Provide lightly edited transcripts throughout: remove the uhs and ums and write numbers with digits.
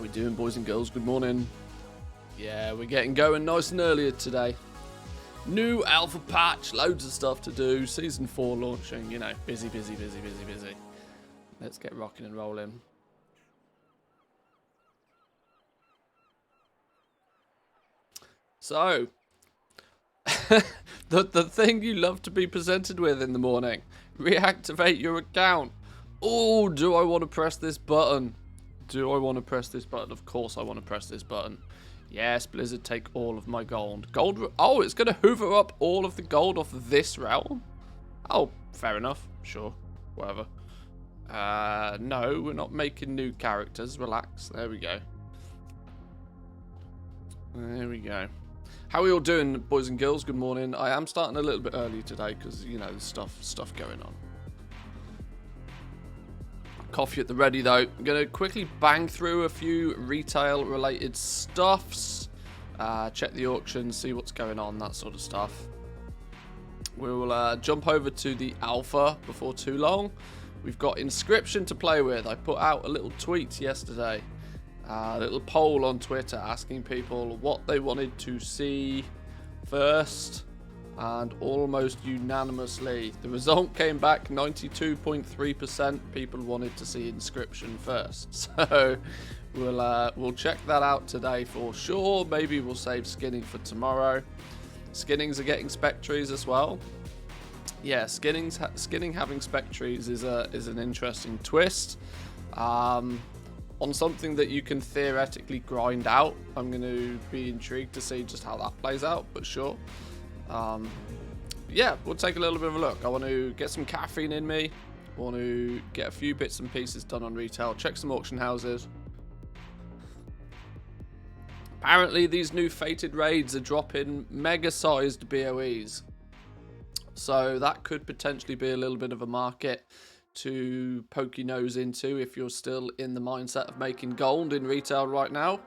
we doing, boys and girls? Good morning. Yeah, we're getting going nice and early today. New alpha patch, loads of stuff to do. Season 4 launching, you know, busy. Let's get rocking and rolling. So, the thing you love to be presented with in the morning. Reactivate your account. Oh, do I want to press this button? Do I want to press this button? Of course I want to press this button. Yes, Blizzard, take all of my gold. Oh, it's going to hoover up all of the gold off of this realm? Oh, fair enough. Sure. Whatever. No, we're not making new characters. Relax. There we go. There we go. How are we all doing, boys and girls? Good morning. I am starting a little bit early today because, you know, there's stuff going on. Coffee at the ready, though. I'm going to quickly bang through a few retail-related stuffs. Check the auction, see what's going on, that sort of stuff. We'll jump over to the alpha before too long. We've got Inscription to play with. I put out a little tweet yesterday. A little poll on Twitter asking people what they wanted to see first. And almost unanimously, the result came back 92.3%. People wanted to see Inscription first. So we'll check that out today for sure. Maybe we'll save skinning for tomorrow. Skinnings are getting spec trees as well. Yeah, skinning having spec trees is an interesting twist. On something that you can theoretically grind out. I'm going to be intrigued to see just how that plays out, but sure. Yeah, we'll take a little bit of a look. I want to get some caffeine in me. I want to get a few bits and pieces done on retail. Check some auction houses. Apparently, these new fated raids are dropping mega-sized BOEs. So that could potentially be a little bit of a market to poke your nose into if you're still in the mindset of making gold in retail right now.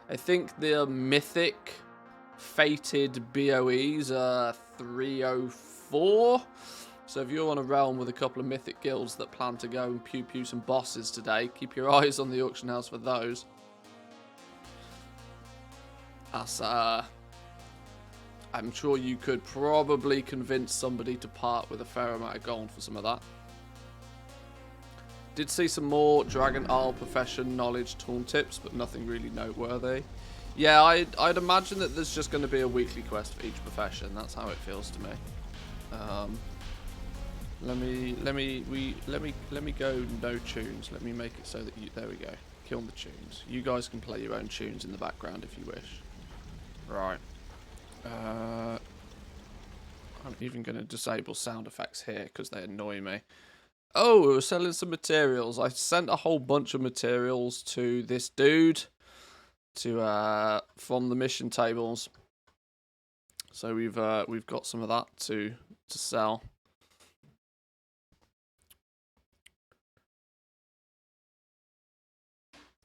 I think the mythic fated BOEs are 304. So if you're on a realm with a couple of mythic guilds that plan to go and pew some bosses today, keep your eyes on the auction house for those. That's I'm sure you could probably convince somebody to part with a fair amount of gold for some of that. Did see some more Dragon Isle profession knowledge tooltips, but nothing really noteworthy. Yeah, I'd imagine that there's just going to be a weekly quest for each profession. That's how it feels to me. Let me go no tunes. Let me make it so that there we go. Kill the tunes. You guys can play your own tunes in the background if you wish. Right. I'm even going to disable sound effects here because they annoy me. Oh, we were selling some materials. I sent a whole bunch of materials to this dude from the mission tables. So we've got some of that to sell.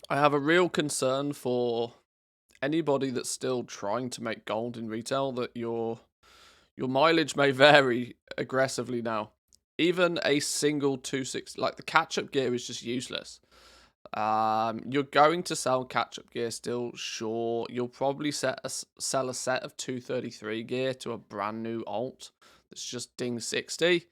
I have a real concern for anybody that's still trying to make gold in retail that your mileage may vary aggressively now. Even a single 260, like the catch-up gear is just useless. You're going to sell catch-up gear still, sure. You'll probably sell a set of 233 gear to a brand new alt that's just ding 60.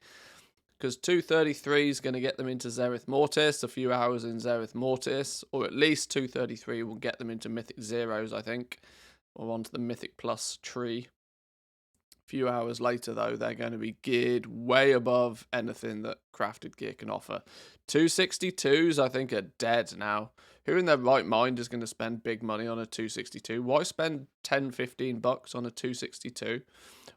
Because 233 is going to get them into Zereth Mortis, a few hours in Zereth Mortis, or at least 233 will get them into Mythic Zeros, I think, or onto the Mythic Plus tree. Few hours later, though, they're going to be geared way above anything that crafted gear can offer. 262s, I think, are dead now. Who in their right mind is going to spend big money on a 262? Why spend 10, 15 bucks on a 262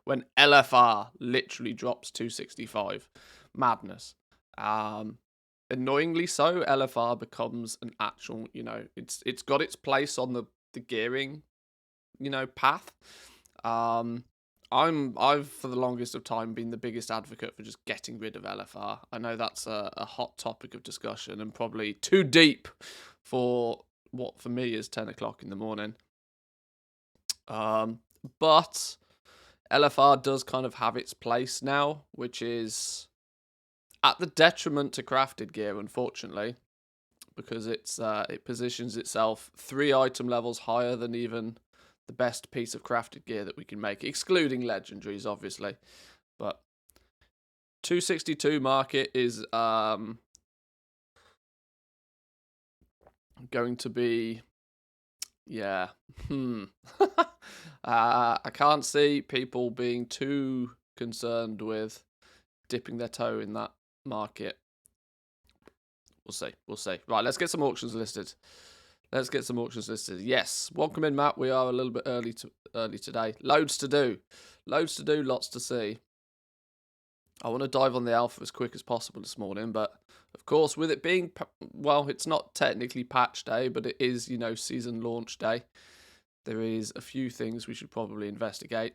when LFR literally drops 265? Madness. Annoyingly so, LFR becomes an actual, you know, it's got its place on the gearing, you know, path. I've for the longest of time been the biggest advocate for just getting rid of LFR. I know that's a hot topic of discussion and probably too deep for what for me is 10 o'clock in the morning. But LFR does kind of have its place now, which is at the detriment to crafted gear, unfortunately. because it positions itself 3 item levels higher than even the best piece of crafted gear that we can make, excluding legendaries, obviously. But 262 market is going to be, yeah. I can't see people being too concerned with dipping their toe in that market. We'll see. We'll see. Right, let's get some auctions listed. Yes, welcome in, Matt. We are a little bit early today. Loads to do. Lots to see. I want to dive on the alpha as quick as possible this morning, but of course, with it being, well, it's not technically patch day, but it is, season launch day. There is a few things we should probably investigate.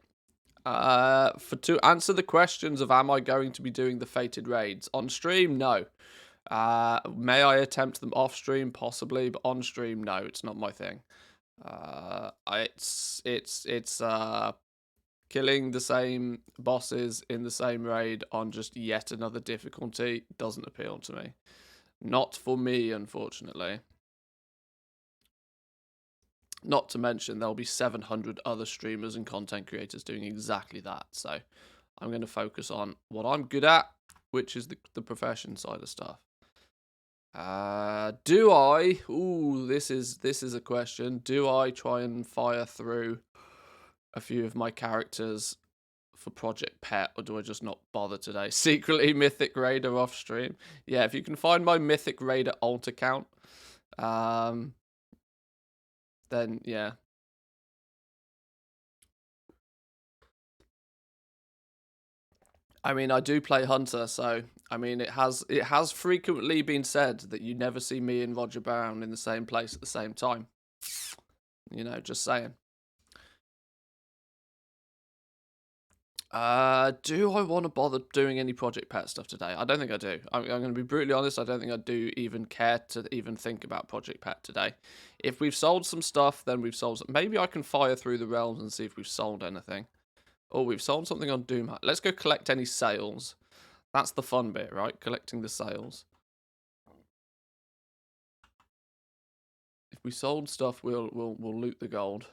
To answer the questions of am I going to be doing the fated raids on stream? No. May I attempt them off stream? Possibly, but on stream, no. It's not my thing. It's killing the same bosses in the same raid on just yet another difficulty doesn't appeal to me. Not for me, unfortunately. Not to mention, there'll be 700 other streamers and content creators doing exactly that. So I'm going to focus on what I'm good at, which is the profession side of stuff. Do I? Ooh, this is a question. Do I try and fire through a few of my characters for Project Pet, or do I just not bother today? Secretly Mythic Raider off stream. Yeah, if you can find my Mythic Raider alt account, then yeah. I mean, I do play Hunter, so I mean, it has frequently been said that you never see me and Roger Brown in the same place at the same time. Just saying. Do I want to bother doing any Project Pet stuff today? I don't think I do. I'm going to be brutally honest. I don't think I do even care to even think about Project Pet today. If we've sold some stuff, then we've sold some. Maybe I can fire through the realms and see if we've sold anything. Oh, we've sold something on Doom. Let's go collect any sales. That's the fun bit, right? Collecting the sales. If we sold stuff, we'll loot the gold.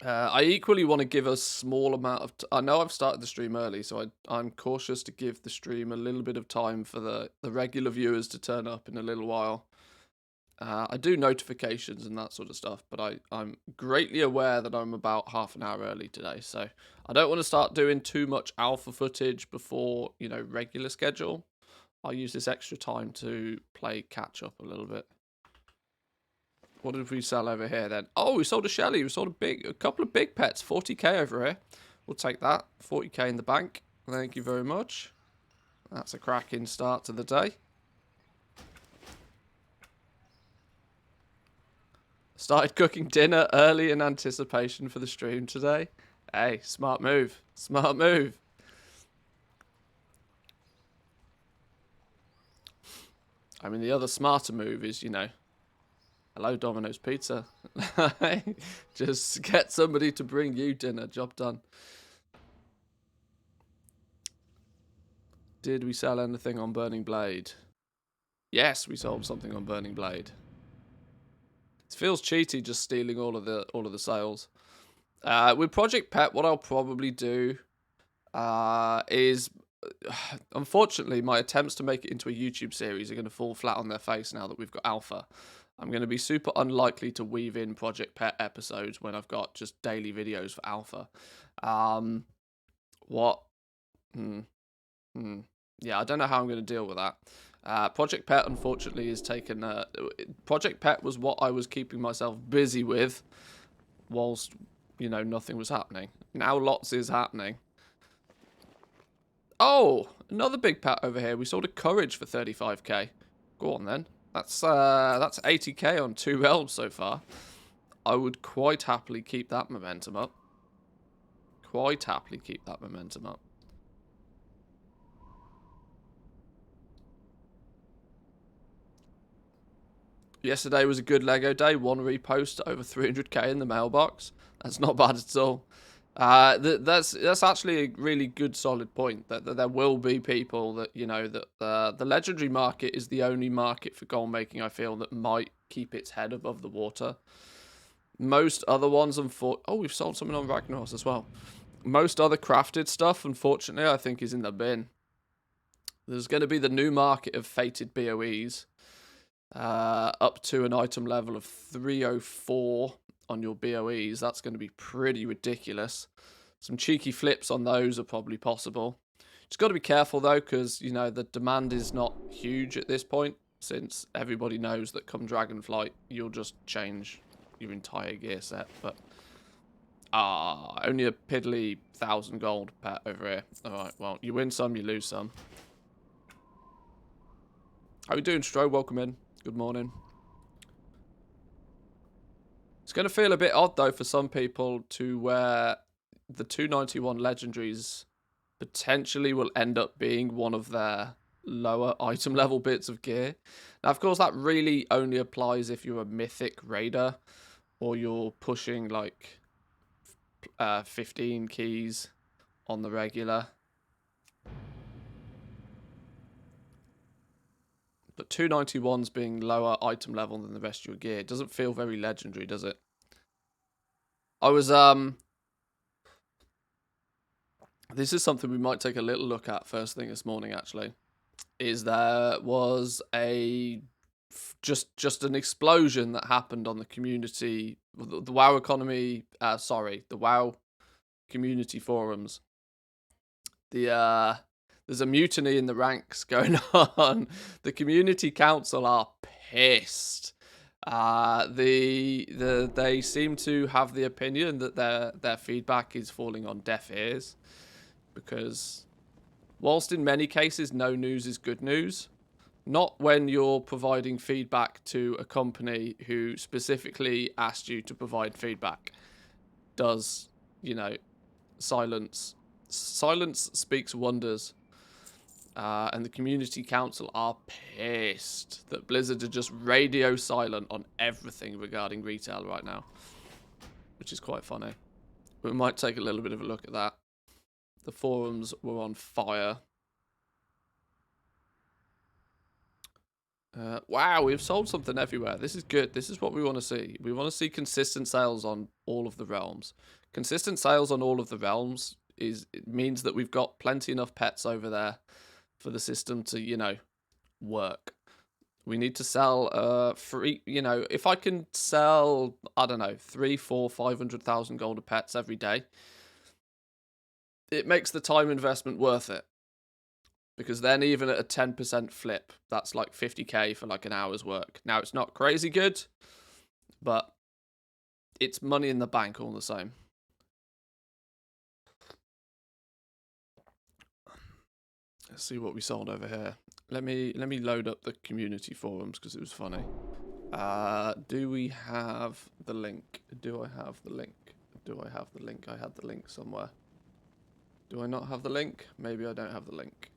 I equally want to give a small amount of... I know I've started the stream early, so I'm cautious to give the stream a little bit of time for the regular viewers to turn up in a little while. I do notifications and that sort of stuff, but I'm greatly aware that I'm about half an hour early today, so I don't want to start doing too much alpha footage before, regular schedule. I'll use this extra time to play catch up a little bit. What did we sell over here then? Oh, we sold a Shelly. We sold a couple of big pets. 40k over here. We'll take that. 40k in the bank. Thank you very much. That's a cracking start to the day. Started cooking dinner early in anticipation for the stream today. Hey, smart move. Smart move. I mean, the other smarter move is, hello, Domino's Pizza. Just get somebody to bring you dinner. Job done. Did we sell anything on Burning Blade? Yes, we sold something on Burning Blade. It feels cheaty just stealing all of the sales. With Project Pet, what I'll probably do is, unfortunately, my attempts to make it into a YouTube series are going to fall flat on their face now that we've got Alpha. I'm going to be super unlikely to weave in Project Pet episodes when I've got just daily videos for Alpha. Yeah, I don't know how I'm going to deal with that. Project Pet, unfortunately, is taken... Project Pet was what I was keeping myself busy with whilst, nothing was happening. Now lots is happening. Oh, another big pet over here. We sold a Courage for 35k. Go on, then. That's 80k on 2 realms so far. I would quite happily keep that momentum up. Yesterday was a good Lego day. 1 repost, over 300k in the mailbox. That's not bad at all. That's actually a really good, solid point. That there will be people that, you know, that the legendary market is the only market for gold making, I feel, that might keep its head above the water. Most other ones, oh, we've sold something on Ragnaros as well. Most other crafted stuff, unfortunately, I think is in the bin. There's going to be the new market of fated BOEs, up to an item level of 304 on your BOEs. That's going to be pretty ridiculous. Some cheeky flips on those are probably possible. Just got to be careful though, because, you know, the demand is not huge at this point, since everybody knows that come Dragonflight, you'll just change your entire gear set. But only a piddly 1,000 gold pet over here. Alright, well, you win some, you lose some. How are you doing, Stro? Welcome in. Good morning. It's going to feel a bit odd, though, for some people to where the 291 legendaries potentially will end up being one of their lower item level bits of gear. Now, of course, that really only applies if you're a mythic raider or you're pushing, like, 15 keys on the regular. But 291s being lower item level than the rest of your gear, it doesn't feel very legendary, does it? I was, this is something we might take a little look at first thing this morning, actually. Is there was just an explosion that happened on the community, the WoW economy, the WoW community forums. There's a mutiny in the ranks going on. The community council are pissed. They seem to have the opinion that their feedback is falling on deaf ears, because whilst in many cases no news is good news, not when you're providing feedback to a company who specifically asked you to provide feedback, does, you know, silence speaks wonders. And the community council are pissed that Blizzard are just radio silent on everything regarding retail right now, which is quite funny. We might take a little bit of a look at that. The forums were on fire. Wow, we've sold something everywhere. This is good. This is what we want to see. We want to see consistent sales on all of the realms. Consistent sales on all of the realms it means that we've got plenty enough pets over there for the system to, you know, work. We need to sell free, you know, if I can sell, I don't know, 3, 4, 500,000 gold of pets every day, it makes the time investment worth it. Because then even at a 10% flip, that's like 50k for like an hour's work. Now, it's not crazy good, but it's money in the bank all the same. Let's see what we sold over here. Let me load up the community forums because it was funny. Do we have the link? Do I have the link? Do I have the link? I had the link somewhere. Do I not have the link? Maybe I don't have the link.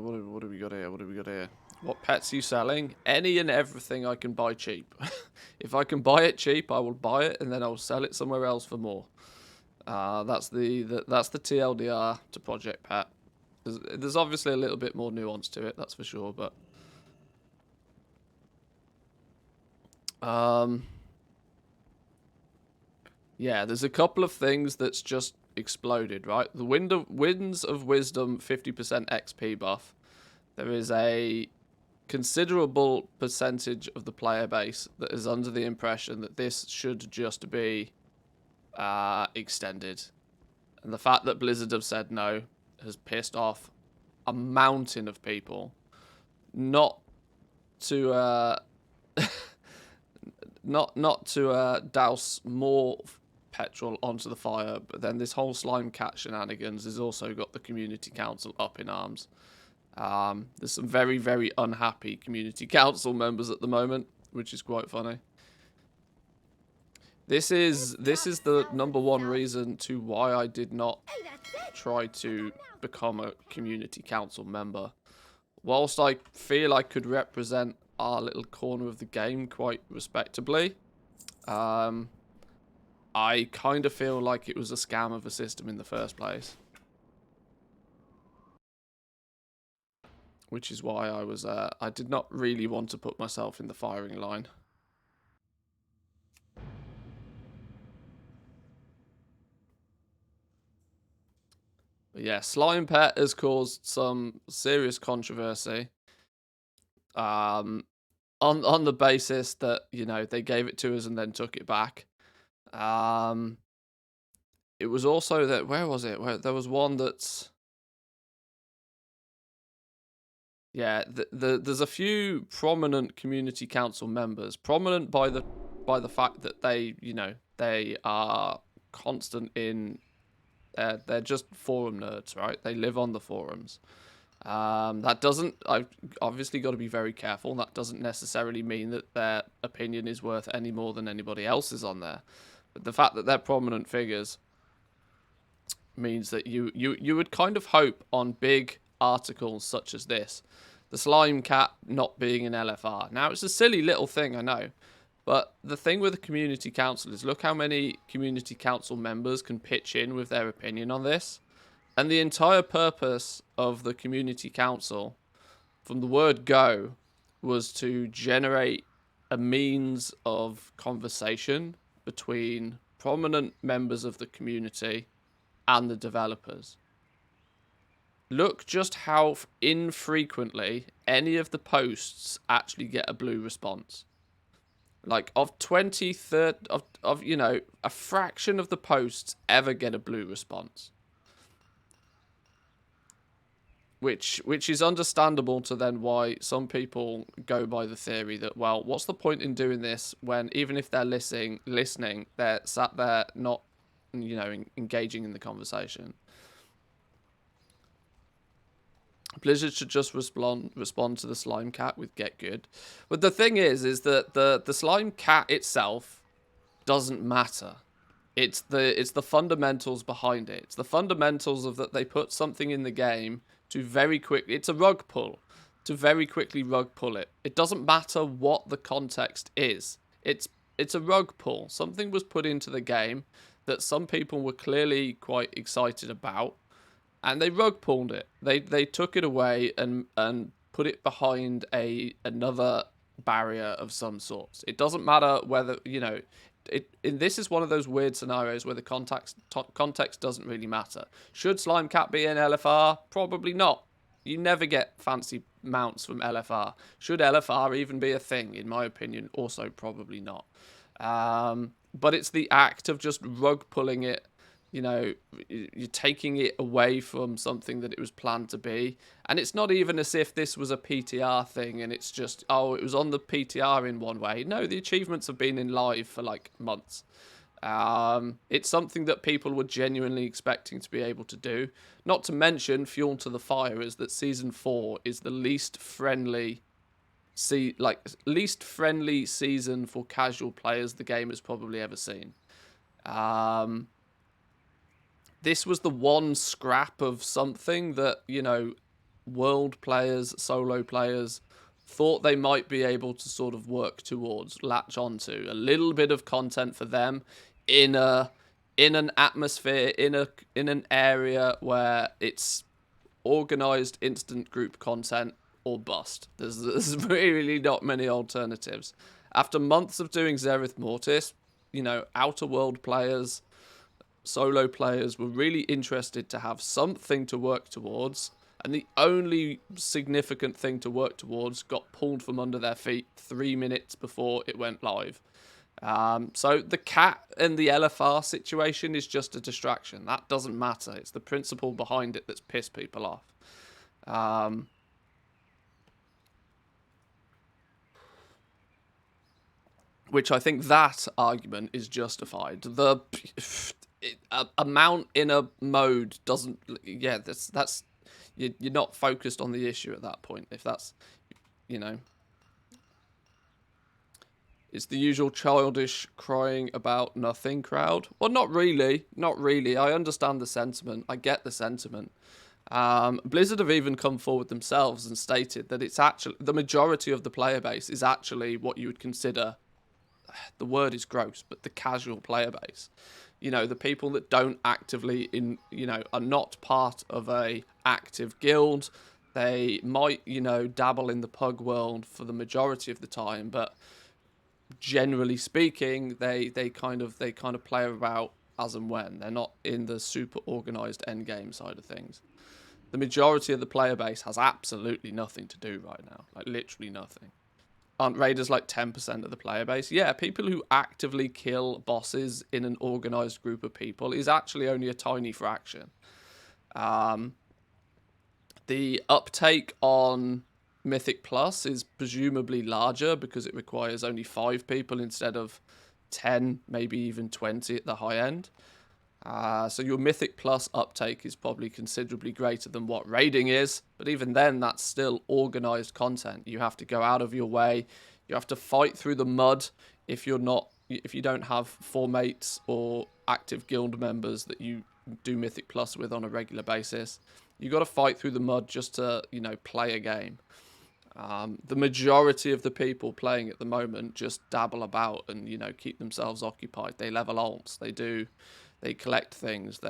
What do we got here? What do we got here? What pets are you selling? Any and everything I can buy cheap. If I can buy it cheap, I will buy it, and then I'll sell it somewhere else for more. That's the TLDR to Project Pet. There's obviously a little bit more nuance to it, that's for sure, but yeah, there's a couple of things that's just exploded, right? The Winds of Wisdom 50% XP buff. There is a considerable percentage of the player base that is under the impression that this should just be extended. And the fact that Blizzard have said no has pissed off a mountain of people. Not to not to douse more petrol onto the fire, but then this whole slime cat shenanigans has also got the community council up in arms. There's some very, very unhappy community council members at the moment, which is quite funny. This is the #1 reason to why I did not try to become a community council member. Whilst I feel I could represent our little corner of the game quite respectably, I kind of feel like it was a scam of a system in the first place. Which is why I did not really want to put myself in the firing line. But yeah, Slime Pet has caused some serious controversy. On the basis that, you know, they gave it to us and then took it back. It was also that, where was it? Where there was one that's, yeah, there's a few prominent community council members, prominent by the fact that they, you know, they are constant in, they're just forum nerds, right? They live on the forums. That doesn't, I've obviously got to be very careful. That doesn't necessarily mean that their opinion is worth any more than anybody else's on there. But the fact that they're prominent figures means that you would kind of hope on big articles such as this, the slime cat not being an LFR. Now, it's a silly little thing, I know. But the thing with the community council is, look how many community council members can pitch in with their opinion on this. And the entire purpose of the community council, from the word go, was to generate a means of conversation between prominent members of the community and the developers. Look just how infrequently any of the posts actually get a blue response. Like, of 20, 30, of you know, a fraction of the posts ever get a blue response. Which is understandable to then why some people go by the theory that, well, what's the point in doing this when even if they're listening, they're sat there not, you know, engaging in the conversation. Blizzard should just respond to the slime cat with get good. But the thing is that the slime cat itself doesn't matter. It's the fundamentals behind it. It's the fundamentals of that they put something in the game to very quickly, it's a rug pull, to very quickly rug pull it. It doesn't matter what the context is. It's a rug pull. Something was put into the game that some people were clearly quite excited about, and they rug pulled it. They took it away and put it behind another barrier of some sort. It doesn't matter whether, you know, this is one of those weird scenarios where the context doesn't really matter. Should Slime Cat be an LFR? Probably not. You never get fancy mounts from LFR. Should LFR even be a thing? In my opinion, also probably not. But it's the act of just rug pulling it. You know, you're taking it away from something that it was planned to be. And it's not even as if this was a PTR thing and it's just, oh, it was on the PTR in one way. No, the achievements have been in live for like months. It's something that people were genuinely expecting to be able to do. Not to mention, fuel to the fire is that Season 4 is the least friendly season for casual players the game has probably ever seen. This was the one scrap of something that, you know, world players, solo players thought they might be able to sort of work towards, latch onto. A little bit of content for them in an atmosphere, in an area where it's organized instant group content or bust. There's really not many alternatives. After months of doing Zereth Mortis, you know, outer world players, solo players were really interested to have something to work towards, and the only significant thing to work towards got pulled from under their feet 3 minutes before it went live. So the cat and the LFR situation is just a distraction. That doesn't matter. It's the principle behind it that's pissed people off. Which I think that argument is justified. The amount in a mode doesn't, yeah, that's you're not focused on the issue at that point, if that's, you know. It's the usual childish crying about nothing crowd. Well, not really. Not really. I understand the sentiment. I get the sentiment. Blizzard have even come forward themselves and stated that it's actually the majority of the player base is actually what you would consider, the word is gross, but the casual player base. You know, the people that don't actively are not part of a active guild. They might, dabble in the pug world for the majority of the time, but generally speaking, they kind of play about as and when. They're not in the super organized end game side of things. The majority of the player base has absolutely nothing to do right now, like literally nothing. Aren't raiders like 10% of the player base? Yeah, people who actively kill bosses in an organized group of people is actually only a tiny fraction. The uptake on Mythic Plus is presumably larger because it requires only 5 people instead of 10, maybe even 20 at the high end. So your Mythic Plus uptake is probably considerably greater than what raiding is, but even then, that's still organized content. You have to go out of your way. You have to fight through the mud if you don't have 4 mates or active guild members that you do Mythic Plus with on a regular basis. You got to fight through the mud just to, play a game. The majority of the people playing at the moment just dabble about and, keep themselves occupied. They level alts. They collect things.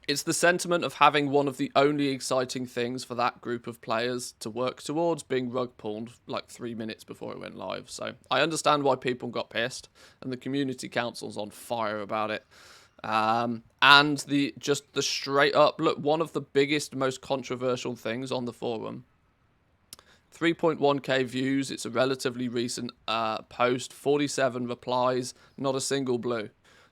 It's the sentiment of having one of the only exciting things for that group of players to work towards being rug pulled like 3 minutes before it went live. So I understand why people got pissed, and the community council's on fire about it. And the straight up look, one of the biggest, most controversial things on the forum. 3.1k views. It's a relatively recent post. 47 replies. Not a single blue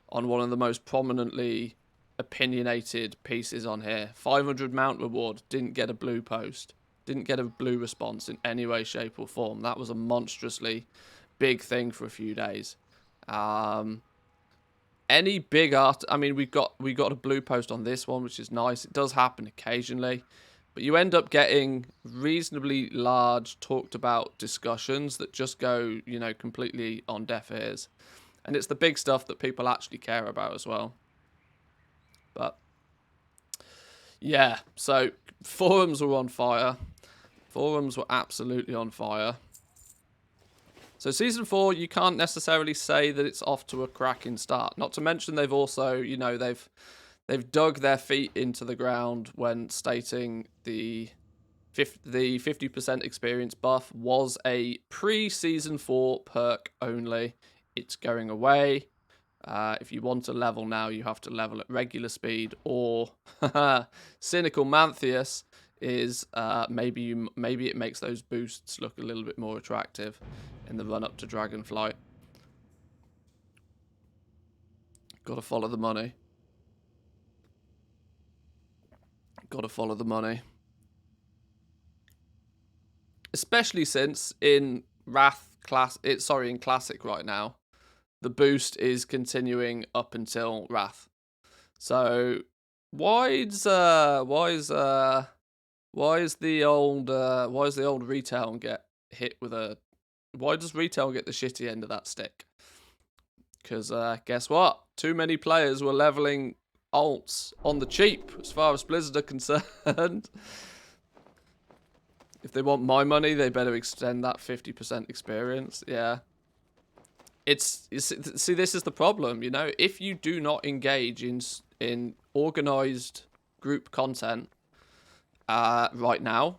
on one of the most prominently opinionated pieces on here. 500 mount reward. Didn't get a blue post. Didn't get a blue response in any way, shape, or form. That was a monstrously big thing for a few days. Any big art, I mean, we got a blue post on this one, which is nice. It does happen occasionally, but you end up getting reasonably large talked about discussions that just go, completely on deaf ears. And it's the big stuff that people actually care about as well. But yeah, so forums were on fire. Forums were absolutely on fire. So Season 4, you can't necessarily say that it's off to a cracking start. Not to mention they've also, they've dug their feet into the ground when stating the 50% experience buff was a pre-Season 4 perk only. It's going away. If you want to level now, you have to level at regular speed, or Cynical Mantheus is maybe it makes those boosts look a little bit more attractive in the run up to Dragonflight. Gotta follow the money. Gotta follow the money. Especially since in in Classic right now, the boost is continuing up until Wrath. So why is the old retail get hit with a? Why does retail get the shitty end of that stick? Because guess what? Too many players were leveling alts on the cheap, as far as Blizzard are concerned. If they want my money, they better extend that 50% experience. Yeah. See, this is the problem, if you do not engage in organized group content right now,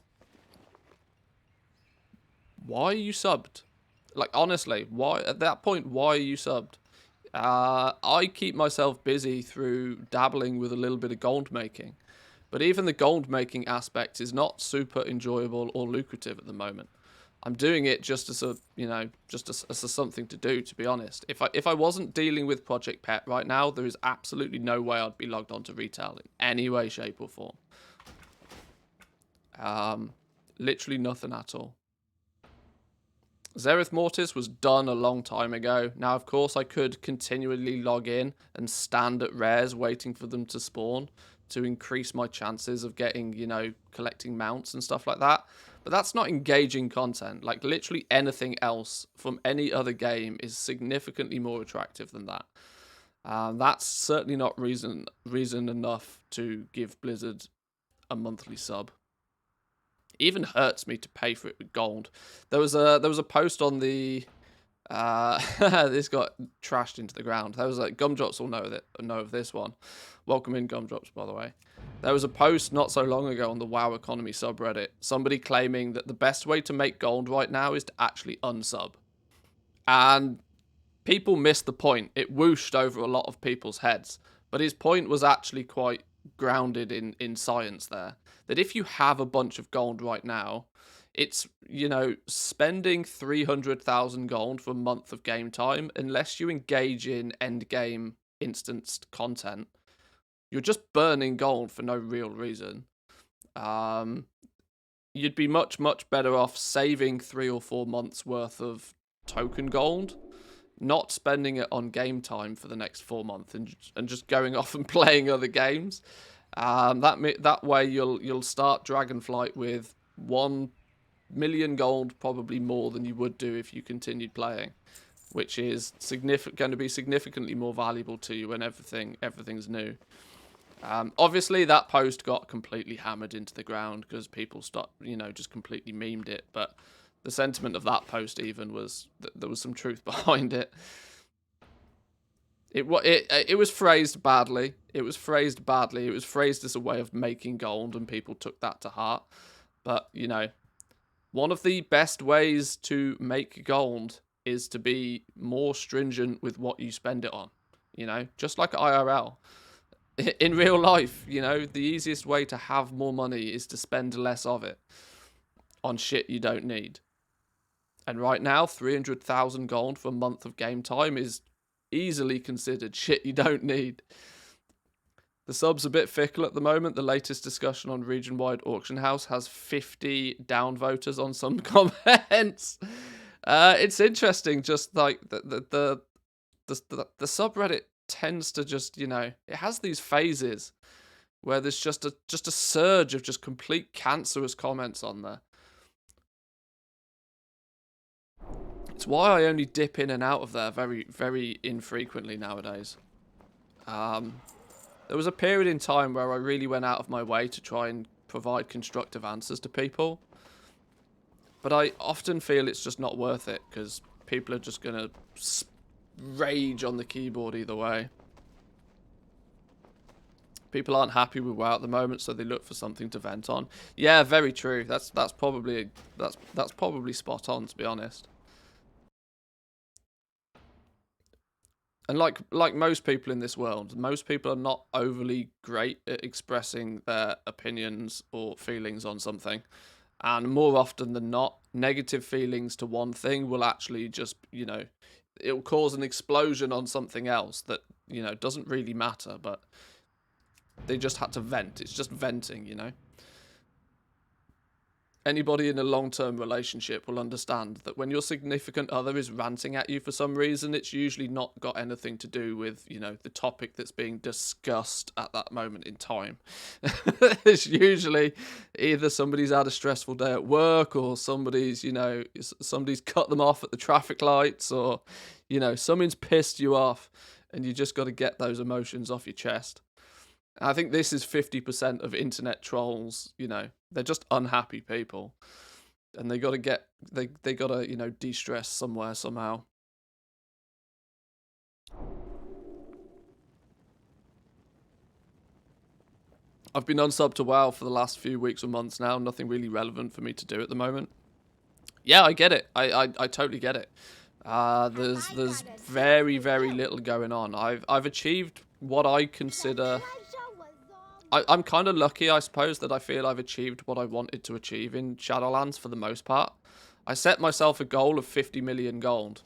why are you subbed? Like, honestly, why at that point, why are you subbed? I keep myself busy through dabbling with a little bit of gold making, but even the gold making aspect is not super enjoyable or lucrative at the moment. I'm doing it just as a, as a something to do, to be honest. If I wasn't dealing with Project Pet right now, there is absolutely no way I'd be logged onto retail in any way, shape, or form. Literally nothing at all. Zereth Mortis was done a long time ago. Now, of course, I could continually log in and stand at rares waiting for them to spawn to increase my chances of getting, collecting mounts and stuff like that. But that's not engaging content. Like, literally anything else from any other game is significantly more attractive than that. That's certainly not reason enough to give Blizzard a monthly sub. It even hurts me to pay for it with gold. There was a post on the this got trashed into the ground. There was like Gumdrops will know of this one. Welcome in, Gumdrops, by the way. There was a post not so long ago on the WoW Economy subreddit. Somebody claiming that the best way to make gold right now is to actually unsub. And people missed the point. It whooshed over a lot of people's heads. But his point was actually quite grounded in science there. That if you have a bunch of gold right now, it's, you know, spending 300,000 gold for a month of game time, unless you engage in end game instanced content, you're just burning gold for no real reason. You'd be much, much better off saving 3 or 4 months worth of token gold, not spending it on game time for the next 4 months and just going off and playing other games. That way you'll start Dragonflight with 1 million gold, probably more than you would do if you continued playing, which is going to be significantly more valuable to you when everything's new. Obviously, that post got completely hammered into the ground because people just completely memed it. But the sentiment of that post even was that there was some truth behind it. It was phrased badly. It was phrased as a way of making gold, and people took that to heart. But, you know, one of the best ways to make gold is to be more stringent with what you spend it on. You know, just like IRL. In real life, you know, the easiest way to have more money is to spend less of it on shit you don't need. And right now, 300,000 gold for a month of game time is easily considered shit you don't need. The sub's a bit fickle at the moment. The latest discussion on region-wide auction house has 50 downvoters on some comments. It's interesting, just like the subreddit tends to just, you know, it has these phases where there's just a surge of just complete cancerous comments on there. It's why I only dip in and out of there very, very infrequently nowadays. There was a period in time where I really went out of my way to try and provide constructive answers to people. But I often feel it's just not worth it because people are just going to rage on the keyboard either way. People aren't happy with WoW at the moment, so they look for something to vent on. Yeah, very true. That's probably spot on, to be honest. And like most people in this world, most people are not overly great at expressing their opinions or feelings on something. And more often than not, negative feelings to one thing will actually just, you know, it'll cause an explosion on something else that, you know, doesn't really matter, but they just had to vent. It's just venting, you know. Anybody in a long-term relationship will understand that when your significant other is ranting at you for some reason, it's usually not got anything to do with, you know, the topic that's being discussed at that moment in time. It's usually either somebody's had a stressful day at work, or somebody's cut them off at the traffic lights, or, you know, someone's pissed you off, and you just got to get those emotions off your chest. I think this is 50% of internet trolls, you know, they're just unhappy people. And they gotta you know, de-stress somewhere, somehow. I've been unsub to WoW for the last few weeks or months now, nothing really relevant for me to do at the moment. Yeah, I get it. I totally get it. There's very, very little going on. I've achieved what I consider... I'm kind of lucky, I suppose, that I feel I've achieved what I wanted to achieve in Shadowlands for the most part. I set myself a goal of 50 million gold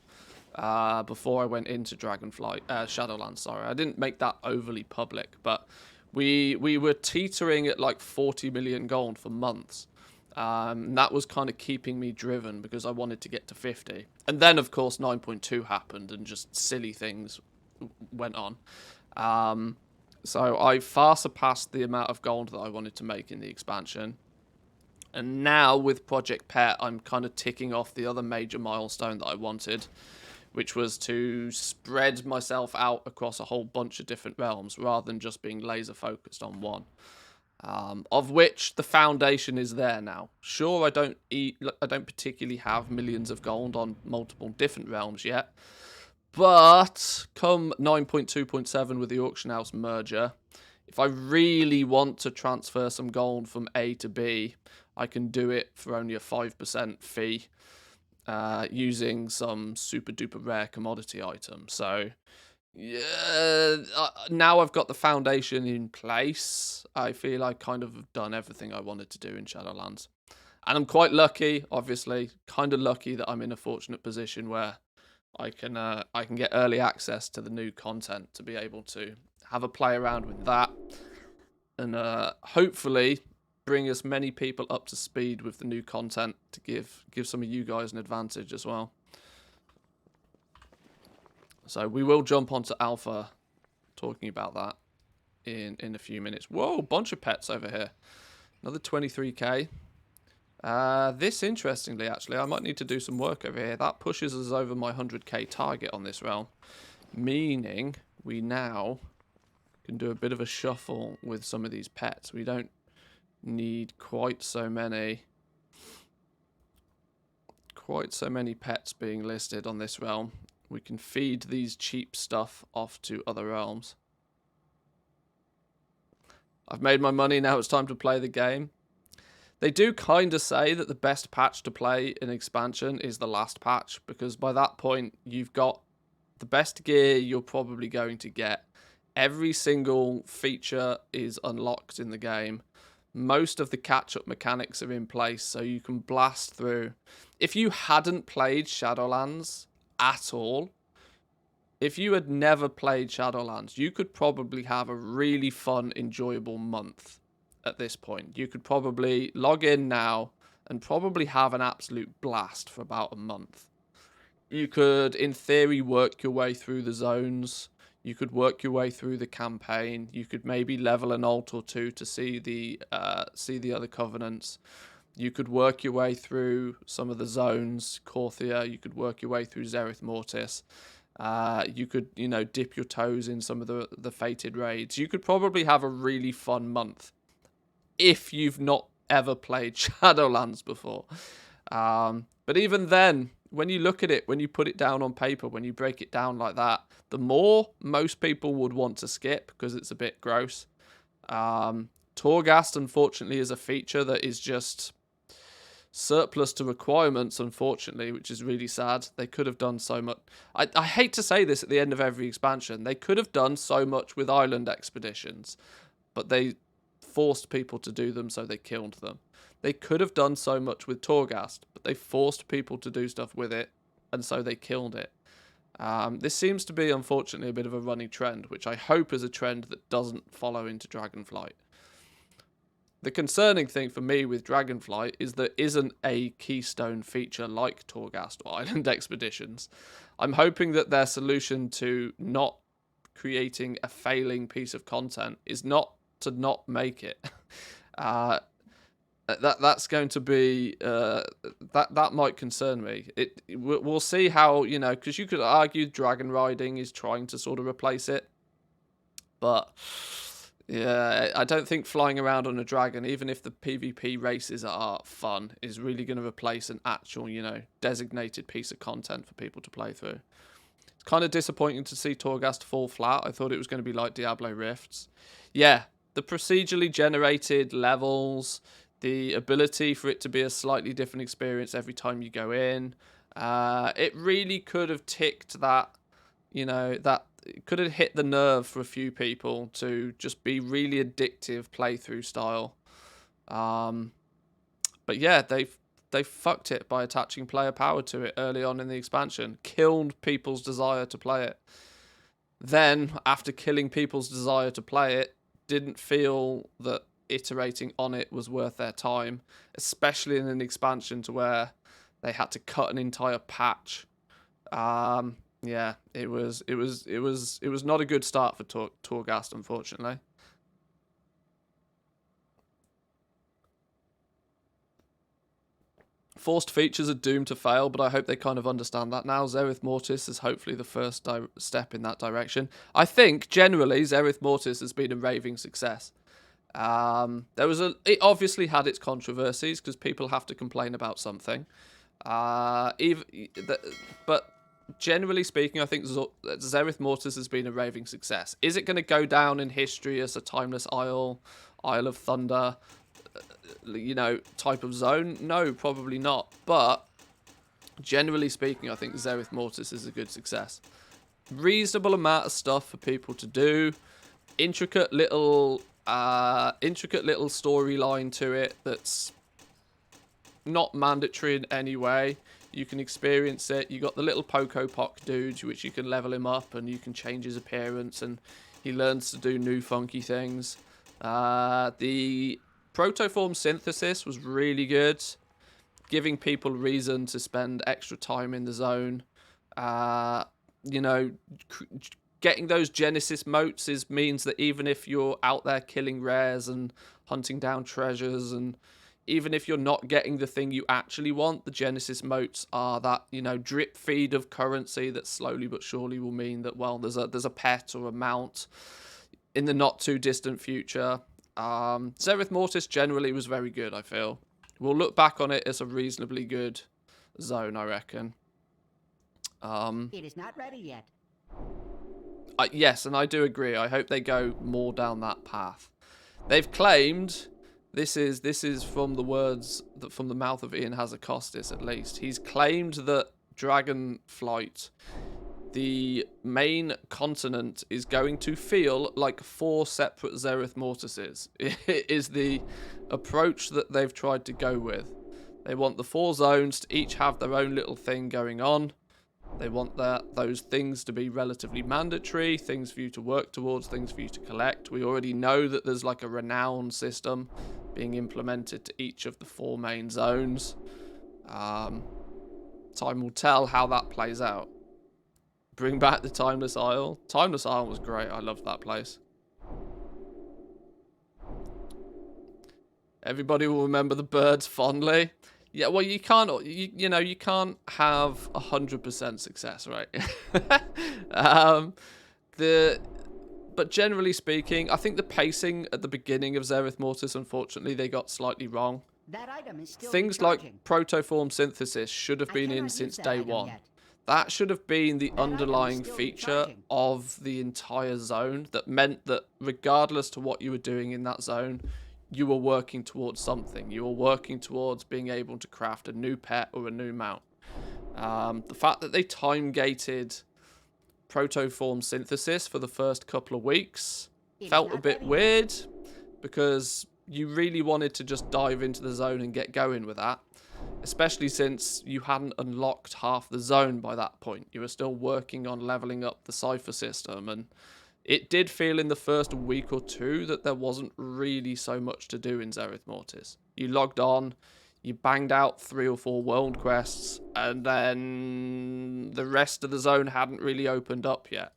before I went into Shadowlands, sorry. I didn't make that overly public, but we were teetering at like 40 million gold for months. That was kind of keeping me driven because I wanted to get to 50. And then, of course, 9.2 happened and just silly things went on. So I far surpassed the amount of gold that I wanted to make in the expansion. And now with Project Pet, I'm kind of ticking off the other major milestone that I wanted, which was to spread myself out across a whole bunch of different realms rather than just being laser focused on one. Of which the foundation is there now. Sure, I don't particularly have millions of gold on multiple different realms yet, but come 9.2.7 with the auction house merger, if I really want to transfer some gold from A to B, I can do it for only a 5% fee using some super duper rare commodity item. So yeah, now I've got the foundation in place. I feel I kind of have done everything I wanted to do in Shadowlands. And I'm quite lucky, obviously, kind of lucky that I'm in a fortunate position where I can get early access to the new content to be able to have a play around with that, and hopefully bring as many people up to speed with the new content to give some of you guys an advantage as well. So we will jump onto Alpha, talking about that in a few minutes. Whoa, bunch of pets over here. Another 23k. This, interestingly, actually, I might need to do some work over here. That pushes us over my 100k target on this realm, meaning we now can do a bit of a shuffle with some of these pets. We don't need quite so many pets being listed on this realm. We can feed these cheap stuff off to other realms. I've made my money, now it's time to play the game. They do kind of say that the best patch to play in expansion is the last patch, because by that point you've got the best gear you're probably going to get. Every single feature is unlocked in the game. Most of the catch-up mechanics are in place, so you can blast through. If you hadn't played Shadowlands at all, if you had never played Shadowlands, you could probably have a really fun, enjoyable month at this point. You could probably log in now and probably have an absolute blast for about a month. You could, in theory, work your way through the zones. You could work your way through the campaign. You could maybe level an alt or two to see the other covenants. You could work your way through some of the zones, Korthia. You could work your way through Zereth Mortis. You could, dip your toes in some of the fated raids. You could probably have a really fun month if you've not ever played Shadowlands before. But even then, when you look at it, when you put it down on paper, when you break it down like that, the more most people would want to skip because it's a bit gross. Torghast, unfortunately, is a feature that is just surplus to requirements, unfortunately, which is really sad. They could have done so much. I hate to say this at the end of every expansion. They could have done so much with island expeditions, but they forced people to do them, so they killed them. They could have done so much with Torghast, but they forced people to do stuff with it, and so they killed it. This seems to be, unfortunately, a bit of a running trend, which I hope is a trend that doesn't follow into Dragonflight. The concerning thing for me with Dragonflight is there isn't a keystone feature like Torghast or Island Expeditions. I'm hoping that their solution to not creating a failing piece of content is not to not make it. That's going to be that might concern me. We'll see how, because you could argue dragon riding is trying to sort of replace it, but yeah, I don't think flying around on a dragon, even if the PvP races are fun, is really going to replace an actual, designated piece of content for people to play through. It's kind of disappointing to see Torghast fall flat. I thought it was going to be like Diablo Rifts. Yeah, the procedurally generated levels, the ability for it to be a slightly different experience every time you go in, it really could have ticked that, that it could have hit the nerve for a few people to just be really addictive playthrough style. But yeah, they fucked it by attaching player power to it early on in the expansion, killed people's desire to play it. Then, after killing people's desire to play it, didn't feel that iterating on it was worth their time, especially in an expansion to where they had to cut an entire patch. Yeah, it was not a good start for Torghast, unfortunately. Forced features are doomed to fail, but I hope they kind of understand that now. Zereth Mortis is hopefully the first step in that direction. I think, generally, Zereth Mortis has been a raving success. It obviously had its controversies, because people have to complain about something. But generally speaking, I think Zereth Mortis has been a raving success. Is it going to go down in history as a timeless Isle of Thunder, type of zone? No, probably not. But generally speaking, I think Zereth Mortis is a good success. Reasonable amount of stuff for people to do. Intricate little storyline to it that's not mandatory in any way. You can experience it. You got the little Poco-Poc dude, which you can level him up and you can change his appearance and he learns to do new funky things. The protoform synthesis was really good, giving people reason to spend extra time in the zone. Getting those Genesis motes means that even if you're out there killing rares and hunting down treasures, and even if you're not getting the thing you actually want, the Genesis motes are that, drip feed of currency that slowly but surely will mean that, well, there's a pet or a mount in the not too distant future. Zereth Mortis generally was very good, I feel. We'll look back on it as a reasonably good zone, I reckon. It is not ready yet. Yes, and I do agree. I hope they go more down that path. They've claimed, this is from the words from the mouth of Ian Hazakostis, at least. He's claimed that Dragonflight, the main continent, is going to feel like 4 separate Zereth Mortises. It is the approach that they've tried to go with. They want the 4 zones to each have their own little thing going on. They want those things to be relatively mandatory, things for you to work towards, things for you to collect. We already know that there's like a renown system being implemented to each of the 4 main zones. Time will tell how that plays out. Bring back the Timeless Isle. Timeless Isle was great. I loved that place. Everybody will remember the birds fondly. Yeah, well, you can't have 100% success, right? But generally speaking, I think the pacing at the beginning of Zereth Mortis, unfortunately, they got slightly wrong. That item is still Things recharging. like protoform synthesis should have been in since day one. Yet. That should have been the That underlying item is still feature recharging. of the entire zone, that meant that regardless to what you were doing in that zone, you were working towards something. You were working towards being able to craft a new pet or a new mount. The fact that they time-gated protoform synthesis for the first couple of weeks felt a bit weird, because you really wanted to just dive into the zone and get going with that, especially since you hadn't unlocked half the zone by that point. You were still working on leveling up the cipher system, and it did feel in the first week or 2 that there wasn't really so much to do in Zereth Mortis. You logged on, you banged out 3 or 4 world quests, and then the rest of the zone hadn't really opened up yet.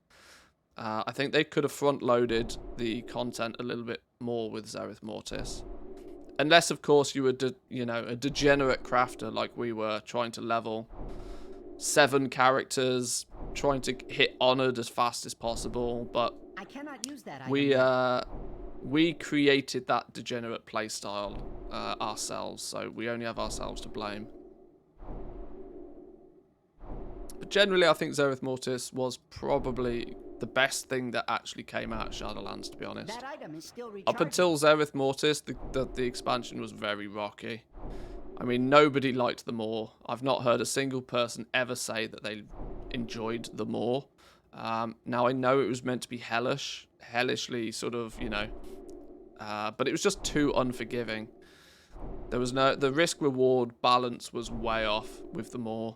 I think they could have front-loaded the content a little bit more with Zereth Mortis. Unless, of course, you were a degenerate crafter like we were, trying to level 7 characters, trying to hit Honored as fast as possible, but I cannot use that item. we created that degenerate playstyle ourselves, so we only have ourselves to blame. But generally, I think Zereth Mortis was probably the best thing that actually came out of Shadowlands, to be honest. That item is still recharging. Up until Zereth Mortis, the expansion was very rocky. I mean, nobody liked the Maw. I've not heard a single person ever say that they enjoyed the Maw. Now, I know it was meant to be hellishly sort of, but it was just too unforgiving. The risk-reward balance was way off with the Maw.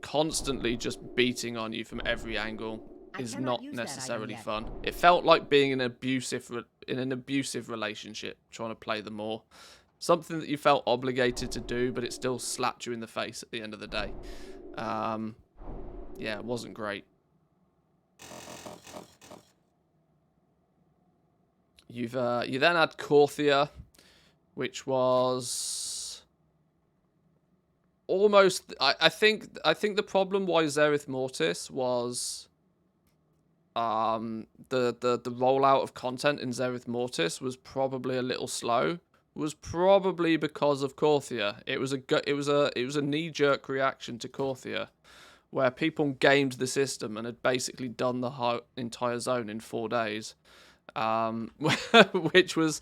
Constantly just beating on you from every angle is not necessarily fun. It felt like being in an abusive relationship, trying to play the Maw. Something that you felt obligated to do, but it still slapped you in the face at the end of the day. Yeah, it wasn't great. You then had Korthia, which was almost. I think the problem why Zereth Mortis was the rollout of content in Zereth Mortis was probably a little slow. Was probably because of Korthia. It was a knee-jerk reaction to Korthia, where people gamed the system and had basically done the entire zone in 4 days, which was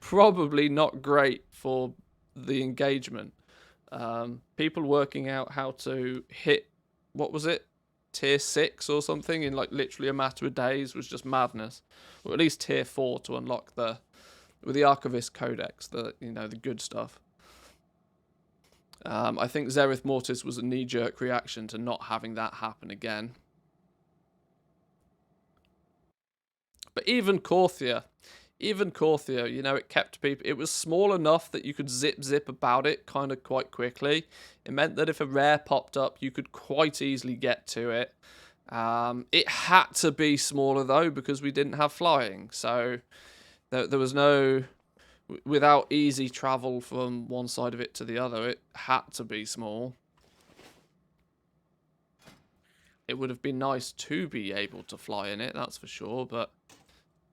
probably not great for the engagement. People working out how to hit, what was it, tier 6 or something in like literally a matter of days was just madness. Or at least tier 4 to unlock with the Archivist Codex, the good stuff. I think Zereth Mortis was a knee-jerk reaction to not having that happen again. But even Korthia, it kept people. It was small enough that you could zip about it kind of quite quickly. It meant that if a rare popped up, you could quite easily get to it. It had to be smaller though because we didn't have flying, so there was no. Without easy travel from one side of it to the other, it had to be small. It would have been nice to be able to fly in it, that's for sure, but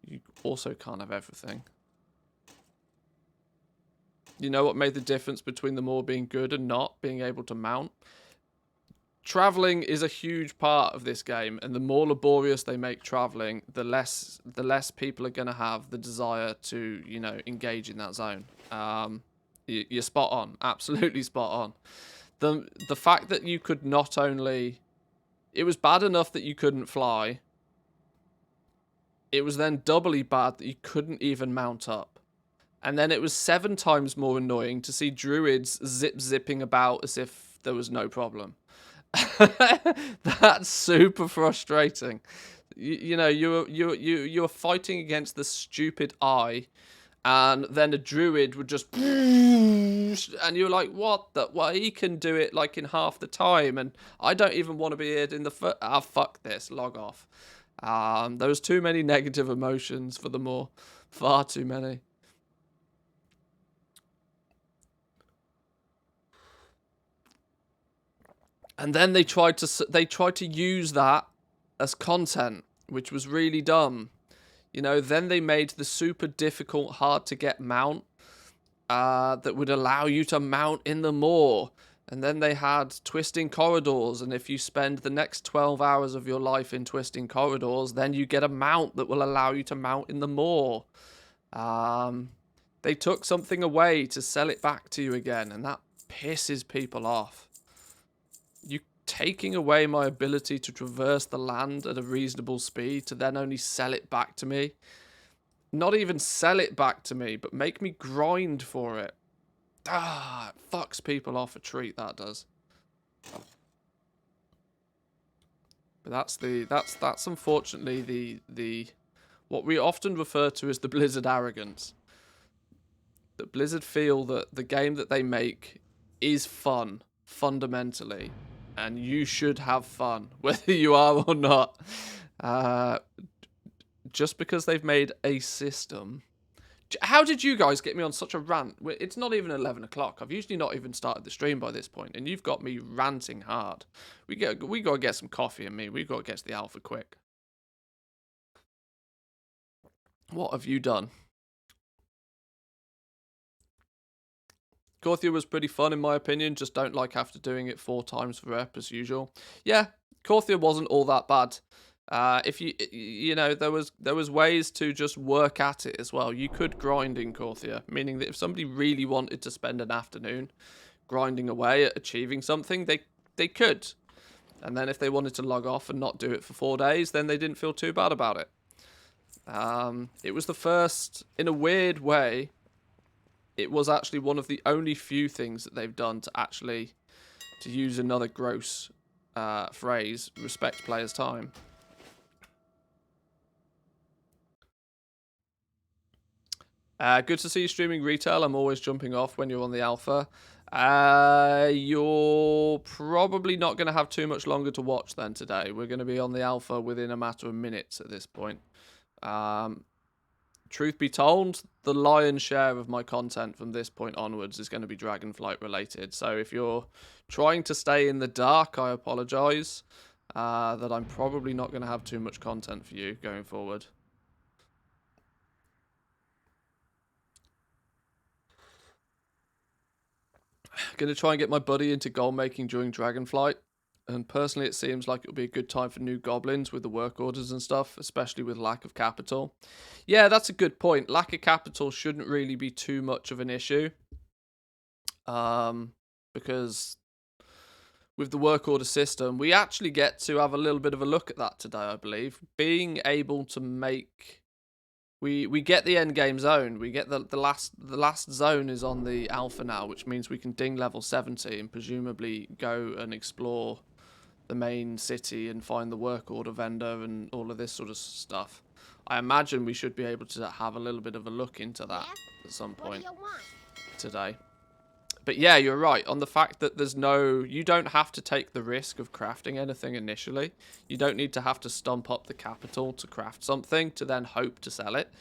you also can't have everything. You know what made the difference between them all being good and not being able to mount? Traveling is a huge part of this game, and the more laborious they make traveling, the less people are going to have the desire to, engage in that zone. You're spot on, absolutely spot on. The fact that you could not only, it was bad enough that you couldn't fly. It was then doubly bad that you couldn't even mount up. And then it was 7 times more annoying to see druids zipping about as if there was no problem. That's super frustrating. You're fighting against the stupid eye, and then a druid would just, and you're like, what the? Well, he can do it like in half the time, and I don't even want to be here in the fuck this, log off. There was too many negative emotions for them all, far too many. And then they tried to use that as content, which was really dumb. Then they made the super difficult, hard to get mount that would allow you to mount in the moor. And then they had twisting corridors, and if you spend the next 12 hours of your life in twisting corridors, then you get a mount that will allow you to mount in the moor. They took something away to sell it back to you again, and that pisses people off. You taking away my ability to traverse the land at a reasonable speed to then only sell it back to me. Not even sell it back to me, but make me grind for it. It fucks people off a treat, that does. But that's unfortunately the what we often refer to as the Blizzard arrogance. That Blizzard feel that the game that they make is fun, fundamentally. And you should have fun, whether you are or not. Just because they've made a system. How did you guys get me on such a rant? It's not even 11 o'clock. I've usually not even started the stream by this point, and you've got me ranting hard. We got to get some coffee in me. We've got to get to the alpha quick. What have you done? Korthia was pretty fun in my opinion, just don't like after doing it 4 times for rep as usual. Yeah, Korthia wasn't all that bad. If there was ways to just work at it as well. You could grind in Korthia, meaning that if somebody really wanted to spend an afternoon grinding away at achieving something, they could. And then if they wanted to log off and not do it for 4 days, then they didn't feel too bad about it. It was the first, in a weird way, it was actually one of the only few things that they've done to use another gross phrase, respect players' time. Good to see you streaming retail. I'm always jumping off when you're on the alpha. You're probably not going to have too much longer to watch then today. We're going to be on the alpha within a matter of minutes at this point. truth be told, the lion's share of my content from this point onwards is going to be Dragonflight related. So if you're trying to stay in the dark, I apologise. That I'm probably not going to have too much content for you going forward. Going to try and get my buddy into gold making during Dragonflight. And personally, it seems like it'll be a good time for new goblins with the work orders and stuff, especially with lack of capital. Yeah, that's a good point. Lack of capital shouldn't really be too much of an issue. Because with the work order system, we actually get to have a little bit of a look at that today, I believe. Being able to make... We get the end game zone. We get the last zone is on the alpha now, which means we can ding level 70 and presumably go and explore the main city and find the work order vendor and all of this sort of stuff. I imagine we should be able to have a little bit of a look into that at some point today. But yeah, you're right on the fact that you don't have to take the risk of crafting anything initially. You don't need to have to stump up the capital to craft something to then hope to sell it,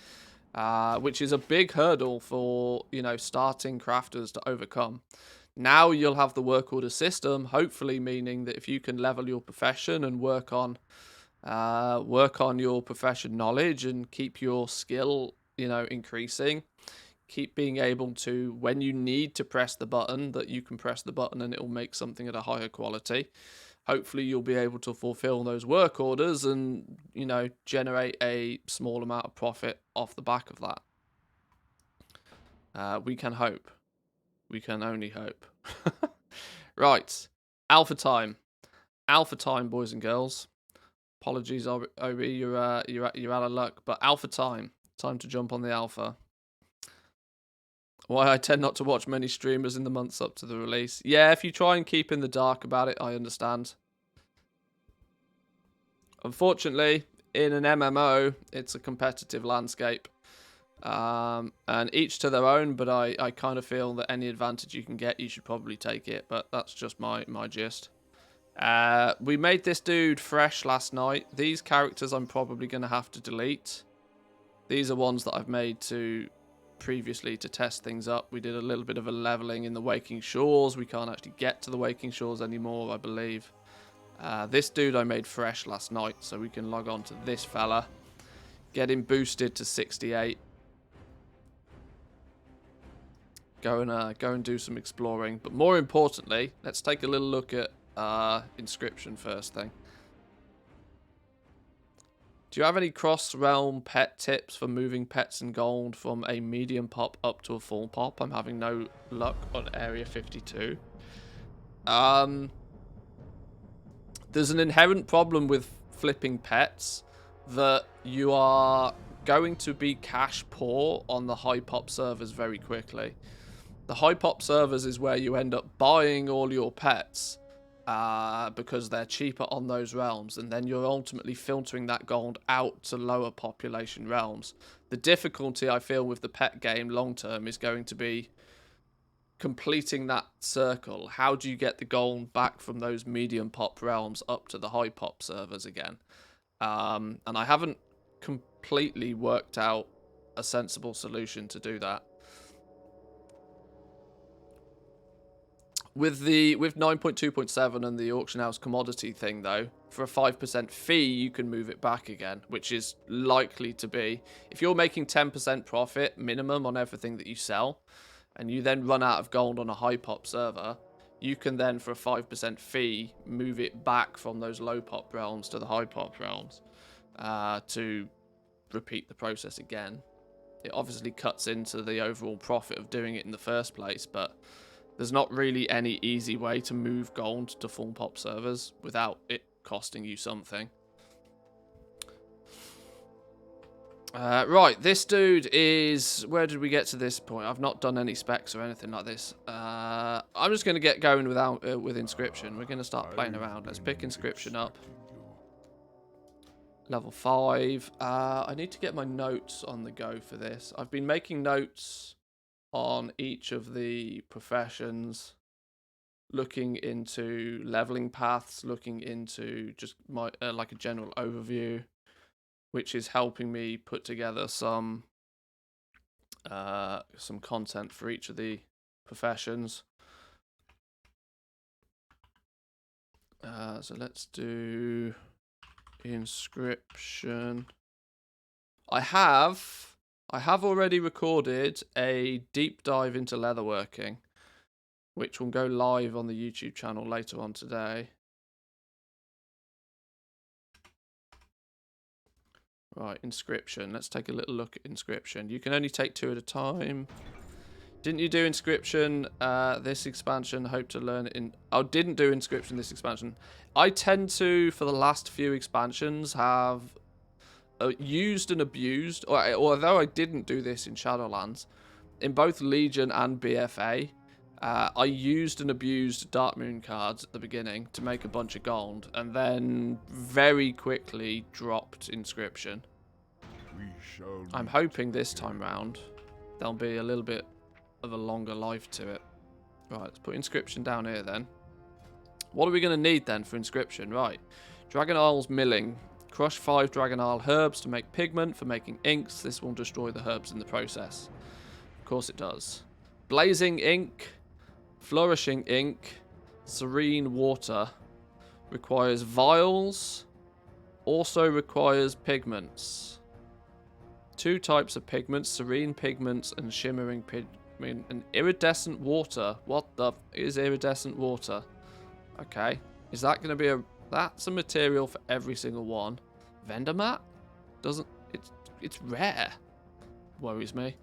which is a big hurdle for, starting crafters to overcome. Now you'll have the work order system, hopefully meaning that if you can level your profession and work on your profession knowledge and keep your skill, increasing, keep being able to, when you need to press the button, that you can press the button and it will make something at a higher quality. Hopefully you'll be able to fulfill those work orders and, generate a small amount of profit off the back of that. We can hope. We can only hope. Right. Alpha time. Alpha time, boys and girls. Apologies, Obi, you're out of luck. But alpha time. Time to jump on the alpha. Why I tend not to watch many streamers in the months up to the release. Yeah, if you try and keep in the dark about it, I understand. Unfortunately, in an MMO, it's a competitive landscape. And each to their own, but I kind of feel that any advantage you can get, you should probably take it. But that's just my gist. We made this dude fresh last night. These characters I'm probably going to have to delete. These are ones that I've made previously to test things up. We did a little bit of a leveling in the Waking Shores. We can't actually get to the Waking Shores anymore, I believe. This dude I made fresh last night, so we can log on to this fella. Get him boosted to 68. Go and do some exploring. But more importantly, let's take a little look at Inscription first thing. Do you have any cross-realm pet tips for moving pets and gold from a medium pop up to a full pop? I'm having no luck on Area 52. There's an inherent problem with flipping pets that you are going to be cash poor on the high pop servers very quickly. The high pop servers is where you end up buying all your pets because they're cheaper on those realms, and then you're ultimately filtering that gold out to lower population realms. The difficulty I feel with the pet game long term is going to be completing that circle. How do you get the gold back from those medium pop realms up to the high pop servers again? And I haven't completely worked out a sensible solution to do that. With 9.2.7 and the auction house commodity thing, though, for a 5% fee, you can move it back again, which is likely to be, if you're making 10% profit minimum on everything that you sell, and you then run out of gold on a high pop server, you can then, for a 5% fee, move it back from those low pop realms to the high pop realms to repeat the process again. It obviously cuts into the overall profit of doing it in the first place, but there's not really any easy way to move gold to full pop servers without it costing you something. Right, this dude is... Where did we get to this point? I've not done any specs or anything like this. I'm just going to get going with Inscription. We're going to start playing around. Let's pick Inscription up. Level 5. I need to get my notes on the go for this. I've been making notes on each of the professions, looking into leveling paths, looking into just my like a general overview, which is helping me put together some some content for each of the professions. So let's do Inscription. I have already recorded a deep dive into leatherworking, which will go live on the YouTube channel later on today. Right, Inscription. Let's take a little look at Inscription. You can only take 2 at a time. Didn't you do Inscription this expansion? Hope to learn it in... Oh, didn't do Inscription this expansion. I tend to, for the last few expansions, have used and abused, or although I didn't do this in Shadowlands, in both Legion and BFA, I used and abused Dark Moon cards at the beginning to make a bunch of gold, and then very quickly dropped Inscription. I'm hoping this time round there'll be a little bit of a longer life to it. Right, let's put Inscription down here then. What are we going to need then for Inscription? Right, Dragon Isle's milling. Crush 5 Dragon Isle herbs to make pigment for making inks. This will destroy the herbs in the process. Of course it does. Blazing ink. Flourishing ink. Serene water. Requires vials. Also requires pigments. 2 types of pigments. Serene pigments and shimmering pigments. And iridescent water. What the is iridescent water? Okay. Is that going to be a... That's a material for every single one. Vendor mat? Doesn't... It's rare. Worries me.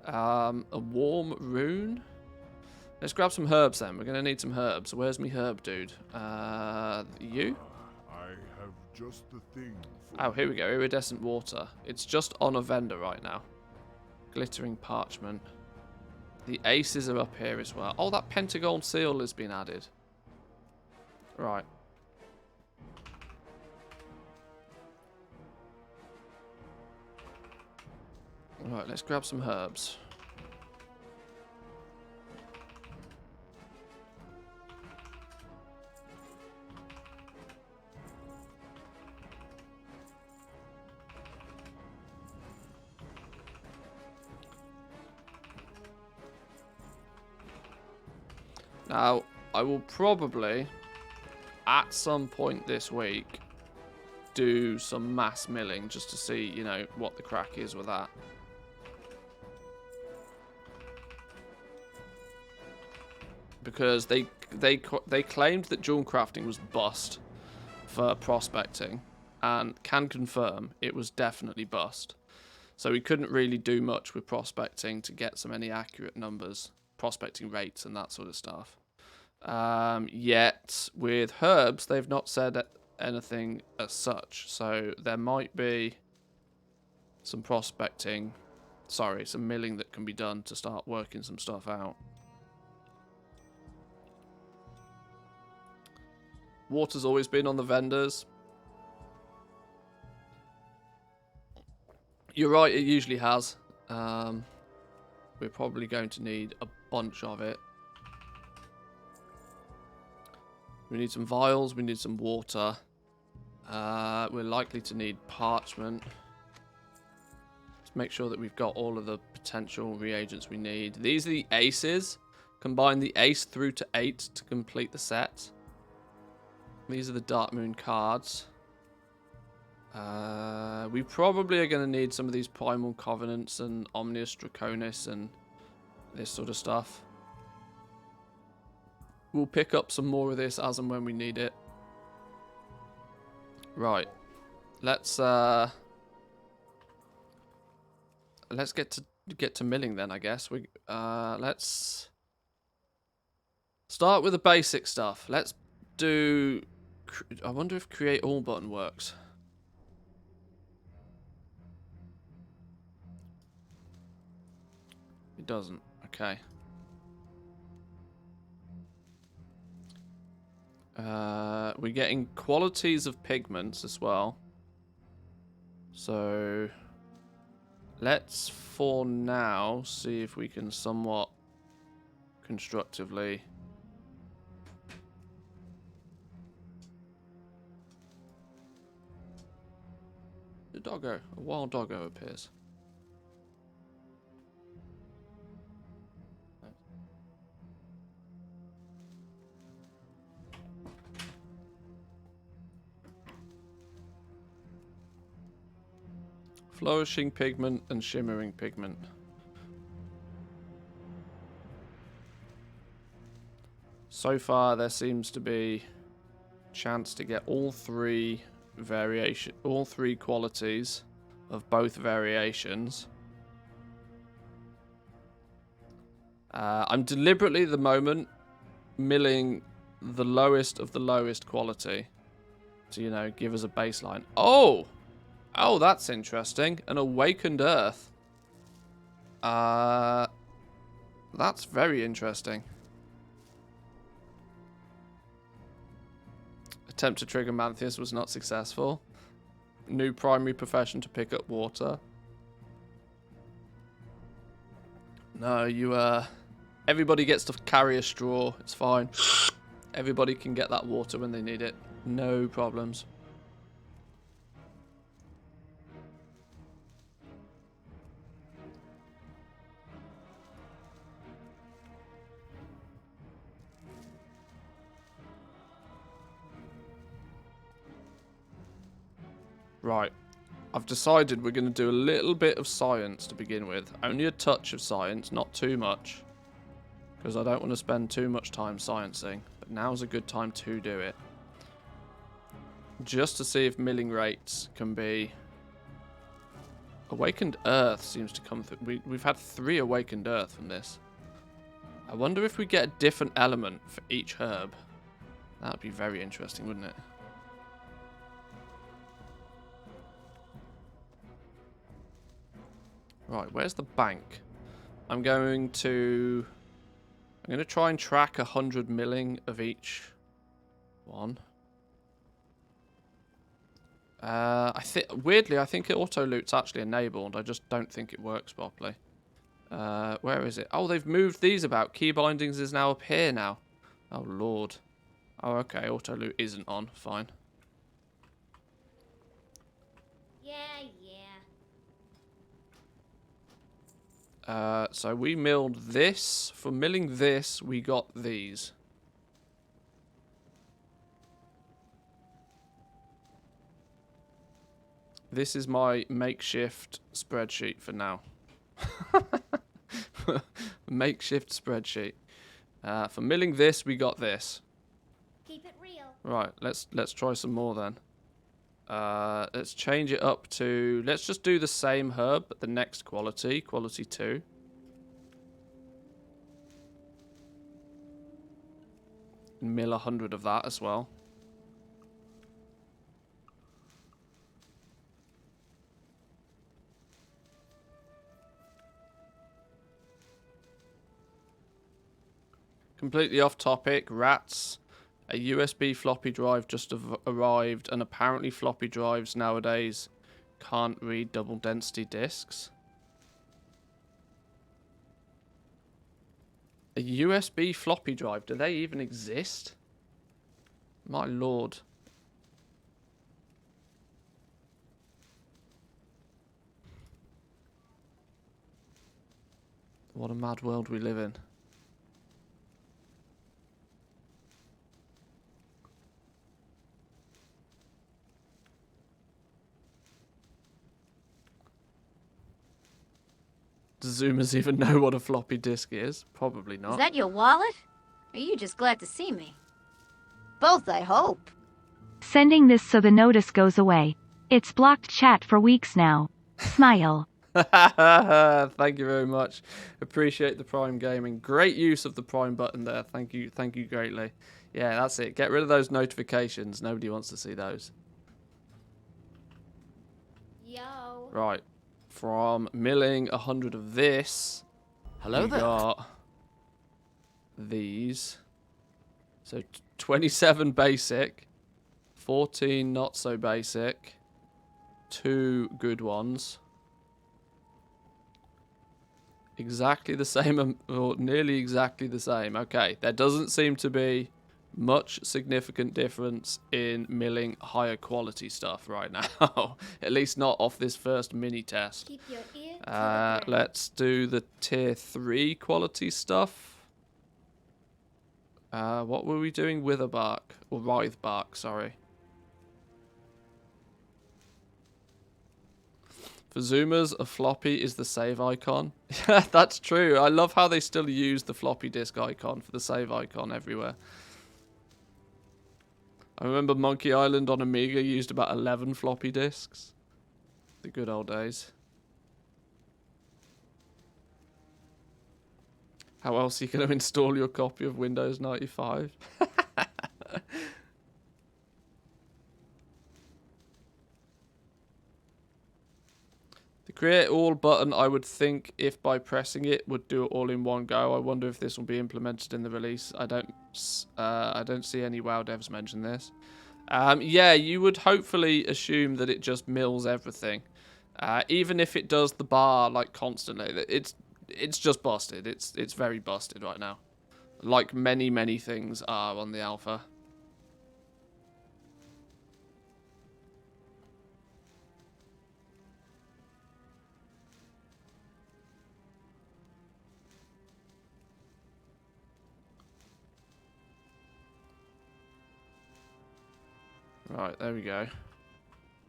A warm rune? Let's grab some herbs then. We're going to need some herbs. Where's me herb dude? You? I have just the thing for Oh, here we go. Iridescent water. It's just on a vendor right now. Glittering parchment. The aces are up here as well. Oh, that pentagon seal has been added. Right. Right, let's grab some herbs. Now, I will probably, at some point this week, do some mass milling just to see, you know, what the crack is with that. Because they claimed that jewel crafting was bust for prospecting, and can confirm it was definitely bust. So we couldn't really do much with prospecting to get some any accurate numbers, prospecting rates and that sort of stuff. Yet with herbs, they've not said anything as such. So there might be some prospecting, sorry, some milling that can be done to start working some stuff out. Water's always been on the vendors. You're right, it usually has. We're probably going to need a bunch of it. We need some vials, we need some water. We're likely to need parchment. Let's make sure that we've got all of the potential reagents we need. These are the aces. Combine the ace through to 8 to complete the set. These are the Dark Moon cards. We probably are going to need some of these Primal Covenants and Omnius Draconis and this sort of stuff. We'll pick up some more of this as and when we need it. Right. Let's get to milling then, I guess. Let's start with the basic stuff. Let's do... I wonder if create all button works. It doesn't. Okay. We're getting qualities of pigments as well. So let's for now see if we can somewhat constructively a wild doggo appears. Flourishing pigment and shimmering pigment. So far, there seems to be chance to get all three qualities of both variations. I'm deliberately at the moment milling the lowest of the lowest quality to, you know, give us a baseline. Oh, that's interesting. An awakened earth. That's very interesting. Attempt to trigger Mantheus was not successful. New primary profession to pick up water. No, everybody gets to carry a straw. It's fine. Everybody can get that water when they need it. No problems. Right. I've decided we're going to do a little bit of science to begin with. Only a touch of science, not too much. Because I don't want to spend too much time sciencing. But now's a good time to do it. Just to see if milling rates can be... Awakened Earth seems to come through. We've had 3 Awakened Earth from this. I wonder if we get a different element for each herb. That would be very interesting, wouldn't it? Right, where's the bank? I'm going to try and track 100 milling of each one. Weirdly, I think auto loot's actually enabled. I just don't think it works properly. Where is it? Oh, they've moved these about. Key bindings is now up here now. Oh lord. Oh, okay. Auto loot isn't on. Fine. Yeah. So we milled this. For milling this, we got these. This is my makeshift spreadsheet for now. Makeshift spreadsheet. For milling this, we got this. Keep it real. Right, let's try some more then. Let's change it up to... Let's just do the same herb, but the next quality. Quality 2. Mill 100 of that as well. Completely off topic. Rats. A USB floppy drive just arrived, and apparently floppy drives nowadays can't read double density disks. A USB floppy drive? Do they even exist? My lord. What a mad world we live in. Does Zoomers even know what a floppy disk is? Probably not. Is that your wallet? Or are you just glad to see me? Both, I hope. Sending this so the notice goes away. It's blocked chat for weeks now. Smile. Thank you very much. Appreciate the Prime Gaming. Great use of the Prime button there. Thank you greatly. Yeah, that's it. Get rid of those notifications. Nobody wants to see those. Yo. Right. From milling 100 of this, Hello we there. got these. So 27 basic, 14 not so basic, 2 good ones. Exactly the same, or nearly exactly the same. Okay, there doesn't seem to be much significant difference in milling higher quality stuff right now. At least not off this first mini test. Keep your ear to the ground. Let's do the tier 3 quality stuff. What were we doing? Wither bark, or writhe bark, sorry. For Zoomers, a floppy is the save icon. That's true. I love how they still use the floppy disk icon for the save icon everywhere. I remember Monkey Island on Amiga used about 11 floppy disks. The good old days. How else are you going to install your copy of Windows 95? The create all button, I would think, if by pressing it, would do it all in one go. I wonder if this will be implemented in the release. I don't see any WoW devs mention this. Yeah, you would hopefully assume that it just mills everything. Even if it does the bar like constantly, it's just busted. It's very busted right now. Like many things are on the alpha. Right, there we go.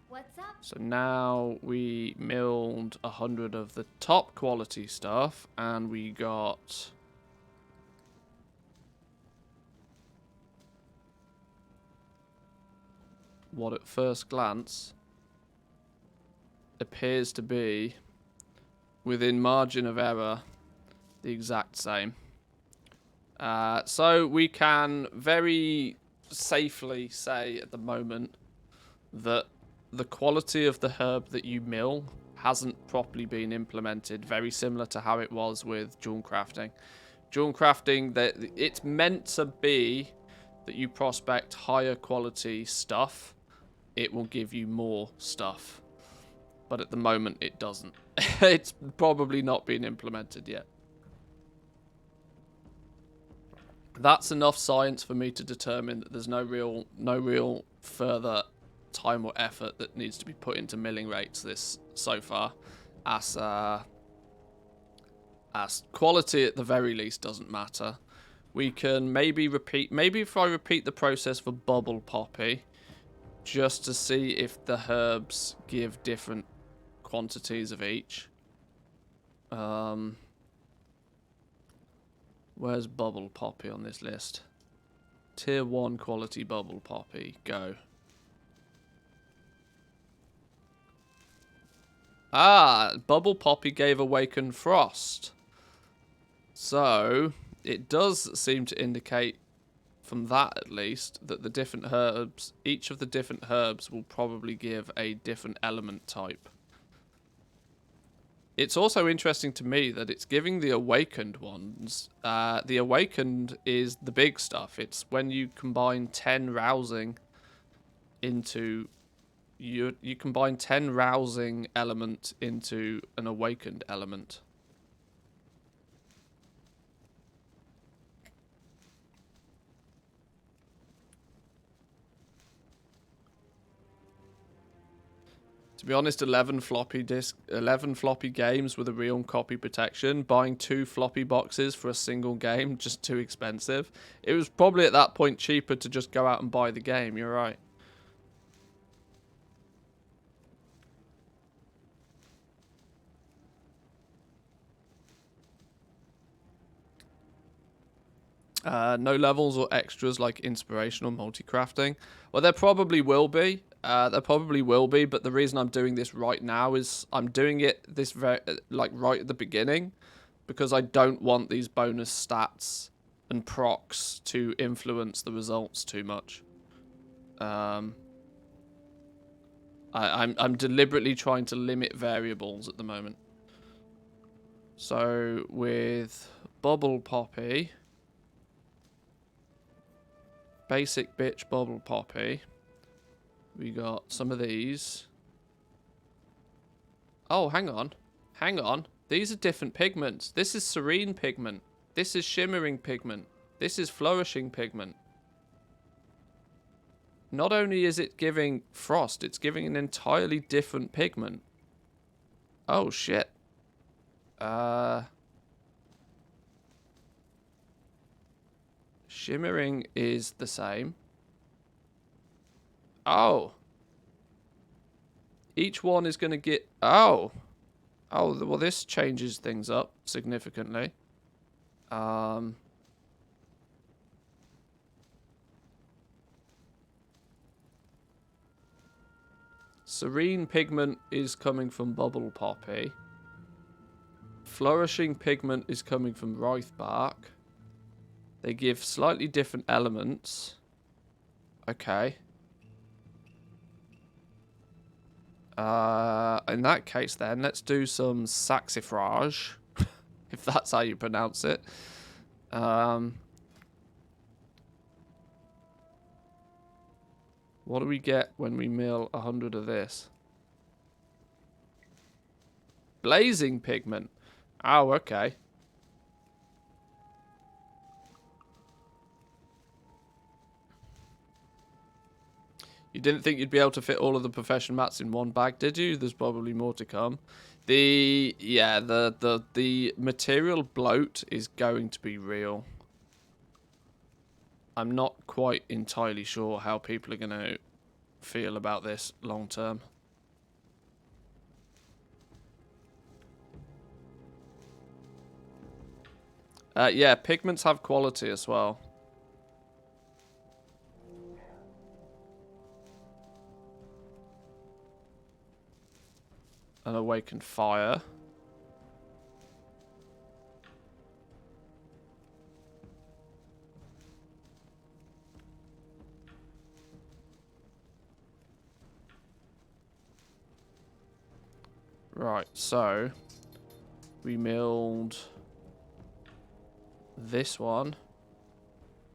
What's up? So now we milled 100 of the top quality stuff, and we got what at first glance appears to be, within margin of error, the exact same. So we can very safely say at the moment that the quality of the herb that you mill hasn't properly been implemented, very similar to how it was with jewel crafting. Jewel crafting, it's meant to be that you prospect higher quality stuff, it will give you more stuff. But at the moment it doesn't. It's probably not been implemented yet. That's enough science for me to determine that there's no real further time or effort that needs to be put into milling rates this so far, as quality at the very least doesn't matter. We can maybe if I repeat the process for bubble poppy, just to see if the herbs give different quantities of each. Where's bubble poppy on this list? Tier 1 quality bubble poppy. Go. Ah, bubble poppy gave awakened frost. So, it does seem to indicate, from that at least, that the different herbs, each of the different herbs will probably give a different element type. It's also interesting to me that it's giving the awakened ones. The awakened is the big stuff. It's when you combine 10 rousing into... You combine 10 rousing element into an awakened element. To be honest, 11 floppy games with a real copy protection. Buying 2 floppy boxes for a single game, just too expensive. It was probably at that point cheaper to just go out and buy the game. You're right. No levels or extras like inspiration or multi-crafting. Well, there probably will be. But the reason I'm doing this right now is I'm doing it right at the beginning, because I don't want these bonus stats and procs to influence the results too much. I'm deliberately trying to limit variables at the moment. So with bubble poppy, basic bitch bubble poppy, we got some of these. Oh, hang on. These are different pigments. This is serene pigment. This is shimmering pigment. This is flourishing pigment. Not only is it giving frost, it's giving an entirely different pigment. Oh, shit. Shimmering is the same. Oh. Each one is going to get... Oh. Oh, well, this changes things up significantly. Serene pigment is coming from Bubble Poppy. Flourishing pigment is coming from Writhe Bark. They give slightly different elements. Okay. In that case then, let's do some saxifrage. If that's how you pronounce it. What do we get when we mill 100 of this? Blazing pigment. Oh, okay. You didn't think you'd be able to fit all of the profession mats in one bag, did you? There's probably more to come. The material bloat is going to be real. I'm not quite entirely sure how people are going to feel about this long term. Yeah, pigments have quality as well. An awakened fire. Right, so we milled this one.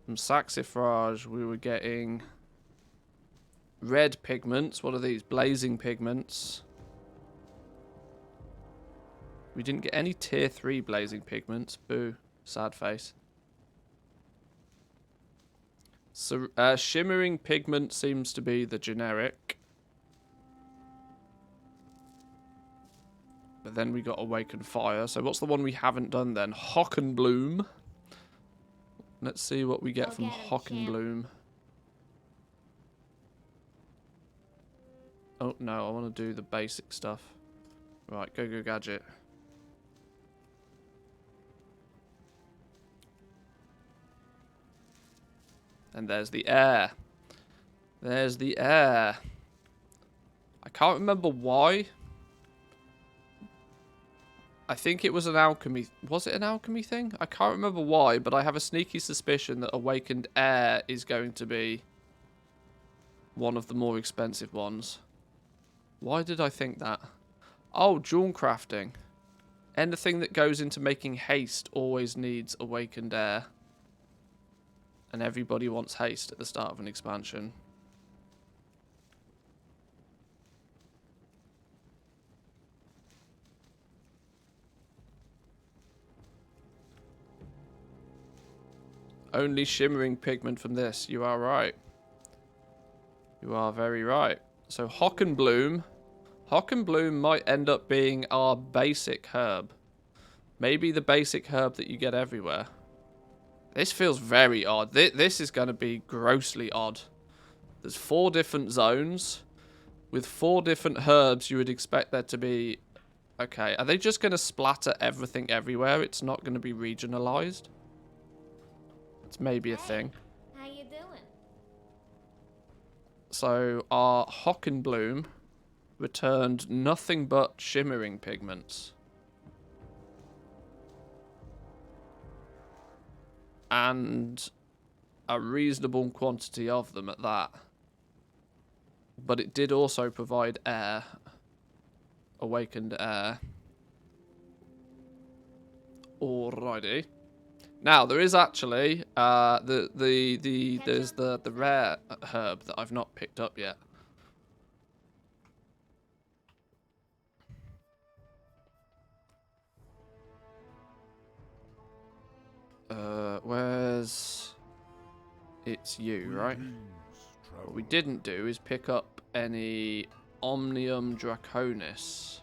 From saxifrage, we were getting red pigments. What are these? Blazing pigments. We didn't get any tier 3 blazing pigments. Boo. Sad face. So, shimmering pigment seems to be the generic. But then we got awakened fire. So what's the one we haven't done then? Hockenbloom. Let's see what we get from Hockenbloom. Oh, no. I want to do the basic stuff. Right, go gadget. And there's the air. There's the air. I can't remember why. I think it was an alchemy. Was it an alchemy thing? I can't remember why, but I have a sneaky suspicion that awakened air is going to be one of the more expensive ones. Why did I think that? Oh, jewel crafting. Anything that goes into making haste always needs awakened air. And everybody wants haste at the start of an expansion. Only shimmering pigment from this. You are right. You are very right. So Hockenbloom. Hockenbloom might end up being our basic herb. Maybe the basic herb that you get everywhere. This feels very odd. This is going to be grossly odd. There's 4 different zones. With 4 different herbs, you would expect there to be... Okay, are they just going to splatter everything everywhere? It's not going to be regionalized? It's maybe a thing. How you doing? So our Hockenbloom returned nothing but shimmering pigments. And a reasonable quantity of them at that. But it did also provide air. Awakened air. Alrighty. Now there is actually there's the rare herb that I've not picked up yet. Where's... It's you, right? What we didn't do is pick up any Omnium Draconis.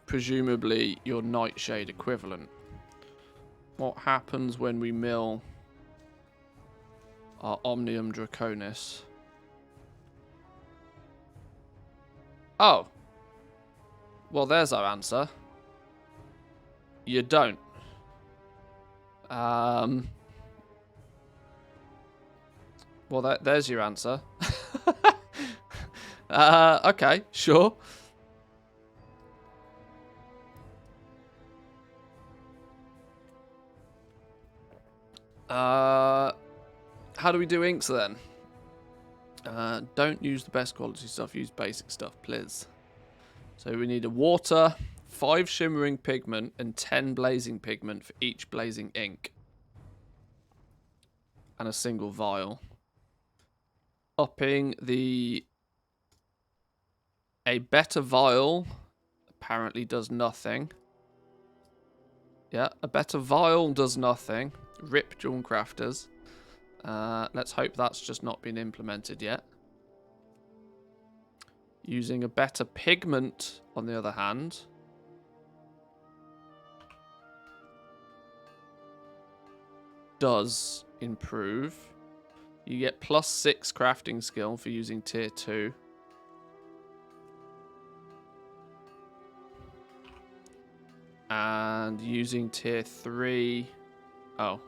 Presumably your Nightshade equivalent. What happens when we mill our Omnium Draconis? Oh. Well, there's our answer. You don't. Well, there's your answer. Okay, sure. How do we do inks then? Don't use the best quality stuff, use basic stuff, please. So we need a water, 5 shimmering pigment, and 10 blazing pigment for each blazing ink. And a single vial. Upping the... A better vial apparently does nothing. Yeah, a better vial does nothing. Rip Dawn Crafters. Let's hope that's just not been implemented yet. Using a better pigment, on the other hand, does improve. You get +6 crafting skill for using tier 2. And using tier 3... Oh.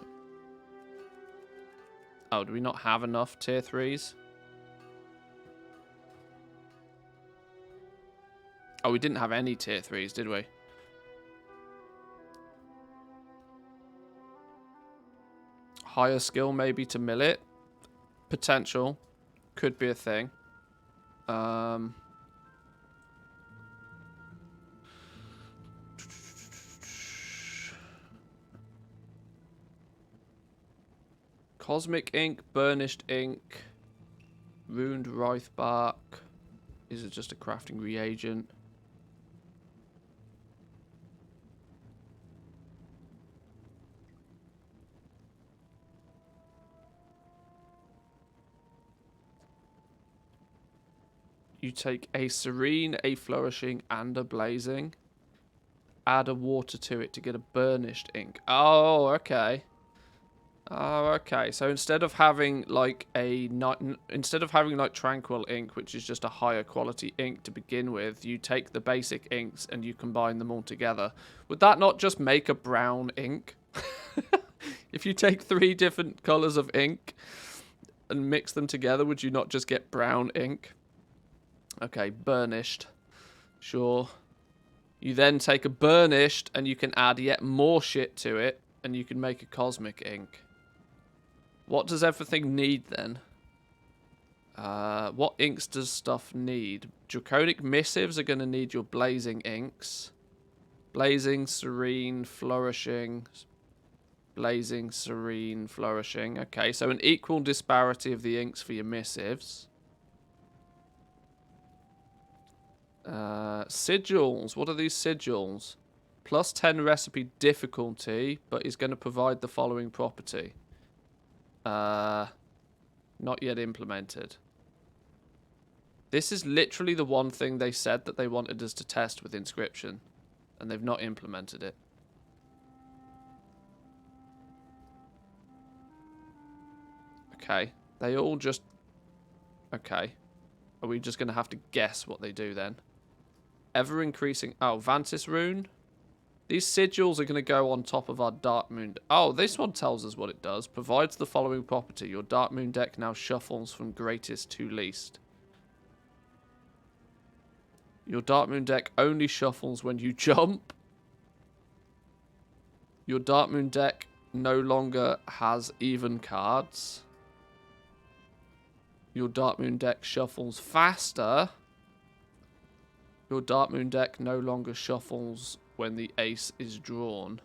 Oh, do we not have enough tier 3s? Oh, we didn't have any tier 3s, did we? Higher skill maybe to mill it. Potential. Could be a thing. Cosmic ink, burnished ink, ruined writhe bark. Is it just a crafting reagent? You take a serene, a flourishing, and a blazing. Add a water to it to get a burnished ink. Oh, okay. Oh, okay. So instead of having like tranquil ink, which is just a higher quality ink to begin with, you take the basic inks and you combine them all together. Would that not just make a brown ink? If you take 3 different colors of ink and mix them together, would you not just get brown ink? Okay, burnished. Sure. You then take a burnished and you can add yet more shit to it and you can make a cosmic ink. What does everything need then? What inks does stuff need? Draconic missives are going to need your blazing inks. Blazing, serene, flourishing. Blazing, serene, flourishing. Okay, so an equal disparity of the inks for your missives. Sigils. What are these sigils? +10 recipe difficulty, but is going to provide the following property. Not yet implemented. This is literally the one thing they said that they wanted us to test with Inscription, and they've not implemented it. Okay. They all just... Okay. Are we just going to have to guess what they do then? Ever increasing... Oh, Vantis Rune. These sigils are going to go on top of our Dark Moon... Oh, this one tells us what it does. Provides the following property. Your Dark Moon deck now shuffles from greatest to least. Your Dark Moon deck only shuffles when you jump. Your Dark Moon deck no longer has even cards. Your Dark Moon deck shuffles faster. Your Dark Moon deck no longer shuffles when the ace is drawn.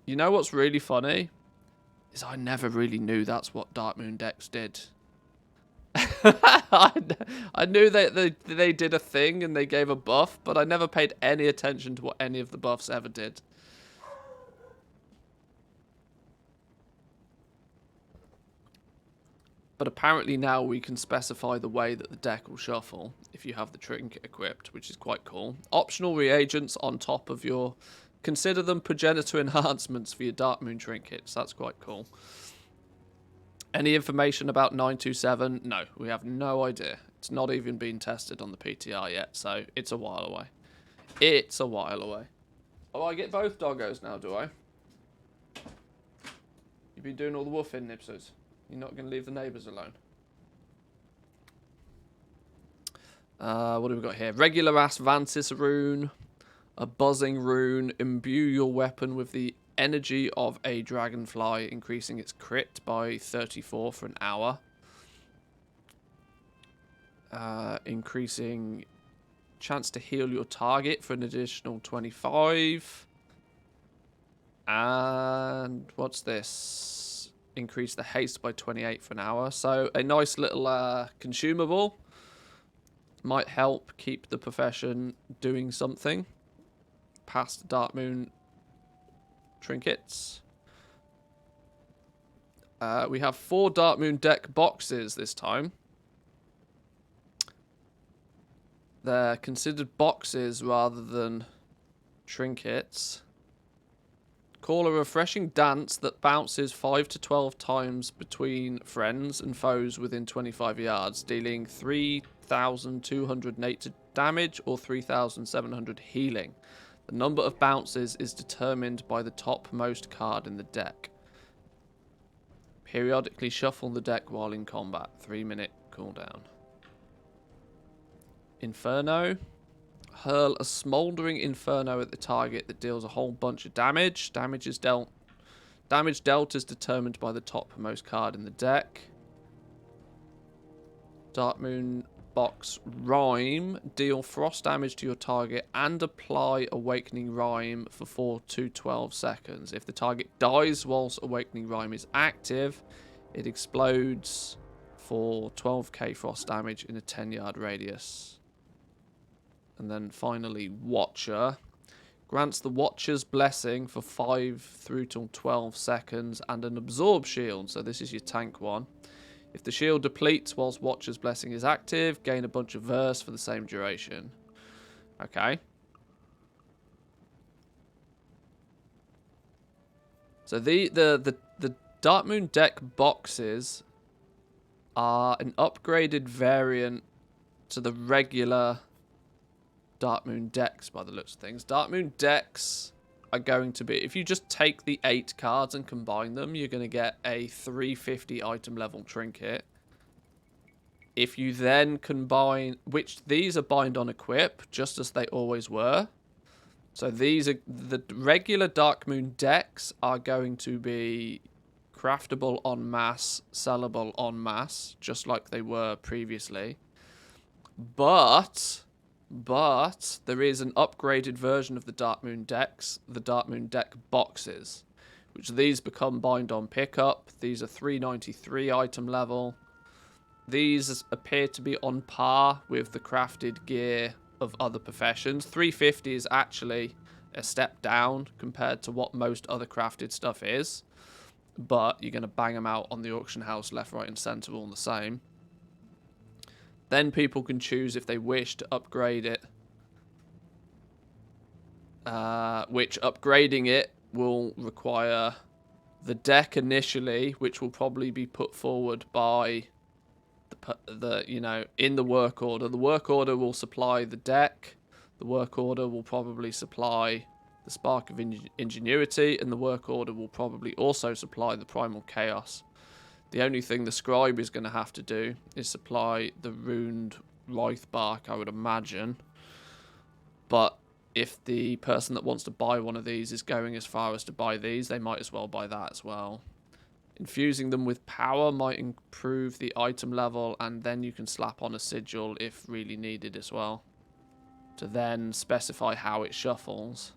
You know what's really funny? Is I never really knew that's what Dark Moon decks did. I knew that they did a thing and they gave a buff, but I never paid any attention to what any of the buffs ever did. But apparently now we can specify the way that the deck will shuffle if you have the trinket equipped, which is quite cool. Optional reagents on top of your consider them progenitor enhancements for your Dark Moon trinkets. That's quite cool. Any information about 927? No, we have no idea. It's not even been tested on the PTR yet, so it's a while away. It's a while away. Oh, I get both doggos now, do I? You've been doing all the woofing, Nipsers. You're not going to leave the neighbours alone. What do we got here? Regular ass Vansis rune. A buzzing rune. Imbue your weapon with the energy of a dragonfly, increasing its crit by 34 for an hour. Increasing chance to heal your target for an additional 25. And what's this? Increase the haste by 28 for an hour. So a nice little consumable. Might help keep the profession doing something past Dark Moon trinkets. We have 4 Dark Moon deck boxes this time. They're considered boxes rather than trinkets. Call a refreshing dance that bounces 5 to 12 times between friends and foes within 25 yards, dealing 3,208 damage or 3,700 healing. The number of bounces is determined by the topmost card in the deck. Periodically shuffle the deck while in combat. 3-minute cooldown. Inferno. Hurl a smouldering inferno at the target that deals a whole bunch of damage. Damage dealt is determined by the topmost card in the deck. Dark Moon box Rhyme. Deal frost damage to your target and apply Awakening Rhyme for 4 to 12 seconds. If the target dies whilst Awakening Rhyme is active, it explodes for 12k frost damage in a 10-yard radius. And then finally, Watcher. Grants the Watcher's Blessing for 5 through till 12 seconds and an Absorb Shield. So this is your tank one. If the shield depletes whilst Watcher's Blessing is active, gain a bunch of verse for the same duration. Okay. So the Dark Moon deck boxes are an upgraded variant to the regular Dark Moon decks by the looks of things. Dark Moon decks are going to be, if you just take the 8 cards and combine them, you're going to get a 350 item level trinket. If you then combine, which these are bind on equip, just as they always were. So these are, the regular Dark Moon decks are going to be craftable en masse, sellable en masse, just like they were previously. But there is an upgraded version of the Dark Moon decks, the Dark Moon deck boxes, which these become bind on pickup. These are 393 item level. These appear to be on par with the crafted gear of other professions. 350 is actually a step down compared to what most other crafted stuff is, but you're going to bang them out on the auction house left, right and centre all the same. Then people can choose if they wish to upgrade it, which upgrading it will require the deck initially, which will probably be put forward by the you know, in the work order. The work order will supply the deck. The work order will probably supply the Spark of Ingenuity, and the work order will probably also supply the Primal Chaos. The only thing the scribe is going to have to do is supply the runed Wraith Bark, I would imagine. But if the person that wants to buy one of these is going as far as to buy these, they might as well buy that as well. Infusing them with power might improve the item level, and then you can slap on a sigil if really needed as well, to then specify how it shuffles.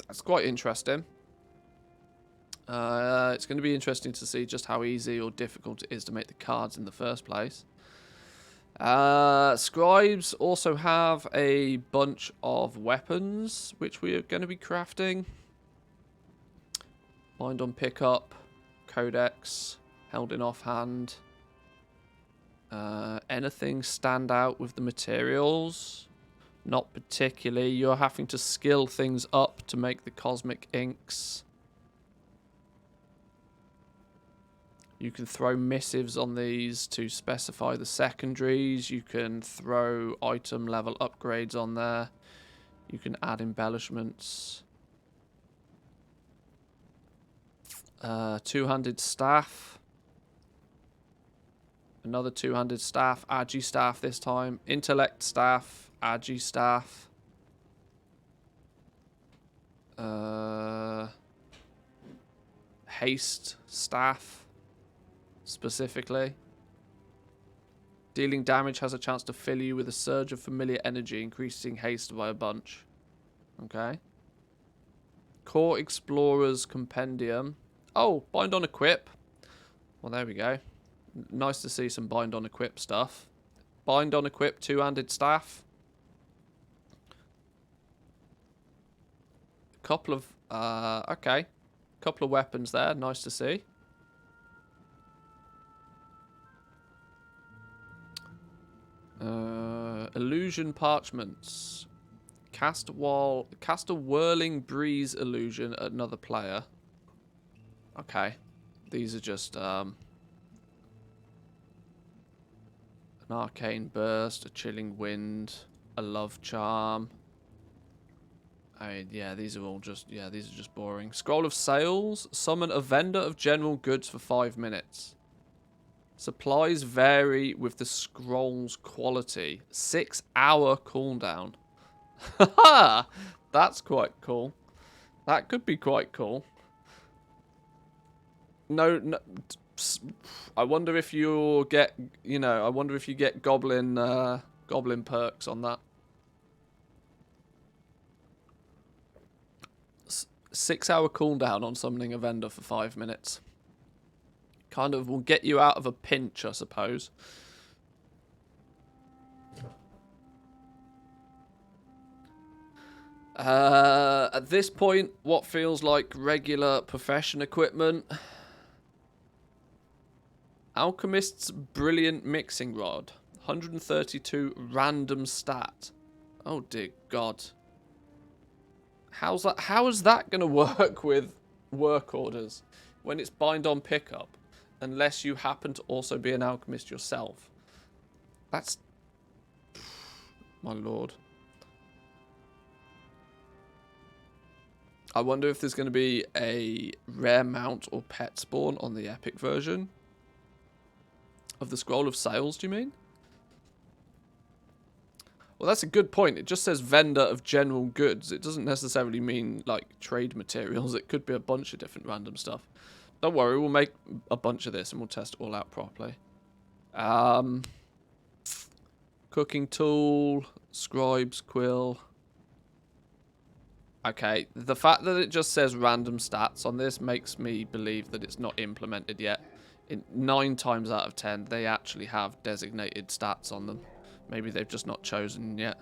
That's quite interesting. It's going to be interesting to see just how easy or difficult it is to make the cards in the first place. Scribes also have a bunch of weapons which we are going to be crafting. Bind on pickup, codex, held in offhand. Anything stand out with the materials? Not particularly. You're having to skill things up to make the cosmic inks. You can throw missives on these to specify the secondaries. You can throw item level upgrades on there. You can add embellishments. Two-handed staff. Another two-handed staff. Agi staff this time. Intellect staff. Agi staff. Haste staff. Specifically. Dealing damage has a chance to fill you with a surge of familiar energy, increasing haste by a bunch. Okay. Core Explorer's Compendium. Oh, bind on equip. Well, there we go. Nice to see some bind on equip stuff. Bind on equip, two-handed staff. A couple of, okay. Couple of weapons there, nice to see. Illusion parchments. Cast a whirling breeze illusion at another player. Okay. These are just an arcane burst, a chilling wind, a love charm. I mean, yeah, these are just boring. Scroll of sales. Summon a vendor of general goods for 5 minutes. Supplies vary with the scroll's quality. 6-hour cooldown. Haha! That's quite cool. That could be quite cool. No, I wonder if you get, I wonder if you get goblin perks on that. 6-hour cooldown on summoning a vendor for 5 minutes. Kind of will get you out of a pinch, I suppose. At this point, what feels like regular profession equipment. Alchemist's Brilliant Mixing Rod. 132 random stat. Oh dear God. How is that going to work with work orders when it's bind on pickup? Unless you happen to also be an alchemist yourself. That's... my lord. I wonder if there's going to be a rare mount or pet spawn on the epic version of the Scroll of Sales, do you mean? Well, that's a good point. It just says vendor of general goods. It doesn't necessarily mean, like, trade materials. It could be a bunch of different random stuff. Don't worry, we'll make a bunch of this and we'll test it all out properly. Cooking tool, scribe's quill. Okay, the fact that it just says random stats on this makes me believe that it's not implemented yet. 9 times out of 10, they actually have designated stats on them. Maybe they've just not chosen yet.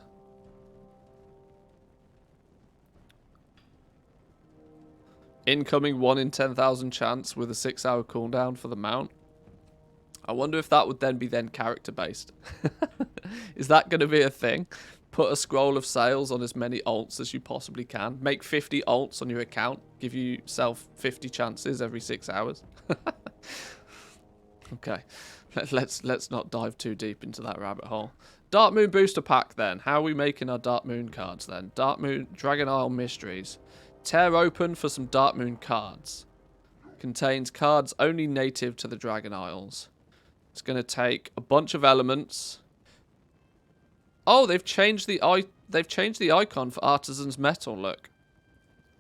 Incoming 1 in 10,000 chance with a 6-hour cooldown for the mount. I wonder if that would then be character based. Is that going to be a thing? Put a scroll of sales on as many alts as you possibly can. Make 50 alts on your account. Give yourself 50 chances every 6 hours. Okay, let's not dive too deep into that rabbit hole. Dark Moon booster pack then. How are we making our Dark Moon cards then? Dark Moon Dragon Isle Mysteries. Tear open for some Dark Moon cards. Contains cards only native to the Dragon Isles. It's going to take a bunch of elements. Oh, they've changed the icon for Artisan's Metal, look.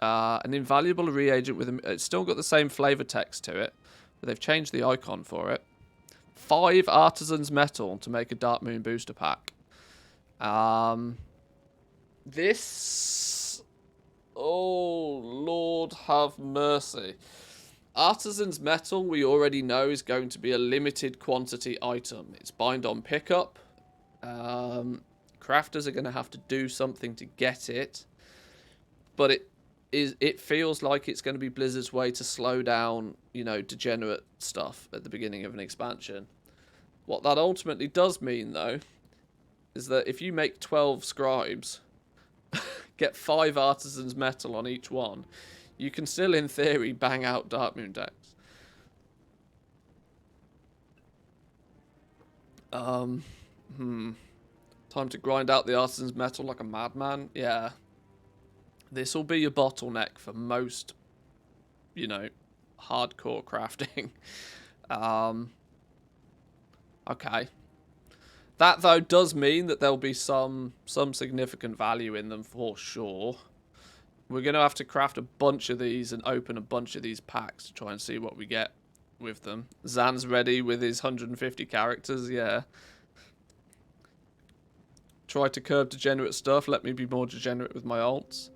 An invaluable reagent with it's still got the same flavor text to it, but they've changed the icon for it. 5 Artisan's Metal to make a Dark Moon booster pack. This... oh, Lord have mercy. Artisan's Metal, we already know, is going to be a limited quantity item. It's bind on pickup. Crafters are going to have to do something to get it. But it feels like it's going to be Blizzard's way to slow down, you know, degenerate stuff at the beginning of an expansion. What that ultimately does mean, though, is that if you make 12 scribes, get 5 artisans metal on each one, you can still, in theory, bang out Darkmoon decks. Time to grind out the artisan's metal like a madman. Yeah. This will be your bottleneck for most, you know, hardcore crafting. Okay. That, though, does mean that there'll be some significant value in them for sure. We're going to have to craft a bunch of these and open a bunch of these packs to try and see what we get with them. Zan's ready with his 150 characters, yeah. Try to curb degenerate stuff. Let me be more degenerate with my alts.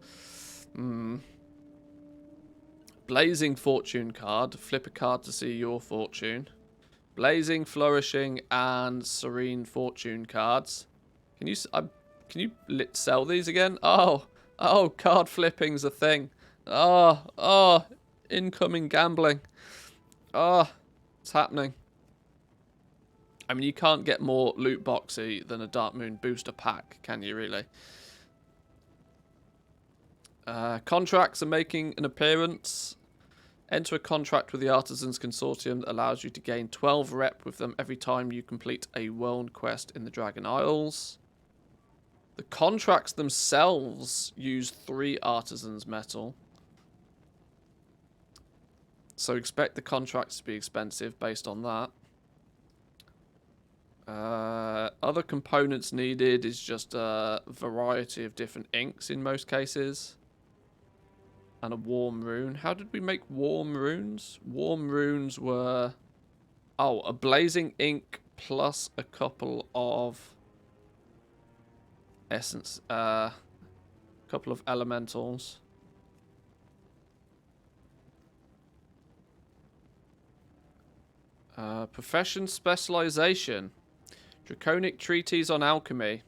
Blazing Fortune card. Flip a card to see your fortune. Blazing, Flourishing, and Serene Fortune cards. Can you sell these again? Oh, card flipping's a thing. Oh, incoming gambling. Oh, it's happening. I mean, you can't get more loot boxy than a Darkmoon booster pack, can you really? Contracts are making an appearance. Enter a contract with the Artisans Consortium that allows you to gain 12 rep with them every time you complete a world quest in the Dragon Isles. The contracts themselves use 3 Artisans metal. So expect the contracts to be expensive based on that. Other components needed is just a variety of different inks in most cases. And a warm rune. How did we make warm runes? Warm runes were... Oh, a blazing ink plus a couple of... essence. Couple of elementals. Profession specialization. Draconic treatise on alchemy.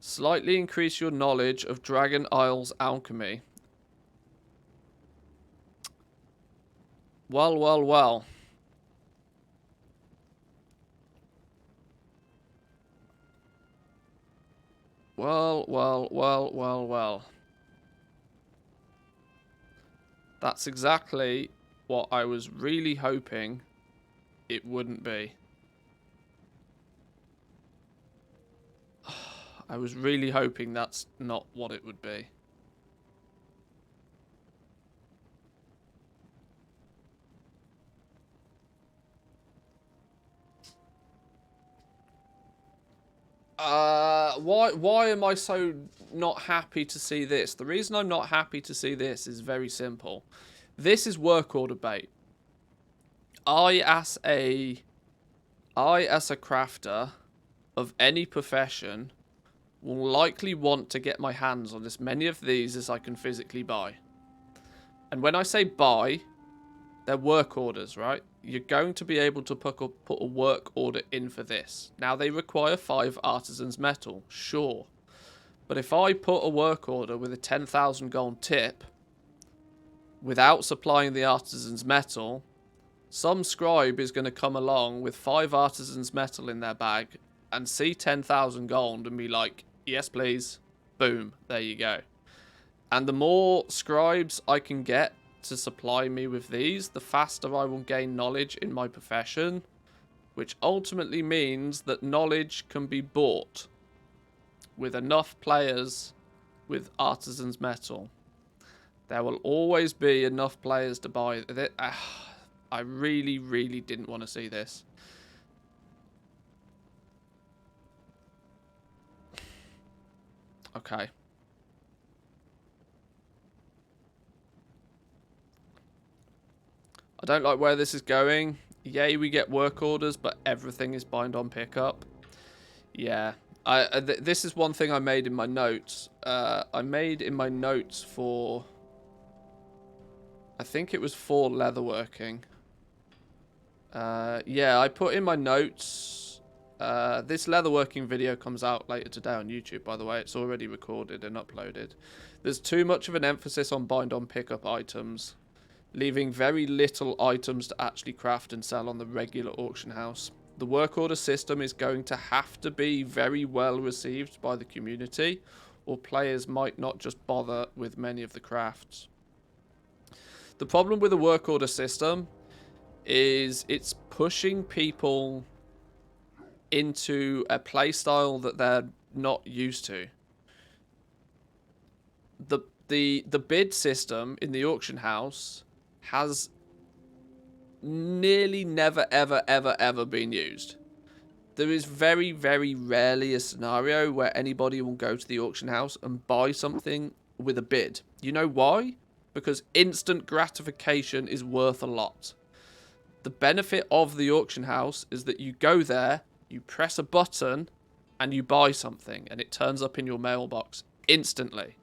Slightly increase your knowledge of Dragon Isles alchemy. Well. Well. That's exactly what I was really hoping it wouldn't be. I was really hoping that's not what it would be. Why am I so not happy to see this? The reason I'm not happy to see this is very simple. This is work order bait. I as a crafter of any profession will likely want to get my hands on as many of these as I can physically buy. And when I say buy, they're work orders, right? You're going to be able to put a work order in for this. Now, they require 5 artisans metal, sure. But if I put a work order with a 10,000 gold tip, without supplying the artisans metal, some scribe is going to come along with 5 artisans metal in their bag and see 10,000 gold and be like, yes, please. Boom. There you go. And the more scribes I can get to supply me with these, the faster I will gain knowledge in my profession, which ultimately means that knowledge can be bought with enough players with artisans metal. There will always be enough players to buy it. I really, really didn't want to see this. Okay. I don't like where this is going. Yay, we get work orders, but everything is bind on pickup. Yeah. This is one thing I made in my notes. I made in my notes for... I think it was for leatherworking. Yeah, I put in my notes This leatherworking video comes out later today on YouTube, by the way. It's already recorded and uploaded. There's too much of an emphasis on bind on pickup items, leaving very little items to actually craft and sell on the regular auction house. The work order system is going to have to be very well received by the community, or players might not just bother with many of the crafts. The problem with the work order system is it's pushing people into a playstyle that they're not used to. The bid system in the auction house has nearly never ever been used. There is very rarely a scenario where anybody will go to the auction house and buy something with a bid. You know why? Because instant gratification is worth a lot. The benefit of the auction house is that you go there, you press a button, and you buy something, and it turns up in your mailbox instantly.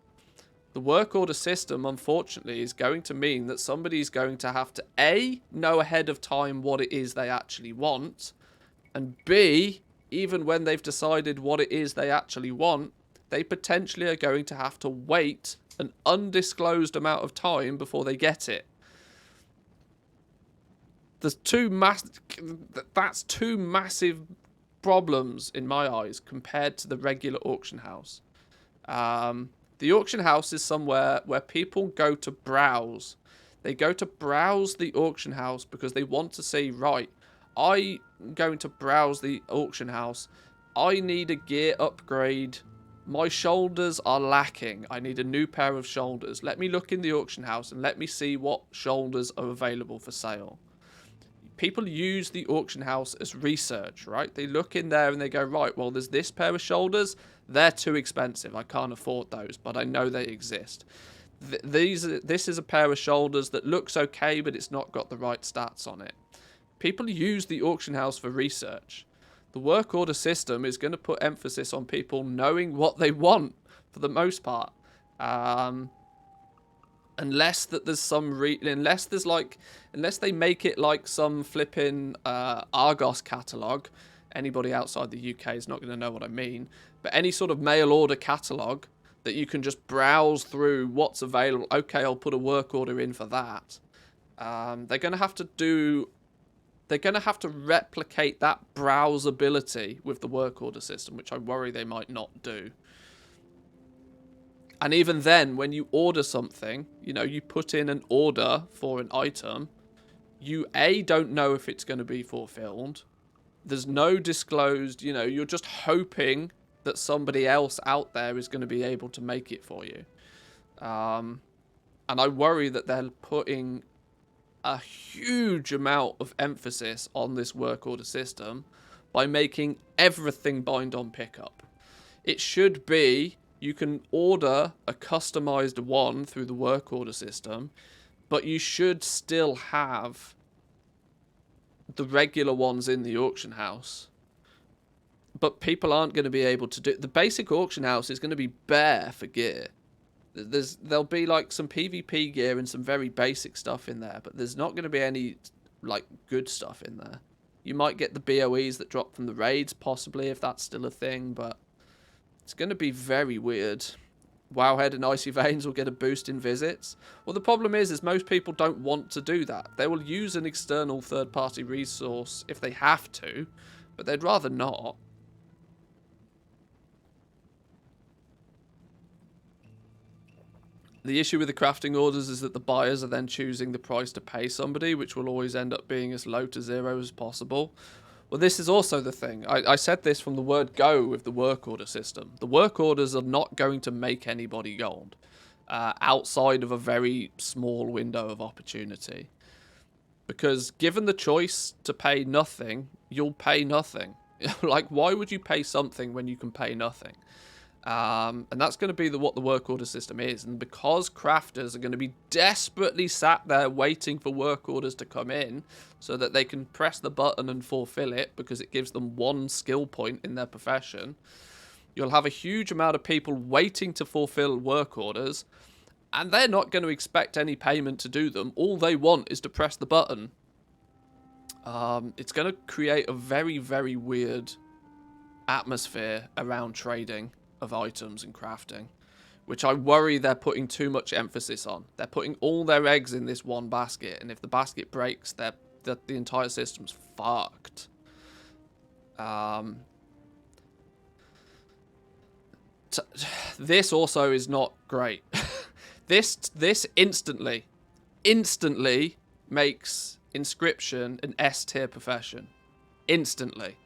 The work order system, unfortunately, is going to mean that somebody's going to have to A, know ahead of time what it is they actually want, and B, even when they've decided what it is they actually want, they potentially are going to have to wait an undisclosed amount of time before they get it. There's that's two massive problems in my eyes compared to the regular auction house. The auction house is somewhere where people go to browse. They go to browse the auction house because they want to see, right, I'm going to browse the auction house. I need a gear upgrade. My shoulders are lacking. I need a new pair of shoulders. Let me look in the auction house and let me see what shoulders are available for sale. People use the auction house as research, right? They look in there and they go, right, well, there's this pair of shoulders. They're too expensive. I can't afford those, but I know they exist. This is a pair of shoulders that looks okay, but it's not got the right stats on it. People use the auction house for research. The work order system is going to put emphasis on people knowing what they want for the most part. Unless that there's some unless they make it like some flipping Argos catalogue. Anybody outside the UK is not going to know what I mean. But any sort of mail order catalogue that you can just browse through what's available. Okay, I'll put a work order in for that. They're going to have to replicate that browsability with the work order system, which I worry they might not do. And even then, when you order something, you know, you put in an order for an item, you A, don't know if it's going to be fulfilled. There's no disclosed, you know, you're just hoping that somebody else out there is going to be able to make it for you. And I worry that they're putting a huge amount of emphasis on this work order system by making everything bind on pickup. It should be, you can order a customized one through the work order system, but you should still have the regular ones in the auction house. But people aren't going to be able to do... The basic auction house is going to be bare for gear. There'll be like some PvP gear and some very basic stuff in there, but there's not going to be any like good stuff in there. You might get the BOEs that drop from the raids, possibly, if that's still a thing, but it's going to be very weird. Wowhead and Icy Veins will get a boost in visits. Well, the problem is most people don't want to do that. They will use an external third-party resource if they have to, but they'd rather not. The issue with the crafting orders is that the buyers are then choosing the price to pay somebody, which will always end up being as low to zero as possible. Well, this is also the thing. I said this from the word go with the work order system. The work orders are not going to make anybody gold outside of a very small window of opportunity. Because given the choice to pay nothing, you'll pay nothing. Like, why would you pay something when you can pay nothing? And that's going to be what the work order system is. And because crafters are going to be desperately sat there waiting for work orders to come in so that they can press the button and fulfill it because it gives them one skill point in their profession, you'll have a huge amount of people waiting to fulfill work orders, and they're not going to expect any payment to do them. All they want is to press the button. It's going to create a very, very weird atmosphere around trading of items and crafting, which I worry they're putting too much emphasis on. They're putting all their eggs in this one basket, and if the basket breaks, the entire system's fucked. This also is not great. This instantly makes Inscription an S tier profession. Instantly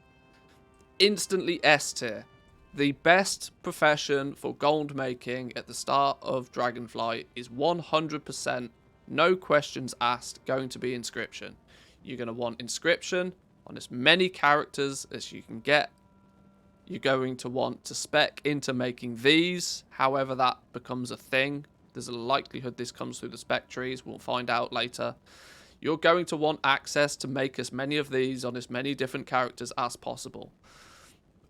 S tier. The best profession for gold making at the start of Dragonflight is 100%, no questions asked, going to be Inscription. You're going to want Inscription on as many characters as you can get. You're going to want to spec into making these, however that becomes a thing. There's a likelihood this comes through the spec trees. We'll find out later. You're going to want access to make as many of these on as many different characters as possible.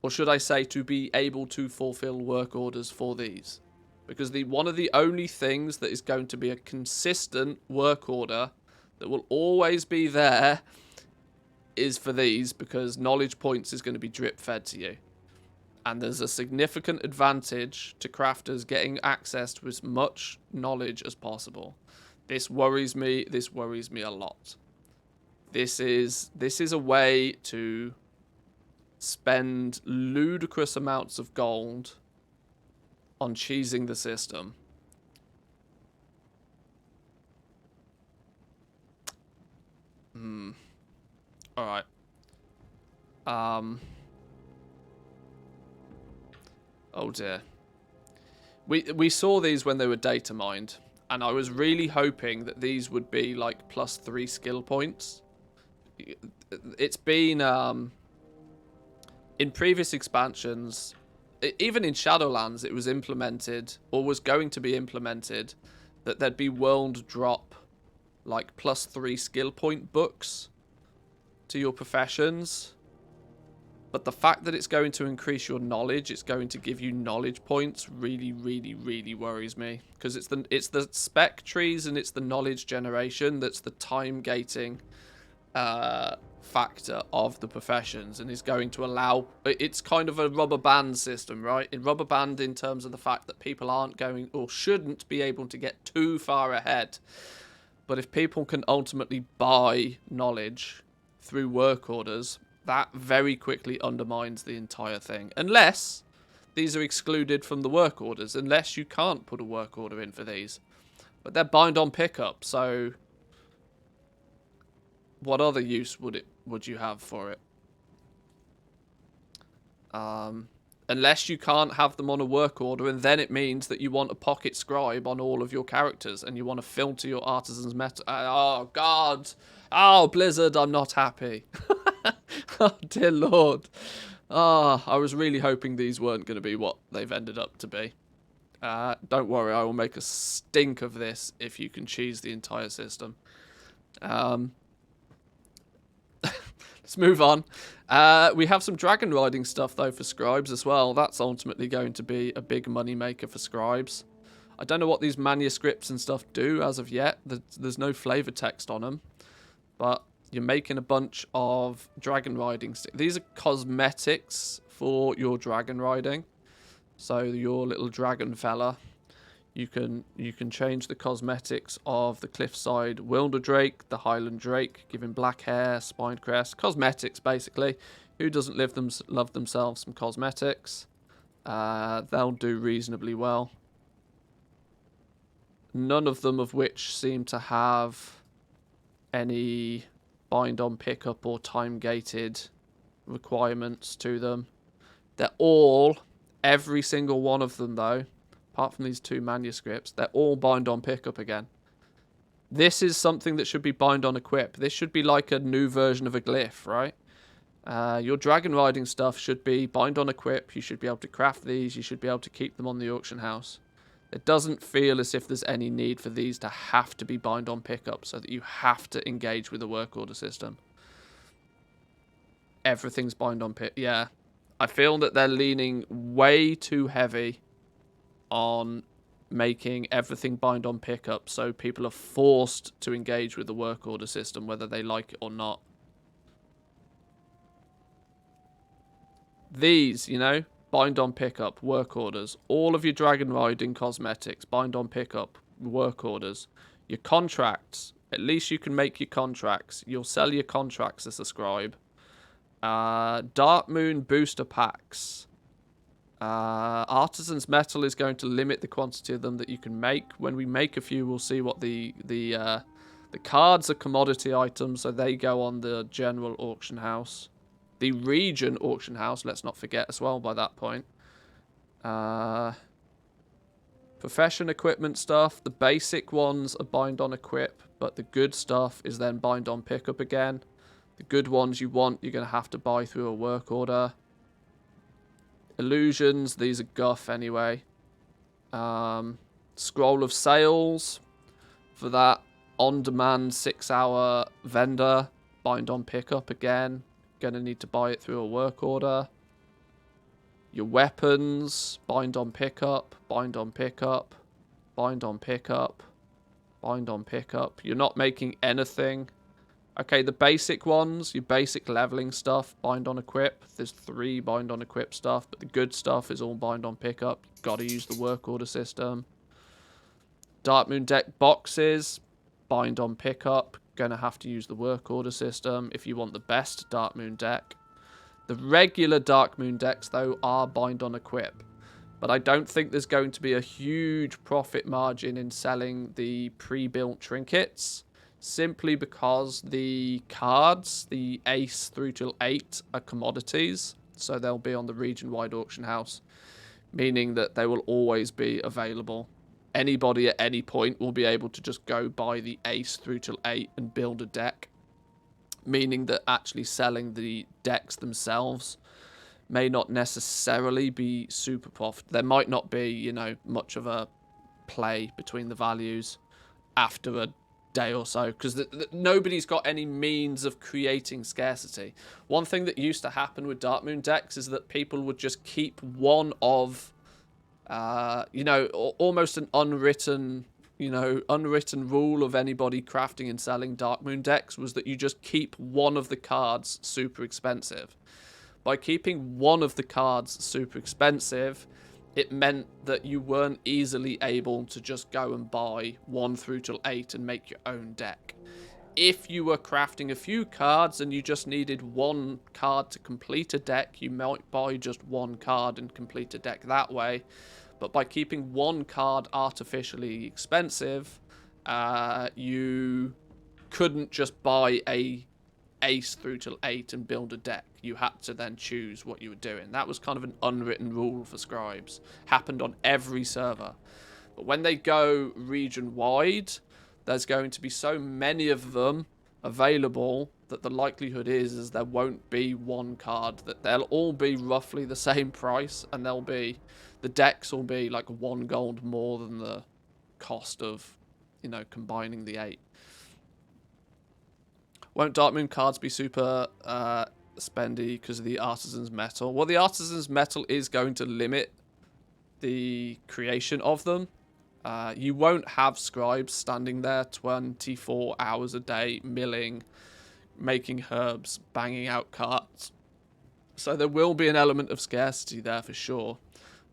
Or should I say, to be able to fulfill work orders for these. Because one of the only things that is going to be a consistent work order that will always be there is for these, because knowledge points is going to be drip fed to you. And there's a significant advantage to crafters getting access to as much knowledge as possible. This worries me. This worries me a lot. This is a way to spend ludicrous amounts of gold on cheesing the system. Alright. Oh dear. We saw these when they were data mined, and I was really hoping that these would be like +3 skill points. It's been in previous expansions, even in Shadowlands, it was implemented, or was going to be implemented, that there'd be world drop like +3 skill point books to your professions. But the fact that it's going to increase your knowledge, it's going to give you knowledge points, really, really, really worries me. Because it's the spec trees and it's the knowledge generation that's the time gating factor of the professions, and is going to allow... It's kind of a rubber band system, right? In rubber band, in terms of the fact that people aren't going, or shouldn't be able to get too far ahead. But if people can ultimately buy knowledge through work orders, that very quickly undermines the entire thing. Unless these are excluded from the work orders. Unless you can't put a work order in for these. But they're bind on pickup, so... what other use would you have for it? Unless you can't have them on a work order, and then it means that you want a pocket scribe on all of your characters, and you want to filter your artisans meta. Oh, God. Oh, Blizzard, I'm not happy. Oh, dear Lord. I was really hoping these weren't going to be what they've ended up to be. Don't worry, I will make a stink of this if you can cheese the entire system. Let's move on. We have some dragon riding stuff, though, for scribes as well. That's ultimately going to be a big money maker for scribes. I don't know what these manuscripts and stuff do as of yet. There's no flavor text on them. But you're making a bunch of dragon riding sticks. These are cosmetics for your dragon riding. So your little dragon fella, you can change the cosmetics of the cliffside wilder drake, the highland drake, give him black hair, spined crest, cosmetics basically. Who doesn't love themselves some cosmetics? They'll do reasonably well. None of them of which seem to have any bind on pickup or time gated requirements to them. They're all, every single one of them though, apart from these 2 manuscripts, they're all bind on pickup again. This is something that should be bind on equip. This should be like a new version of a glyph, right? Your dragon riding stuff should be bind on equip. You should be able to craft these. You should be able to keep them on the auction house. It doesn't feel as if there's any need for these to have to be bind on pickup, so that you have to engage with the work order system. Everything's bind on pick. Yeah. I feel that they're leaning way too heavy on making everything bind on pickup, so people are forced to engage with the work order system, whether they like it or not. These, you know, bind on pickup, work orders. All of your dragon riding cosmetics, bind on pickup, work orders. Your contracts, at least you can make your contracts. You'll sell your contracts as a scribe. Dark Moon booster packs. Artisan's metal is going to limit the quantity of them that you can make. When we make a few, we'll see what the cards are commodity items, so they go on the general auction house. The region auction house, let's not forget as well by that point. Profession equipment stuff, the basic ones are bind on equip, but the good stuff is then bind on pickup again. The good ones you want, you're going to have to buy through a work order. Illusions, these are guff anyway. Scroll of sales, for that on-demand 6-hour vendor, bind on pickup again. Gonna need to buy it through a work order. Your weapons, bind on pickup, bind on pickup, bind on pickup, bind on pickup. You're not making anything. Okay, the basic ones, your basic leveling stuff, bind on equip. There's 3 bind on equip stuff, but the good stuff is all bind on pickup. You've got to use the work order system. Dark Moon deck boxes, bind on pickup. Gonna have to use the work order system if you want the best Dark Moon deck. The regular Dark Moon decks, though, are bind on equip. But I don't think there's going to be a huge profit margin in selling the pre-built trinkets. Simply because the cards, the ace through till 8, are commodities. So they'll be on the region-wide auction house. Meaning that they will always be available. Anybody at any point will be able to just go buy the ace through till 8 and build a deck. Meaning that actually selling the decks themselves may not necessarily be super profitable. There might not be, you know, much of a play between the values after a day or so, because nobody's got any means of creating scarcity. One thing that used to happen with Dark Moon decks is that people would just keep one of, you know, almost an unwritten rule of anybody crafting and selling Dark Moon decks was that you just keep one of the cards super expensive. By keeping one of the cards super expensive, it meant that you weren't easily able to just go and buy 1 through till 8 and make your own deck. If you were crafting a few cards and you just needed 1 card to complete a deck, you might buy just 1 card and complete a deck that way. But by keeping 1 card artificially expensive, you couldn't just buy a ace through till 8 and build a deck. You had to then choose what you were doing. That was kind of an unwritten rule for scribes. Happened on every server. But when they go region-wide, there's going to be so many of them available that the likelihood is there won't be 1 card. That they'll all be roughly the same price, and the decks will be like 1 gold more than the cost of, you know, combining the 8. Won't Dark Moon cards be super spendy because of the Artisan's Metal? Well, the Artisan's Metal is going to limit the creation of them. You won't have scribes standing there 24 hours a day milling, making herbs, banging out cards. So there will be an element of scarcity there for sure.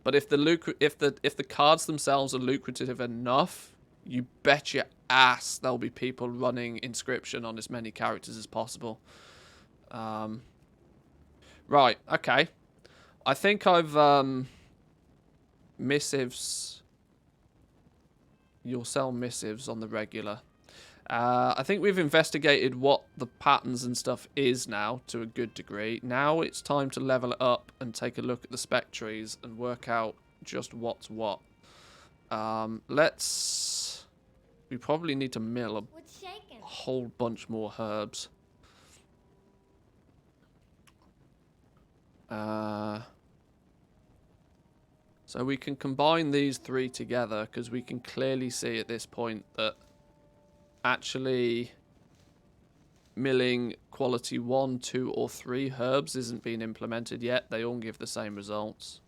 But if the cards themselves are lucrative enough, you bet your ass there'll be people running Inscription on as many characters as possible. Right, okay. I think I've missives. You'll sell missives on the regular. I think we've investigated what the patterns and stuff is now to a good degree. Now it's time to level it up and take a look at the spec trees and work out just what's what. We probably need to mill a whole bunch more herbs. So we can combine these 3 together because we can clearly see at this point that actually milling quality 1, 2 or 3 herbs isn't being implemented yet. They all give the same results.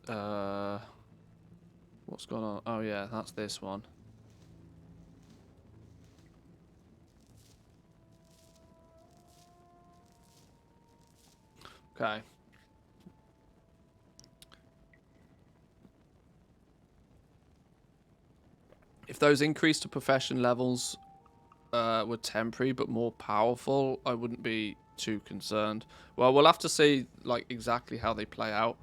What's going on? Oh yeah, that's this one. Okay. If those increase to profession levels were temporary but more powerful, I wouldn't be too concerned. Well, we'll have to see like exactly how they play out.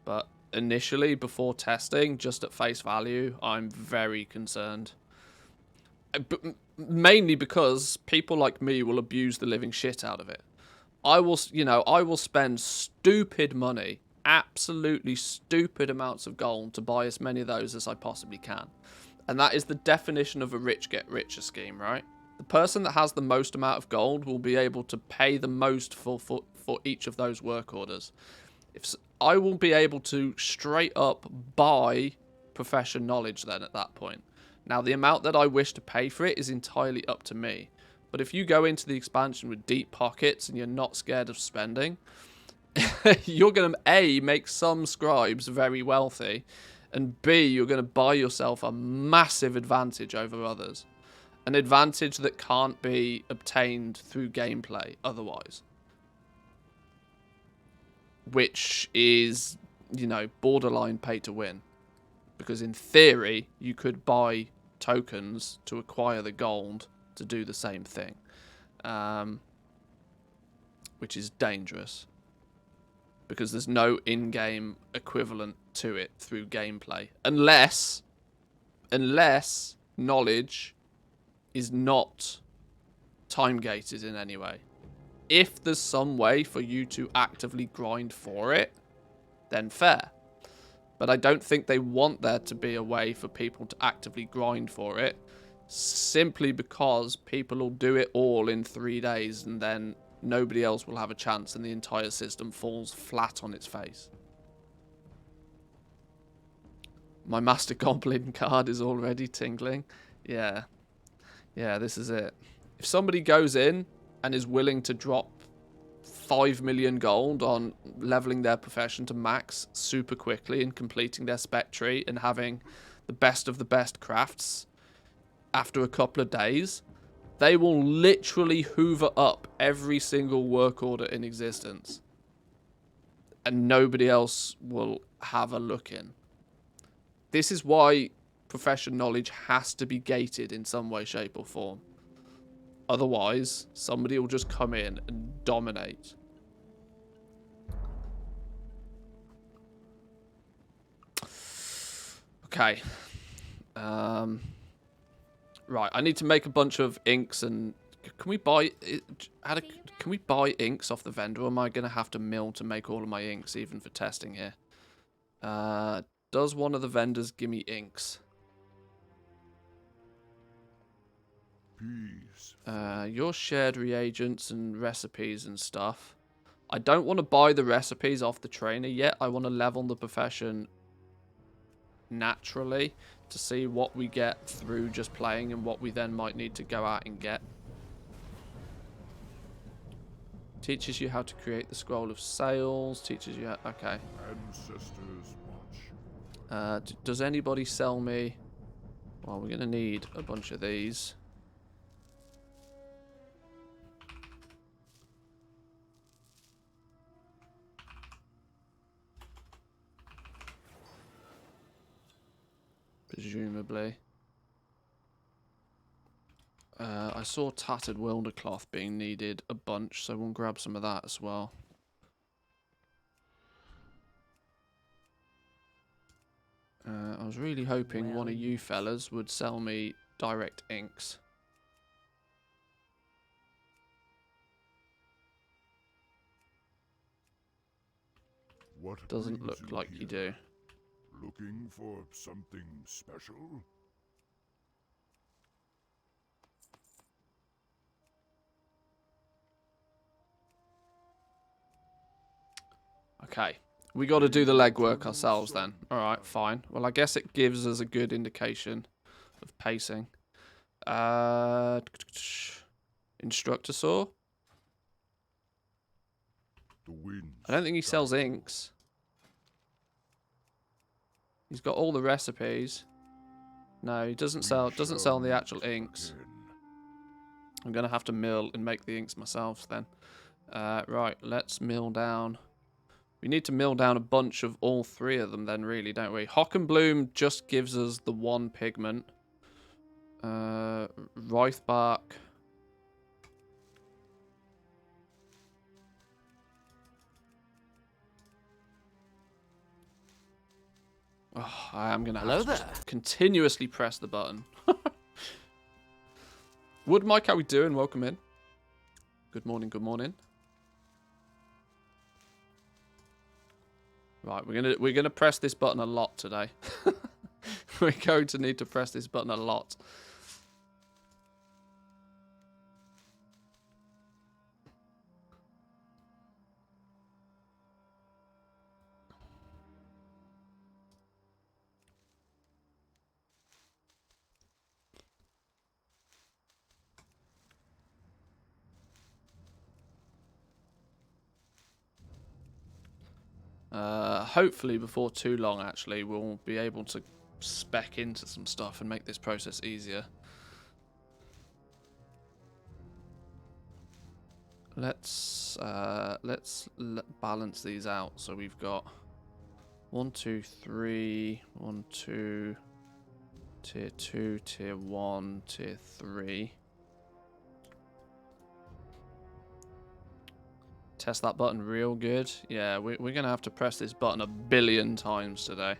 But initially, before testing, just at face value, I'm very concerned. But mainly because people like me will abuse the living shit out of it. I will spend stupid money, absolutely stupid amounts of gold to buy as many of those as I possibly can. And that is the definition of a rich get richer scheme, right? The person that has the most amount of gold will be able to pay the most for each of those work orders. I will be able to straight up buy profession knowledge then at that point. Now, the amount that I wish to pay for it is entirely up to me. But if you go into the expansion with deep pockets and you're not scared of spending, you're going to, A, make some scribes very wealthy, and B, you're going to buy yourself a massive advantage over others. An advantage that can't be obtained through gameplay otherwise. Which is, you know, borderline pay to win. Because in theory, you could buy tokens to acquire the gold to do the same thing. Which is dangerous. Because there's no in-game equivalent to it through gameplay. Unless knowledge is not time-gated in any way. If there's some way for you to actively grind for it, then fair. But I don't think they want there to be a way for people to actively grind for it, simply because people will do it all in 3 days and then nobody else will have a chance and the entire system falls flat on its face. My Master Goblin card is already tingling. Yeah. Yeah, this is it. If somebody goes in and is willing to drop 5 million gold on leveling their profession to max super quickly and completing their spec tree and having the best of the best crafts after a couple of days, they will literally hoover up every single work order in existence. And nobody else will have a look in. This is why profession knowledge has to be gated in some way, shape or form. Otherwise, somebody will just come in and dominate. Okay. Right, I need to make a bunch of inks and... Can we buy... Can we buy inks off the vendor, or am I going to have to mill to make all of my inks, even for testing here? Does one of the vendors give me inks? Peace. Your shared reagents and recipes and stuff. I don't want to buy the recipes off the trainer yet. I want to level the profession naturally to see what we get through just playing and what we then might need to go out and get. Teaches you how to create the scroll of sales. Teaches you how... Okay. Ancestors watch. Does anybody sell me... Well, we're going to need a bunch of these. Presumably. I saw tattered wilder cloth being needed a bunch, so we'll grab some of that as well. I was really hoping one of you fellas would sell me direct inks. What Doesn't brings look like you here? do. Looking for something special? Okay. We got to do the legwork ourselves then. Alright, fine. Well, I guess it gives us a good indication of pacing. Instructor saw? The winds I don't think he sells inks. He's got all the recipes. No, he doesn't sell the actual inks. I'm gonna have to mill and make the inks myself then. Right, let's mill down. We need to mill down a bunch of all three of them then, really, don't we? Hock and Bloom just gives us the one pigment. Rice bark. Oh, I am gonna have to just continuously press the button. Wood Mike, how we doing? Welcome in. Good morning, good morning. Right, we're gonna press this button a lot today. We're going to need to press this button a lot. Hopefully before too long, actually, we'll be able to spec into some stuff and make this process easier. Let's balance these out. So we've got 1, 2, 3, 1, 2, tier 2, tier 1, tier 3. Test that button real good. Yeah, we're going to have to press this button 1 billion times today.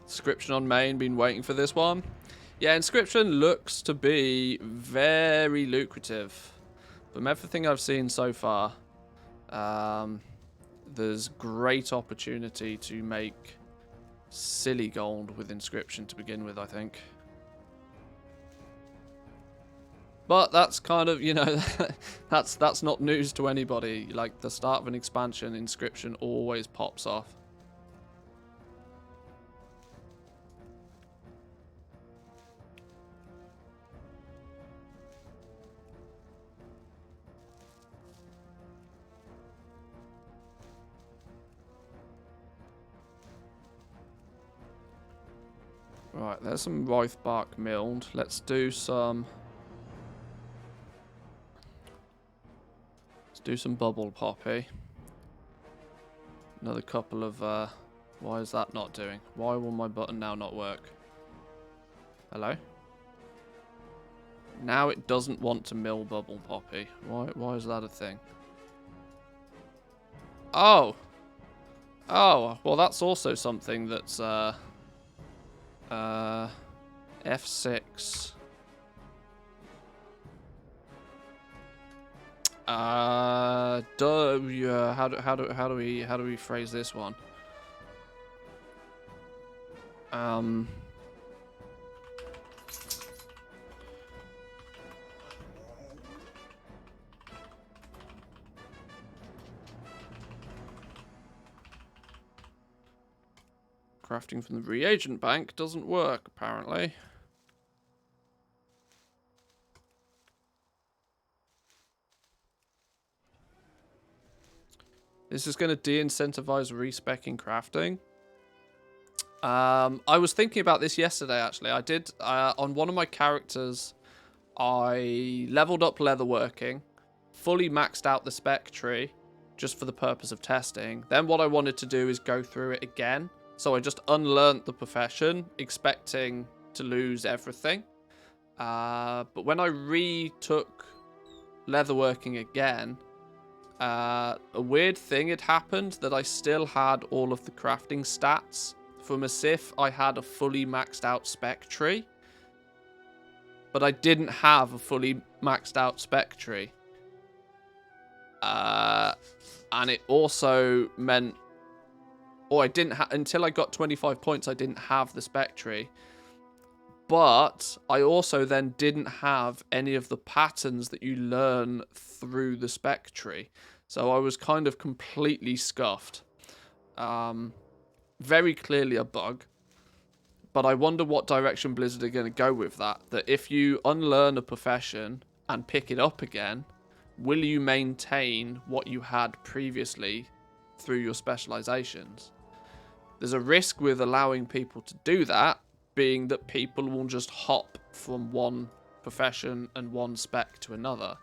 Inscription on main, been waiting for this one. Yeah, Inscription looks to be very lucrative. From everything I've seen so far, there's great opportunity to make silly gold with Inscription to begin with, I think. But that's kind of, you know, that's not news to anybody. Like, the start of an expansion, Inscription always pops off. Right, there's some rice bark milled. Let's do some... Let's do some bubble poppy. Another couple of... why is that not doing? Why will my button now not work? Hello? Now it doesn't want to mill bubble poppy. Why is that a thing? Oh! Oh, well that's also something that's... F6. How do we phrase this one? Crafting from the reagent bank doesn't work, apparently. This is going to de-incentivize respecking crafting. I was thinking about this yesterday, actually. I did, on one of my characters, I leveled up leatherworking, fully maxed out the spec tree, just for the purpose of testing. Then what I wanted to do is go through it again. So I just unlearned the profession, expecting to lose everything. But when I retook leatherworking again, a weird thing had happened that I still had all of the crafting stats. From a Sith, I had a fully maxed out spec tree. But I didn't have a fully maxed out spec tree. And it also meant... Or I didn't have, until I got 25 points, I didn't have the spec tree. But I also then didn't have any of the patterns that you learn through the spec tree. So I was kind of completely scuffed. Very clearly a bug. But I wonder what direction Blizzard are going to go with that. That if you unlearn a profession and pick it up again, will you maintain what you had previously through your specializations? There's a risk with allowing people to do that, being that people will just hop from one profession and one spec to another.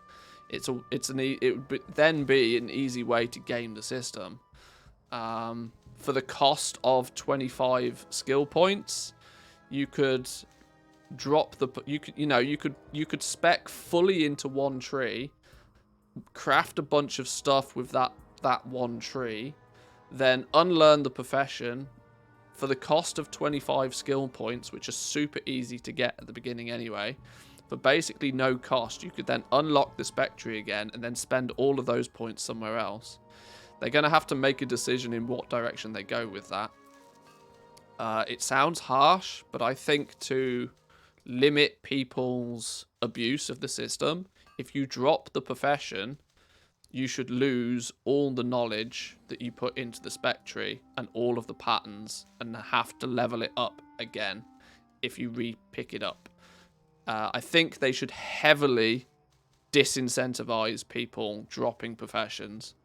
It would then be an easy way to game the system. For the cost of 25 skill points, you could drop the you could spec fully into one tree, craft a bunch of stuff with that one tree, then unlearn the profession for the cost of 25 skill points, which are super easy to get at the beginning anyway. For basically no cost, you could then unlock the spec tree again and then spend all of those points somewhere else. They're going to have to make a decision in what direction they go with that. It sounds harsh, but I think to limit people's abuse of the system, if you drop the profession, you should lose all the knowledge that you put into the spec tree and all of the patterns and have to level it up again if you re-pick it up. I think they should heavily disincentivize people dropping professions,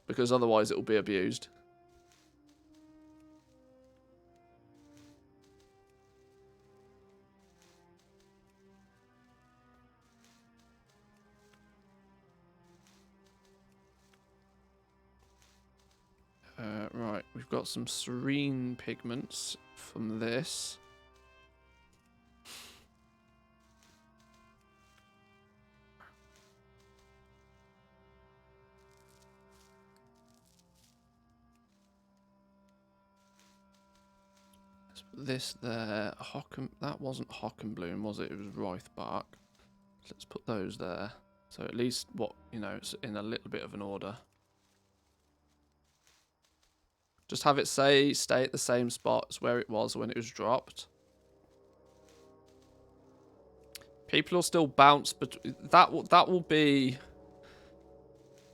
because otherwise it will be abused. Right, we've got some serene pigments from this. Let's put this there. That wasn't Hockenbloom, was it? It was Reithbark. Let's put those there. So at least it's in a little bit of an order. Just have it stay at the same spot as where it was when it was dropped. People will still bounce, but that will be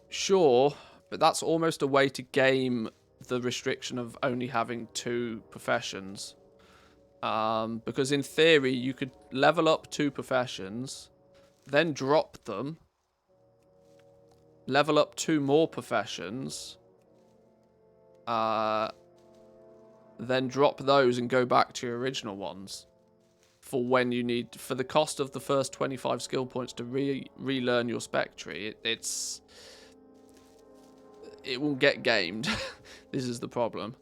sure. But that's almost a way to game the restriction of only having 2 professions. Because in theory, you could level up 2 professions, then drop them, level up 2 more professions. Then drop those and go back to your original ones for when you need, for the cost of the first 25 skill points to relearn your spec tree. It will get gamed. This is the problem.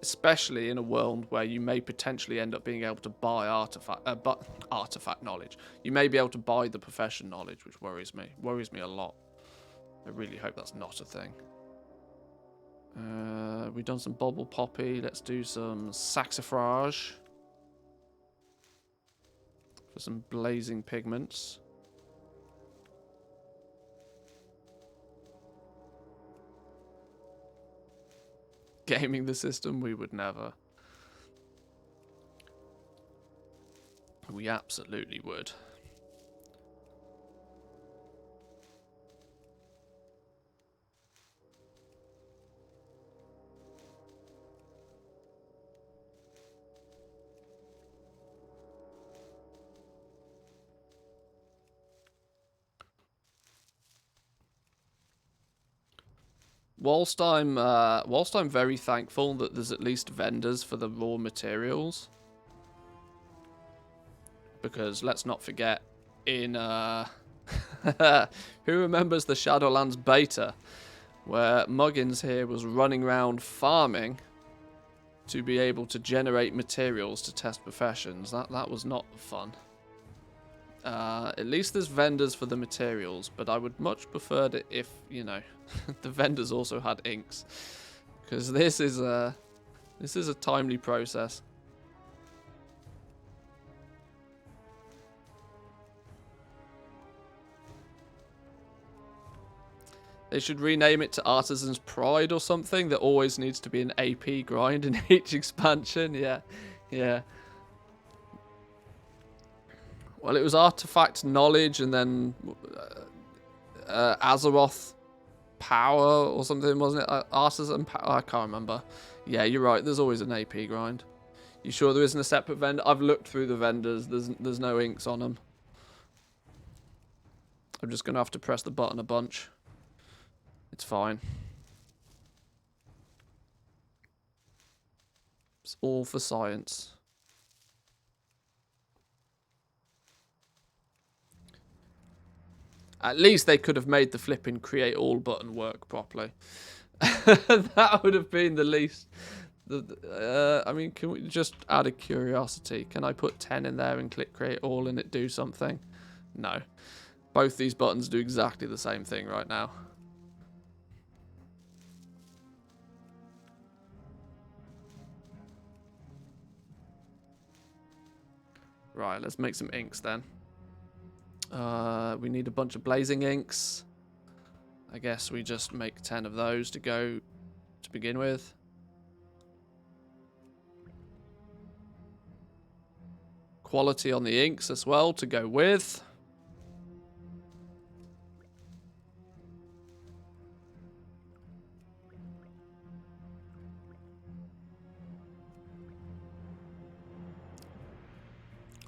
Especially in a world where you may potentially end up being able to buy artifact knowledge. You may be able to buy the profession knowledge, which worries me. Worries me a lot. I really hope that's not a thing. We've done some Bubble Poppy. Let's do some Saxifrage for some blazing pigments. Gaming the system? We would never. We absolutely would. Whilst I'm very thankful that there's at least vendors for the raw materials, because let's not forget, in who remembers the Shadowlands beta, where Muggins here was running around farming to be able to generate materials to test professions. That was not fun. At least there's vendors for the materials, but I would much prefer it if, the vendors also had inks, because this is a timely process. They should rename it to Artisan's Pride or something. There always needs to be an AP grind in each expansion. Yeah. Well, it was Artifact Knowledge, and then Azeroth power or something, wasn't it? Artisan power? I can't remember. Yeah, you're right. There's always an AP grind. You sure there isn't a separate vendor? I've looked through the vendors. There's no inks on them. I'm just going to have to press the button a bunch. It's fine. It's all for science. At least they could have made the flipping create all button work properly. That would have been the least. I mean, can we just out of curiosity, can I put 10 in there and click create all and it do something? No. Both these buttons do exactly the same thing right now. Right, let's make some inks then. We need a bunch of blazing inks. I guess we just make 10 of those to go to begin with. Quality on the inks as well to go with.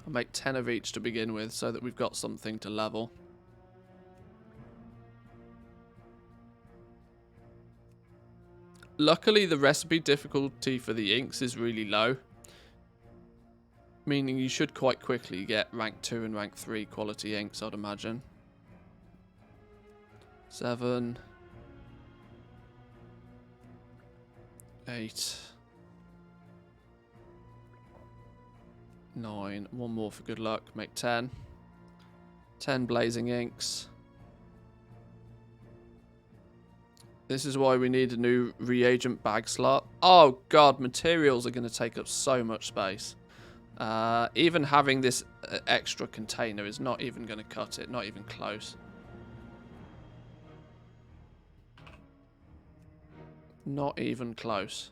I'll make 10 of each to begin with so that we've got something to level. Luckily, the recipe difficulty for the inks is really low. Meaning you should quite quickly get rank 2 and rank 3 quality inks, I'd imagine. 7. 8. 9. One more for good luck. Make 10. 10 blazing inks. This is why we need a new reagent bag slot. Oh god, materials are going to take up so much space. Even having this extra container is not even going to cut it. Not even close. Not even close.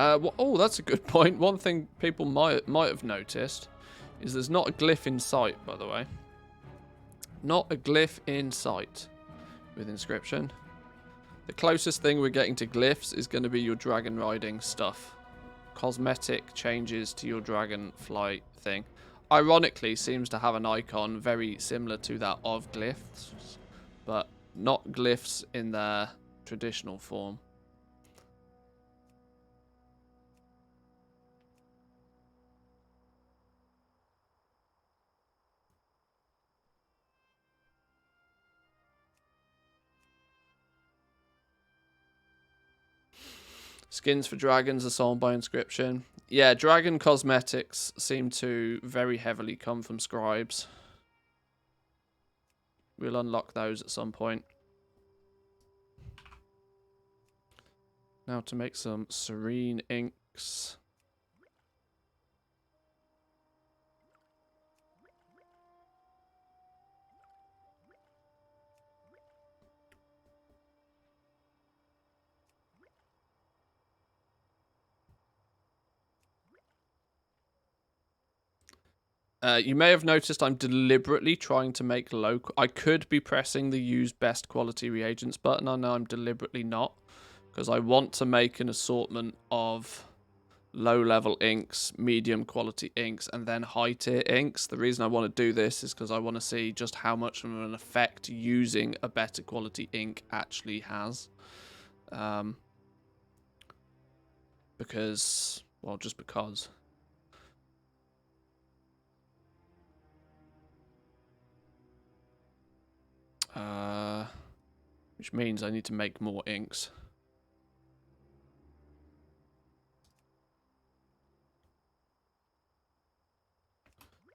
Oh, that's a good point. One thing people might have noticed is there's not a glyph in sight, by the way. Not a glyph in sight with Inscription. The closest thing we're getting to glyphs is going to be your dragon riding stuff. Cosmetic changes to your Dragonflight thing. Ironically, seems to have an icon very similar to that of glyphs, but not glyphs in their traditional form. Skins for dragons are sold by Inscription. Yeah, dragon cosmetics seem to very heavily come from scribes. We'll unlock those at some point. Now to make some serene inks. You may have noticed I'm deliberately trying to make low... I could be pressing the use best quality reagents button. I know I'm deliberately not. Because I want to make an assortment of low-level inks, medium quality inks, and then high-tier inks. The reason I want to do this is because I want to see just how much of an effect using a better quality ink actually has. Because... well, just because... which means I need to make more inks.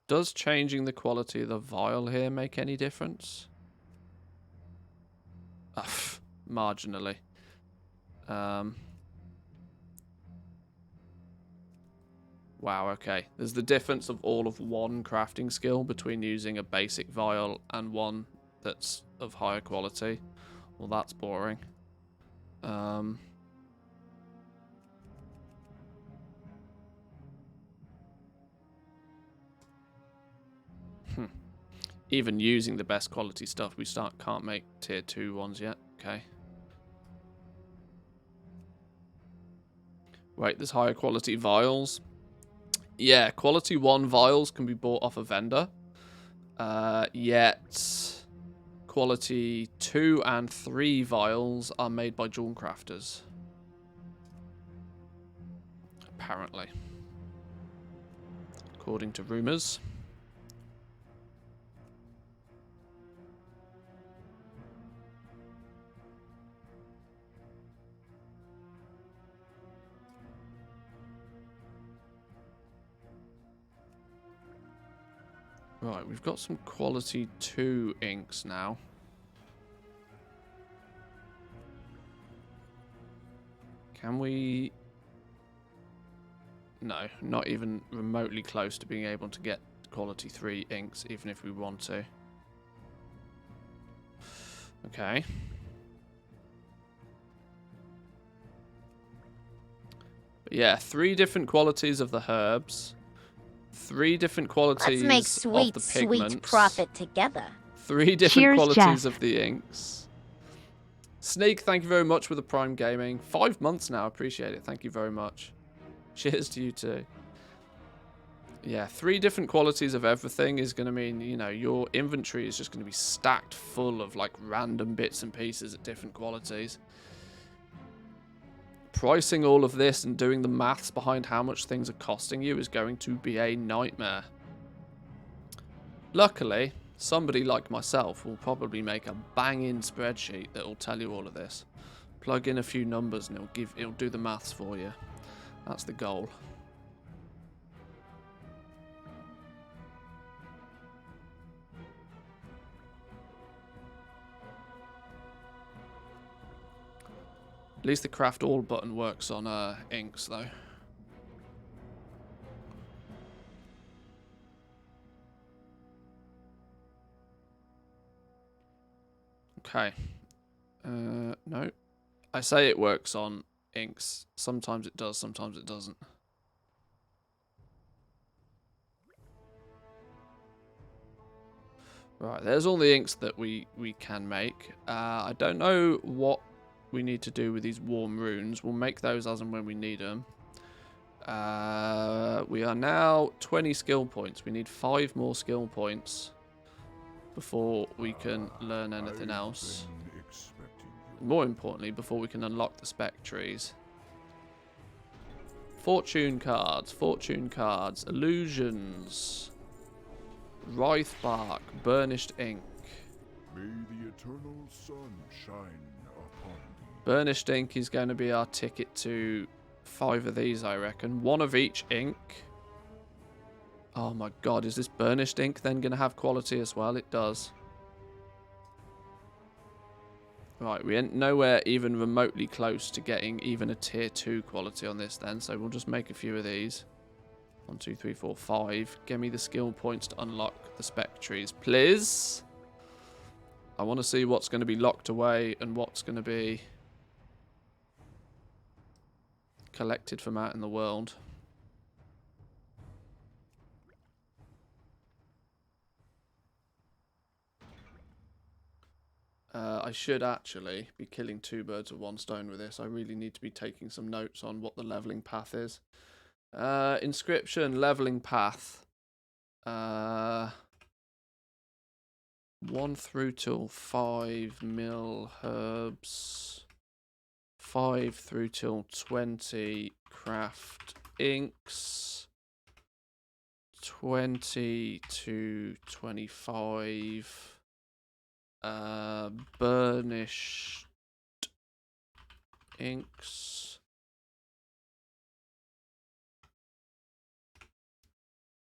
Does changing the quality of the vial here make any difference? Marginally. Wow, okay. There's the difference of all of one crafting skill between using a basic vial and one that's of higher quality. Well, that's boring. Even using the best quality stuff, we can't make tier 2 ones yet. Okay. Wait, there's higher quality vials. Yeah, quality 1 vials can be bought off a vendor. Yet quality 2 and 3 vials are made by jewel crafters. Apparently. According to rumors. Right, we've got some quality 2 inks now. Can we... No, not even remotely close to being able to get quality 3 inks, even if we want to. Okay. But yeah, 3 different qualities of the herbs. 3 different qualities Let's make of sweet, the pigments. sweet profit together. 3 different Cheers, qualities Jeff. of the inks. Sneak, thank you very much for the Prime Gaming. 5 months now, appreciate it. Thank you very much. Cheers to you too. Yeah, 3 different qualities of everything is going to mean, you know, your inventory is just going to be stacked full of, like, random bits and pieces at different qualities. Pricing all of this and doing the maths behind how much things are costing you is going to be a nightmare. Luckily, somebody like myself will probably make a banging spreadsheet that will tell you all of this. Plug in a few numbers and it'll do the maths for you. That's the goal. At least the craft all button works on inks though. Okay. No. I say it works on inks. Sometimes it does, sometimes it doesn't. Right, there's all the inks that we can make. I don't know what we need to do with these warm runes. We'll make those as and when we need them. We are now 20 skill points. We need 5 more skill points before we can learn anything else. More importantly, before we can unlock the spec trees. Fortune cards, illusions, writhe bark, burnished ink. May the eternal sun shine upon thee. Burnished ink is going to be our ticket to 5 of these, I reckon. 1 of each ink. Oh my god, is this burnished ink then going to have quality as well? It does. Right, we ain't nowhere even remotely close to getting even a tier 2 quality on this then, so we'll just make a few of these. 1, 2, 3, 4, 5. Give me the skill points to unlock the spec trees, please. I want to see what's going to be locked away and what's going to be collected from out in the world. I should actually be killing 2 birds with 1 stone with this. I really need to be taking some notes on what the leveling path is. Inscription, leveling path. 1 through till 5 mil herbs. 5 through till 20 craft inks. 20 to 25 burnished inks.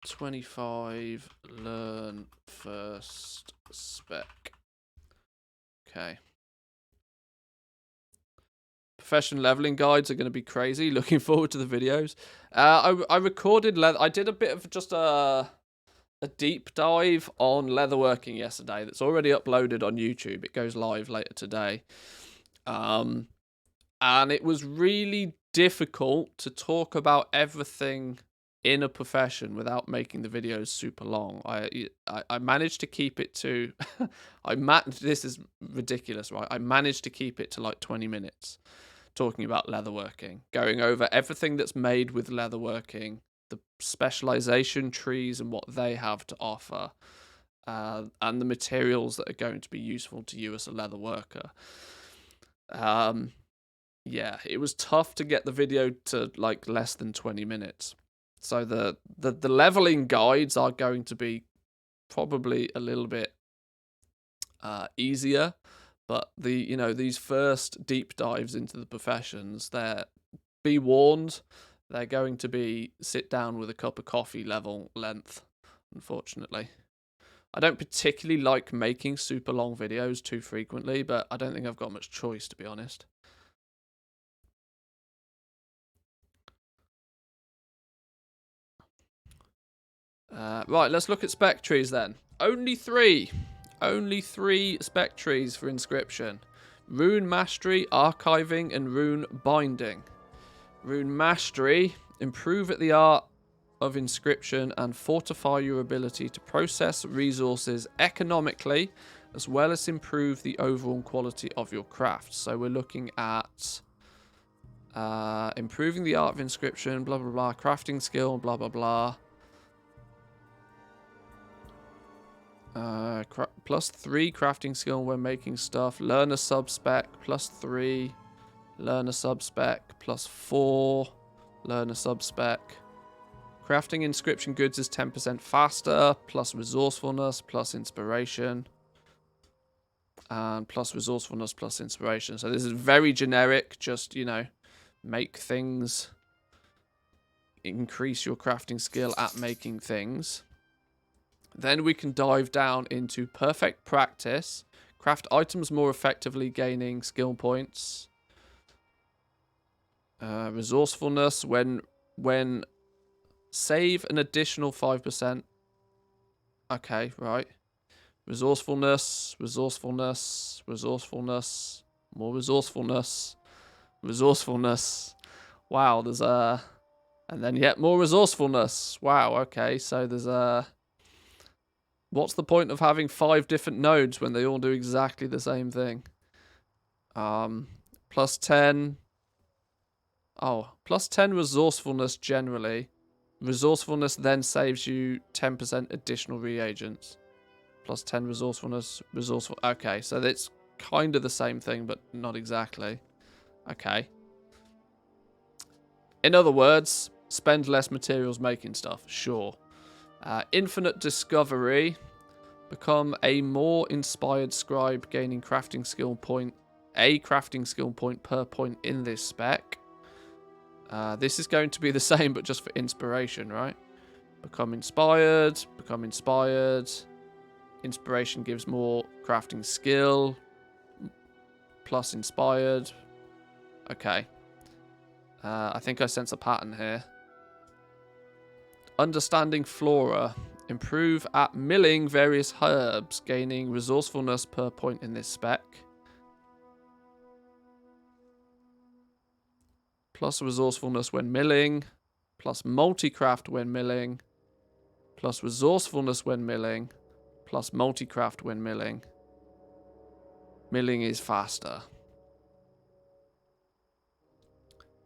25 learn first spec. Okay. profession leveling guides are going to be crazy. Looking forward to the videos. I recorded leather. I did a bit of just a deep dive on leatherworking yesterday. That's already uploaded on YouTube. It goes live later today. And it was really difficult to talk about everything in a profession without making the videos super long. I managed to keep it to this is ridiculous, right? I managed to keep it to like 20 minutes talking about leatherworking, going over everything that's made with leatherworking, the specialization trees and what they have to offer, and the materials that are going to be useful to you as a leather worker. Yeah, it was tough to get the video to like less than 20 minutes. So the leveling guides are going to be probably a little bit easier, but these first deep dives into the professions, be warned, they're going to be sit down with a cup of coffee level length, unfortunately. I don't particularly like making super long videos too frequently, but I don't think I've got much choice, to be honest. Right, let's look at spec trees then. Only three spec trees for Inscription. Rune Mastery, Archiving, and Rune Binding. Rune Mastery, improve at the art of Inscription and fortify your ability to process resources economically, as well as improve the overall quality of your craft. So we're looking at improving the art of Inscription, blah, blah, blah, crafting skill, blah, blah, blah. +3 crafting skill when making stuff. Learner sub-spec, +3. Learner sub-spec, +4. Learner sub-spec. Crafting Inscription goods is 10% faster, plus resourcefulness, plus inspiration. And plus resourcefulness, plus inspiration. So this is very generic, just, make things. Increase your crafting skill at making things. Then we can dive down into perfect practice. Craft items more effectively, gaining skill points. Resourcefulness, when save an additional 5%. Okay, right. Resourcefulness, resourcefulness, resourcefulness, more resourcefulness, resourcefulness. Wow, there's and then yet more resourcefulness. Wow, okay, so there's what's the point of having 5 different nodes when they all do exactly the same thing? +10. Oh, +10 resourcefulness generally. Resourcefulness then saves you 10% additional reagents. +10 resourcefulness, resourceful. Okay, so it's kind of the same thing, but not exactly. Okay. In other words, spend less materials making stuff. Sure. Infinite discovery. Become a more inspired scribe, gaining crafting skill point. A crafting skill point per point in this spec. This is going to be the same, but just for inspiration, right? Become inspired. Become inspired. Inspiration gives more crafting skill. Plus inspired. Okay. I think I sense a pattern here. Understanding flora. Improve at milling various herbs, gaining resourcefulness per point in this spec. Plus resourcefulness when milling. Plus multicraft when milling. Plus resourcefulness when milling. Plus multicraft when milling. Milling is faster.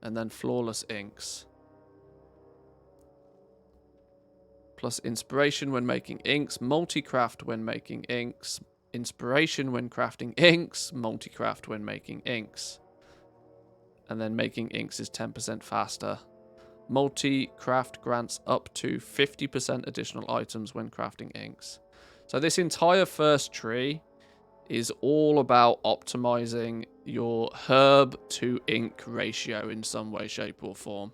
And then flawless inks. Plus inspiration when making inks, multicraft when making inks, inspiration when crafting inks, multicraft when making inks. And then making inks is 10% faster. Multi-craft grants up to 50% additional items when crafting inks. So this entire first tree is all about optimizing your herb to ink ratio in some way, shape, or form.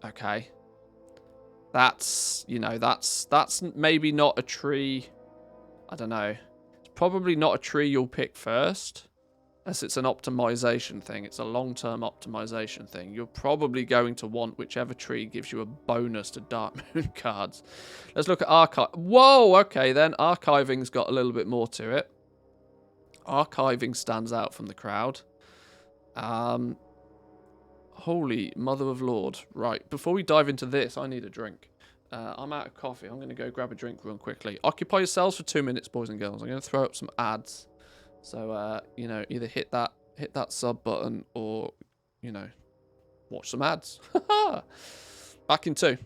Okay. That's maybe not a tree. I don't know. It's probably not a tree you'll pick first. As it's an optimization thing, it's a long-term optimization thing. You're probably going to want whichever tree gives you a bonus to Dark Moon cards. Let's look at archive. Whoa, okay then. Archiving's got a little bit more to it. Archiving stands out from the crowd. Holy mother of Lord. Right, before we dive into this, I need a drink. I'm out of coffee. I'm going to go grab a drink real quickly. Occupy yourselves for 2 minutes, boys and girls. I'm going to throw up some ads. So, you know, either hit that sub button or, you know, watch some ads. Back in 2.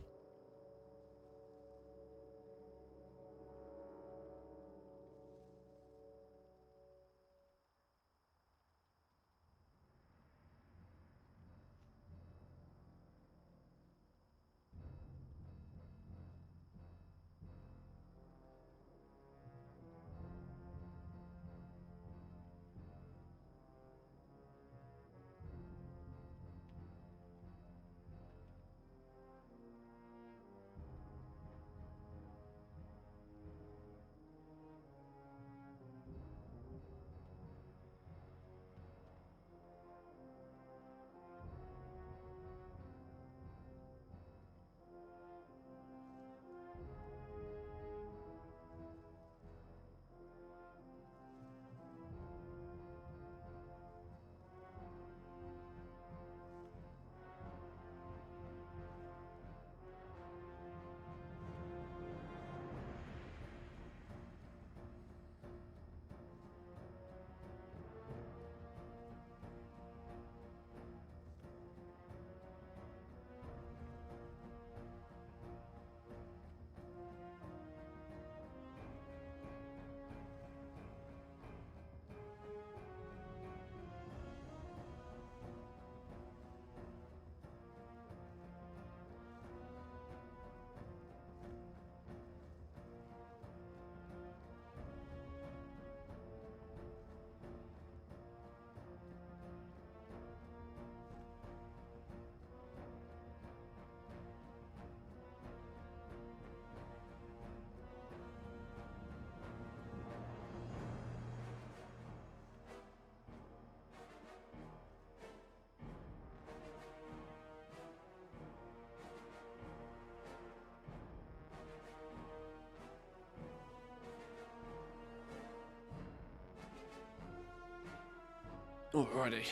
Alrighty.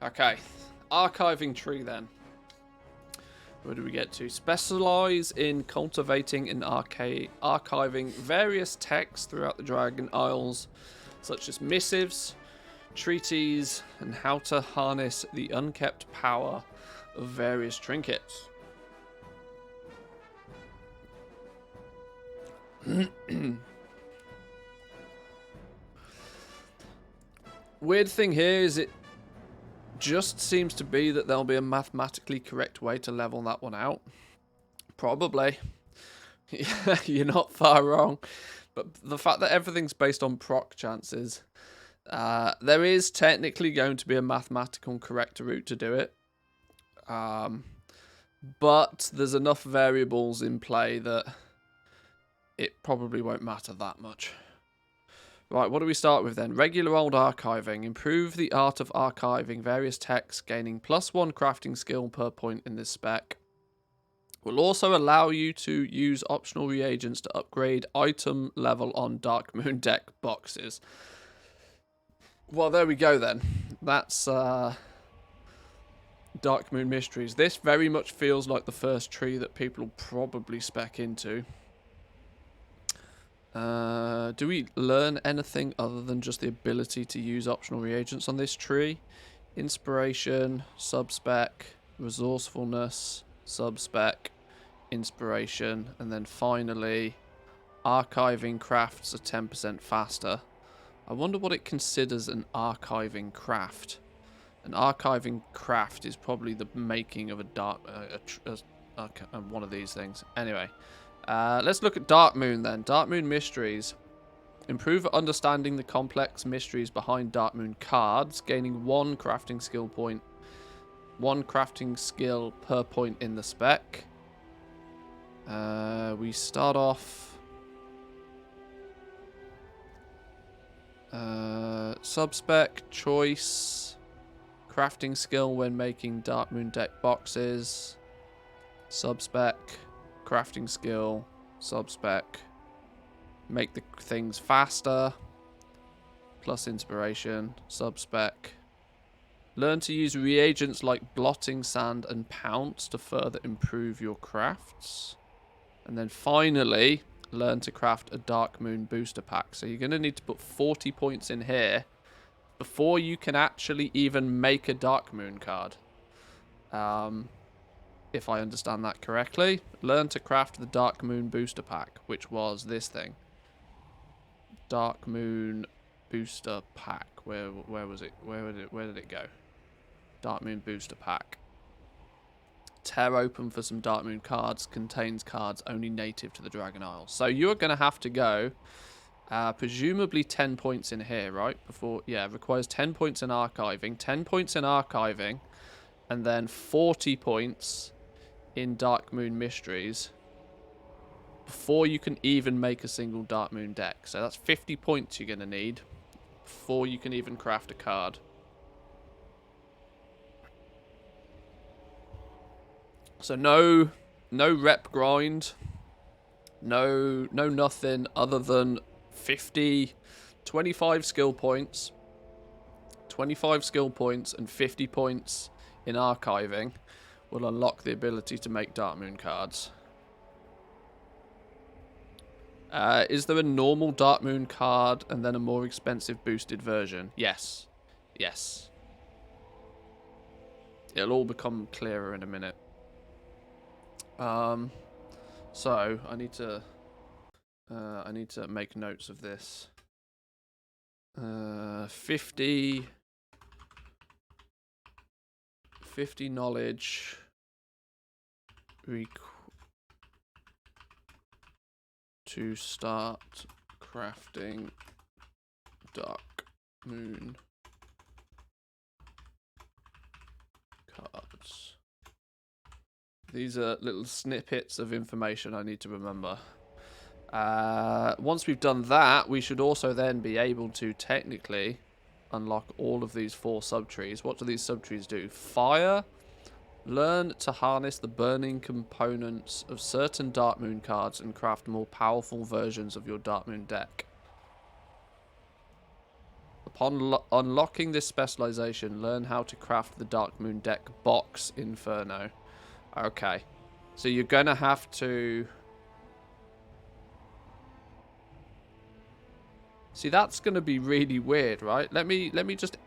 Okay. Archiving tree then. Where do we get to? Specialize in cultivating and archiving various texts throughout the Dragon Isles, such as missives, treaties, and how to harness the unkept power of various trinkets. Weird thing here is it just seems to be that there'll be a mathematically correct way to level that one out. Probably. You're not far wrong. But the fact that everything's based on proc chances, there is technically going to be a mathematical correct route to do it. But there's enough variables in play that it probably won't matter that much. Right, what do we start with then? Regular old archiving. Improve the art of archiving various texts, gaining +1 crafting skill per point in this spec. Will also allow you to use optional reagents to upgrade item level on Dark Moon deck boxes. Well, there we go then. That's Dark Moon Mysteries. This very much feels like the first tree that people will probably spec into. Do we learn anything other than just the ability to use optional reagents on this tree? Inspiration, sub-spec, resourcefulness, sub-spec, inspiration, and then finally, archiving crafts are 10% faster. I wonder what it considers an archiving craft. An archiving craft is probably the making of one of these things. Anyway. Let's look at Dark Moon then. Dark Moon Mysteries. Improve understanding the complex mysteries behind Dark Moon cards, gaining 1 crafting skill point. 1 crafting skill per point in the spec. We start off... Subspec, choice, crafting skill when making Dark Moon deck boxes. Subspec, crafting skill, subspec, make the things faster, plus inspiration, subspec. Learn to use reagents like blotting sand and pounce to further improve your crafts. And then finally, learn to craft a Dark Moon booster pack. So you're going to need to put 40 points in here before you can actually even make a Dark Moon card. If I understand that correctly. Learn to craft the Dark Moon booster pack, which was this thing. Dark Moon booster pack. Where was it? Where did it go? Dark Moon booster pack. Tear open for some Dark Moon cards. Contains cards only native to the Dragon Isles. So you're going to have to go, presumably 10 points in here, right? Before, yeah, requires 10 points in archiving. 10 points in archiving. And then 40 points in Dark Moon Mysteries before you can even make a single Dark Moon deck. So that's 50 points you're going to need before you can even craft a card. So no rep grind, no nothing other than 25 skill points, 25 skill points and 50 points in archiving will unlock the ability to make Dark Moon cards. Is there a normal Dark Moon card and then a more expensive boosted version? Yes. Yes. It'll all become clearer in a minute. So I need to make notes of this. 50 knowledge to start crafting Dark Moon cards. These are little snippets of information I need to remember. Once we've done that, we should also then be able to technically unlock all of these 4 subtrees. What do these subtrees do? Fire. Learn to harness the burning components of certain Dark Moon cards and craft more powerful versions of your Dark Moon deck. Upon unlocking this specialization, learn how to craft the Dark Moon deck box Inferno. Okay, so you're gonna have to see. That's gonna be really weird, right? Let me just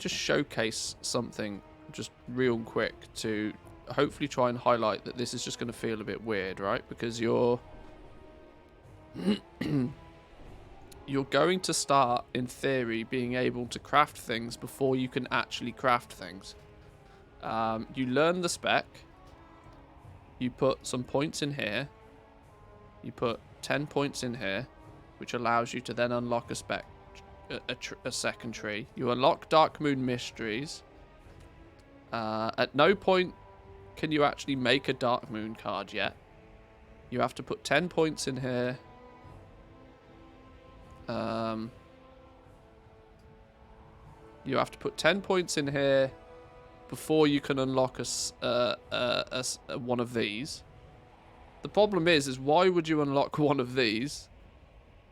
showcase something just real quick to hopefully try and highlight that this is just gonna feel a bit weird, right? Because you're you're going to start, in theory, being able to craft things before you can actually craft things. You learn the spec. You put some points in here. You put 10 points in here, which allows you to then unlock a spec, a second tree. You unlock Dark Moon Mysteries. At no point can you actually make a Dark Moon card yet. You have to put 10 points in here. You have to put 10 points in here before you can unlock one of these. The problem is why would you unlock one of these?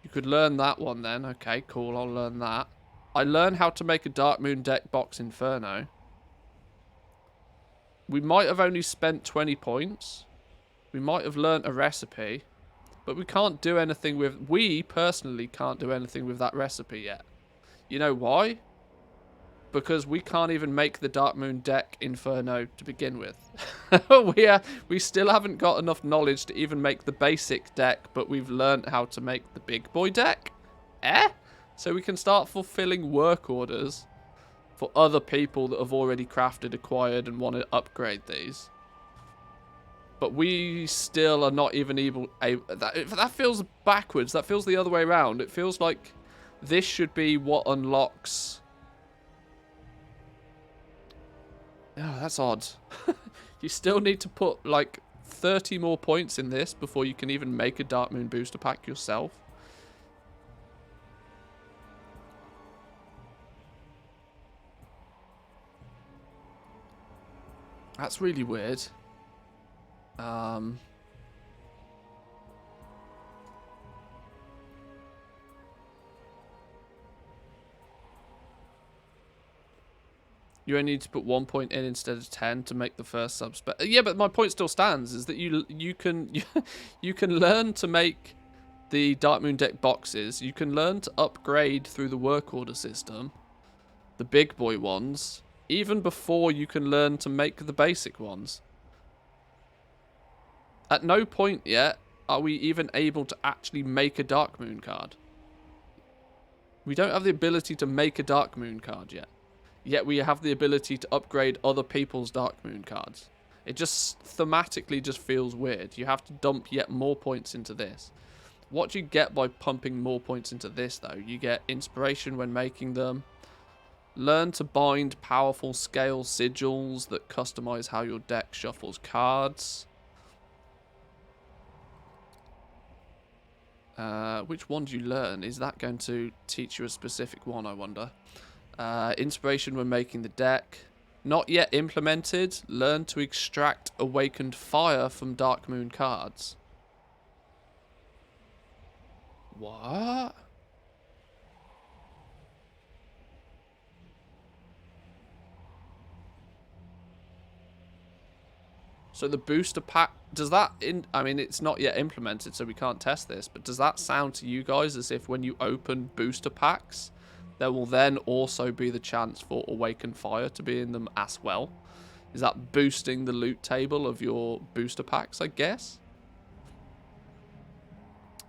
You could learn that one then. Okay, cool, I'll learn that. I learn how to make a Dark Moon deck box Inferno. We might have only spent 20 points. We might have learnt a recipe. But we can't do anything with... We, personally, can't do anything with that recipe yet. You know why? Because we can't even make the Dark Moon deck Inferno to begin with. We still haven't got enough knowledge to even make the basic deck, but we've learnt how to make the big boy deck. So we can start fulfilling work orders for other people that have already crafted, acquired, and want to upgrade these. But we still are not even able... That feels backwards. That feels the other way around. It feels like this should be what unlocks... Oh, that's odd. You still need to put, like, 30 more points in this before you can even make a Dark Moon booster pack yourself. That's really weird. You only need to put 1 point in instead of 10 to make the first sub-spec. Yeah, but my point still stands, is that you can you can learn to make the Dark Moon deck boxes. You can learn to upgrade through the work order system, the big boy ones, even before you can learn to make the basic ones. At no point yet are we even able to actually make a Dark Moon card. We don't have the ability to make a Dark Moon card yet. Yet we have the ability to upgrade other people's Dark Moon cards. It just thematically just feels weird. You have to dump yet more points into this. What do you get by pumping more points into this, though? You get inspiration when making them. Learn to bind powerful scale sigils that customize how your deck shuffles cards. Which one do you learn? Is that going to teach you a specific one, I wonder? Inspiration when making the deck. Not yet implemented. Learn to extract awakened fire from Dark Moon cards. What? So the booster pack, does that, I mean, it's not yet implemented, so we can't test this, but does that sound to you guys as if when you open booster packs, there will then also be the chance for Awakened Fire to be in them as well? Is that boosting the loot table of your booster packs, I guess?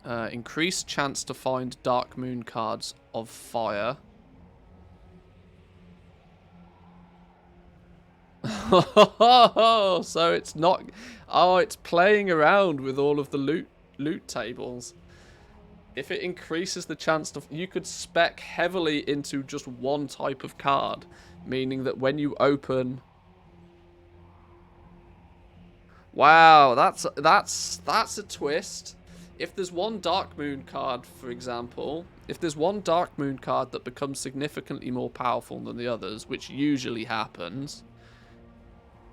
Increased chance to find Dark Moon cards of fire. So it's not... Oh, it's playing around with all of the loot tables. If it increases the chance to... You could spec heavily into just one type of card. Meaning that when you open... Wow, that's a twist. If there's one Dark Moon card, for example... If there's one Dark Moon card that becomes significantly more powerful than the others, which usually happens...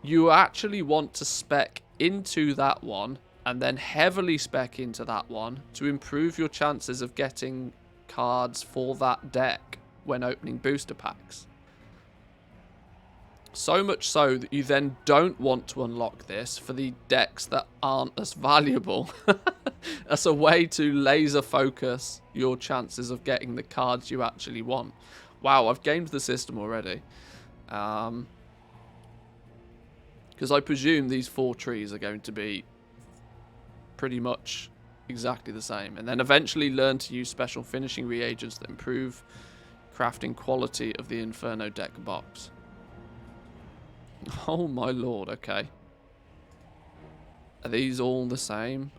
You actually want to spec into that one and then heavily spec into that one to improve your chances of getting cards for that deck when opening booster packs. So much so that you then don't want to unlock this for the decks that aren't as valuable. As a way to laser focus your chances of getting the cards you actually want. Wow, I've gamed the system already. Because I presume these 4 trees are going to be pretty much exactly the same. And then eventually learn to use special finishing reagents that improve crafting quality of the Inferno deck box. Oh my lord, okay. Are these all the same?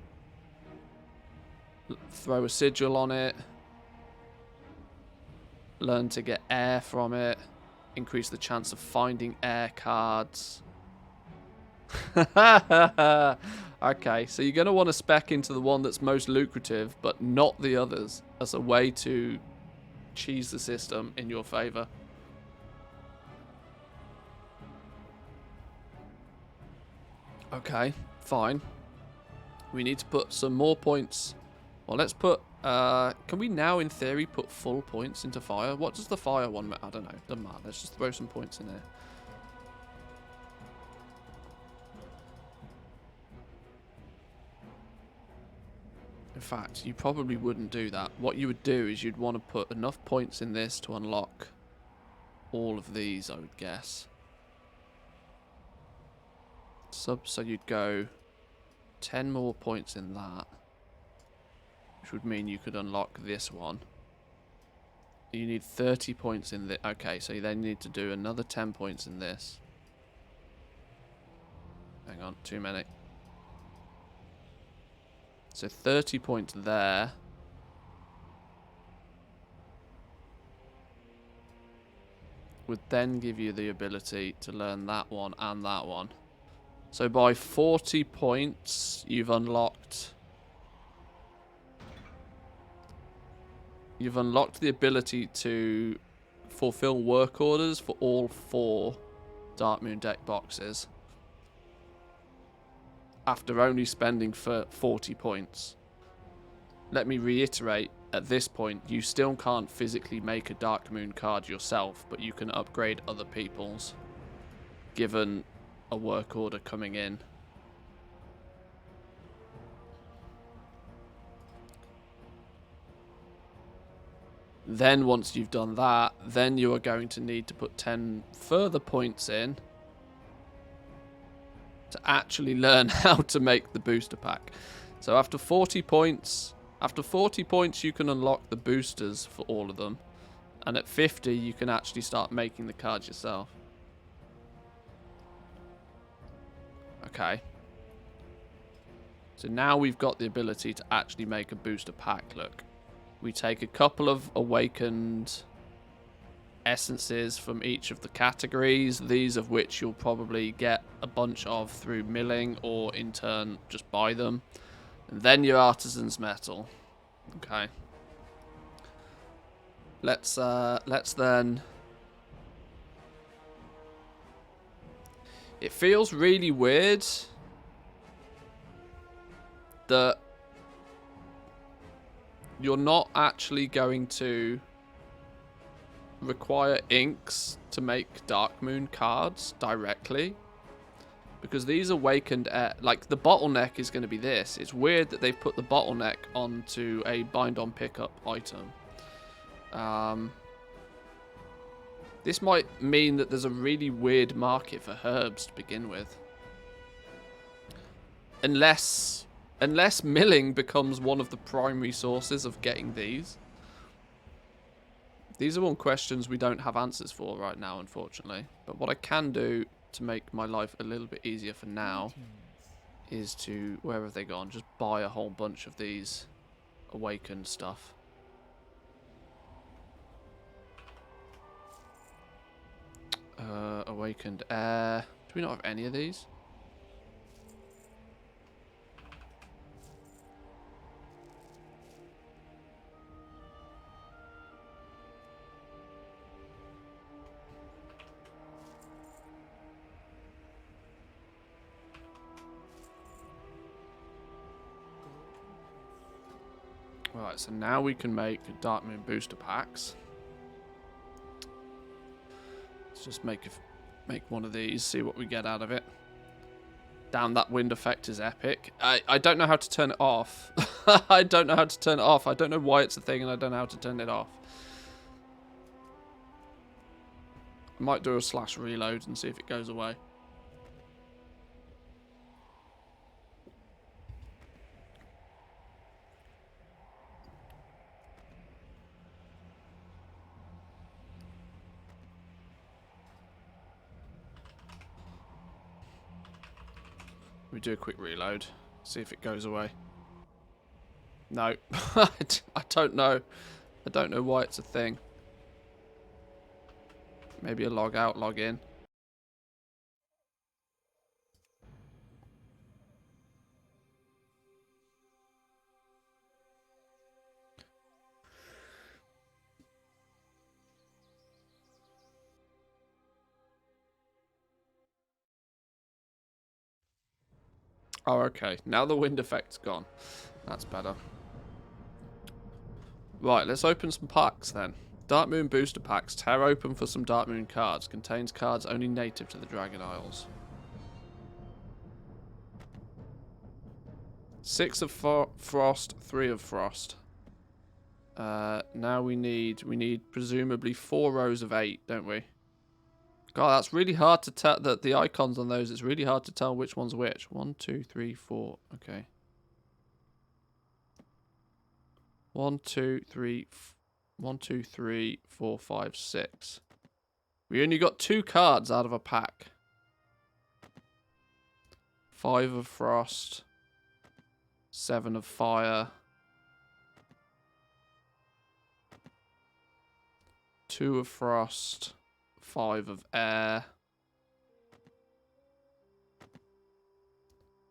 Throw a sigil on it. Learn to get air from it. Increase the chance of finding air cards. Okay, so you're going to want to spec into the one that's most lucrative, but not the others, as a way to cheese the system in your favor. Okay, fine. We need to put some more points. Well, let's put... can we now, in theory, put full points into fire? What does the fire one... I don't know. Doesn't matter. Let's just throw some points in there. In fact, you probably wouldn't do that. What you would do is you'd want to put enough points in this to unlock all of these, I would guess. So you'd go 10 more points in that, which would mean you could unlock this one. You need 30 points in the... Okay, so you then need to do another 10 points in this. Hang on, too many. So 30 points there. Would then give you the ability to learn that one and that one. So by 40 points, you've unlocked... You've unlocked the ability to fulfill work orders for all 4 Dark Moon deck boxes. after only spending for 40 points. Let me reiterate, at this point, you still can't physically make a Dark Moon card yourself, but you can upgrade other people's, given a work order coming in. Then once you've done that, then you are going to need to put 10 further points in to actually learn how to make the booster pack. So after 40 points, you can unlock the boosters for all of them. And at 50, you can actually start making the cards yourself. Okay. So now we've got the ability to actually make a booster pack, look. We take a couple of awakened essences from each of the categories, these of which you'll probably get a bunch of through milling or in turn just buy them. And then your artisan's metal. Okay. Let's then... It feels really weird that you're not actually going to require inks to make Dark Moon cards directly, because these awakened like the bottleneck is going to be this. It's weird that they've put the bottleneck onto a bind on pickup item. This might mean that there's a really weird market for herbs to begin with, unless milling becomes one of the primary sources of getting these. These are all questions we don't have answers for right now, unfortunately. But what I can do to make my life a little bit easier for now is to, where have they gone? Just buy a whole bunch of these awakened stuff. Awakened air. Do we not have any of these? Right, so now we can make Dark Moon booster packs. Let's just make one of these, see what we get out of it. Damn, that wind effect is epic. I don't know how to turn it off. I don't know how to turn it off. I don't know why it's a thing, and I don't know how to turn it off. I might do a / reload and see if it goes away. We do a quick reload, see if it goes away. No, I don't know. I don't know why it's a thing. Maybe a log out, log in. Oh, okay. Now the wind effect's gone. That's better. Right, let's open some packs then. Dark Moon booster packs. Tear open for some Dark Moon cards. Contains cards only native to the Dragon Isles. 6 of frost, 3 of frost. Now we need presumably 4 rows of 8, don't we? God, that's really hard to tell. The icons on those, it's really hard to tell which one's which. 1, 2, 3, 4. Okay. 1, 2, 3, 4, 5, 6. We only got 2 cards out of a pack. 5 of frost. 7 of fire. 2 of frost. 5 of air.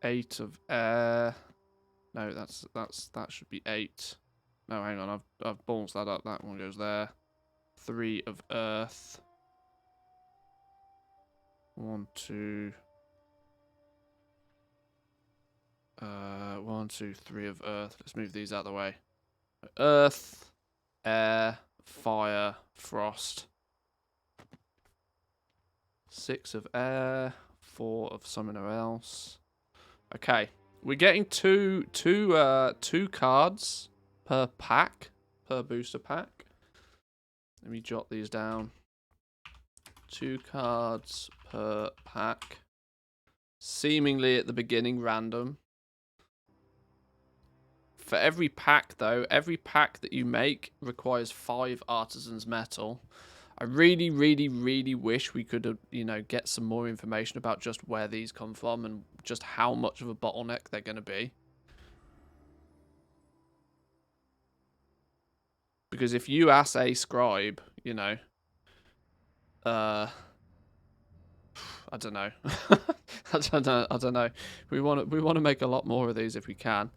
8 of air. No, that should be 8. No, hang on, I've balanced that up. That one goes there. 3 of earth. 1, 2. 1, 2, 3 of earth. Let's move these out of the way. Earth, air, fire, frost. 6 of air, 4 of somewhere else. Okay, we're getting two cards per pack, per booster pack. Let me jot these down. 2 cards per pack. Seemingly at the beginning random. For every pack though, every pack that you make requires 5 artisan's metal. I really, really, really wish we could, you know, get some more information about just where these come from and just how much of a bottleneck they're going to be. Because if you ask a scribe, you know, I don't know. I don't know. We want to make a lot more of these if we can.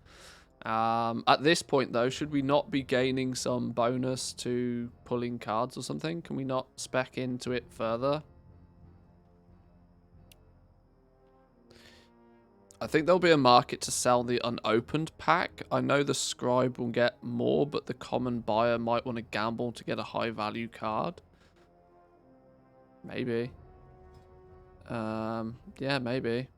At this point, though, should we not be gaining some bonus to pulling cards or something? Can we not spec into it further? I think there'll be a market to sell the unopened pack. I know the scribe will get more, but the common buyer might want to gamble to get a high value card. Maybe. Yeah, maybe.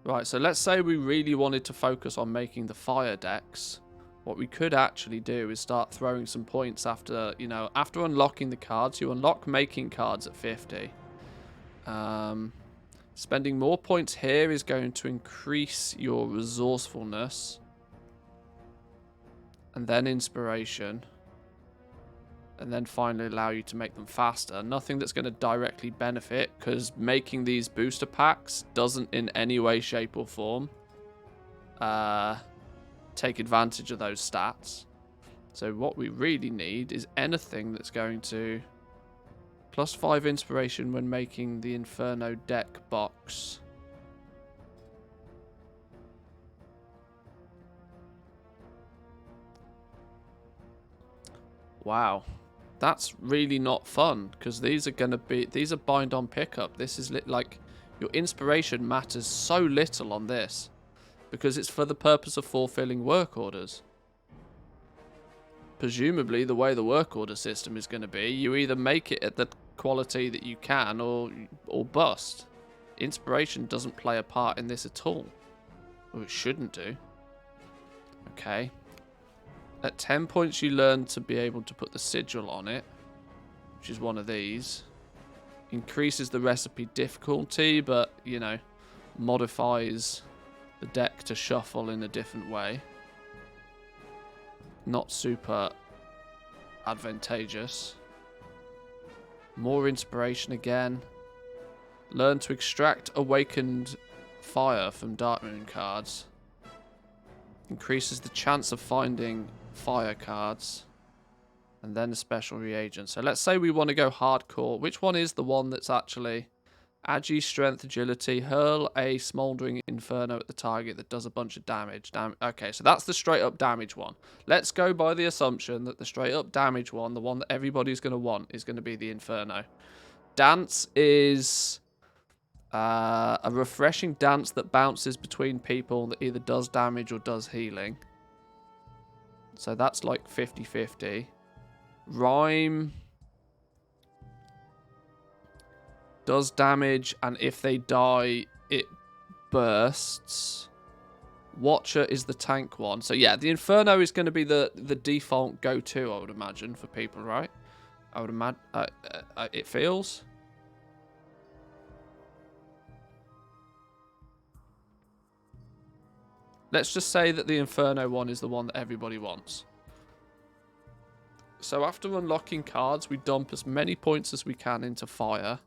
Right, so let's say we really wanted to focus on making the fire decks. What we could actually do is start throwing some points after, you know, after unlocking the cards. You unlock making cards at 50. Spending more points here is going to increase your resourcefulness. And then inspiration. And then finally allow you to make them faster. Nothing that's going to directly benefit, because making these booster packs doesn't in any way, shape or form take advantage of those stats. So what we really need is anything that's going to +5 inspiration when making the Inferno deck box. Wow. That's really not fun, because these are going to be, these are bind on pickup. This is like, your inspiration matters so little on this, because it's for the purpose of fulfilling work orders. Presumably, the way the work order system is going to be, you either make it at the quality that you can, or bust. Inspiration doesn't play a part in this at all. Or it shouldn't do. Okay. At 10 points, you learn to be able to put the sigil on it, which is one of these. Increases the recipe difficulty, but, you know, modifies the deck to shuffle in a different way. Not super advantageous. More inspiration again. Learn to extract awakened fire from Darkmoon cards. Increases the chance of finding fire cards. And then a special reagent. So let's say we want to go hardcore. Which one is the one that's actually Agi, strength, agility, hurl a smoldering inferno at the target that does a bunch of damage. Okay, so that's the straight up damage one. Let's go by the assumption that the straight up damage one, the one that everybody's going to want, is going to be the inferno. Dance is a refreshing dance that bounces between people that either does damage or does healing. So that's like 50-50. Rhyme does damage, and if they die, it bursts. Watcher is the tank one. So yeah, the Inferno is going to be the default go-to, I would imagine, for people, right? I would imagine. It feels. Let's just say that the Inferno one is the one that everybody wants. So after unlocking cards, we dump as many points as we can into fire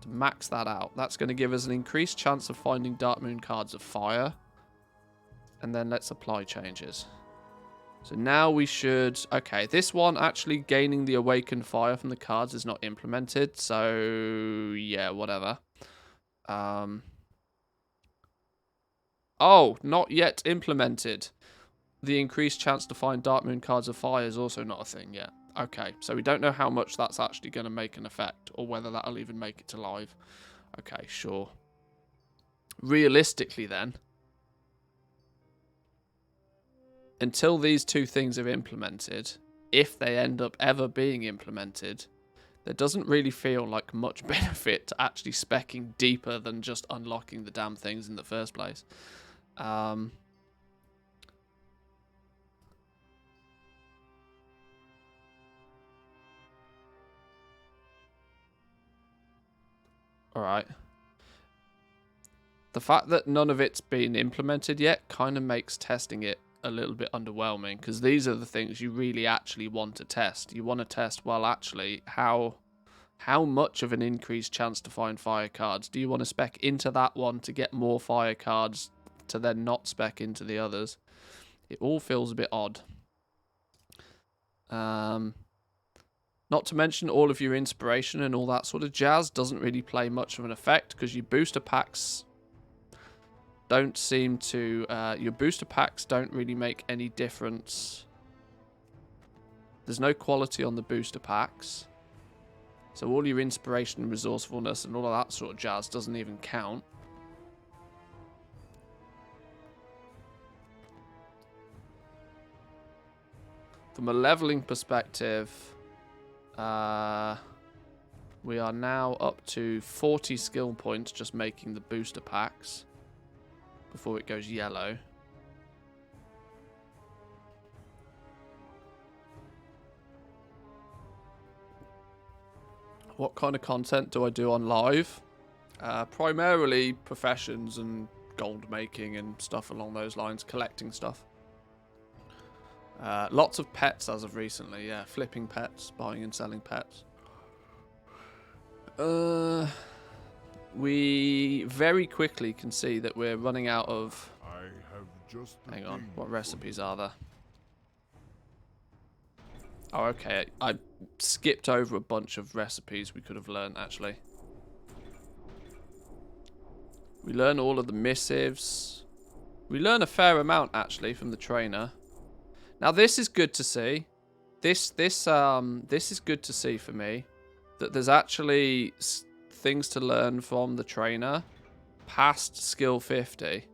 to max that out. That's going to give us an increased chance of finding Darkmoon cards of fire. And then let's apply changes. So now we should... Okay, this one actually gaining the awakened fire from the cards is not implemented. So, yeah, whatever. Oh, not yet implemented. The increased chance to find Darkmoon cards of fire is also not a thing yet. Okay, so we don't know how much that's actually going to make an effect, or whether that'll even make it to live. Okay, sure. Realistically then, until these two things are implemented, if they end up ever being implemented, there doesn't really feel like much benefit to actually speccing deeper than just unlocking the damn things in the first place. Alright. The fact that none of it's been implemented yet kind of makes testing it a little bit underwhelming, because these are the things you really actually want to test. You want to test, well, actually, how much of an increased chance to find fire cards? Do you want to spec into that one to get more fire cards to then not spec into the others? It all feels a bit odd. Not to mention all of your inspiration and all that sort of jazz doesn't really play much of an effect, because your booster packs don't seem to... your booster packs don't really make any difference. There's no quality on the booster packs. So all your inspiration and resourcefulness and all of that sort of jazz doesn't even count. From a leveling perspective, we are now up to 40 skill points just making the booster packs before it goes yellow. What kind of content do I do on live? Primarily professions and gold making and stuff along those lines, collecting stuff. Lots of pets as of recently, yeah, flipping pets, buying and selling pets. We very quickly can see that we're running out of... I have just the Hang on, thing what for recipes are there? Oh, okay. I skipped over a bunch of recipes we could have learned, actually. We learn all of the missives. We learn a fair amount, actually, from the trainer. Now, this is good to see. This is good to see for me. That there's actually things to learn from the trainer past skill 50.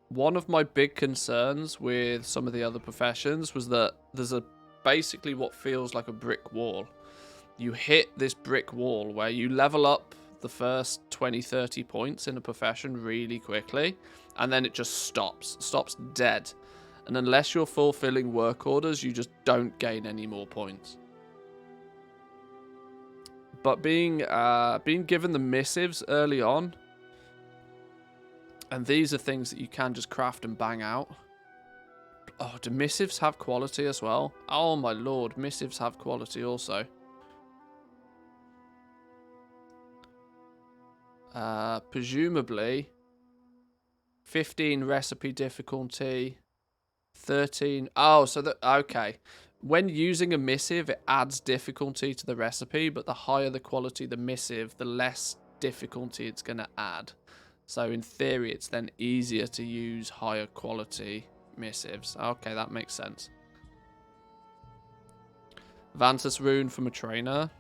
One of my big concerns with some of the other professions was that there's basically what feels like a brick wall. You hit this brick wall where you level up the first 20-30 points in a profession really quickly, and then it just stops dead. And unless you're fulfilling work orders, you just don't gain any more points. But being given the missives early on, and these are things that you can just craft and bang out. Oh, do missives have quality as well? Oh my lord, missives have quality also. Presumably 15 recipe difficulty, 13. Oh, so that, okay. When using a missive, it adds difficulty to the recipe, but the higher the quality the missive, the less difficulty it's going to add. So in theory, it's then easier to use higher quality missives. Okay, that makes sense. Vantus rune from a trainer.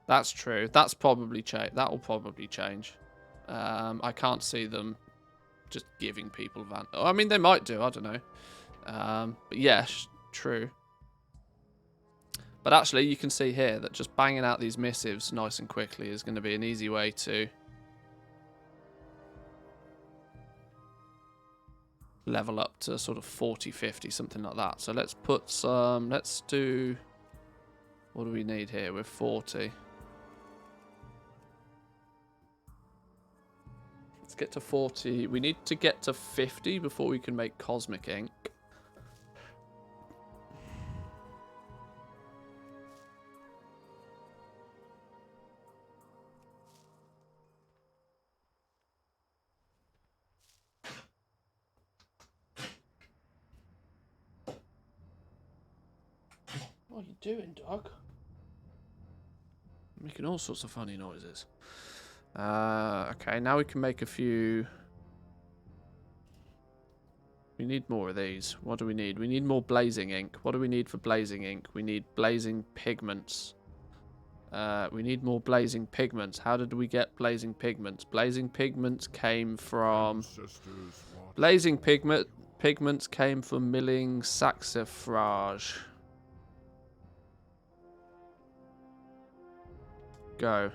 That's true. That's probably that will probably change. I can't see them just giving people Vantus. I mean, they might do. I don't know. But yes, true. But actually, you can see here that just banging out these missives nice and quickly is going to be an easy way to level up to sort of 40, 50, something like that. So let's put some, let's do, what do we need here? We're 40. Let's get to 40. We need to get to 50 before we can make cosmic ink. What are you doing, dog? Making all sorts of funny noises. Okay, now we can make a few... We need more of these. What do we need? We need more blazing ink. What do we need for blazing ink? We need blazing pigments. We need more blazing pigments. How did we get blazing pigments? Blazing pigments came from... Blazing pigments came from milling saxifrage. Go.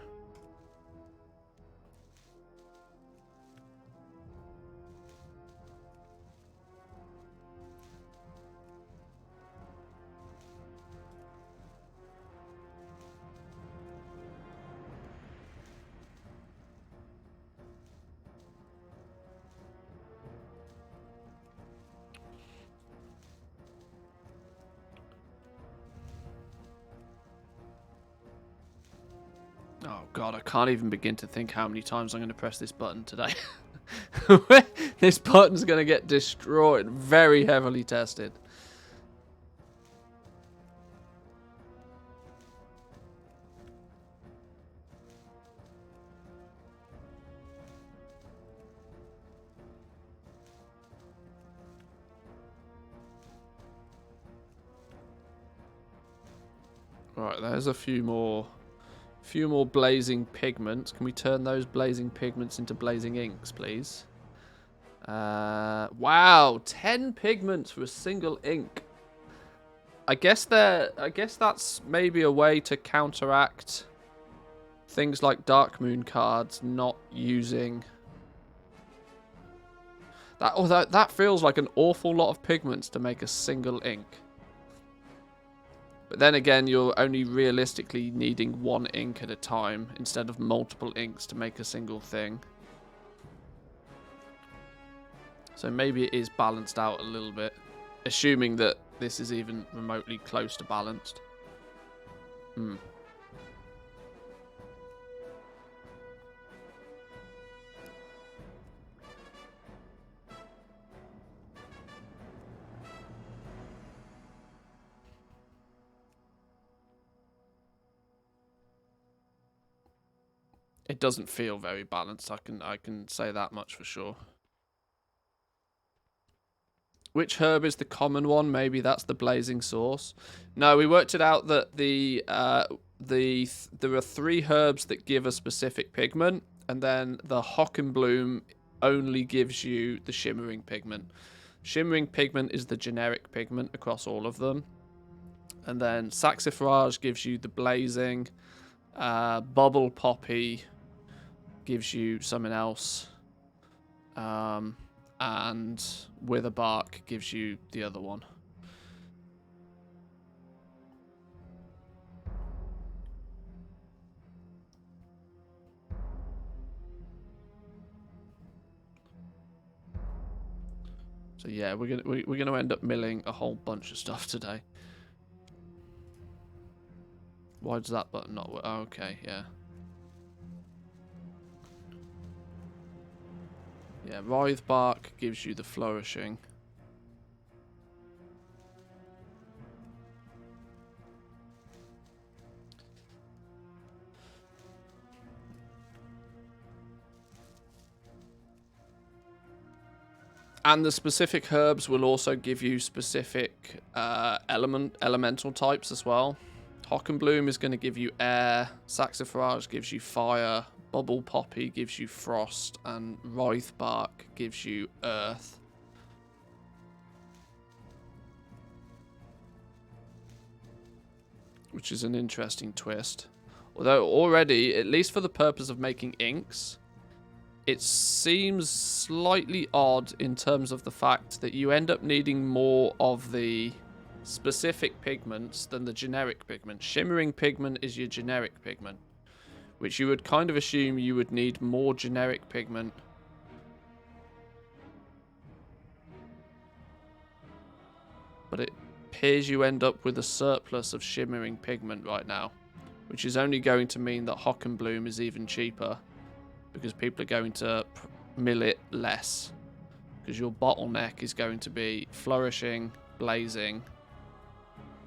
Oh god, I can't even begin to think how many times I'm going to press this button today. This button's going to get destroyed, very heavily tested. Right, there's a few more blazing pigments. Can we turn those blazing pigments into blazing inks, please? Wow, 10 pigments for a single ink. I guess that's maybe a way to counteract things like Dark Moon cards not using that. Although that feels like an awful lot of pigments to make a single ink. But then again, you're only realistically needing one ink at a time instead of multiple inks to make a single thing. So maybe it is balanced out a little bit, assuming that this is even remotely close to balanced. It doesn't feel very balanced. I can say that much for sure. Which herb is the common one? Maybe that's the blazing sauce. No, we worked it out that there are 3 herbs that give a specific pigment, and then the Hockenbloom only gives you the shimmering pigment. Shimmering pigment is the generic pigment across all of them, and then saxifrage gives you the blazing. Bubble poppy gives you something else, and witherbark gives you the other one. So yeah, we're gonna end up milling a whole bunch of stuff today. Why does that button not work? Oh, okay, yeah. Yeah, writhe bark gives you the flourishing. And the specific herbs will also give you specific elemental types as well. Hockenbloom is going to give you air, saxifrage gives you fire, bubble poppy gives you frost, and writhe bark gives you earth. Which is an interesting twist. Although already, at least for the purpose of making inks, it seems slightly odd in terms of the fact that you end up needing more of the specific pigments than the generic pigment. Shimmering pigment is your generic pigment, which you would kind of assume you would need more generic pigment. But it appears you end up with a surplus of shimmering pigment right now, which is only going to mean that Hockenbloom is even cheaper, because people are going to mill it less, because your bottleneck is going to be flourishing, blazing,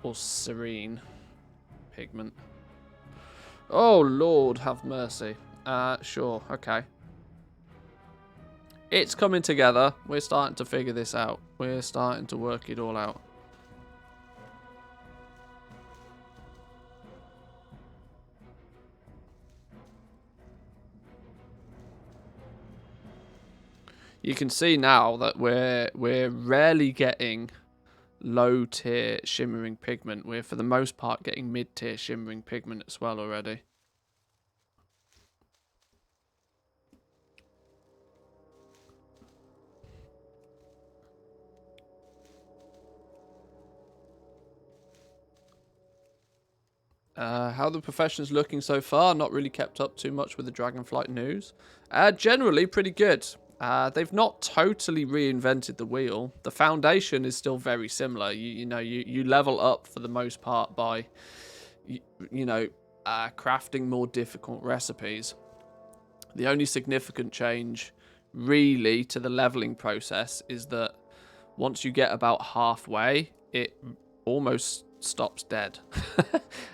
or serene pigment. Oh Lord, have mercy. Sure, okay. It's coming together. We're starting to figure this out. We're starting to work it all out. You can see now that we're rarely getting low tier shimmering pigment. We're for the most part getting mid tier shimmering pigment as well already. How the profession's looking so far? Not really kept up too much with the Dragonflight news. Generally pretty good. They've not totally reinvented the wheel. The foundation is still very similar. You level up for the most part by, crafting more difficult recipes. The only significant change, really, to the leveling process is that once you get about halfway, it almost stops dead.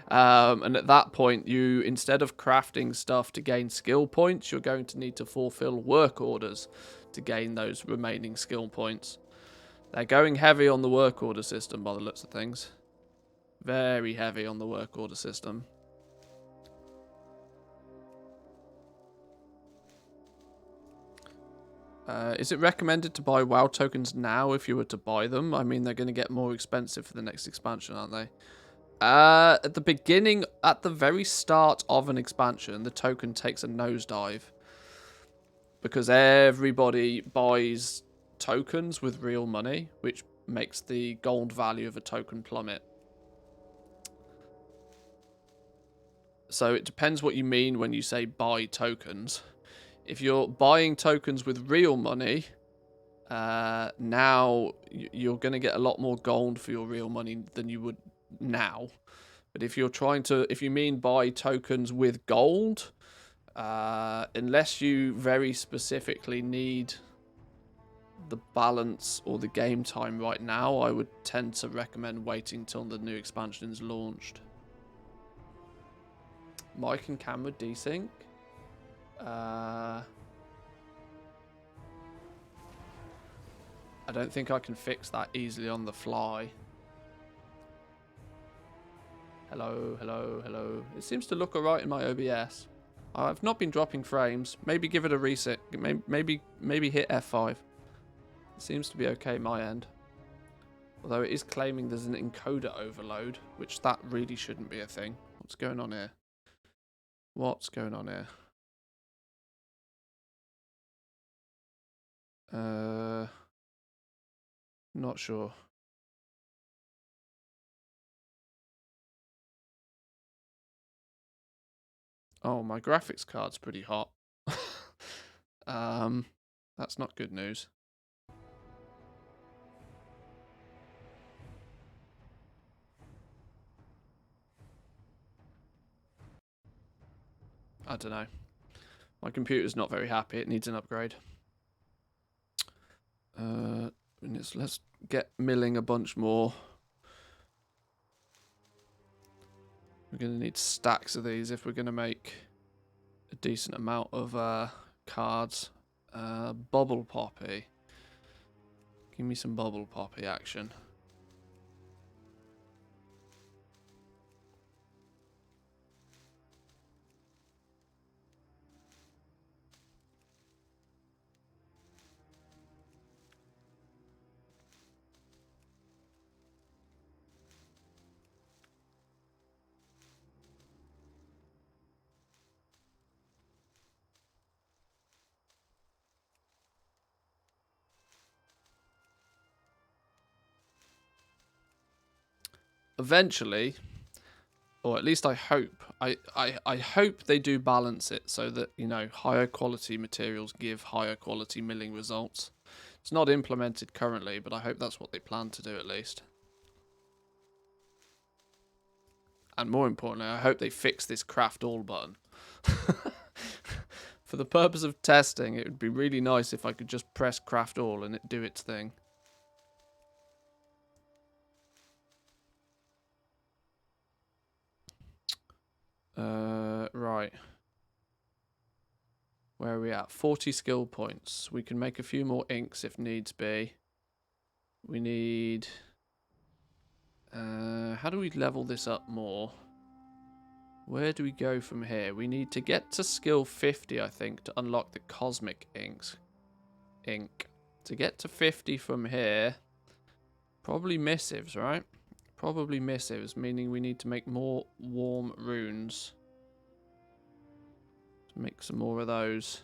And at that point, you, instead of crafting stuff to gain skill points, you're going to need to fulfill work orders to gain those remaining skill points. They're going heavy on the work order system by the looks of things. Very heavy on the work order system. Is it recommended to buy WoW tokens now if you were to buy them? I mean, they're going to get more expensive for the next expansion, aren't they? At the beginning, at the very start of an expansion, the token takes a nosedive. Because everybody buys tokens with real money, which makes the gold value of a token plummet. So it depends what you mean when you say buy tokens. If you're buying tokens with real money, now you're going to get a lot more gold for your real money than you would now. But if you mean buy tokens with gold, unless you very specifically need the balance or the game time right now, I would tend to recommend waiting till the new expansion is launched. Mic and camera desync. I don't think I can fix that easily on the fly. Hello, hello, hello. It seems to look alright in my OBS. I've not been dropping frames. Maybe give it a reset. Maybe hit F5. It seems to be okay my end. Although it is claiming there's an encoder overload, which that really shouldn't be a thing. What's going on here? What's going on here? Not sure. Oh, my graphics card's pretty hot. That's not good news. I don't know. My computer's not very happy. It needs an upgrade. Let's get milling a bunch more. We're going to need stacks of these if we're going to make a decent amount of cards. Bubble Poppy. Give me some Bubble Poppy action. Eventually, or at least I hope, I hope they do balance it so that, you know, higher quality materials give higher quality milling results. It's not implemented currently, but I hope that's what they plan to do at least. And more importantly, I hope they fix this craft all button. For the purpose of testing, it would be really nice if I could just press craft all and it do its thing. Right. Where are we at? 40 skill points. We can make a few more inks if needs be. We need... how do we level this up more? Where do we go from here? We need to get to skill 50, I think, to unlock the cosmic ink. To get to 50 from here, probably missives, right? Probably missives, meaning we need to make more warm runes. Make some more of those.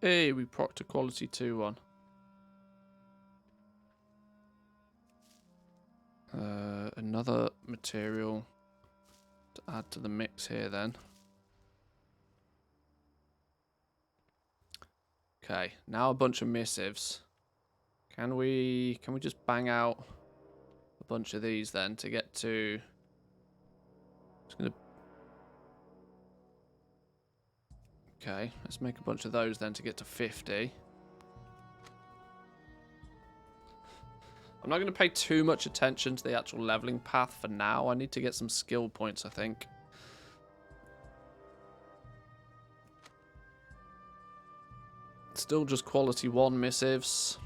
Hey, we procced a quality 2 one. Another material to add to the mix here then. Okay, now a bunch of missives. Can we just bang out a bunch of these then to get to... Just gonna... Okay, let's make a bunch of those then to get to 50. I'm not going to pay too much attention to the actual leveling path for now. I need to get some skill points, I think. Still just quality 1 missives.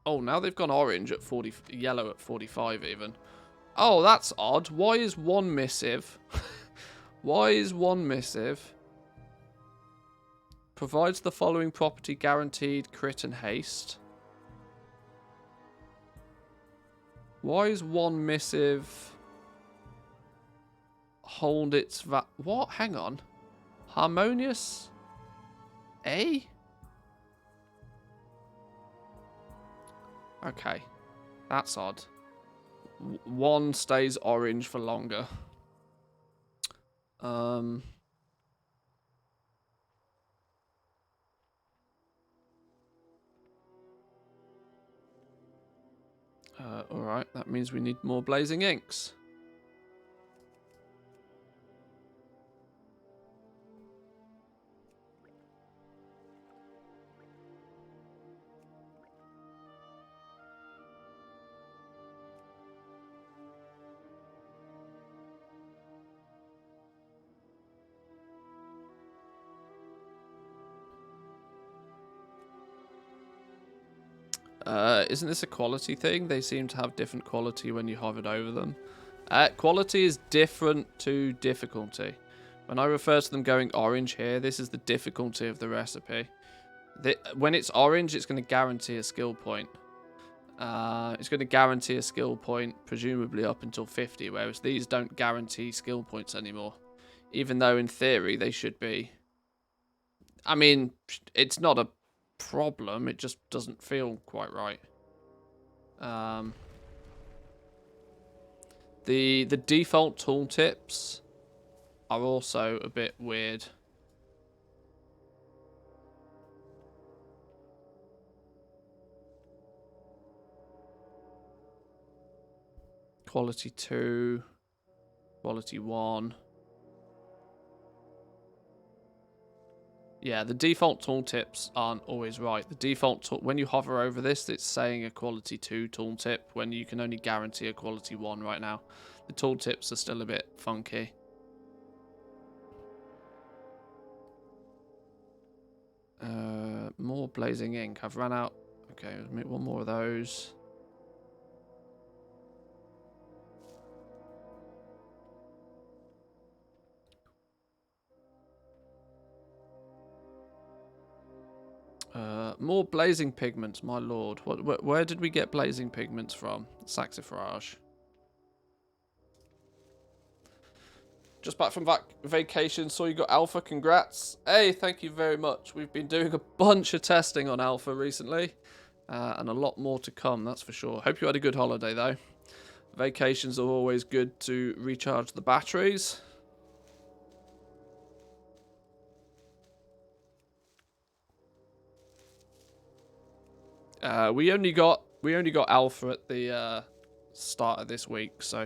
Oh, now they've gone orange at 40, yellow at 45 even. Oh, that's odd. Why is 1 missive? Why is 1 missive? Provides the following property: guaranteed crit and haste. Why is 1 missive hold its what? Hang on. Harmonious A? Okay. That's odd. 1 stays orange for longer. Alright, that means we need more blazing inks. Isn't this a quality thing? They seem to have different quality when you hovered over them. Quality is different to difficulty. When I refer to them going orange here, this is the difficulty of the recipe. When it's orange, it's going to guarantee a skill point. It's going to guarantee a skill point, presumably up until 50, whereas these don't guarantee skill points anymore. Even though, in theory, they should be. I mean, it's not a problem, it just doesn't feel quite right. The default tooltips are also a bit weird. Quality 2, quality 1. Yeah, the default tooltips aren't always right. The default when you hover over this, it's saying a quality 2 tooltip when you can only guarantee a quality 1 right now. The tooltips are still a bit funky. More blazing ink. I've run out. Okay, let's make 1 more of those. More blazing pigments, my lord. Where did we get blazing pigments from? Saxifrage. Just back from vacation, saw you got Alpha. Congrats. Hey, thank you very much. We've been doing a bunch of testing on Alpha recently. And a lot more to come, that's for sure. Hope you had a good holiday, though. Vacations are always good to recharge the batteries. We only got Alpha at the start of this week, so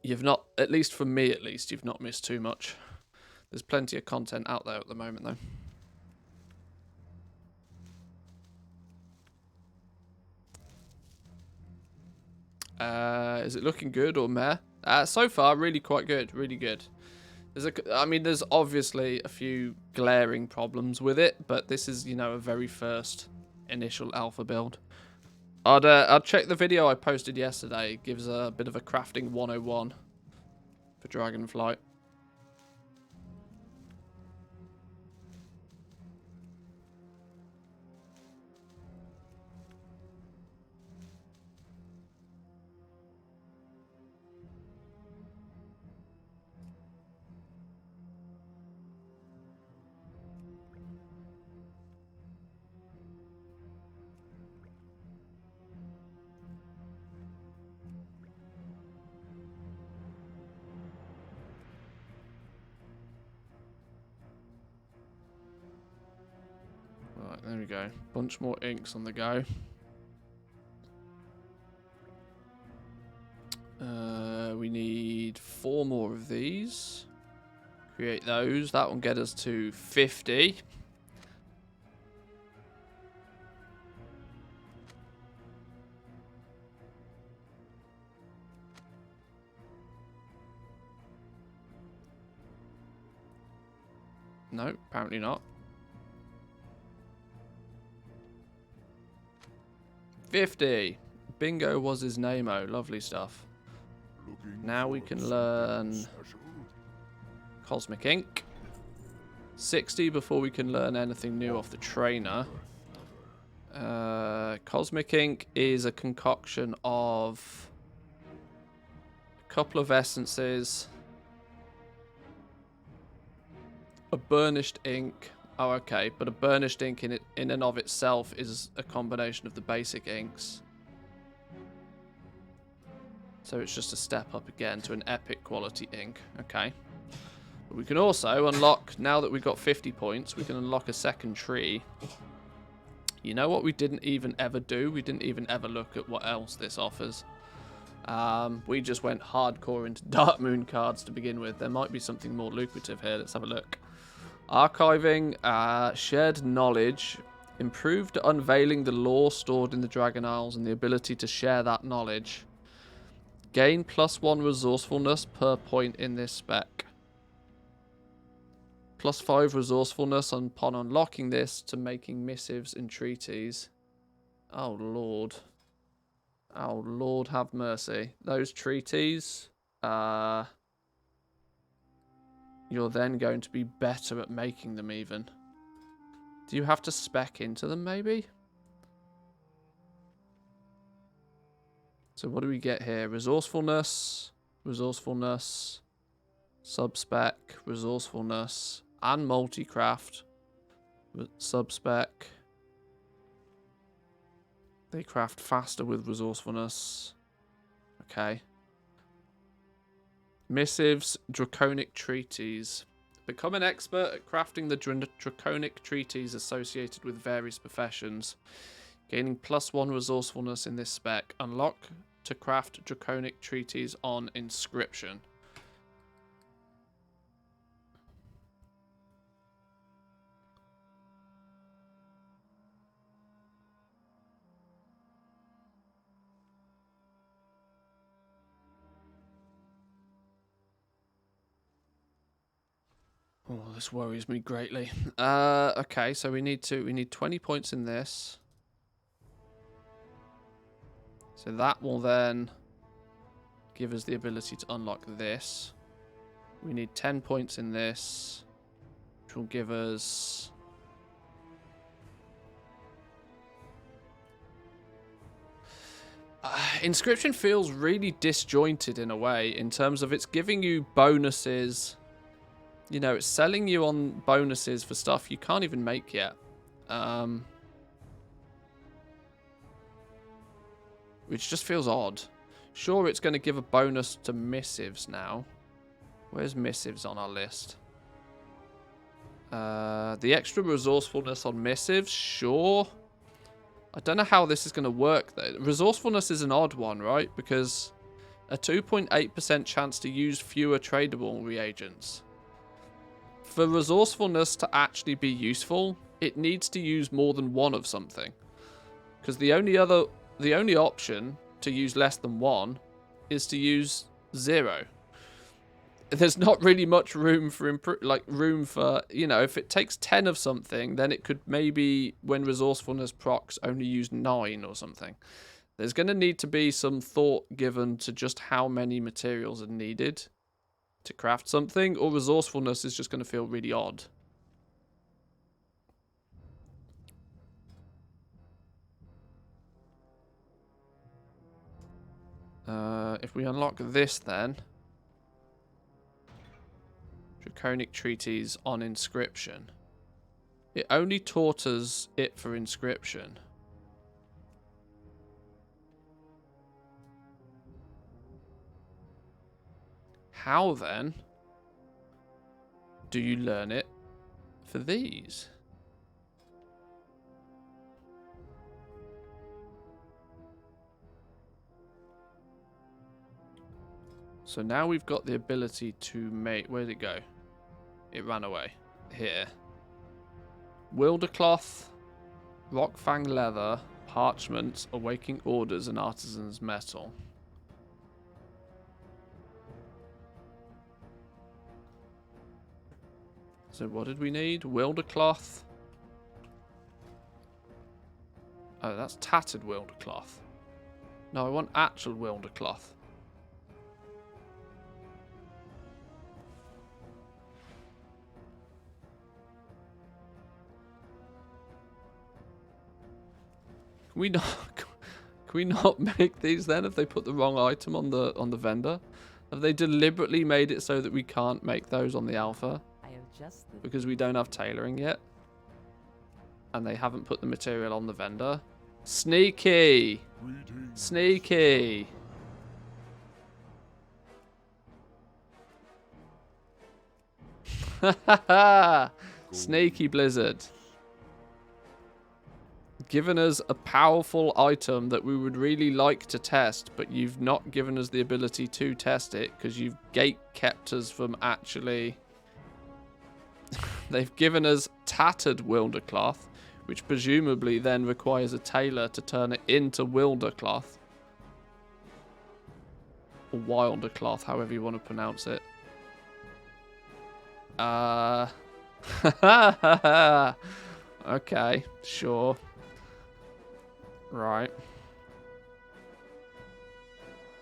You've not, at least for me at least, you've not missed too much. There's plenty of content out there at the moment, though. Is it looking good or meh? So far, really quite good. Really good. I mean, there's obviously a few glaring problems with it, but this is, you know, a very first initial alpha build. I'd check the video I posted yesterday. It gives a bit of a crafting 101 for Dragonflight. Right, there we go. Bunch more inks on the go. We need 4 more of these. Create those. That will get us to 50. No, apparently not. 50. Bingo was his name-o. Lovely stuff. Now we can learn Cosmic Ink. 60 before we can learn anything new off the trainer. Cosmic Ink is a concoction of a couple of essences, a burnished ink. Oh, okay, but a burnished ink in and of itself is a combination of the basic inks. So it's just a step up again to an epic quality ink. Okay. But we can also unlock, now that we've got 50 points, we can unlock a second tree. You know what we didn't even ever do? We didn't even ever look at what else this offers. We just went hardcore into Dark Moon cards to begin with. There might be something more lucrative here. Let's have a look. Archiving, shared knowledge, improved unveiling the lore stored in the Dragon Isles and the ability to share that knowledge. Gain +1 resourcefulness per point in this spec. +5 resourcefulness upon unlocking this to making missives and treaties. Oh, Lord. Oh, Lord have mercy. Those treaties, you're then going to be better at making them even. Do you have to spec into them, maybe? So what do we get here? Resourcefulness, resourcefulness, subspec, resourcefulness, and multi-craft. Subspec. They craft faster with resourcefulness. Okay. Missives, Draconic Treaties. Become an expert at crafting the Draconic Treaties associated with various professions. Gaining +1 resourcefulness in this spec. Unlock to craft Draconic Treaties on Inscription. Oh, this worries me greatly. Okay, so we need 20 points in this. So that will then give us the ability to unlock this. We need 10 points in this, which will give us... Inscription feels really disjointed in a way, in terms of it's giving you bonuses. You know, it's selling you on bonuses for stuff you can't even make yet. Which just feels odd. Sure, it's going to give a bonus to missives now. Where's missives on our list? The extra resourcefulness on missives, sure. I don't know how this is going to work, though. Resourcefulness is an odd one, right? Because A 2.8% chance to use fewer tradable reagents. For resourcefulness to actually be useful, it needs to use more than one of something. Because the only option to use less than one is to use 0. There's not really much room for you know, if it takes 10 of something, then it could maybe, when resourcefulness procs, only use 9 or something. There's going to need to be some thought given to just how many materials are needed to craft something, or resourcefulness is just going to feel really odd. If we unlock this then... Draconic Treatise on Inscription. It only taught us it for Inscription. How then do you learn it for these? So now we've got the ability to make... Where'd it go? It ran away. Here. Wildercloth, Rockfang Leather, Parchment, Awaking Orders, and Artisan's Metal. So what did we need? Wildercloth. Oh, that's tattered Wildercloth. No, I want actual Wildercloth. Can we not make these then if they put the wrong item on the vendor? Have they deliberately made it so that we can't make those on the alpha? Because we don't have tailoring yet? And they haven't put the material on the vendor? Sneaky! Sneaky! Sneaky Blizzard. Given us a powerful item that we would really like to test, but you've not given us the ability to test it because you've gate-kept us from actually... They've given us tattered Wildercloth, which presumably then requires a tailor to turn it into Wildercloth. Or Wildercloth, however you want to pronounce it. Okay, sure. Right.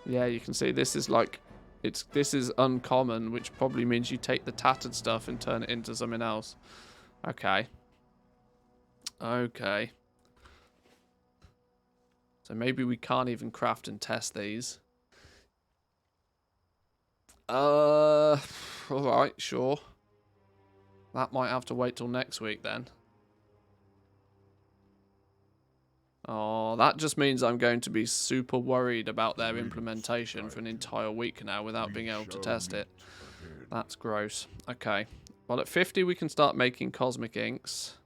Yeah, you can see this is like... This is uncommon, which probably means you take the tattered stuff and turn it into something else. Okay. Okay. So maybe we can't even craft and test these. Alright, sure. That might have to wait till next week then. Oh, that just means I'm going to be super worried about their implementation for an entire week now without being able to test it. That's gross. Okay. Well, at 50 we can start making cosmic inks.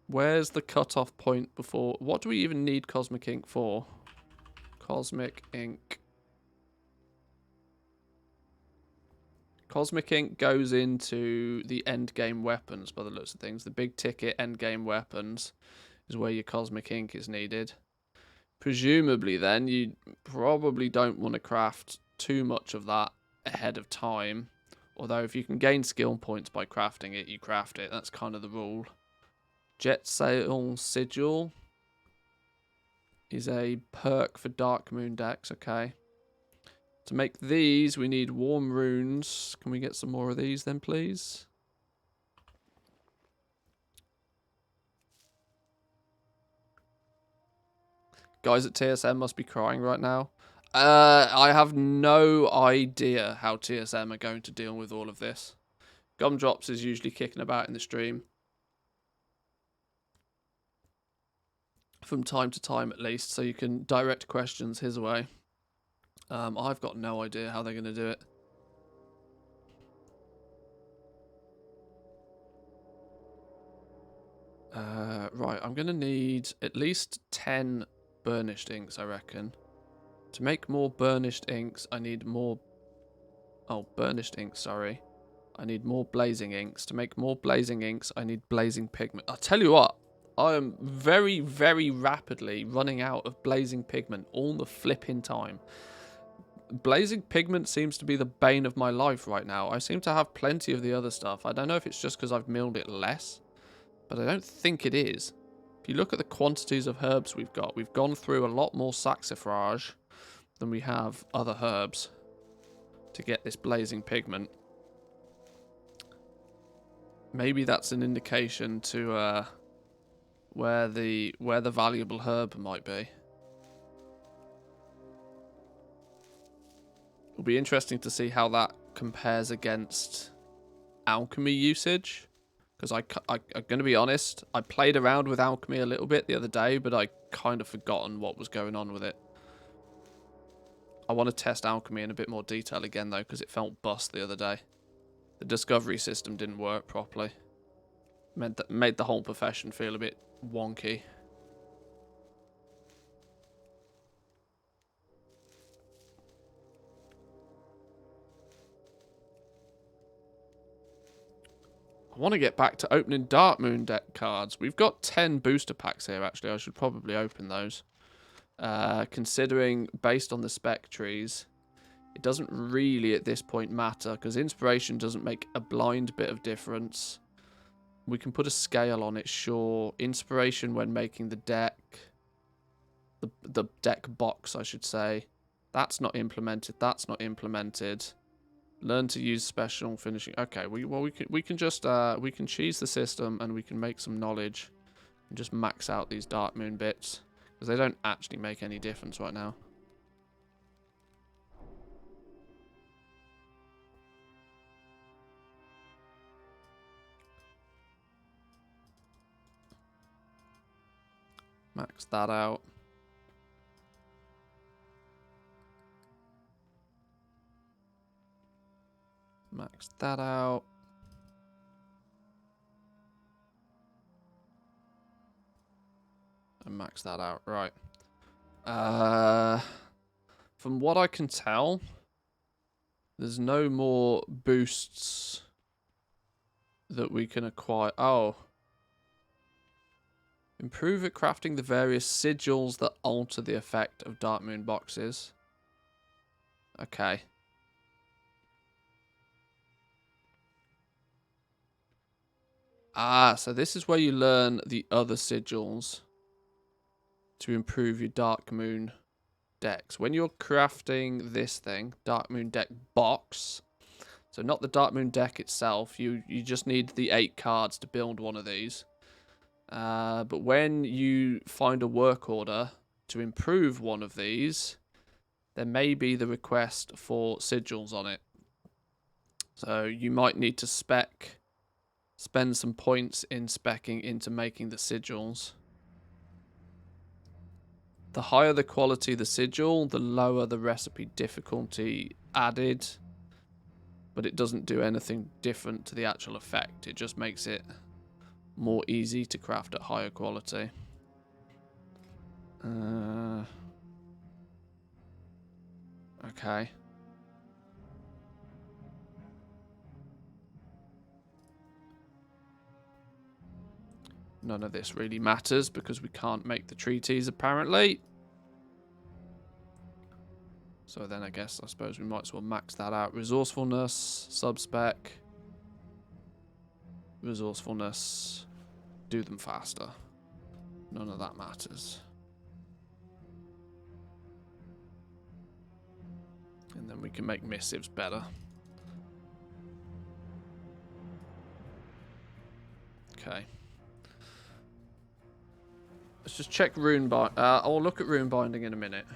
Where's the cutoff point before... What do we even need cosmic ink for? Cosmic ink. Cosmic ink goes into the endgame weapons by the looks of things. The big ticket endgame weapons is where your cosmic ink is needed. Presumably then, you probably don't want to craft too much of that ahead of time. Although if you can gain skill points by crafting it, you craft it. That's kind of the rule. Jet Sail Sigil is a perk for Dark Moon decks, okay. To make these, we need warm runes. Can we get some more of these then, please? Guys at TSM must be crying right now. I have no idea how TSM are going to deal with all of this. Gumdrops is usually kicking about in the stream. From time to time, at least, so you can direct questions his way. I've got no idea how they're going to do it. Right, I'm going to need at least 10 burnished inks, I reckon. To make more burnished inks, I need more... Oh, burnished inks, sorry. I need more blazing inks. To make more blazing inks, I need blazing pigment. I'll tell you what. I am very, very rapidly running out of blazing pigment all the flipping time. Blazing pigment seems to be the bane of my life right now. I seem to have plenty of the other stuff. I don't know if it's just because I've milled it less, but I don't think it is. If you look at the quantities of herbs we've got, we've gone through a lot more saxifrage than we have other herbs to get this blazing pigment. Maybe that's an indication to where the valuable herb might be. It'll be interesting to see how that compares against alchemy usage. Because I'm going to be honest, I played around with alchemy a little bit the other day, but I kind of forgotten what was going on with it. I want to test alchemy in a bit more detail again, though, because it felt bust the other day. The discovery system didn't work properly. Made the whole profession feel a bit wonky. I want to get back to opening Dark Moon deck cards. We've got 10 booster packs here, actually. I should probably open those. Considering, based on the spec trees, it doesn't really at this point matter, because Inspiration doesn't make a blind bit of difference. We can put a scale on it, sure. Inspiration when making the deck. The deck box, I should say. That's not implemented. That's not implemented. Learn to use special finishing. Okay, we can just we can cheese the system and we can make some knowledge and just max out these Dark Moon bits because they don't actually make any difference right now. Max that out. Max that out. And max that out. Right. From what I can tell, there's no more boosts that we can acquire. Oh. Improve at crafting the various sigils that alter the effect of Dark Moon boxes. Okay. Ah, so this is where you learn the other sigils to improve your Dark Moon decks. When you're crafting this thing, Dark Moon deck box, so not the Dark Moon deck itself, you just need the 8 cards to build one of these. But when you find a work order to improve one of these, there may be the request for sigils on it. So you might need to spend some points in speccing into making the sigils. The higher the quality of the sigil, the lower the recipe difficulty added. But it doesn't do anything different to the actual effect. It just makes it more easy to craft at higher quality. Okay. None of this really matters because we can't make the treaties apparently. So then I suppose we might as well max that out. Resourcefulness, subspec. Resourcefulness. Do them faster. None of that matters. And then we can make missives better. Okay. Let's just check rune binding. I'll look at rune binding in a minute.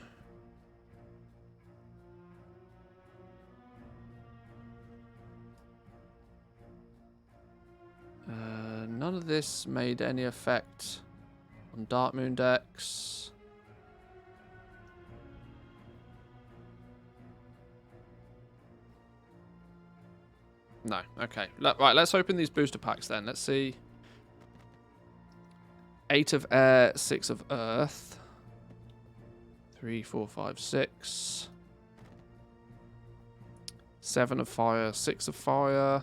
None of this made any effect on Dark Moon decks. No. Okay. Right, let's open these booster packs then. Let's see. 8 of air, 6 of earth. 3, 4, 5, 6. 7 of fire, 6 of fire.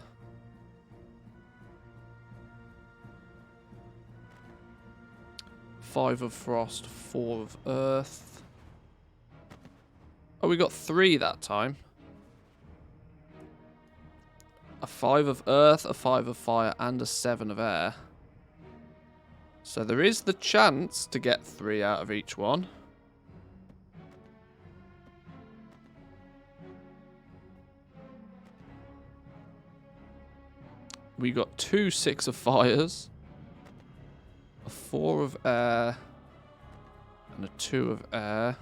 Five of frost, 4 of earth. Oh, we got 3 that time. A 5 of earth, a 5 of fire, and a 7 of air. So there is the chance to get 3 out of each one. We got 2 6 of fires. A 4 of air. And a 2 of air.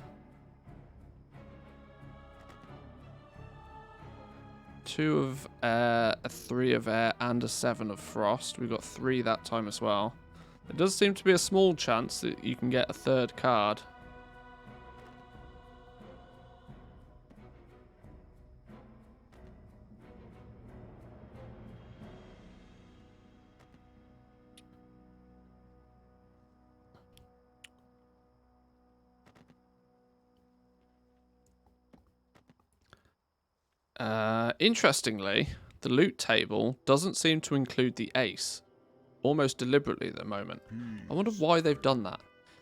2 of air, a 3 of air, and a 7 of frost. We got 3 that time as well. There does seem to be a small chance that you can get a 3rd card. Interestingly, the loot table doesn't seem to include the ace. Almost deliberately at the moment. I wonder why they've done that.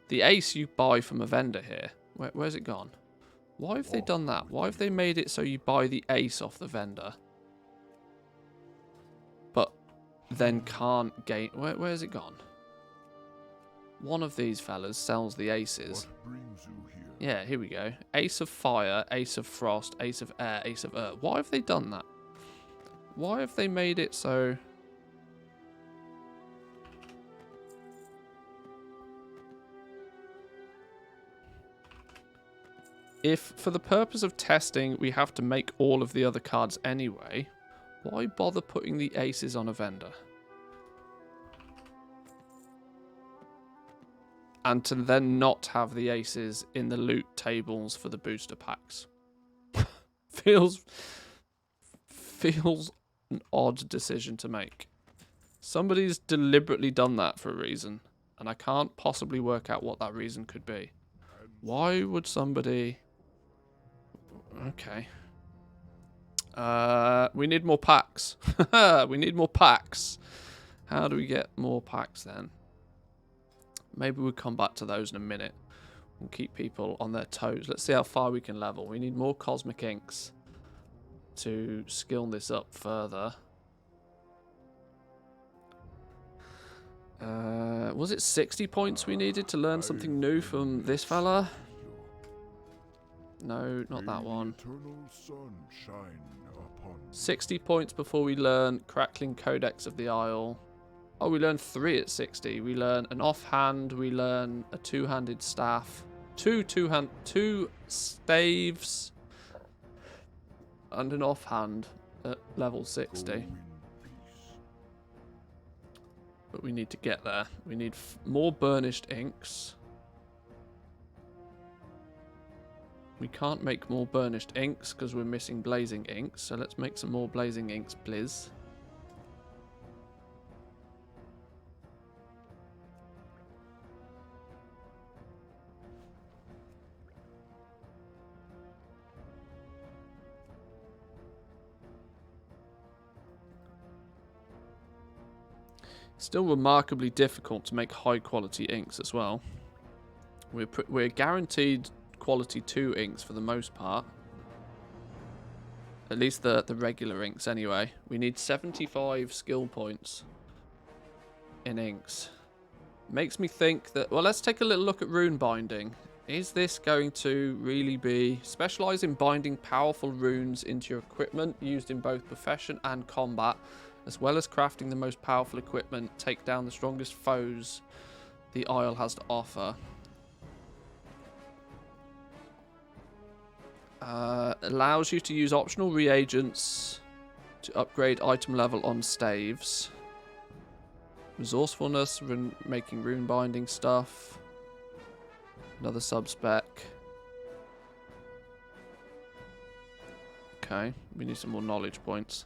The ace you buy from a vendor here. Where's it gone? Why have they done that? Why have they made it so you buy the ace off the vendor? But then can't gain... Where's it gone? One of these fellas sells the aces. What brings you here? Yeah, here we go. Ace of fire, ace of frost, ace of air, ace of earth. Why have they done that? Why have they made it so... If, for the purpose of testing, we have to make all of the other cards anyway, why bother putting the aces on a vendor? And to then not have the aces in the loot tables for the booster packs. feels an odd decision to make. Somebody's deliberately done that for a reason, and I can't possibly work out what that reason could be. Why would somebody... Okay. We need more packs. We need more packs. How do we get more packs then? Maybe we'll come back to those in a minute. We'll keep people on their toes. Let's see how far we can level. We need more cosmic inks to skill this up further. Was it 60 points we needed to learn something new from this fella? No, not that one. 60 points before we learn Crackling Codex of the Isle. Oh, we learn 3 at 60. We learn an offhand. We learn a two-handed staff. Two staves. And an offhand at level 60. But we need to get there. We need more burnished inks. We can't make more burnished inks because we're missing blazing inks. So let's make some more blazing inks, please. Still remarkably difficult to make high quality inks as well. We're guaranteed quality 2 inks for the most part. At least the regular inks anyway. We need 75 skill points in inks. Makes me think that... Well, let's take a little look at rune binding. Is this going to really be... Specialise in binding powerful runes into your equipment used in both profession and combat, as well as crafting the most powerful equipment, take down the strongest foes the Isle has to offer. Allows you to use optional reagents to upgrade item level on staves. Resourcefulness, making rune binding stuff. Another sub-spec. Okay, we need some more knowledge points.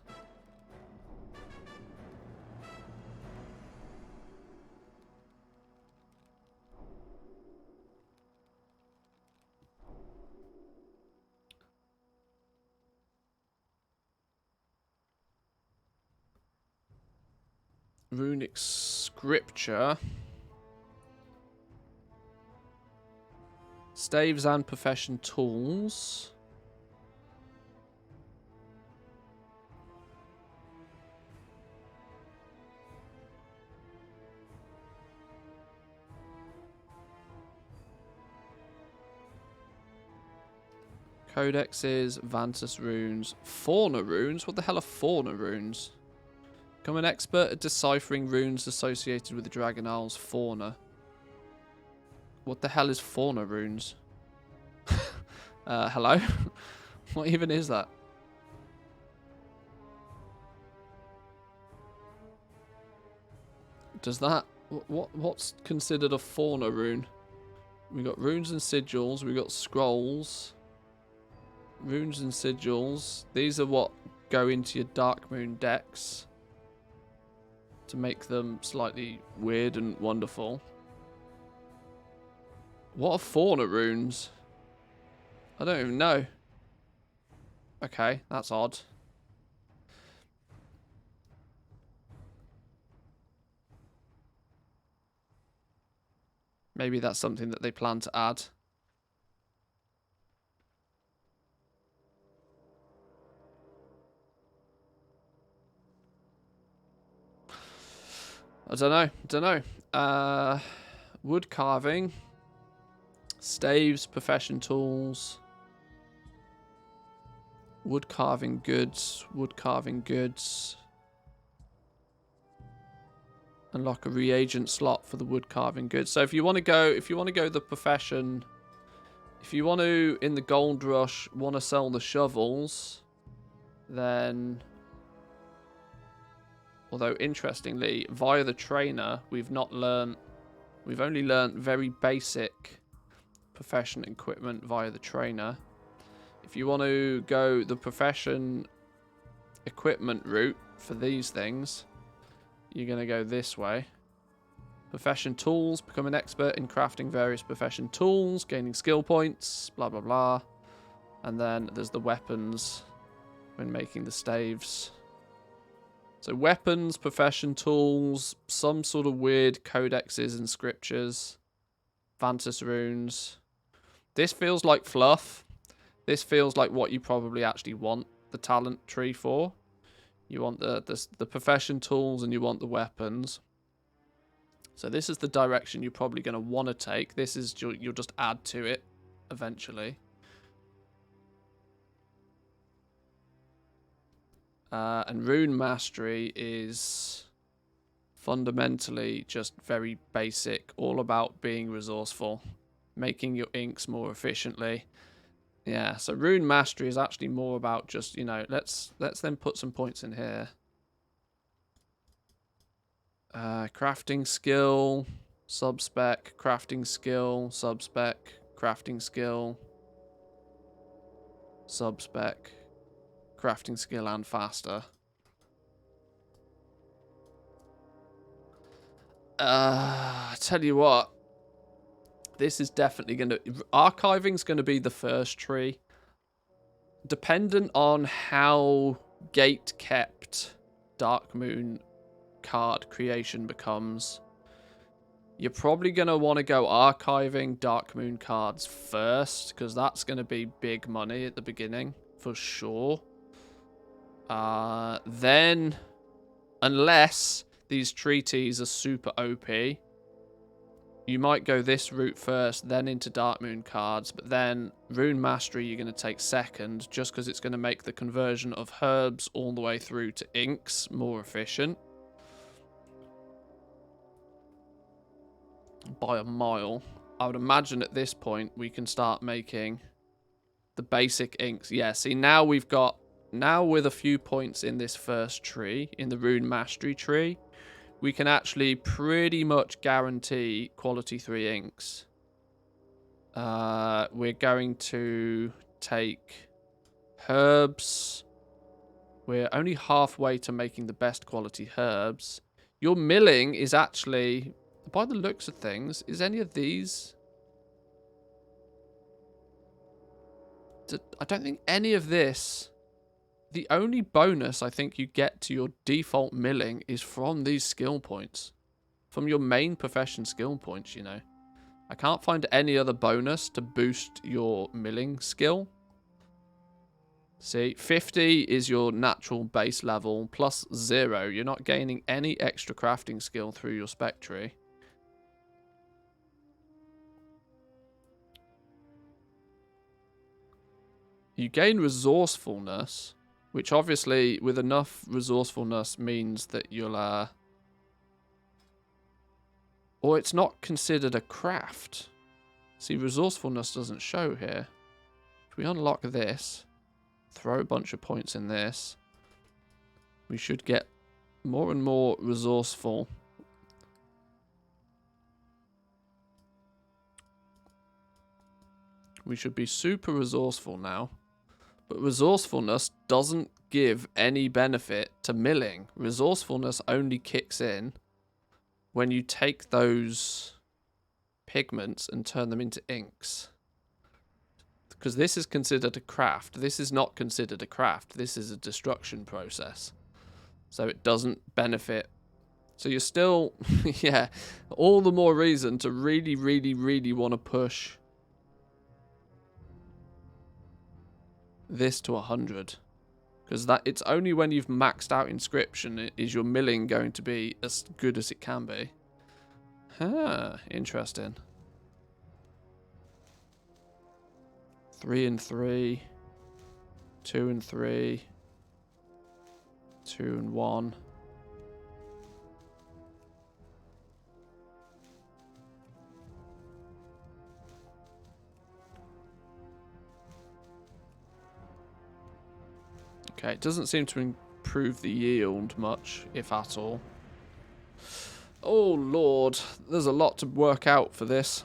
Runic scripture. Staves and profession tools. Codexes, Vantus runes, fauna runes. What the hell are fauna runes? Become an expert at deciphering runes associated with the Dragon Isle's fauna. What the hell is fauna runes? Hello? What even is that? Does that... What's considered a fauna rune? We got runes and sigils. We got scrolls. Runes and sigils. These are what go into your Dark Moon decks to make them slightly weird and wonderful. What are fauna runes? I don't even know. Okay, that's odd. Maybe that's something that they plan to add. I don't know. Wood carving. Staves, profession tools. Wood carving goods. Wood carving goods. Unlock a reagent slot for the wood carving goods. So if you want to go the profession, if you want to, in the gold rush, want to sell the shovels, then... Although, interestingly, via the trainer, we've only learnt very basic profession equipment via the trainer. If you want to go the profession equipment route for these things, you're going to go this way. Profession tools, become an expert in crafting various profession tools, gaining skill points, blah, blah, blah. And then there's the weapons when making the staves. So weapons, profession tools, some sort of weird codexes and scriptures, Vantus runes. This feels like fluff. This feels like what you probably actually want the talent tree for. You want the profession tools and you want the weapons. So this is the direction you're probably going to want to take. This is you'll just add to it eventually. And rune mastery is fundamentally just very basic, all about being resourceful, making your inks more efficiently. Yeah, so rune mastery is actually more about just, you know, let's then put some points in here. Crafting skill, sub-spec, crafting skill, sub-spec, crafting skill, sub-spec, crafting skill and faster. I tell you what, this is definitely going to... Archiving's going to be the first tree. Dependent on how gate-kept Dark Moon card creation becomes, you're probably going to want to go archiving Dark Moon cards first, because that's going to be big money at the beginning, for sure. Then, unless these treaties are super OP, you might go this route first, then into Dark Moon cards, but then Rune Mastery you're going to take second, just because it's going to make the conversion of herbs all the way through to inks more efficient. By a mile. I would imagine at this point we can start making the basic inks. Yeah, see, now we've got... Now with a few points in this first tree, in the Rune Mastery tree, we can actually pretty much guarantee quality 3 inks. We're going to take herbs. We're only halfway to making the best quality herbs. Your milling is actually, by the looks of things, is any of these... I don't think any of this the only bonus I think you get to your default milling is from these skill points. From your main profession skill points, you know. I can't find any other bonus to boost your milling skill. See, 50 is your natural base level, plus 0. You're not gaining any extra crafting skill through your spec tree. You gain resourcefulness, which obviously with enough resourcefulness means that you'll or it's not considered a craft. See, resourcefulness doesn't show here. If we unlock this, throw a bunch of points in this, we should get more and more resourceful. We should be super resourceful now. But resourcefulness doesn't give any benefit to milling. Resourcefulness only kicks in when you take those pigments and turn them into inks. Because this is considered a craft. This is not considered a craft. This is a destruction process. So it doesn't benefit. So you're still, yeah, all the more reason to really, really, really want to push this to 100. Because that it's only when you've maxed out Inscription is your milling going to be as good as it can be. Huh, interesting. 3 and 3. 2 and 3. 2 and 1. Okay, it doesn't seem to improve the yield much, if at all. Oh, Lord. There's a lot to work out for this.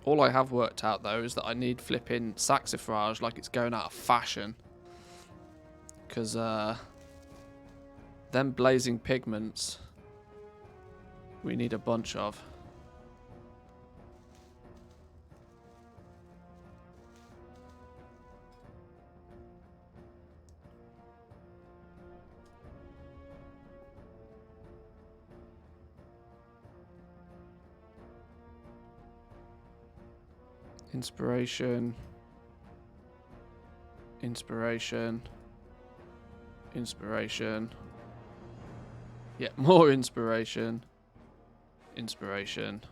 All I have worked out, though, is that I need flipping saxifrage like it's going out of fashion. Because, them blazing pigments, we need a bunch of. Inspiration. Inspiration. Inspiration. Yeah, more inspiration. Inspiration.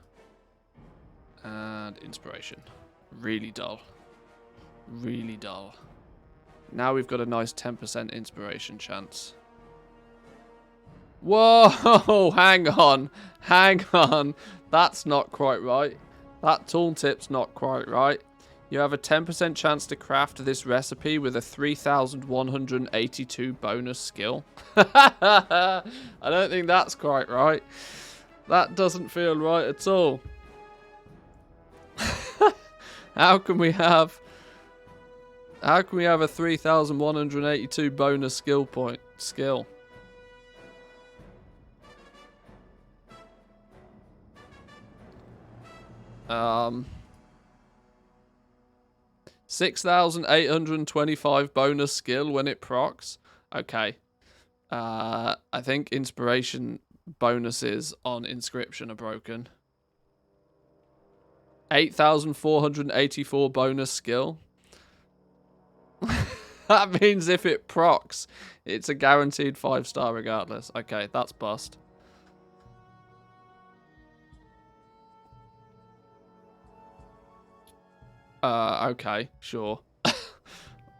And inspiration. Really dull. Really dull. Now we've got a nice 10% inspiration chance. Whoa! Hang on. Hang on. That's not quite right. That tooltip's not quite right. You have a 10% chance to craft this recipe with a 3,182 bonus skill. I don't think that's quite right. That doesn't feel right at all. How can we have a 3,182 bonus skill point skill? 6,825 bonus skill when it procs. Okay. I think inspiration bonuses on Inscription are broken. 8,484 bonus skill. That means if it procs, it's a guaranteed 5-star regardless. Okay, that's bust. Okay, sure.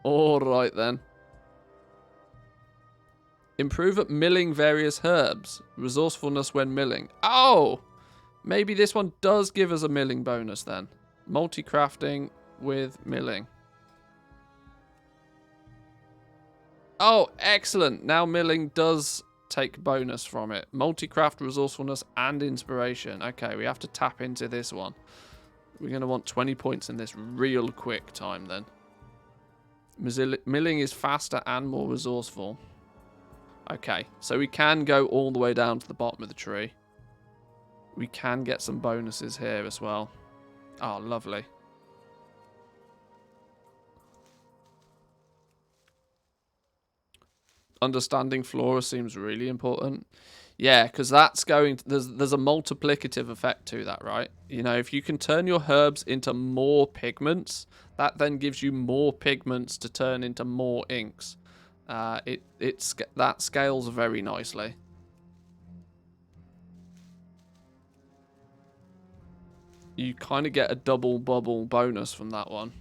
Alright then. Improve at milling various herbs. Resourcefulness when milling. Oh! Maybe this one does give us a milling bonus then. Multi-crafting with milling. Oh, excellent. Now milling does take bonus from it. Multi-craft, resourcefulness, and inspiration. Okay, we have to tap into this one. We're going to want 20 points in this real quick time then. Milling is faster and more resourceful. Okay, so we can go all the way down to the bottom of the tree. We can get some bonuses here as well. Oh, lovely. Understanding flora seems really important. Yeah, because that's going to, there's a multiplicative effect to that, right? You know, if you can turn your herbs into more pigments, that then gives you more pigments to turn into more inks. That scales very nicely. You kind of get a double bubble bonus from that one.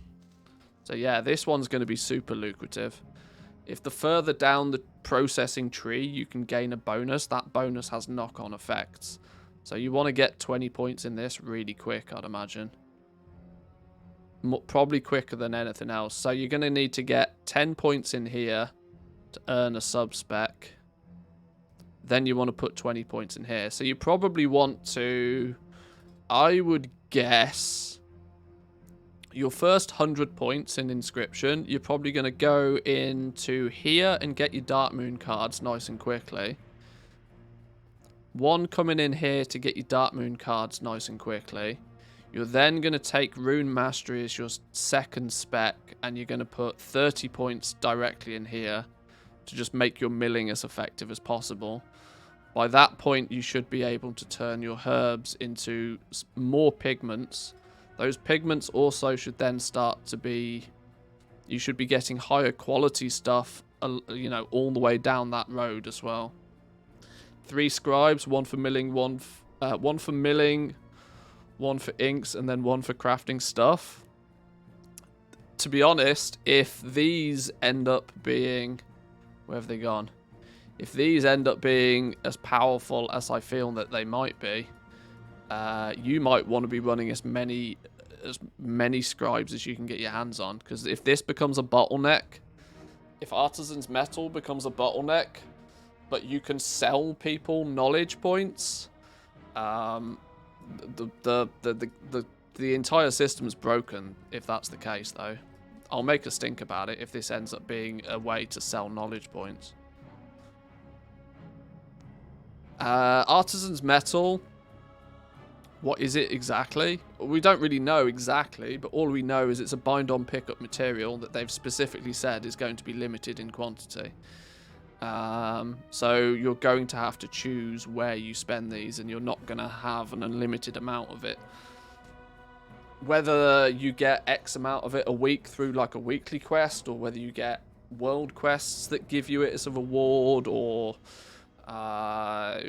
So yeah, this one's going to be super lucrative. If the further down the processing tree you can gain a bonus, that bonus has knock-on effects. So you want to get 20 points in this really quick, I'd imagine. Probably quicker than anything else. So you're going to need to get 10 points in here to earn a sub-spec. Then you want to put 20 points in here. So you probably want to, I would guess, your first 100 points in Inscription, you're probably going to go into here and get your Dark Moon cards nice and quickly. One coming in here to get your Dark Moon cards nice and quickly. You're then going to take Rune Mastery as your second spec, and you're going to put 30 points directly in here to just make your milling as effective as possible. By that point, you should be able to turn your herbs into more pigments. Those pigments also should then start to be... You should be getting higher quality stuff, you know, all the way down that road as well. 3 scribes, 1 for milling, one for milling, 1 for inks, and then 1 for crafting stuff. To be honest, if these end up being... Where have they gone? If these end up being as powerful as I feel that they might be, you might want to be running as many scribes as you can get your hands on. Because if this becomes a bottleneck, if Artisan's Metal becomes a bottleneck, but you can sell people knowledge points, the entire system's broken if that's the case, though. I'll make a stink about it if this ends up being a way to sell knowledge points. Artisan's Metal, what is it exactly? We don't really know exactly, but all we know is it's a bind-on pickup material that they've specifically said is going to be limited in quantity. So you're going to have to choose where you spend these, and you're not going to have an unlimited amount of it. Whether you get X amount of it a week through like a weekly quest, or whether you get world quests that give you it as a reward, or... I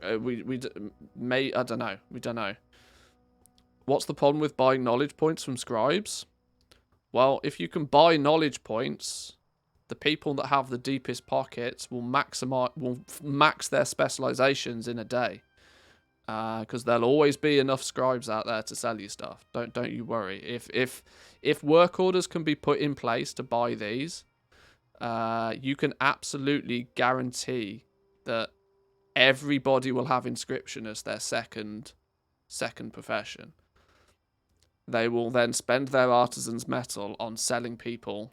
don't know. We don't know. What's the problem with buying knowledge points from scribes? Well, if you can buy knowledge points, the people that have the deepest pockets will max their specializations in a day. Because there'll always be enough scribes out there to sell you stuff. Don't you worry. If work orders can be put in place to buy these, you can absolutely guarantee that everybody will have Inscription as their second profession. They will then spend their Artisan's Metal on selling people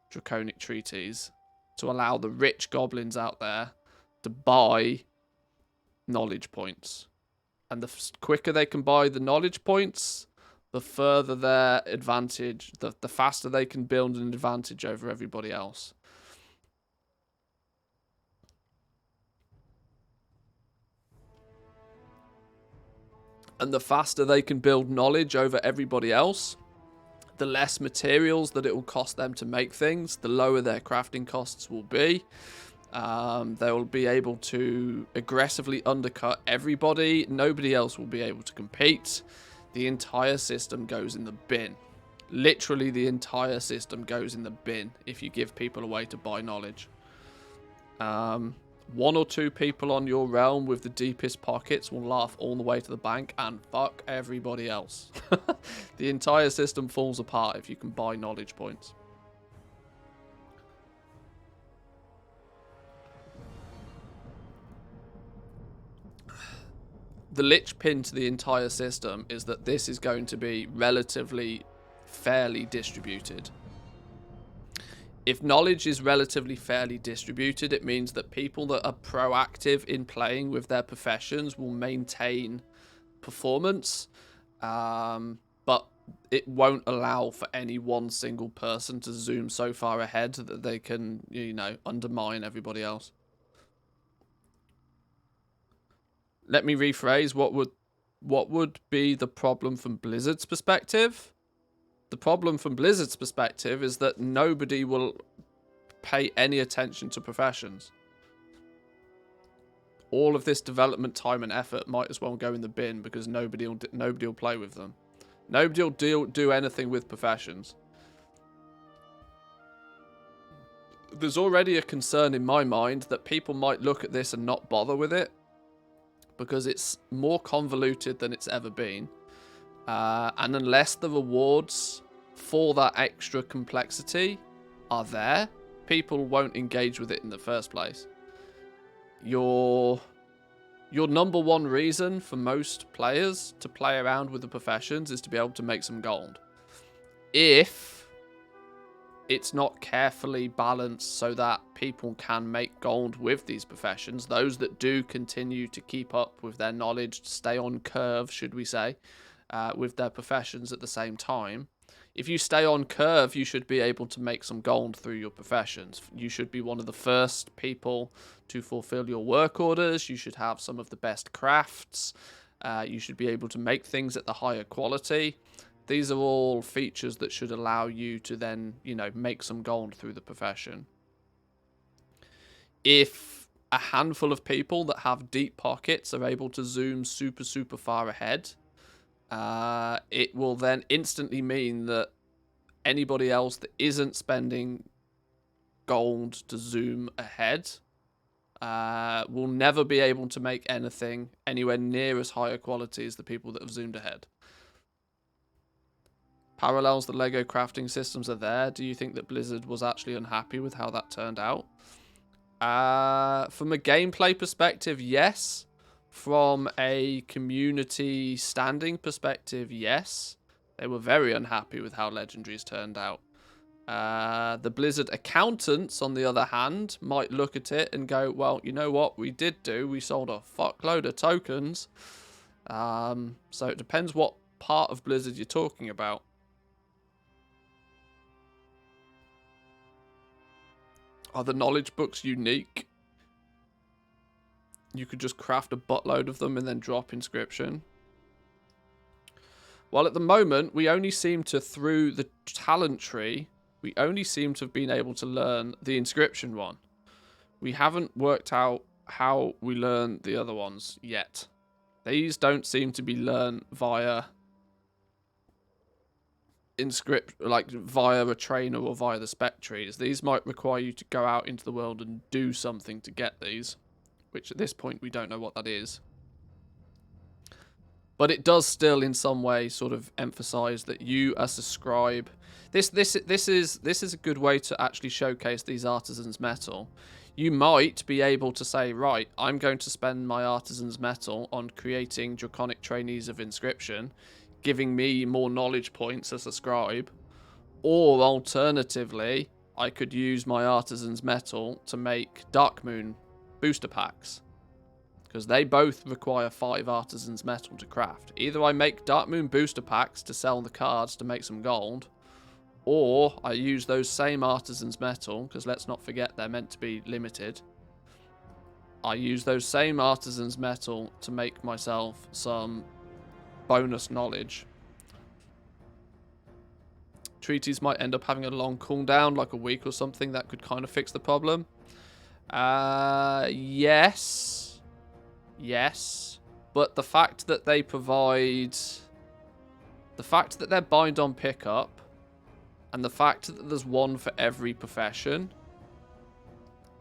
draconic treaties to allow the rich goblins out there to buy knowledge points. And the quicker they can buy the knowledge points, the further their advantage, the faster they can build an advantage over everybody else. And the faster they can build knowledge over everybody else, the less materials that it will cost them to make things, the lower their crafting costs will be. They will be able to aggressively undercut everybody. Nobody else will be able to compete. The entire system goes in the bin. Literally, the entire system goes in the bin if you give people a way to buy knowledge. 1 or 2 people on your realm with the deepest pockets will laugh all the way to the bank and fuck everybody else. The entire system falls apart if you can buy knowledge points. The linchpin to the entire system is that this is going to be relatively fairly distributed. If knowledge is relatively fairly distributed, it means that people that are proactive in playing with their professions will maintain performance. But it won't allow for any one single person to zoom so far ahead that they can, you know, undermine everybody else. Let me rephrase. What would be the problem from Blizzard's perspective? The problem from Blizzard's perspective is that nobody will pay any attention to professions. All of this development time and effort might as well go in the bin because nobody will play with them. Nobody will do anything with professions. There's already a concern in my mind that people might look at this and not bother with it because it's more convoluted than it's ever been. And unless the rewards for that extra complexity are there, people won't engage with it in the first place. Your number one reason for most players to play around with the professions is to be able to make some gold. If it's not carefully balanced so that people can make gold with these professions, those that do continue to keep up with their knowledge, stay on curve, should we say, with their professions at the same time. If you stay on curve, you should be able to make some gold through your professions. You should be one of the first people to fulfill your work orders. You should have some of the best crafts. You should be able to make things at the higher quality. These are all features that should allow you to then, you know, make some gold through the profession. If a handful of people that have deep pockets are able to zoom super, super far ahead, it will then instantly mean that anybody else that isn't spending gold to zoom ahead will never be able to make anything anywhere near as higher quality as the people that have zoomed ahead. Parallels, the Lego crafting systems are there. Do you think that Blizzard was actually unhappy with how that turned out? From a gameplay perspective, yes. From a community standing perspective, yes. They were very unhappy with how Legendaries turned out. The Blizzard accountants, on the other hand, might look at it and go, well, you know what we did do? We sold a fuckload of tokens. So it depends what part of Blizzard you're talking about. Are the knowledge books unique? You could just craft a buttload of them and then drop Inscription. Well, at the moment, we only seem to, through the talent tree, we only seem to have been able to learn the Inscription one. We haven't worked out how we learn the other ones yet. These don't seem to be learned via via a trainer or via the spec trees. These might require you to go out into the world and do something to get these, which at this point we don't know what that is. But it does still in some way sort of emphasize that you as a scribe, this is a good way to actually showcase these artisans' metal. You might be able to say, right, I'm going to spend my artisans' metal on creating draconic trainees of Inscription, giving me more knowledge points as a scribe. Or alternatively, I could use my artisans' metal to make Darkmoon booster packs, because they both require 5 artisans' metal to craft. Either I make Darkmoon booster packs to sell the cards to make some gold, or I use those same artisans' metal, because let's not forget they're meant to be limited. I use those same artisans' metal to make myself some bonus knowledge. Treaties might end up having a long cooldown, like a week or something. That could kind of fix the problem. Yes. Yes. But the fact that they provide... the fact that they're bind on pickup, and the fact that there's one for every profession...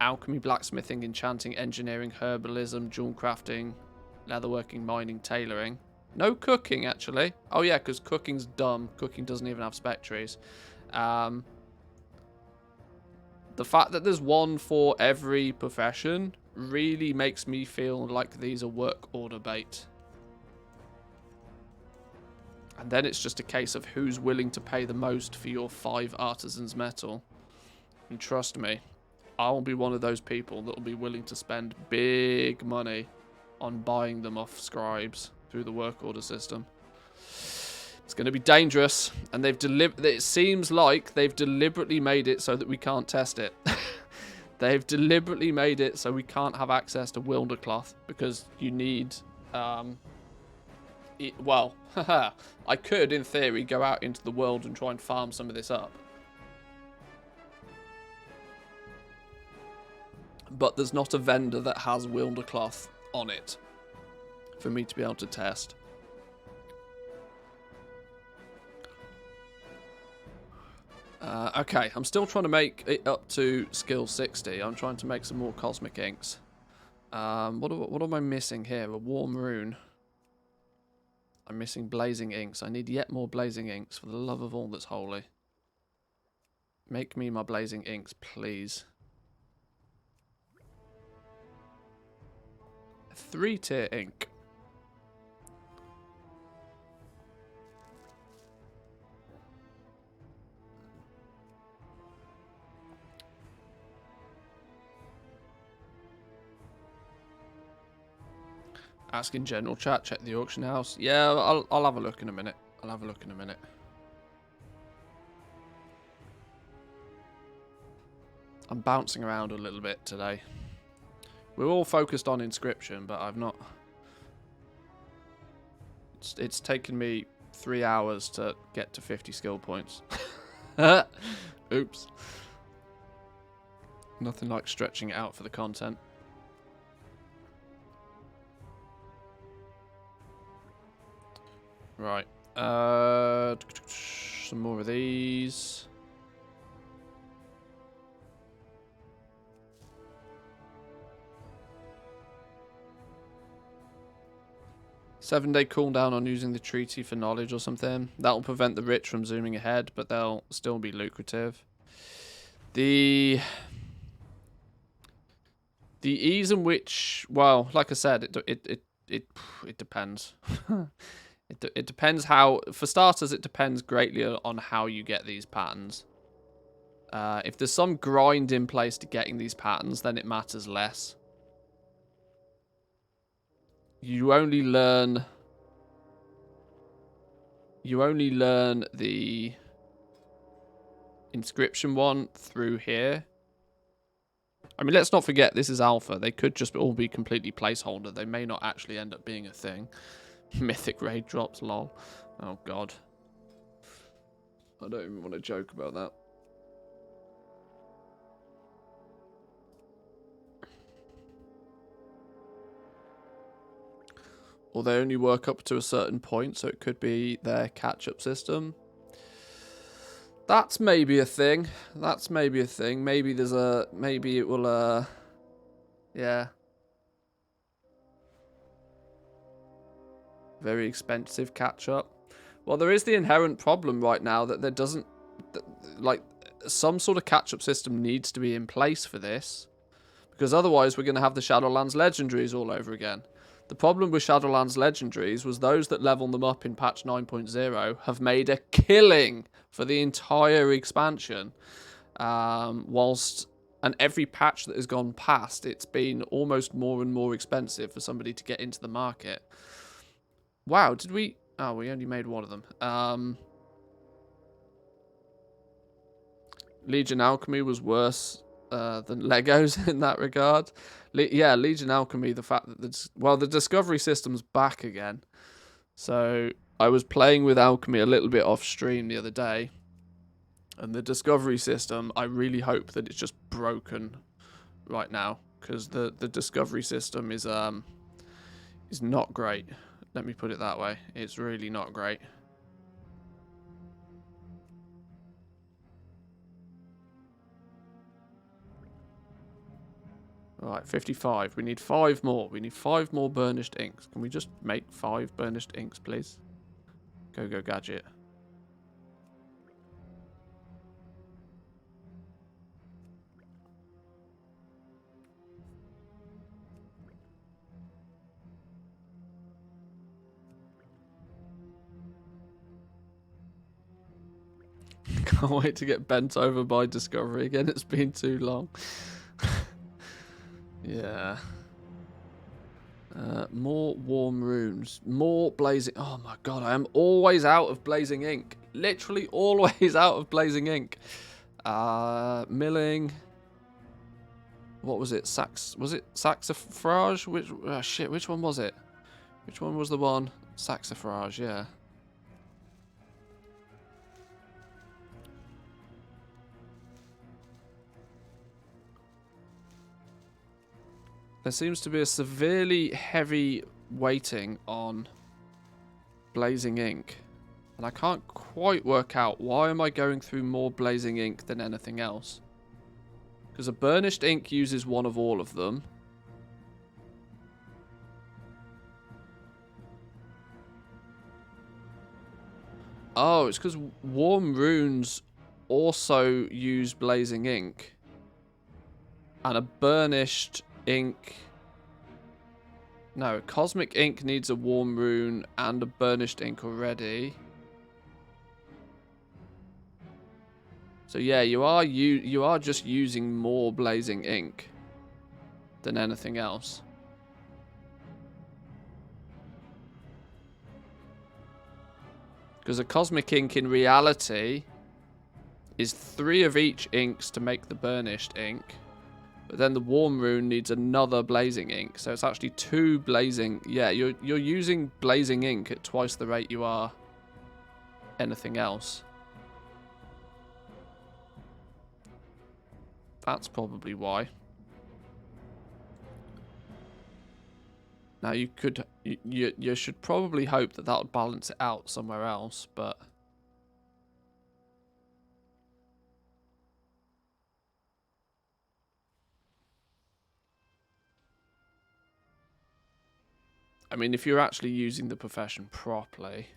alchemy, blacksmithing, enchanting, engineering, herbalism, jewel crafting, leatherworking, mining, tailoring... no cooking, actually. Oh, yeah, because cooking's dumb. Cooking doesn't even have spec trees. The fact that there's one for every profession really makes me feel like these are work order bait. And then it's just a case of who's willing to pay the most for your 5 artisans metal. And trust me, I'll be one of those people that will be willing to spend big money on buying them off scribes through the work order system. It's going to be dangerous, and it seems like they've deliberately made it so that we can't test it. They've deliberately made it so we can't have access to Wildercloth, because you need... well, I could, in theory, go out into the world and try and farm some of this up. But there's not a vendor that has Wildercloth on it for me to be able to test. Okay, I'm still trying to make it up to skill 60. I'm trying to make some more cosmic inks. What am I missing here? A warm rune. I'm missing blazing inks. I need yet more blazing inks for the love of all that's holy. Make me my blazing inks, please. A 3-tier ink. Ask in general chat, check the auction house. Yeah, I'll have a look in a minute. I'll have a look in a minute. I'm bouncing around a little bit today. We're all focused on Inscription, but I've not... It's taken me 3 hours to get to 50 skill points. Oops. Nothing like stretching it out for the content. Right. Some more of these. Seven-day cooldown on using the treaty for knowledge or something. That'll prevent the rich from zooming ahead, but they'll still be lucrative. The ease in which, well, like I said, it depends. It depends how, for starters, it depends greatly on how you get these patterns. If there's some grind in place to getting these patterns, then it matters less. You only learn the Inscription one through here. I mean, let's not forget this is alpha. They could just all be completely placeholder. They may not actually end up being a thing. Mythic raid drops, lol. Oh god. I don't even want to joke about that. Or they only work up to a certain point, so it could be their catch-up system. That's maybe a thing. That's maybe a thing. Maybe there's a... Maybe it will, yeah. Very expensive catch-up. Well, there is the inherent problem right now that there doesn't... Like, some sort of catch-up system needs to be in place for this. Because otherwise we're going to have the Shadowlands legendaries all over again. The problem with Shadowlands legendaries was those that level them up in patch 9.0 have made a killing for the entire expansion. And every patch that has gone past, it's been almost more and more expensive for somebody to get into the market. Wow, did we... Oh, we only made one of them. Legion Alchemy was worse than Legos in that regard. Yeah, Legion Alchemy, the fact that the Discovery system's back again. So I was playing with Alchemy a little bit off stream the other day, and the Discovery system, I really hope that it's just broken right now, because the Discovery system is not great. Let me put it that way. It's really not great. Right, 55. We need 5 more. We need 5 more burnished inks. Can we just make 5 burnished inks, please? Go, gadget. Can't wait to get bent over by Discovery again. It's been too long. Yeah. More warm runes. More blazing... Oh my god, I am always out of blazing ink. Literally always out of blazing ink. Milling. What was it? Was it saxifrage? Which one was it? Which one was the one? Saxifrage, yeah. There seems to be a severely heavy weighting on blazing ink. And I can't quite work out why am I going through more blazing ink than anything else. Because a burnished ink uses one of all of them. Oh, it's because warm runes also use blazing ink. And a burnished ink... No, cosmic ink needs a warm rune and a burnished ink already. So yeah, you are just using more blazing ink than anything else. Because a cosmic ink in reality is 3 of each inks to make the burnished ink. But then the warm rune needs another blazing ink. So it's actually 2 blazing... Yeah, you're using blazing ink at twice the rate you are anything else. That's probably why. Now you could... You should probably hope that that would balance it out somewhere else, but... I mean, if you're actually using the profession properly,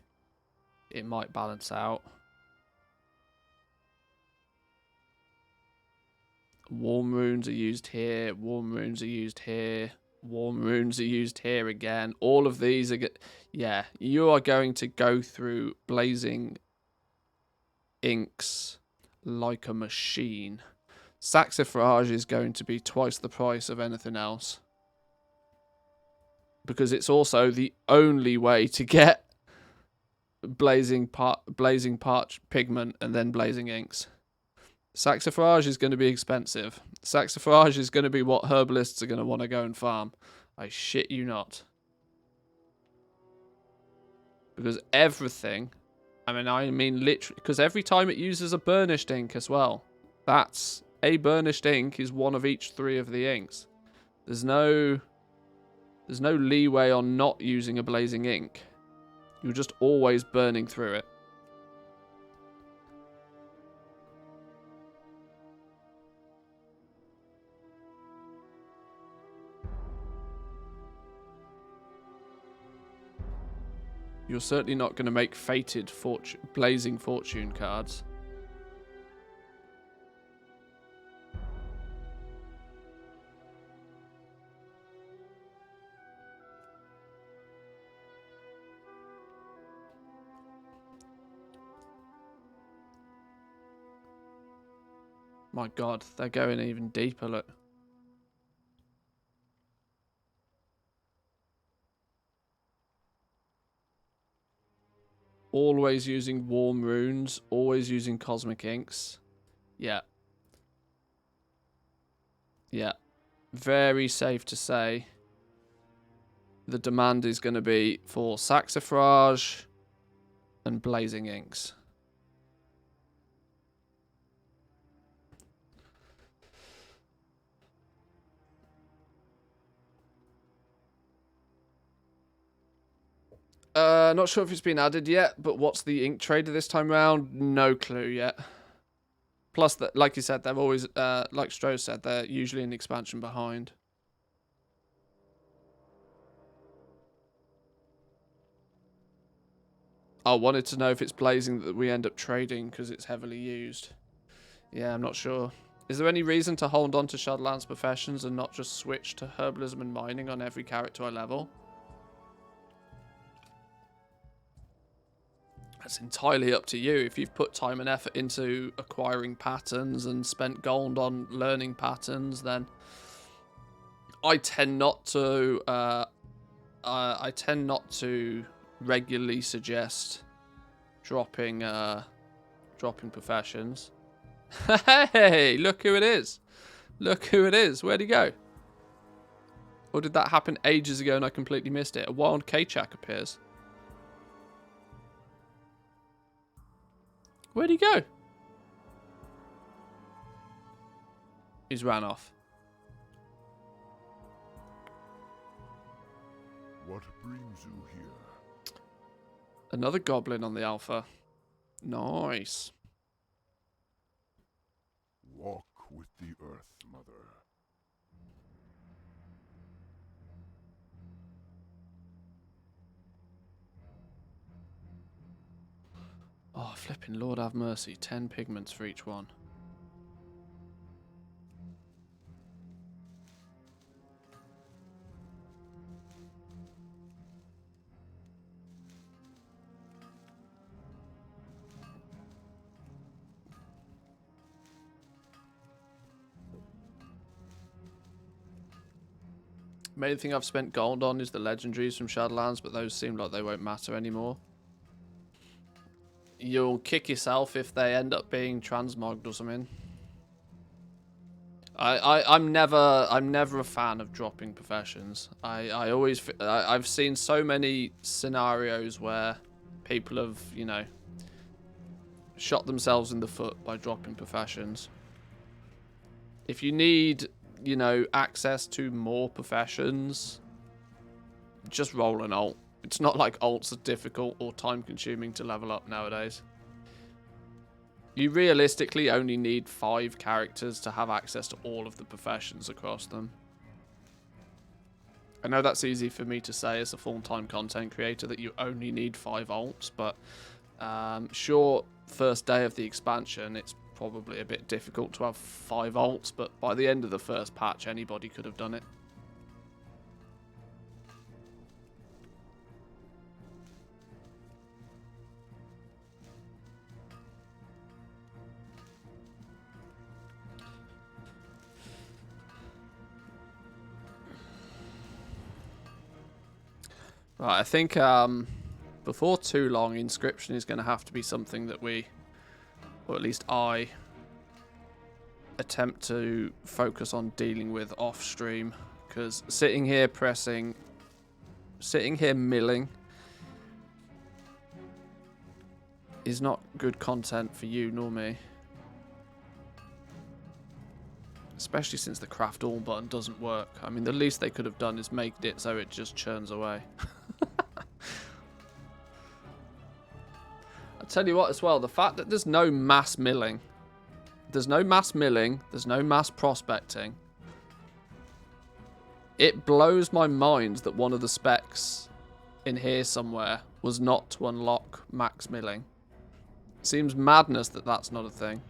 it might balance out. Warm runes are used here. Warm runes are used here. Warm runes are used here again. All of these are... Yeah, you are going to go through blazing inks like a machine. Saxifrage is going to be twice the price of anything else. Because it's also the only way to get blazing parch pigment and then blazing inks. Saxifrage is going to be expensive. Saxifrage is going to be what herbalists are going to want to go and farm. I shit you not. Because everything... I mean literally... Because every time it uses a burnished ink as well. That's... A burnished ink is one of each 3 of the inks. There's no leeway on not using a blazing ink. You're just always burning through it. You're certainly not going to make fated blazing fortune cards. My god, they're going even deeper, look. Always using warm runes, always using cosmic inks. Yeah. Yeah. Very safe to say the demand is going to be for saxifrage and blazing inks. Not sure if it's been added yet, but what's the ink trader this time around? No clue yet. Plus, that, like you said, they're always, like Stroh said, they're usually an expansion behind. I wanted to know if it's blazing that we end up trading because it's heavily used. Yeah, I'm not sure. Is there any reason to hold on to Shadowlands professions and not just switch to herbalism and mining on every character I level? That's entirely up to you. If you've put time and effort into acquiring patterns and spent gold on learning patterns, then I tend not to I tend not to regularly suggest dropping professions. Hey, look who it is. Look who it is. Where'd he go? Or did that happen ages ago and I completely missed it? A wild K-Chak appears. Where'd he go? He's ran off. What brings you here? Another goblin on the alpha. Nice. Walk with the earth, mother. Oh, flipping Lord have mercy. 10 pigments for each one. Main thing I've spent gold on is the legendaries from Shadowlands, but those seem like they won't matter anymore. You'll kick yourself if they end up being transmogged or something. I'm never a fan of dropping professions. I've seen so many scenarios where people have, you know, shot themselves in the foot by dropping professions. If you need, you know, access to more professions, just roll an alt. It's not like alts are difficult or time consuming to level up nowadays. You realistically only need 5 characters to have access to all of the professions across them. I know that's easy for me to say as a full-time content creator that you only need 5 alts, but sure, first day of the expansion, it's probably a bit difficult to have 5 alts, but by the end of the first patch, anybody could have done it. Right, I think before too long, Inscription is going to have to be something that we, or at least I, attempt to focus on dealing with off stream, because sitting here milling is not good content for you nor me. Especially since the craft all button doesn't work. I mean, the least they could have done is make it so it just churns away. I'll tell you what as well, the fact that there's no mass milling, there's no mass prospecting, it blows my mind that one of the specs in here somewhere was not to unlock max milling. Seems madness that that's not a thing.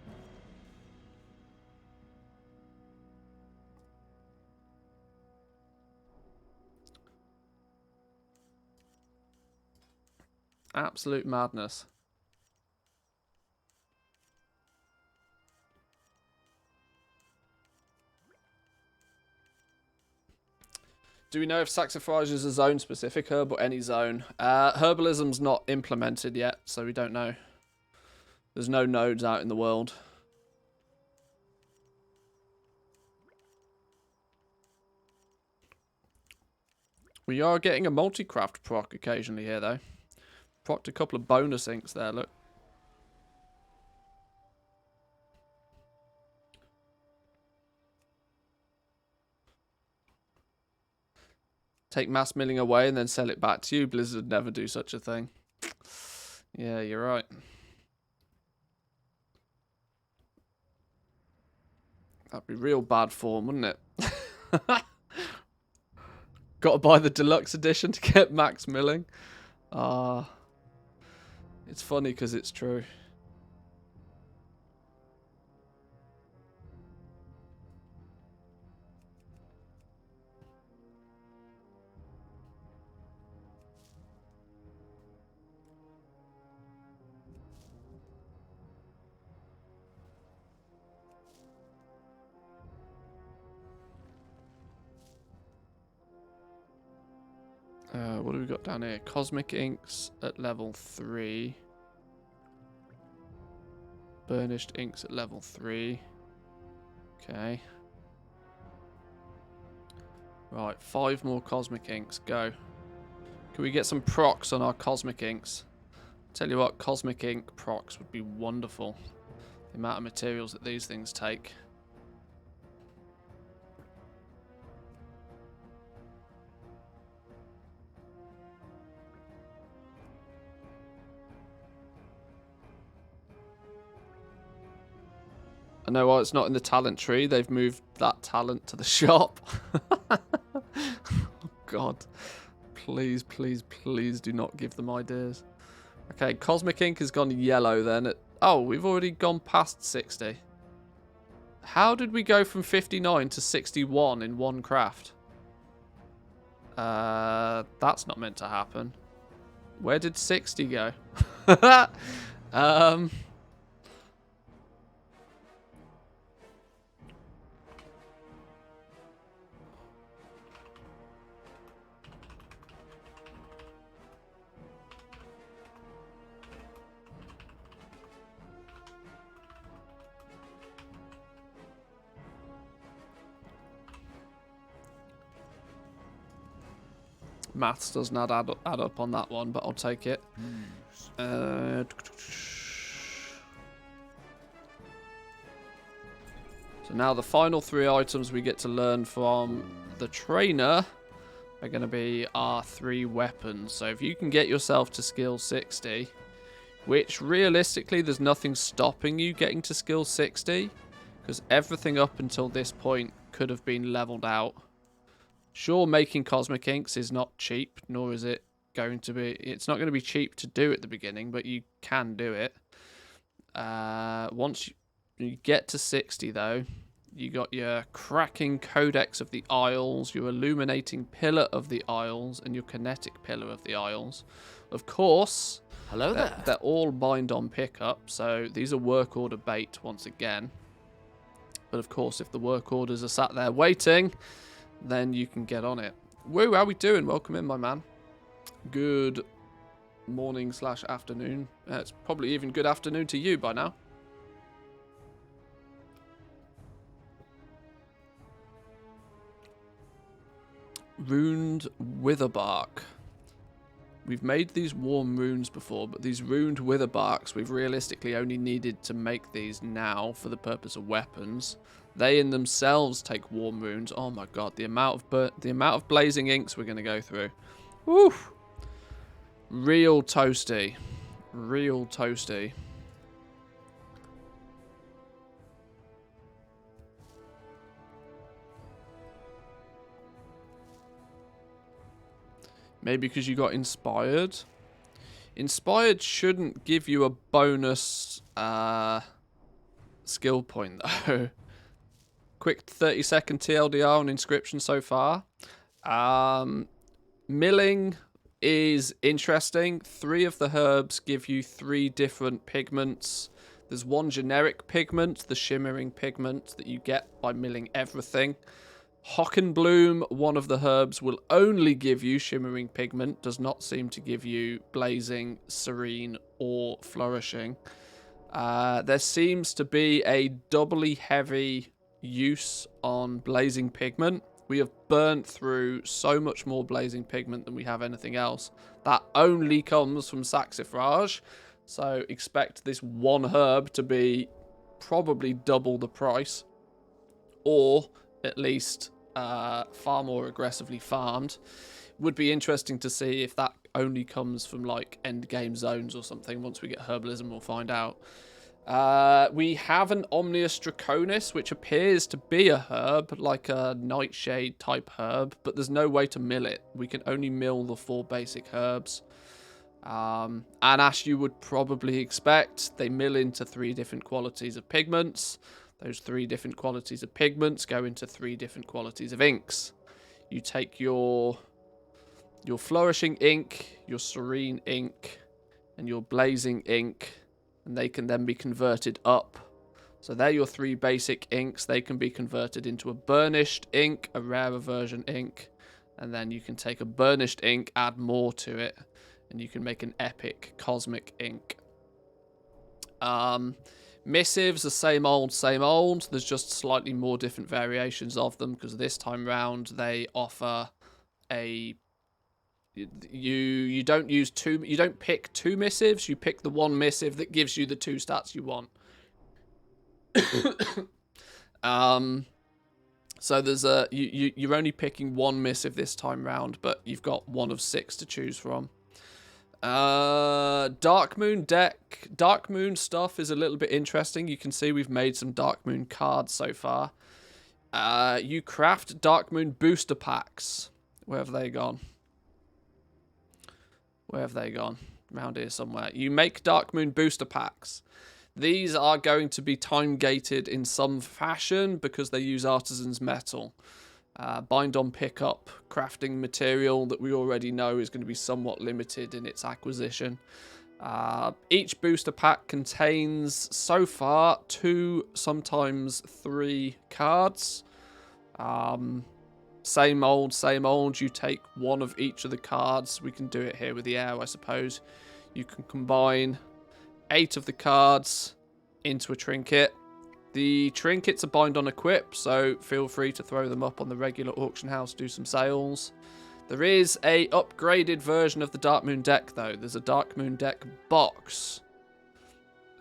Absolute madness. Do we know if saxifrage is a zone-specific herb or any zone? Herbalism's not implemented yet, so we don't know. There's no nodes out in the world. We are getting a multi-craft proc occasionally here, though. Procced a couple of bonus inks there, look. Take mass milling away and then sell it back to you. Blizzard would never do such a thing. Yeah, you're right. That'd be real bad form, wouldn't it? Got to buy the deluxe edition to get max milling. It's funny because it's true. What do we got down here? Cosmic inks at level 3. Burnished inks at level 3. Okay. Right, 5 more cosmic inks. Go. Can we get some procs on our cosmic inks? Tell you what, cosmic ink procs would be wonderful. The amount of materials that these things take. I know why it's not in the talent tree. They've moved that talent to the shop. Oh, God. Please, please, please do not give them ideas. Okay, Cosmic Ink has gone yellow then. Oh, we've already gone past 60. How did we go from 59 to 61 in one craft? That's not meant to happen. Where did 60 go? Maths does not add up on that one, but I'll take it. So now the final 3 items we get to learn from the trainer are going to be our 3 weapons. So if you can get yourself to skill 60, which realistically there's nothing stopping you getting to skill 60, because everything up until this point could have been leveled out. Sure, making cosmic inks is not cheap, nor is it going to be... It's not going to be cheap to do at the beginning, but you can do it. Once you get to 60, though, you got your cracking codex of the Isles, your illuminating pillar of the Isles, and your kinetic pillar of the Isles. Of course, hello there. They're all bind on pickup, so these are work order bait once again. But of course, if the work orders are sat there waiting, then you can get on it. Woo, how we doing? Welcome in, my man. Good morning / afternoon. It's probably even good afternoon to you by now. Runed Witherbark. We've made these warm runes before, but these runed Witherbarks, we've realistically only needed to make these now for the purpose of weapons. They in themselves take warm runes. Oh my god, the amount of blazing inks we're going to go through. Woo! Real toasty. Real toasty. Maybe because you got inspired. Inspired shouldn't give you a bonus skill point though. Quick 30-second TLDR on Inscription so far. Milling is interesting. 3 of the herbs give you 3 different pigments. There's one generic pigment, the shimmering pigment, that you get by milling everything. Hockenbloom, one of the herbs, will only give you shimmering pigment, does not seem to give you blazing, serene, or flourishing. There seems to be a doubly heavy use on blazing pigment. We have burnt through so much more blazing pigment than we have anything else. That only comes from Saxifrage, so expect this one herb to be probably double the price, or at least far more aggressively farmed. Would be interesting to see if that only comes from like end game zones or something. Once we get herbalism, we'll find out. We have an Omnius Draconis, which appears to be a herb, like a Nightshade type herb, but there's no way to mill it. We can only mill the 4 basic herbs. And as you would probably expect, they mill into 3 different qualities of pigments. Those 3 different qualities of pigments go into 3 different qualities of inks. You take your flourishing ink, your serene ink, and your blazing ink, and they can then be converted up. So they're your 3 basic inks. They can be converted into a burnished ink, a rarer version ink, And then you can take a burnished ink, add more to it, and you can make an epic cosmic ink. Missives are same old, same old. There's just slightly more different variations of them because this time round they offer a... You don't use two... You don't pick two missives. You pick the one missive that gives you the two stats you want. So there's a... You're only picking one missive this time round, but you've got one of 6 to choose from. Dark Moon deck. Dark Moon stuff is a little bit interesting. You can see we've made some Dark Moon cards so far. You craft Dark Moon booster packs. Where have they gone? Where have they gone? Around here somewhere. You make Dark Moon booster packs. These are going to be time gated in some fashion because they use Artisan's Metal. Bind on pickup crafting material that we already know is going to be somewhat limited in its acquisition. Each booster pack contains so far 2, sometimes 3 cards. Same old, same old. You take one of each of the cards. We can do it here with the air, I suppose. You can combine 8 of the cards into a trinket. The trinkets are bind on equip, so feel free to throw them up on the regular auction house, do some sales. There is a upgraded version of the Dark Moon deck, though. There's a Dark Moon deck box.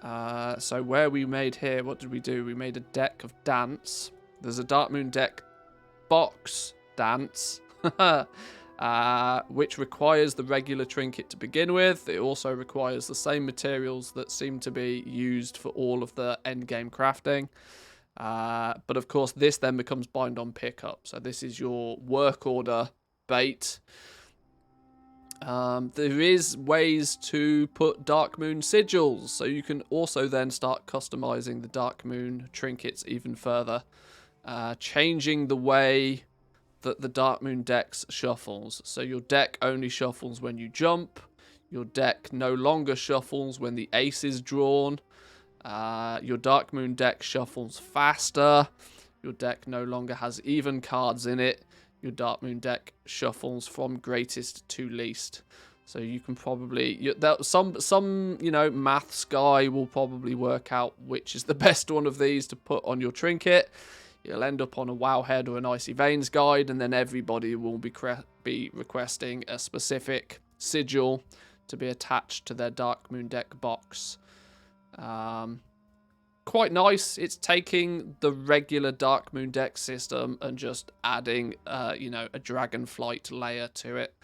So where we made here, what did we do? We made a deck of dance. There's a Dark Moon deck box dance, which requires the regular trinket to begin with. It also requires the same materials that seem to be used for all of the endgame crafting. But of course, this then becomes bind on pickup. So this is your work order bait. There is ways to put Dark Moon sigils, so you can also then start customizing the Dark Moon trinkets even further, changing the way that the Dark Moon decks shuffles. So your deck only shuffles when you jump. Your deck no longer shuffles when the ace is drawn. Your Dark Moon deck shuffles faster. Your deck no longer has even cards in it. Your Dark Moon deck shuffles from greatest to least. So you can probably... Some maths guy will probably work out which is the best one of these to put on your trinket. You'll end up on a Wowhead or an Icy Veins guide, and then everybody will be requesting a specific sigil to be attached to their Dark Moon deck box. Quite nice. It's taking the regular Dark Moon deck system and just adding, a Dragonflight layer to it.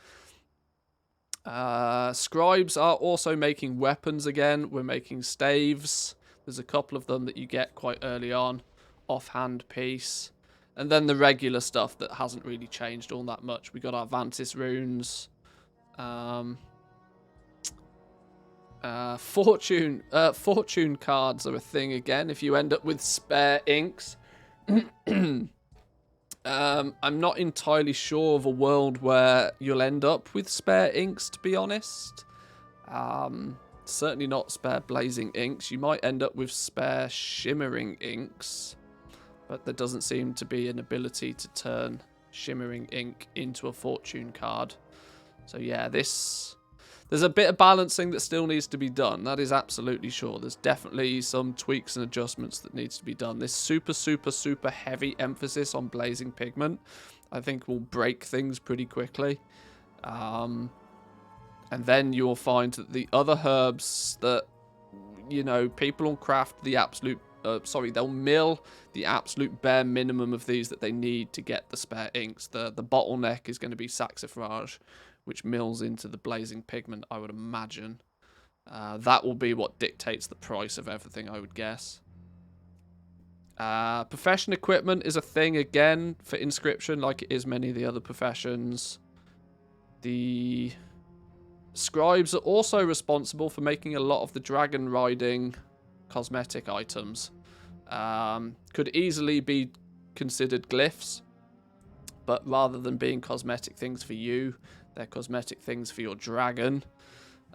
Scribes are also making weapons again. We're making staves. There's a couple of them that you get quite early on. Offhand piece. And then the regular stuff that hasn't really changed all that much. We got our Vantis runes. Fortune cards are a thing again. If you end up with spare inks. I'm not entirely sure of a world where you'll end up with spare inks, to be honest. Certainly not spare blazing inks. You might end up with spare shimmering inks, but there doesn't seem to be an ability to turn shimmering ink into a fortune card. So yeah, there's a bit of balancing that still needs to be done. That is absolutely sure. There's definitely some tweaks and adjustments that needs to be done. This super, super, super heavy emphasis on blazing pigment, I think, will break things pretty quickly. And then you'll find that the other herbs that, people will craft the absolute... they'll mill the absolute bare minimum of these that they need to get the spare inks. The bottleneck is going to be saxifrage, which mills into the blazing pigment, I would imagine. That will be what dictates the price of everything, I would guess. Profession equipment is a thing, again, for Inscription, like it is many of the other professions. The scribes are also responsible for making a lot of the dragon riding cosmetic items. Could easily be considered glyphs, but rather than being cosmetic things for you, they're cosmetic things for your dragon.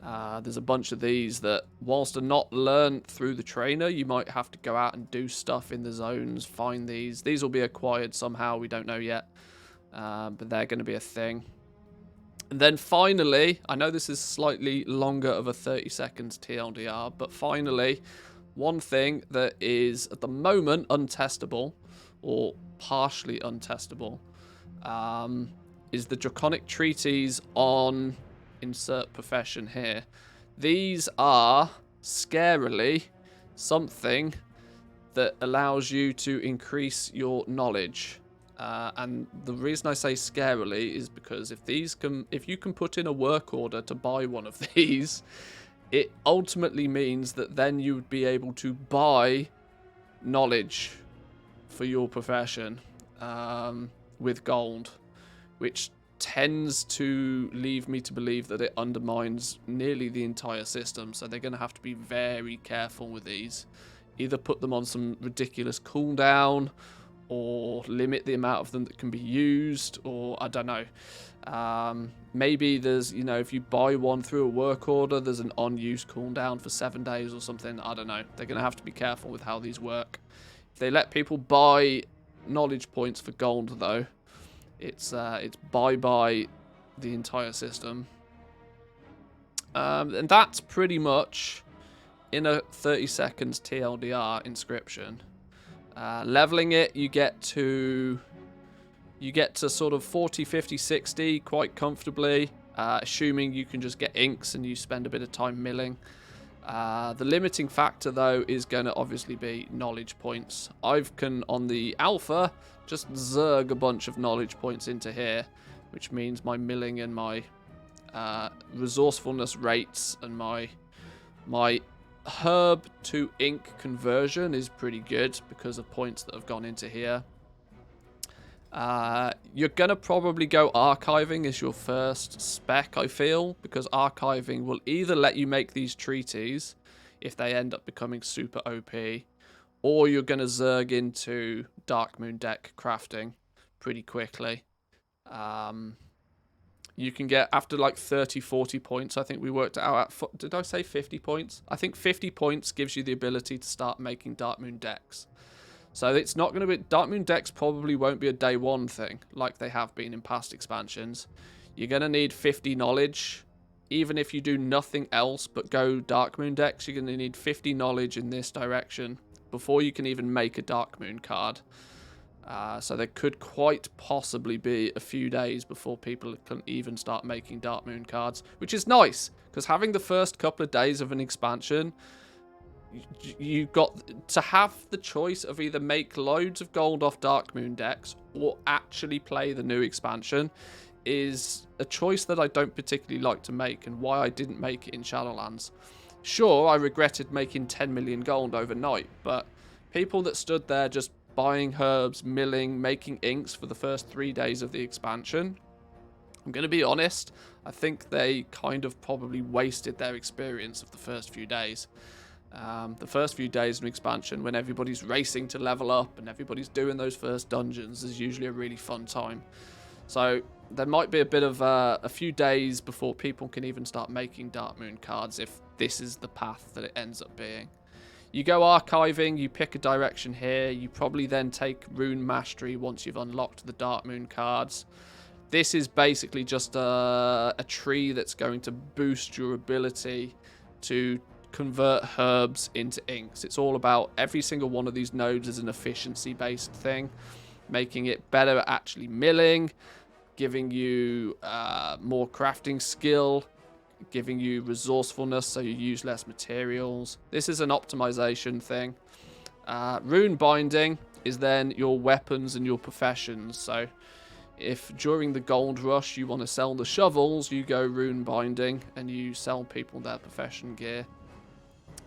There's a bunch of these that, whilst are not learned through the trainer, you might have to go out and do stuff in the zones, find these. These will be acquired somehow, we don't know yet. but they're going to be a thing. And then finally, I know this is slightly longer of a 30 seconds TLDR, but finally, one thing that is at the moment untestable, or partially untestable, is the Draconic Treaties on insert profession here. These are, scarily, something that allows you to increase your knowledge. And the reason I say scarily is because if you can put in a work order to buy one of these, it ultimately means that then you would be able to buy knowledge for your profession with gold, which tends to leave me to believe that it undermines nearly the entire system. So they're going to have to be very careful with these. Either put them on some ridiculous cooldown, or limit the amount of them that can be used, or I don't know. Maybe there's, if you buy one through a work order, there's an on-use cooldown for 7 days or something. I don't know. They're going to have to be careful with how these work. If they let people buy knowledge points for gold, though, it's bye-bye the entire system. And that's pretty much, in a 30 seconds TLDR, Inscription. Leveling it, you get to sort of 40, 50, 60 quite comfortably, assuming you can just get inks and you spend a bit of time milling. The limiting factor, though, is going to obviously be knowledge points. On the alpha, just zerg a bunch of knowledge points into here, which means my milling and my resourcefulness rates and my herb to ink conversion is pretty good because of points that have gone into here. You're going to probably go archiving as your first spec, I feel, because archiving will either let you make these treaties if they end up becoming super OP, or you're going to zerg into Darkmoon deck crafting pretty quickly. You can get, after like 30, 40 points, I think we worked it out at, did I say 50 points? I think 50 points gives you the ability to start making Darkmoon decks. So it's not going to be, Darkmoon decks probably won't be a day one thing, like they have been in past expansions. You're going to need 50 knowledge. Even if you do nothing else but go Darkmoon decks, you're going to need 50 knowledge in this direction before you can even make a Darkmoon card. So there could quite possibly be a few days before people can even start making Darkmoon cards, which is nice, because having the first couple of days of an expansion, you got to have the choice of either make loads of gold off Darkmoon decks or actually play the new expansion is a choice that I don't particularly like to make, and why I didn't make it in Shadowlands. Sure, I regretted making 10 million gold overnight, but people that stood there just buying herbs, milling, making inks for the first 3 days of the expansion, I'm going to be honest, I think they kind of probably wasted their experience of the first few days. The first few days of an expansion, when everybody's racing to level up and everybody's doing those first dungeons, is usually a really fun time. So there might be a bit of a few days before people can even start making Darkmoon cards, if this is the path that it ends up being. You go archiving, you pick a direction here, you probably then take Rune Mastery once you've unlocked the Darkmoon cards. This is basically just a tree that's going to boost your ability to convert herbs into inks. It's all about, every single one of these nodes is an efficiency based thing, making it better at actually milling, giving you more crafting skill, giving you resourcefulness so you use less materials. This is an optimization thing. Rune binding is then your weapons and your professions. So if during the gold rush you want to sell the shovels, you go rune binding and you sell people their profession gear.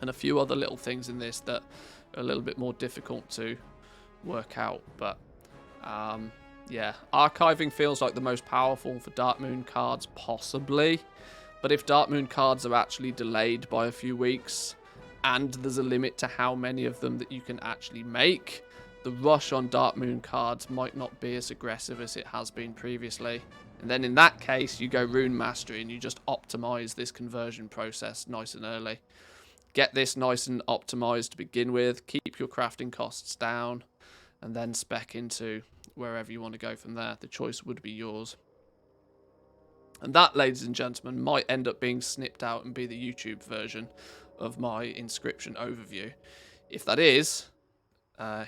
And a few other little things in this that are a little bit more difficult to work out. But yeah, archiving feels like the most powerful for Darkmoon cards, possibly. But if Darkmoon cards are actually delayed by a few weeks, and there's a limit to how many of them that you can actually make, the rush on Darkmoon cards might not be as aggressive as it has been previously. And then in that case, you go Rune Mastery and you just optimize this conversion process nice and early. Get this nice and optimized to begin with, keep your crafting costs down, and then spec into wherever you want to go from there. The choice would be yours. And that, ladies and gentlemen, might end up being snipped out and be the YouTube version of my Inscription overview. If that is,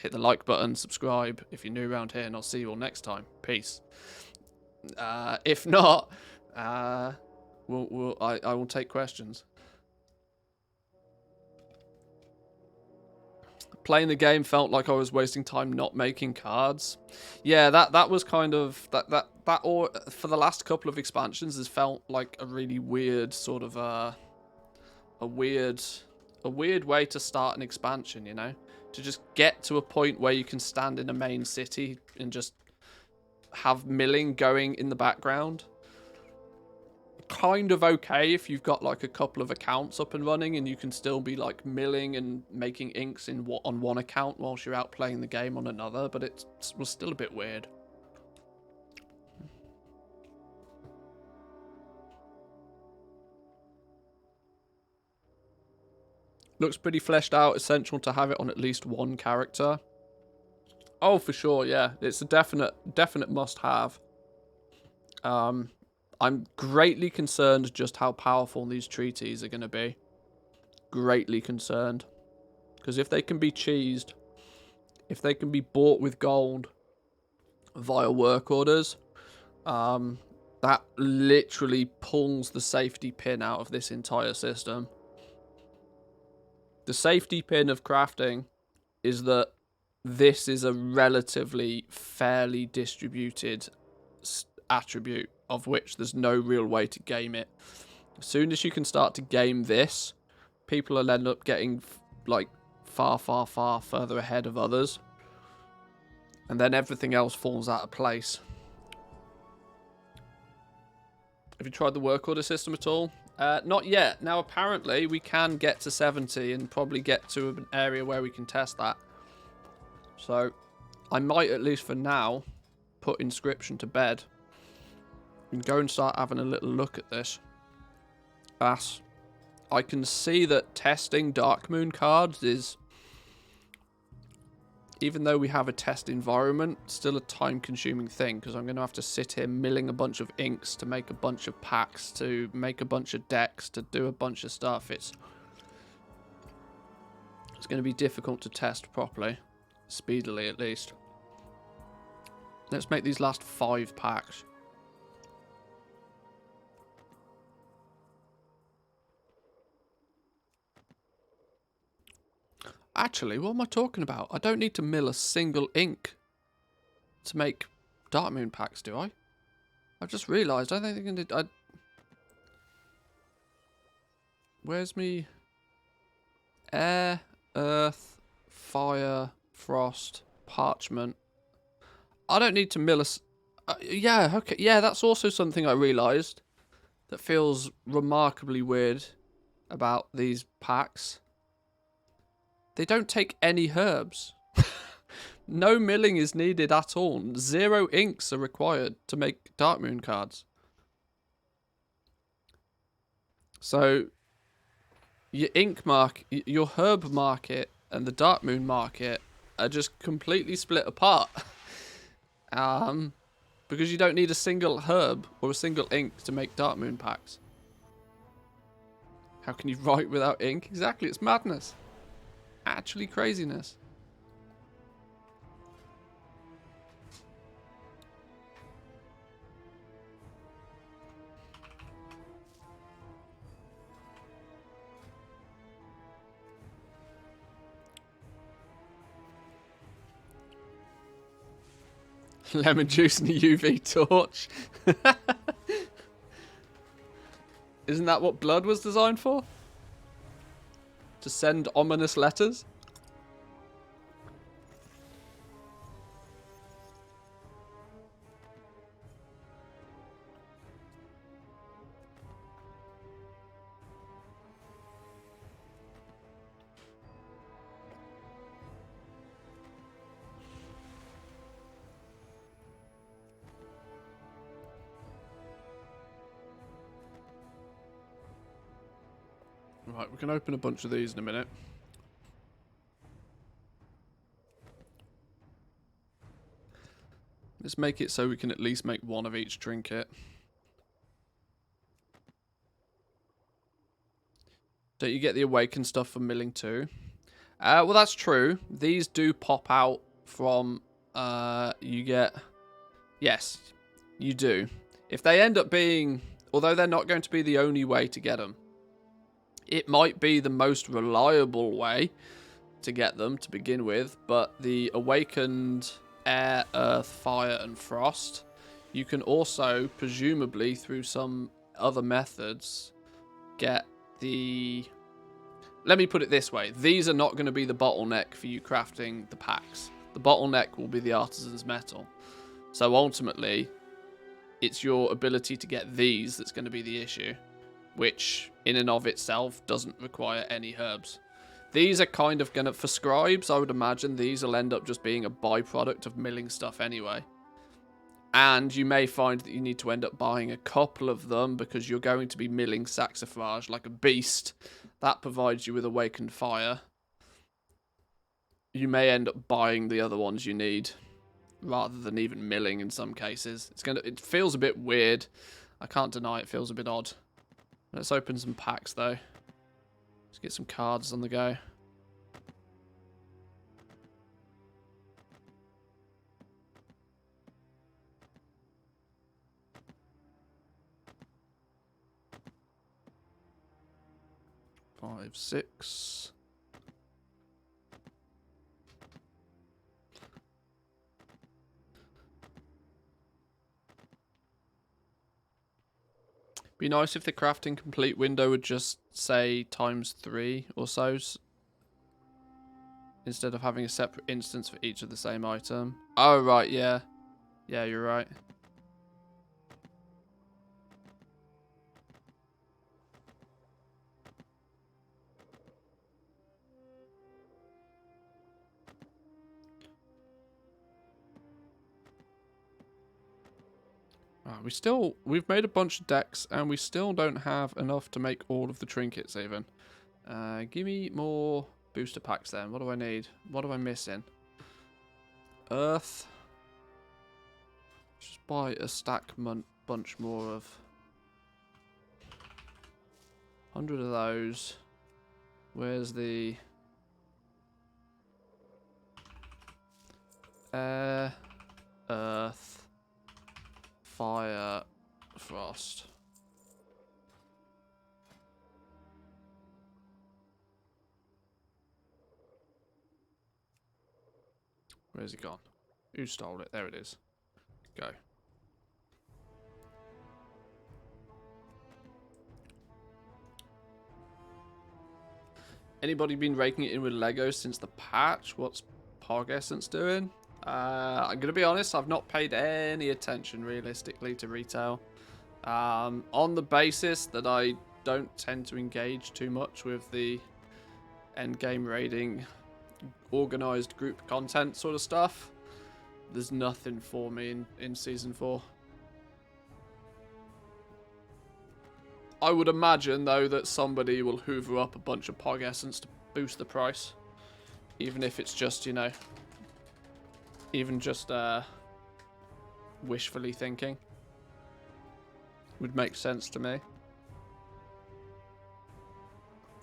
hit the like button, subscribe if you're new around here, and I'll see you all next time. Peace. If not, I will take questions. Playing the game felt like I was wasting time not making cards. Yeah, that was kind of that or for the last couple of expansions has felt like a really weird sort of a weird way to start an expansion, you know? To just get to a point where you can stand in a main city and just have milling going in the background. Kind of okay if you've got like a couple of accounts up and running and you can still be like milling and making inks on one account whilst you're out playing the game on another, but it was still a bit weird. Looks pretty fleshed out. Essential to have it on at least one character. Oh, for sure, yeah. It's a definite must-have. I'm greatly concerned just how powerful these treaties are going to be. Greatly concerned. Because if they can be cheesed, if they can be bought with gold via work orders, that literally pulls the safety pin out of this entire system. The safety pin of crafting is that this is a relatively fairly distributed attribute of which there's no real way to game it. As soon as you can start to game this, people will end up getting like far further ahead of others, and then everything else falls out of place. Have you tried the work order system at all? Not yet. Now apparently we can get to 70 and probably get to an area where we can test that. So I might, at least for now, put Inscription to bed and go and start having a little look at this. As I can see that testing Darkmoon cards is, even though we have a test environment, still a time-consuming thing, because I'm going to have to sit here milling a bunch of inks to make a bunch of packs, to make a bunch of decks, to do a bunch of stuff. It's going to be difficult to test properly, speedily at least. Let's make these last 5 packs. Actually, what am I talking about? I don't need to mill a single ink to make Darkmoon packs, do I? I've just realised. I don't think I did. Where's me? Air, earth, fire, frost, parchment. I don't need to mill a... yeah, okay. Yeah, that's also something I realised that feels remarkably weird about these packs. They don't take any herbs. No milling is needed at all. 0 inks are required to make Darkmoon cards. So your your herb market and the Darkmoon market are just completely split apart. Because you don't need a single herb or a single ink to make Darkmoon packs. How can you write without ink? Exactly, it's madness. Actually craziness. Lemon juice and a UV torch. Isn't that what blood was designed for? To send ominous letters? Right, we can open a bunch of these in a minute. Let's make it so we can at least make one of each trinket. Don't you get the awakened stuff from milling too? Well, that's true. These do pop out from... you get... Yes, you do. If they end up being... Although they're not going to be the only way to get them. It might be the most reliable way to get them to begin with. But the awakened air, earth, fire and frost... You can also, presumably through some other methods, get the... Let me put it this way. These are not going to be the bottleneck for you crafting the packs. The bottleneck will be the artisan's metal. So ultimately, it's your ability to get these that's going to be the issue, which in and of itself doesn't require any herbs. These are kind of going to, for scribes, I would imagine these will end up just being a byproduct of milling stuff anyway. And you may find that you need to end up buying a couple of them because you're going to be milling saxifrage like a beast. That provides you with awakened fire. You may end up buying the other ones you need rather than even milling in some cases. It feels a bit weird. I can't deny it feels a bit odd. Let's open some packs though. Let's get some cards on the go. Five, six. Be nice if the crafting complete window would just say ×3 or so, instead of having a separate instance for each of the same item. Oh, right, yeah. Yeah, you're right. We've made a bunch of decks and we still don't have enough to make all of the trinkets even. Give me more booster packs then. What do I need? What am I missing? Earth. Just buy a bunch more of 100 of those. Where's the air, earth, fire, frost. Where's it gone? Who stole it? There it is. Go. Anybody been raking it in with Lego since the patch? What's Pog Essence doing? I'm going to be honest, I've not paid any attention realistically to retail. On the basis that I don't tend to engage too much with the endgame raiding, organised group content sort of stuff. There's nothing for me in Season 4. I would imagine, though, that somebody will hoover up a bunch of Pog Essence to boost the price. Even if it's just, you know... Even just wishfully thinking. Would make sense to me.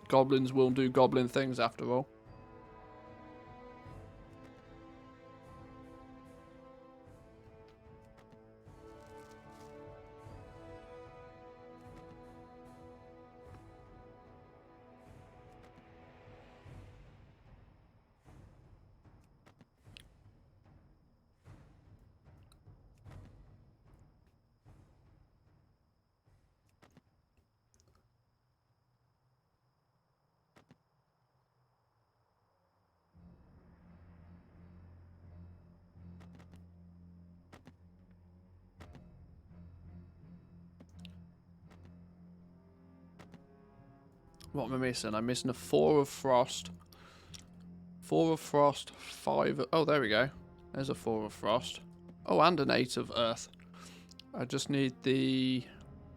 Goblins will do goblin things after all. What am I missing? I'm missing a 4 of frost. 4 of frost, 5 of... Oh, there we go. There's a 4 of frost. Oh, and an 8 of earth. I just need the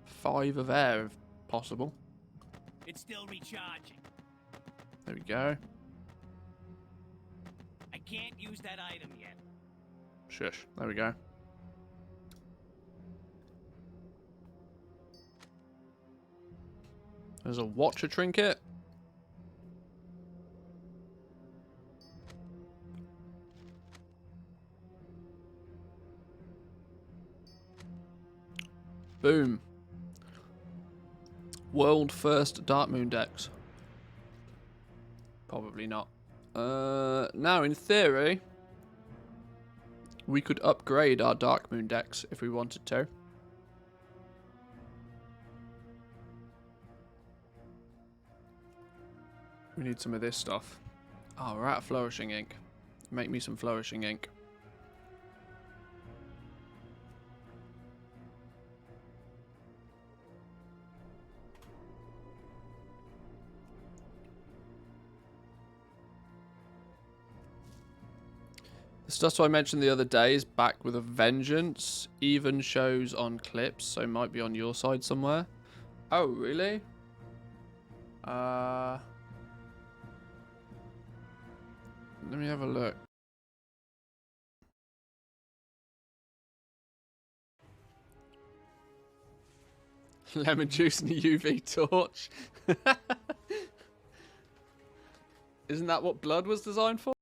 5 of air, if possible. It's still recharging. There we go. I can't use that item yet. Shush. There we go. There's a watcher trinket. Boom. World first Dark Moon decks. Probably not. Now, in theory, we could upgrade our Dark Moon decks if we wanted to. We need some of this stuff. Oh, we're out of Flourishing Ink. Make me some Flourishing Ink. The stuff I mentioned the other day is back with a vengeance. Even shows on clips, so it might be on your side somewhere. Oh, really? Let me have a look. Lemon juice and a UV torch. Isn't that what blood was designed for?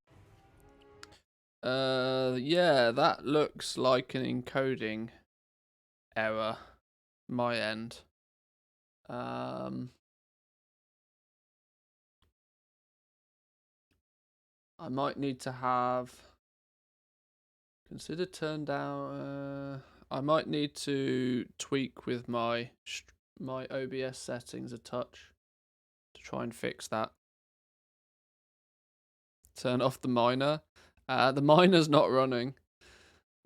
Yeah, that looks like an encoding error. My end. I might need to have consider turn down. I might need to tweak with my OBS settings a touch to try and fix that. Turn off the miner. The miner's not running.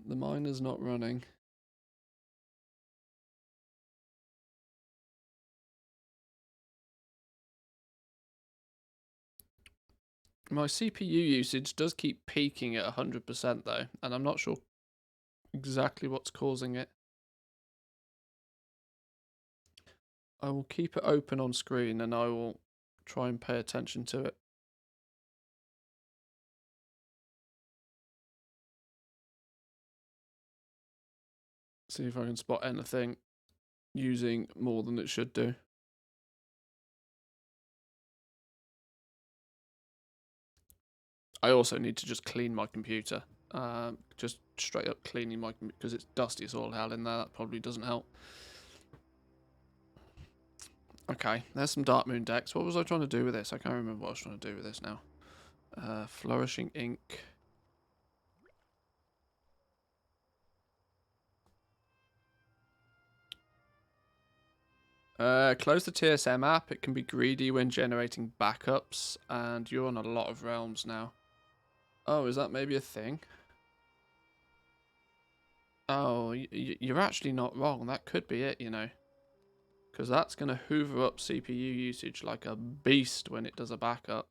The miner's not running. My CPU usage does keep peaking at 100% though, and I'm not sure exactly what's causing it. I will keep it open on screen and I will try and pay attention to it. See if I can spot anything using more than it should do. I also need to just clean my computer. Just straight up cleaning my computer because it's dusty as all hell in there. That probably doesn't help. Okay, there's some Dark Moon decks. What was I trying to do with this? I can't remember what I was trying to do with this now. Flourishing Ink. Close the TSM app. It can be greedy when generating backups, and you're on a lot of realms now. Oh, is that maybe a thing? Oh, you're actually not wrong. That could be it, you know. Because that's going to hoover up CPU usage like a beast when it does a backup.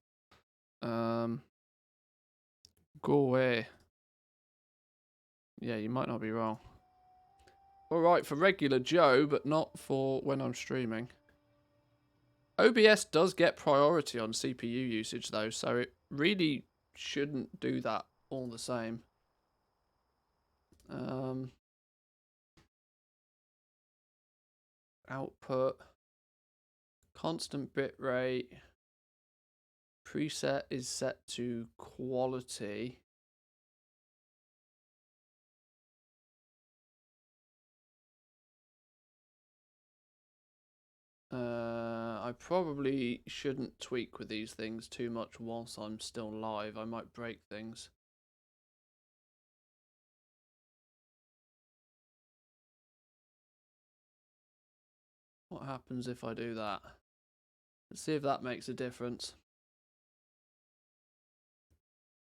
Go away. Yeah, you might not be wrong. Alright, for regular Joe, but not for when I'm streaming. OBS does get priority on CPU usage though, so it really shouldn't do that all the same. Output. Constant bitrate. Preset is set to quality. I probably shouldn't tweak with these things too much whilst I'm still live. I might break things. What happens if I do that? Let's see if that makes a difference.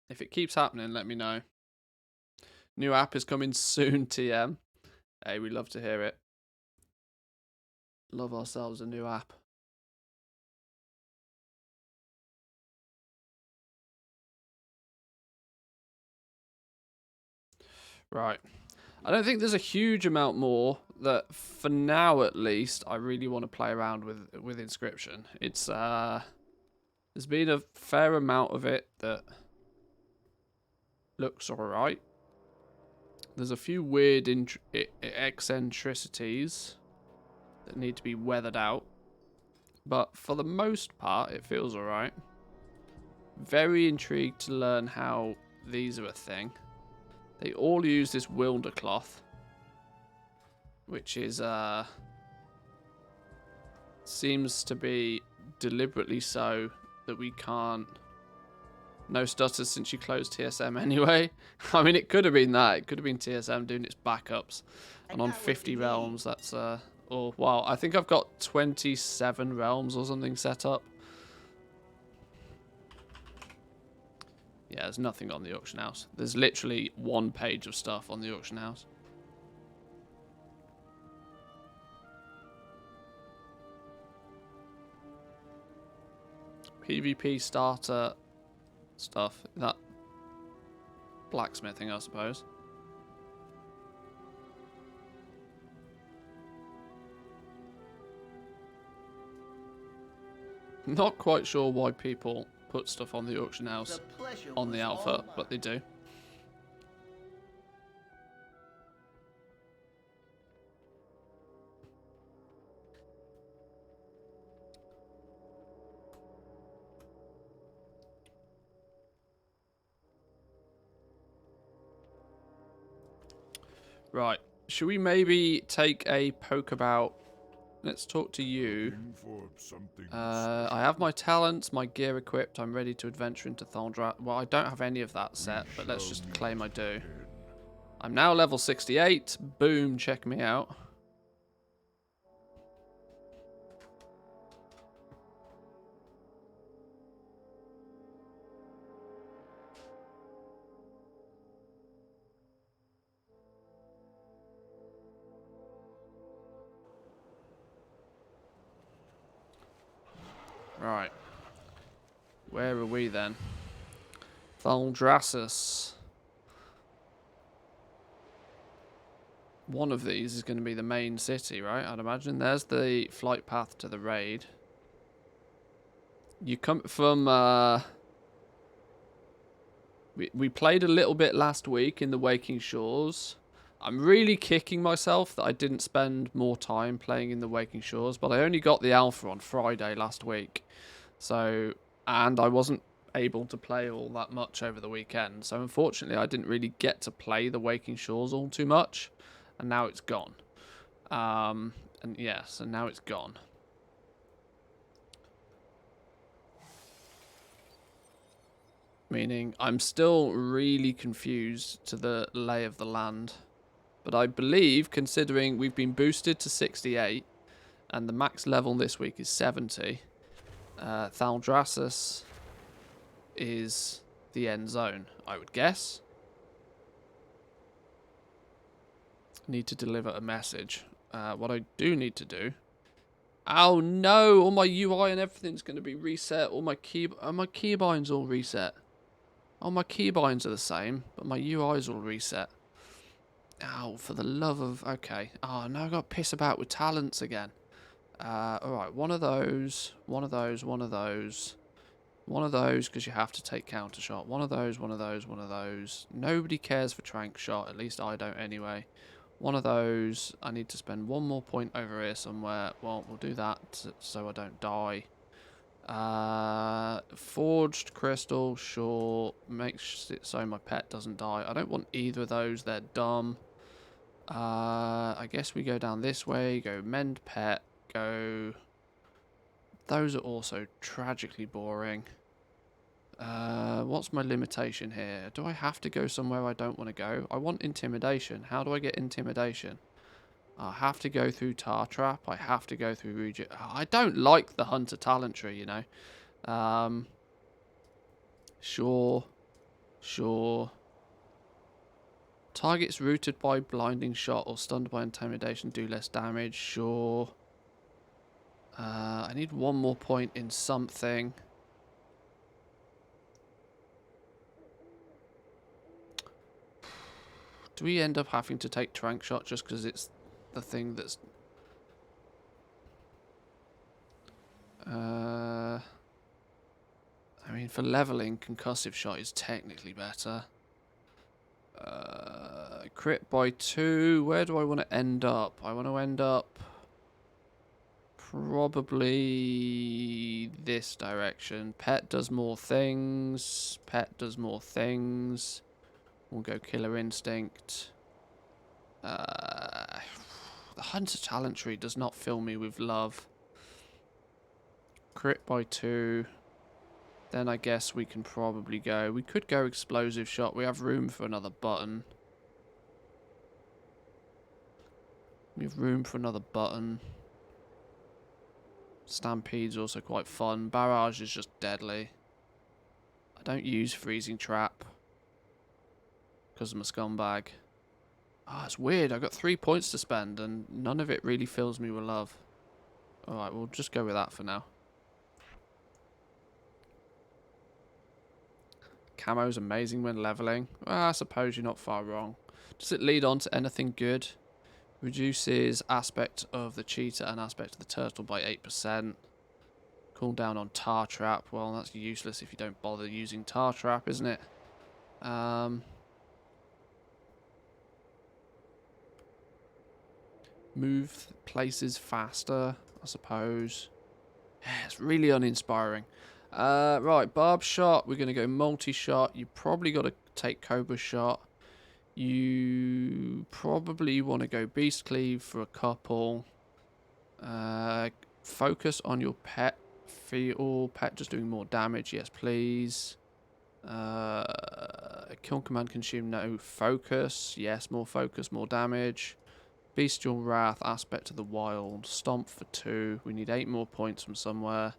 If it keeps happening, let me know. New app is coming soon, TM. Hey, we love to hear it. Love ourselves a new app. Right. I don't think there's a huge amount more that, for now at least, I really want to play around with Inscription. It's there's been a fair amount of it that looks alright. There's a few weird eccentricities that need to be weathered out. But for the most part, it feels alright. Very intrigued to learn how these are a thing. They all use this wilder cloth, which is seems to be deliberately so that we can't. No stutters since you closed TSM anyway. I mean, it could have been that. It could have been TSM doing its backups. And on 50 realms, that's oh wow, I think I've got 27 realms or something set up. Yeah, there's nothing on the auction house. There's literally one page of stuff on the auction house. PvP starter stuff. That blacksmithing, I suppose. Not quite sure why people put stuff on the auction house on the alpha, but they do. Right, should we maybe take a poke about? Let's talk to you. I have my talents, my gear equipped. I'm ready to adventure into Thaldra. Well, I don't have any of that set, but let's just claim I do. I'm now level 68. Boom, check me out. Right. Where are we then? Thaldrassus. One of these is going to be the main city, right? I'd imagine. There's the flight path to the raid. You come from... We played a little bit last week in the Waking Shores. I'm really kicking myself that I didn't spend more time playing in the Waking Shores, but I only got the alpha on Friday last week. So, and I wasn't able to play all that much over the weekend. So unfortunately, I didn't really get to play the Waking Shores all too much. And now it's gone. And yeah, so now it's gone. Meaning, I'm still really confused to the lay of the land. But I believe, considering we've been boosted to 68, and the max level this week is 70, Thaldrassus is the end zone, I would guess. Need to deliver a message. What I do need to do... Oh no! All my UI and everything's going to be reset. All my keybinds all reset. Oh, my keybinds are the same, but my UI's all reset. Ow, for the love of... Okay. Oh, now I've got to piss about with talents again. Alright, one of those, one of those, one of those. One of those, because you have to take counter shot. One of those, one of those, one of those. Nobody cares for trank shot, at least I don't anyway. One of those. I need to spend one more point over here somewhere. Well, we'll do that so I don't die. Forged crystal, sure. Makes it so my pet doesn't die. I don't want either of those, they're dumb. I guess we go down this way, go mend pet, go... Those are also tragically boring. What's my limitation here? Do I have to go somewhere I don't want to go? I want intimidation. How do I get intimidation? I have to go through Tar Trap. I have to go through Regit. I don't like the Hunter talent tree, you know. Sure. Sure. Targets rooted by blinding shot or stunned by intimidation do less damage. Sure. I need one more point in something. Do we end up having to take trank shot just because it's the thing that's... I mean, for leveling, concussive shot is technically better. Crit by 2. Where do I want to end up? I want to end up... Probably this direction. Pet does more things. Pet does more things. We'll go Killer Instinct. The Hunter Talent Tree does not fill me with love. Crit by 2. Then I guess we can probably go. We could go Explosive Shot. We have room for another button. We have room for another button. Stampede's also quite fun. Barrage is just deadly. I don't use Freezing Trap because I'm a scumbag. Ah, it's weird. I've got 3 points to spend and none of it really fills me with love. Alright, we'll just go with that for now. Camo's amazing when leveling. Well, I suppose you're not far wrong. Does it lead on to anything good? Reduces aspect of the cheetah and aspect of the turtle by 8%. Cooldown on tar trap. Well, that's useless if you don't bother using tar trap, isn't it? Move places faster, I suppose. Yeah, it's really uninspiring. Right, barb shot. We're going to go multi-shot. You probably got to take cobra shot. You probably want to go beast cleave for a couple. Focus on your pet. Feel pet just doing more damage. Yes, please. Kill command consume no focus. Yes, more focus, more damage. Bestial wrath, aspect of the wild. Stomp for 2. We need 8 more points from somewhere.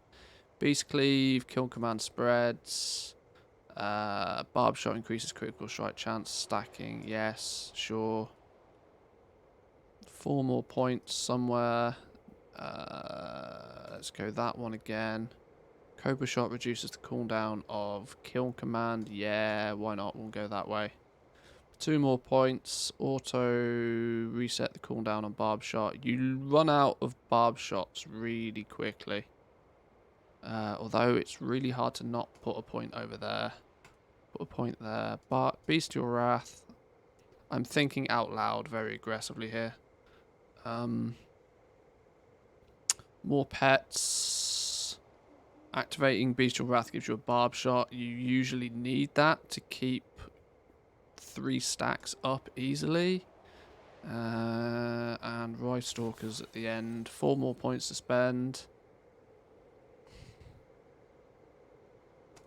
Beast cleave, kill command spreads. Barb shot increases critical strike chance. Stacking, yes, sure. 4 more points somewhere. Let's go that one again. Cobra shot reduces the cooldown of kill command. Yeah, why not? We'll go that way. 2 more points. Auto reset the cooldown on barb shot. You run out of barb shots really quickly. Although it's really hard to not put a point over there. Put a point there. Bestial Wrath. I'm thinking out loud very aggressively here. More pets. Activating Bestial Wrath gives you a barb shot. You usually need that to keep 3 stacks up easily. And Rice Stalkers at the end. 4 more points to spend.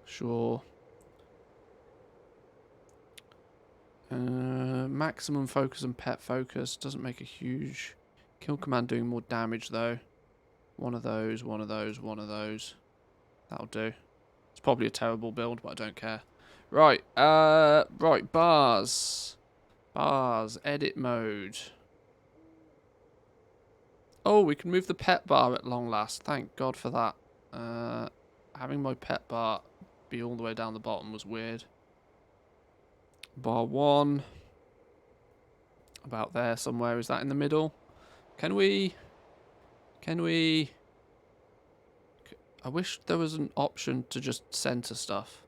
Sure. Maximum focus and pet focus. Doesn't make a huge... Kill command doing more damage though. One of those, one of those, one of those. That'll do. It's probably a terrible build, but I don't care. Right, right, bars. Bars, edit mode. Oh, we can move the pet bar at long last. Thank God for that. Having my pet bar be all the way down the bottom was weird. Bar 1. About there somewhere. Is that in the middle? Can we... I wish there was an option to just center stuff.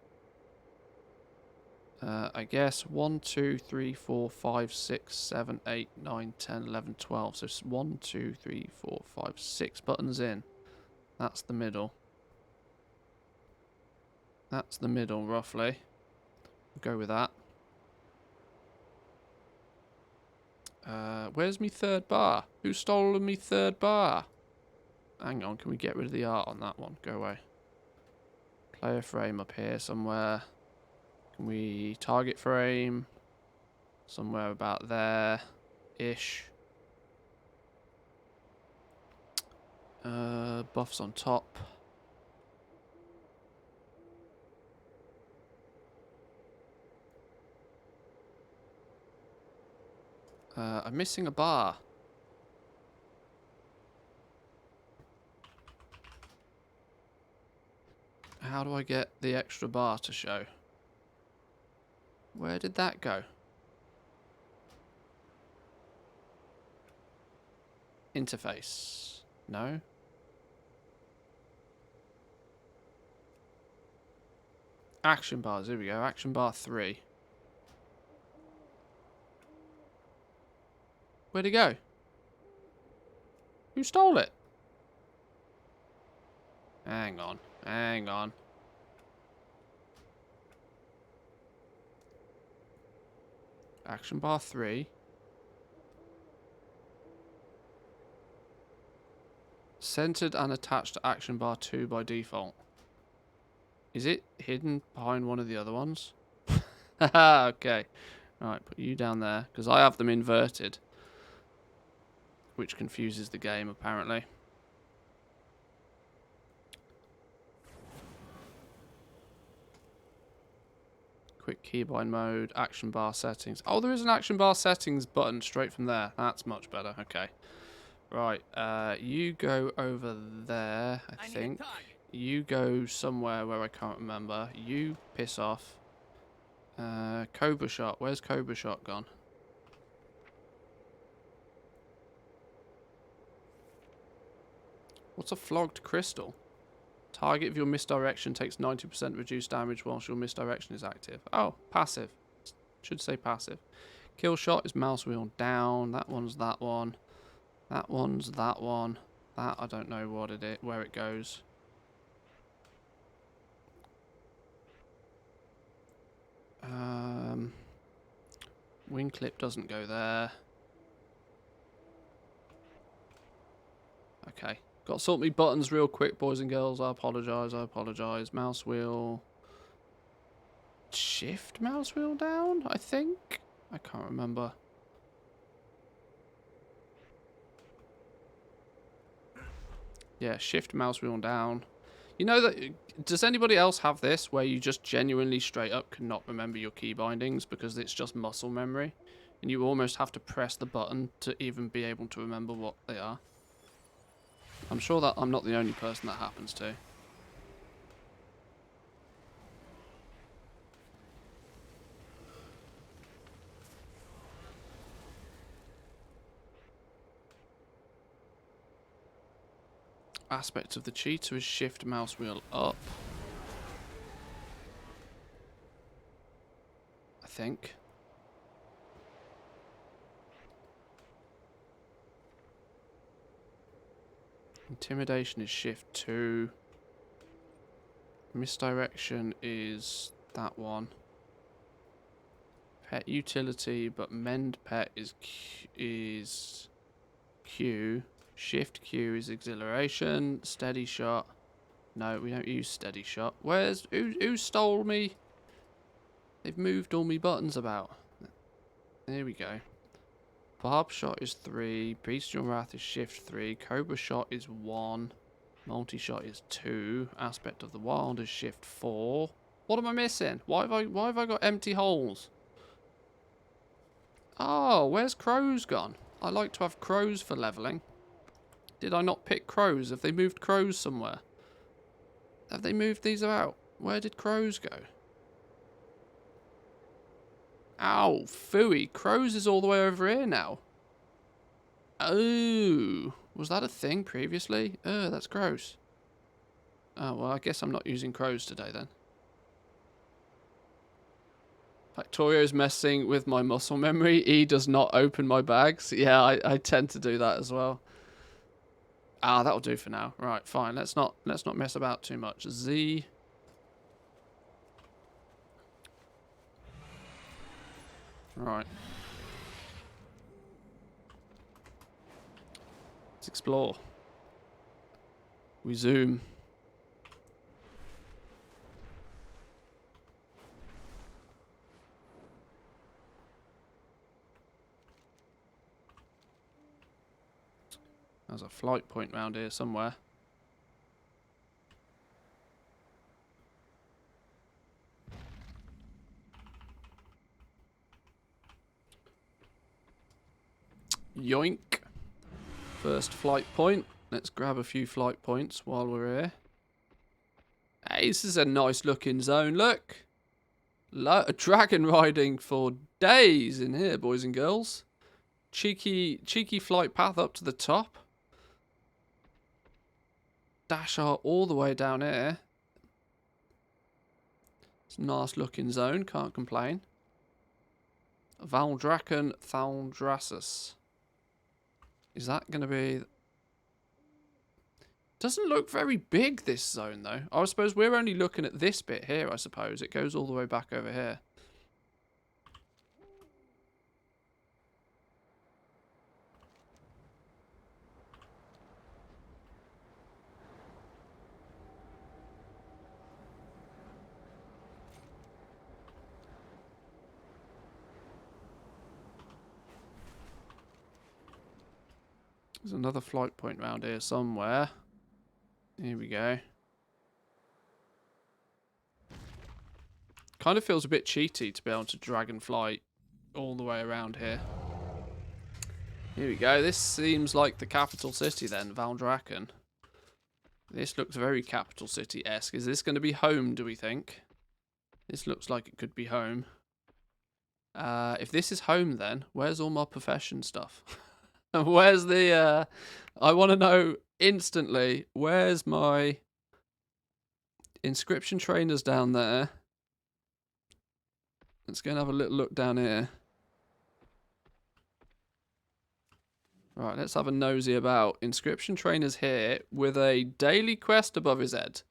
I guess 1, 2, 3, 4, 5, 6, 7, 8, 9, 10, 11, 12. So 1, 2, 3, 4, 5, 6 buttons in. That's the middle. That's the middle, roughly. We'll go with that. Where's me third bar? Who stole me third bar? Hang on, can we get rid of the art on that one? Go away. Player frame up here somewhere. Can we target frame? Somewhere about there-ish. Buffs on top. I'm missing a bar. How do I get the extra bar to show? Where did that go? Interface. No. Action bars. Here we go. Action bar 3. Where'd it go? Who stole it? Hang on. Hang on. Action bar 3. Centered and attached to action bar 2 by default. Is it hidden behind one of the other ones? Haha, okay. Alright, put you down there. Because I have them inverted. Which confuses the game, apparently. Quick keybind mode, action bar settings. Oh, there is an action bar settings button straight from there. That's much better. Okay. Right, you go over there, I think. You go somewhere where I can't remember. You piss off. Cobra Shot. Where's Cobra Shot gone? What's a flogged crystal? Target of your misdirection takes 90% reduced damage whilst your misdirection is active. Oh, passive. Should say passive. Kill shot is mouse wheel down. That one's that one. That one's that one. That I don't know what it is, where it goes. Wing clip doesn't go there. Okay. Got to sort me buttons real quick, boys and girls. I apologise, I apologise. Mouse wheel. Shift mouse wheel down, I think? I can't remember. Yeah, shift mouse wheel down. You know that... Does anybody else have this where you just genuinely straight up cannot remember your key bindings because it's just muscle memory? And you almost have to press the button to even be able to remember what they are? I'm sure that I'm not the only person that happens to. Aspect of the cheetah is shift mouse wheel up. I think. Intimidation is shift 2. Misdirection is that one. Pet utility, but mend pet is Q. Shift Q is exhilaration. Steady shot. No, we don't use steady shot. Who stole me? They've moved all my buttons about. There we go. Barb shot is 3. Bestial wrath is shift 3. Cobra shot is 1. Multi shot is 2. Aspect of the wild is shift 4. What am I missing? Why have I got empty holes? Oh, where's crows gone? I like to have crows for leveling. Did I not pick crows? Have they moved crows somewhere? Have they moved these about? Where did crows go? Ow, phooey. Crows is all the way over here now. Oh, was that a thing previously? That's gross. Oh, well, I guess I'm not using crows today then. Factorio's messing with my muscle memory. E does not open my bags. Yeah, I tend to do that as well. Ah, that'll do for now. Right, fine. Let's not mess about too much. Z. Right. Let's explore. We zoom. There's a flight point round here somewhere. Yoink. First flight point. Let's grab a few flight points while we're here. Hey, this is a nice looking zone, look. Dragon riding for days in here, boys and girls. Cheeky flight path up to the top. Dash art all the way down here. It's a nice looking zone, can't complain. Valdraken Thaldrassus. Is that going to be... Doesn't look very big, this zone, though. I suppose we're only looking at this bit here, I suppose. It goes all the way back over here. There's another flight point round here somewhere. Here we go. Kind of feels a bit cheaty to be able to Dragonflight all the way around here. Here we go. This seems like the capital city then, Valdrakken. This looks very capital city-esque. Is this going to be home, do we think? This looks like it could be home. If this is home then, where's all my profession stuff? Where's the, I want to know instantly, where's my inscription trainers down there? Let's go and have a little look down here. Right, let's have a nosy about. Inscription trainers here with a daily quest above his head.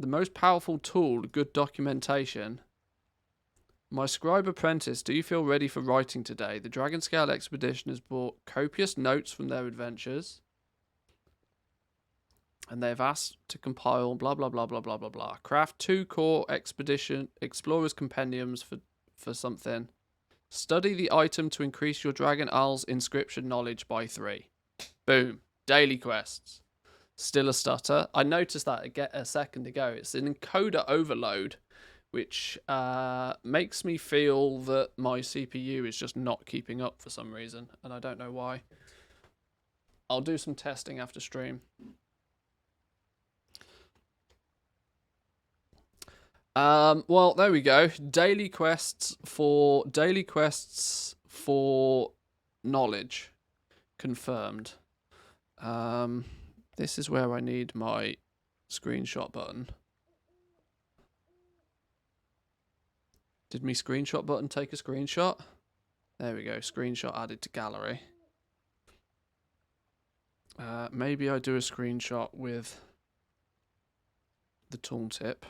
The most powerful tool, good documentation. My scribe apprentice, do you feel ready for writing today? The Dragonscale expedition has brought copious notes from their adventures. And they've asked to compile blah, blah, blah, blah, blah, blah, blah. Craft 2 core expedition explorers compendiums for something. Study the item to increase your Dragon Isle's inscription knowledge by 3. Boom. Daily quests. Still a stutter. I noticed that a second ago. It's an encoder overload, which makes me feel that my CPU is just not keeping up for some reason, and I don't know why. I'll do some testing after stream. Well, there we go. Daily quests for knowledge confirmed. This is where I need my screenshot button. Did my screenshot button take a screenshot? There we go. Screenshot added to gallery. Maybe I do a screenshot with the tooltip.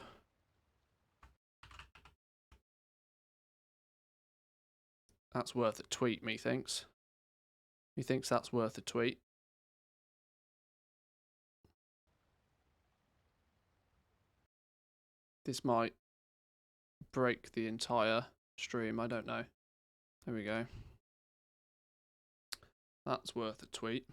That's worth a tweet, methinks. Methinks that's worth a tweet. This might break the entire stream, I don't know. There we go. That's worth a tweet.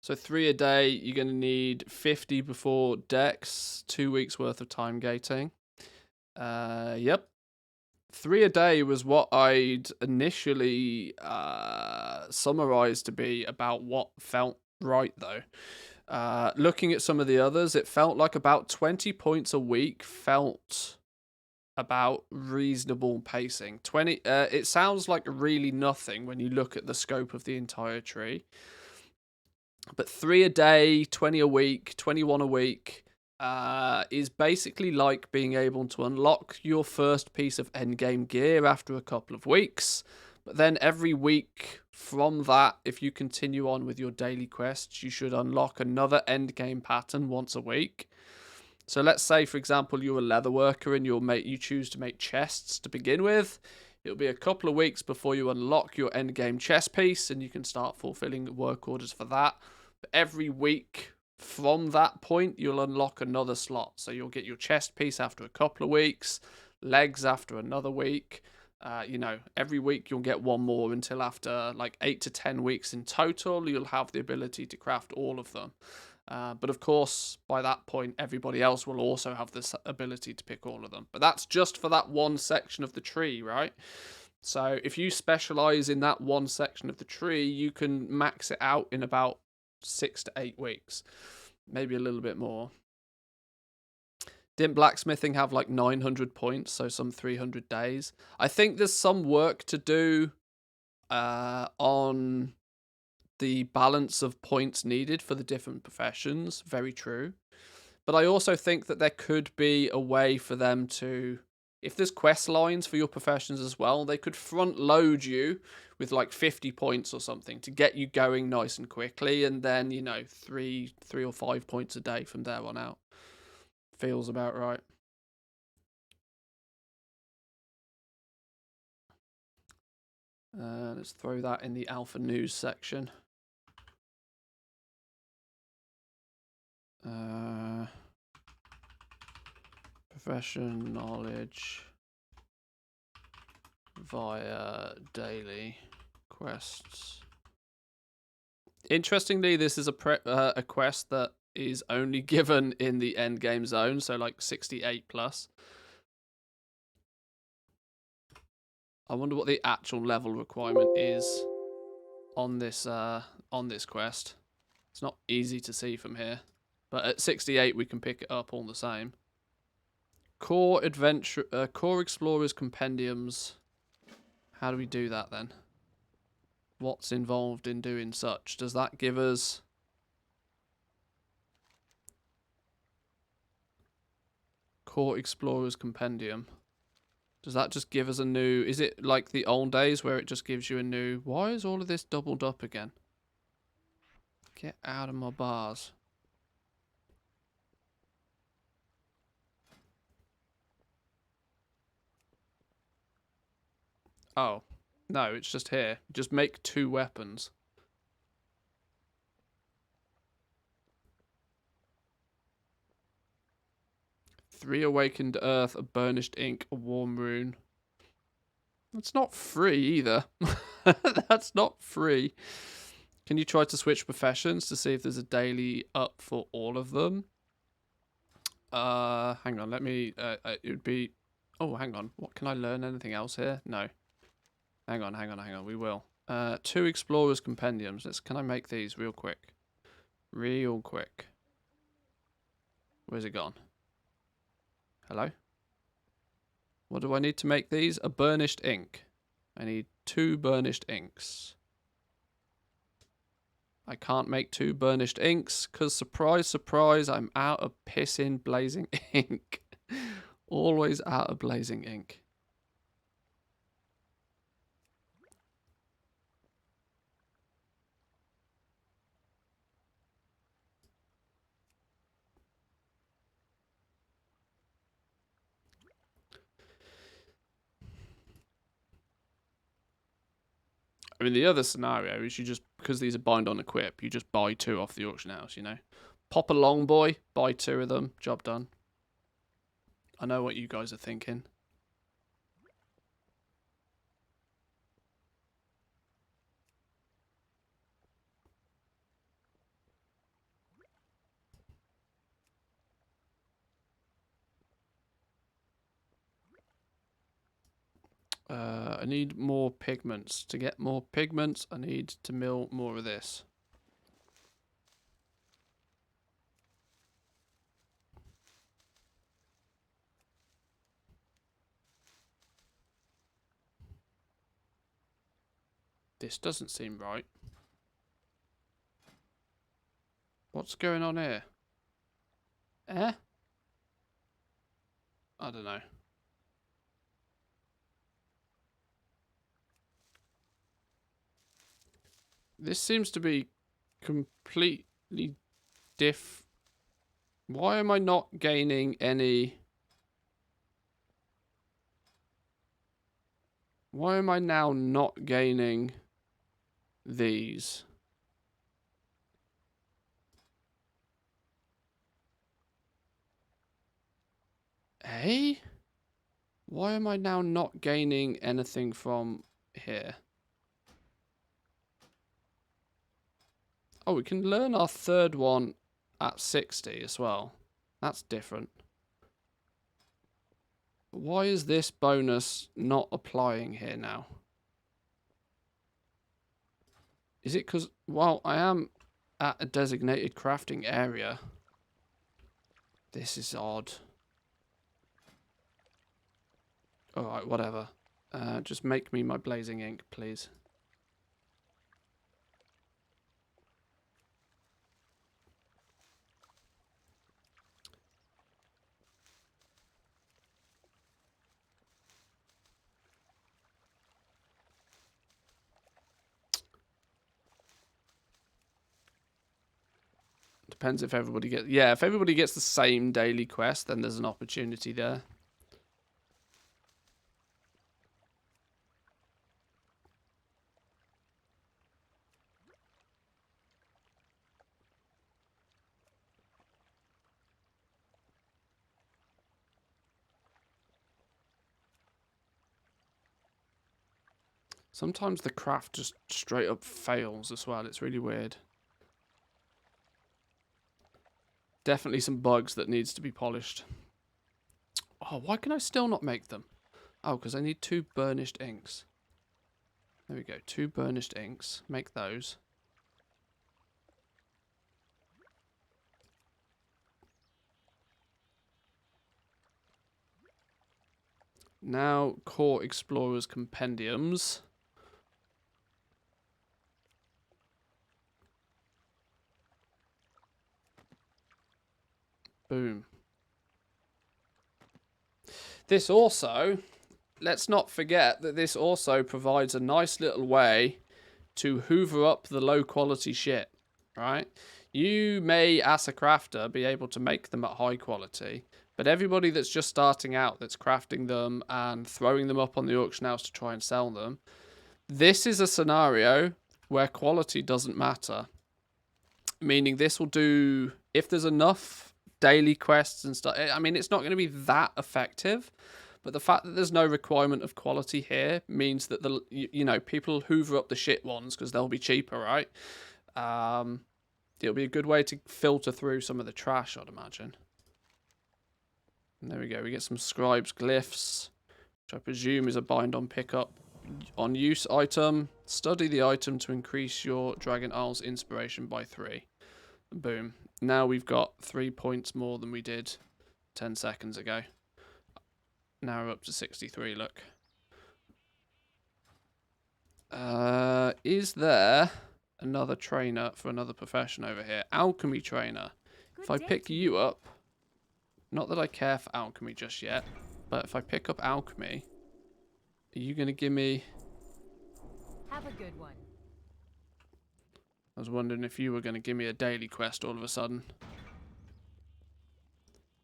So 3 a day, you're going to need 50 before Dex, 2 weeks worth of time gating. Yep. 3 a day was what I'd initially summarized to be about what felt right, though. Looking at some of the others, it felt like about 20 points a week felt about reasonable pacing. 20. It sounds like really nothing when you look at the scope of the entire tree. But 3 a day, 20 a week, 21 a week is basically like being able to unlock your first piece of endgame gear after a couple of weeks. But then every week from that, if you continue on with your daily quests, you should unlock another endgame pattern once a week. So let's say, for example, you're a leather worker and you choose to make chests to begin with. It'll be a couple of weeks before you unlock your endgame chest piece and you can start fulfilling work orders for that. But every week from that point, you'll unlock another slot. So you'll get your chest piece after a couple of weeks, legs after another week. Every week you'll get one more until after like 8 to 10 weeks in total, you'll have the ability to craft all of them. But of course, by that point, everybody else will also have this ability to pick all of them. But that's just for that one section of the tree, right? So if you specialize in that one section of the tree, you can max it out in about 6 to 8 weeks. Maybe a little bit more. Didn't blacksmithing have like 900 points, so some 300 days? I think there's some work to do on the balance of points needed for the different professions. Very true. But I also think that there could be a way for them to, if there's quest lines for your professions as well, they could front load you with like 50 points or something to get you going nice and quickly, and then, you know, 3 or 5 points a day from there on out. Feels about right. Let's throw that in the Alpha News section. Profession knowledge via daily quests. Interestingly, this is a quest that is only given in the end game zone, so like 68 plus. I wonder what the actual level requirement is on this quest. It's not easy to see from here, but at 68 we can pick it up all the same. Core Explorers Compendiums. How do we do that then? What's involved in doing such? Does that give us... Core Explorers Compendium. Does that just give us a new... Is it like the old days where it just gives you a new... Why is all of this doubled up again? Get out of my bars. Oh. No, it's just here. Just make 2 weapons. Three awakened earth, a burnished ink, a warm rune. That's not free either. That's not free. Can you try to switch professions to see if there's a daily up for all of them? Hang on, let me... it would be... Oh, hang on. What, can I learn anything else here? No. Hang on. We will. 2 Explorers Compendiums. Can I make these real quick? Real quick. Where's it gone? Hello? What do I need to make these? A burnished ink. I need 2 burnished inks. I can't make 2 burnished inks because, surprise, surprise, I'm out of pissing blazing ink. Always out of blazing ink. I mean, the other scenario is you just, because these are bind on equip, you just buy 2 off the auction house, you know. Pop along, boy. Buy 2 of them. Job done. I know what you guys are thinking. I need more pigments. To get more pigments, I need to mill more of this. This doesn't seem right. What's going on here? Eh? I don't know. This seems to be completely Why am I not gaining any... Why am I now not gaining these? Eh? Why am I now not gaining anything from here? Oh, we can learn our third one at 60 as well. That's different. Why is this bonus not applying here now? Is it because, well, I am at a designated crafting area. This is odd. Alright, whatever. Just make me my blazing ink, please. Depends if everybody gets... Yeah, if everybody gets the same daily quest, then there's an opportunity there. Sometimes the craft just straight up fails as well. It's really weird. Definitely some bugs that needs to be polished. Oh, why can I still not make them? Oh, because I need 2 burnished inks. There we go. 2 burnished inks. Make those. Now, Core Explorers Compendiums. Boom. This also, let's not forget that this also provides a nice little way to hoover up the low quality shit, right? You may, as a crafter, be able to make them at high quality, but everybody that's just starting out, that's crafting them and throwing them up on the auction house to try and sell them, this is a scenario where quality doesn't matter. Meaning this will do, if there's enough daily quests and stuff, I mean, it's not going to be that effective, but the fact that there's no requirement of quality here means that the you know, people hoover up the shit ones because they'll be cheaper, right? It'll be a good way to filter through some of the trash, I'd imagine. And there we go. We get some scribes glyphs, which I presume is a bind on pickup on use item. Study the item to increase your Dragon Isles inspiration by 3. Boom. Now we've got 3 points more than we did 10 seconds ago. Now we're up to 63, look. Is there another trainer for another profession over here? Alchemy trainer. If I pick you up, not that I care for alchemy just yet, but if I pick up alchemy, are you going to give me... Have a good one. I was wondering if you were going to give me a daily quest all of a sudden.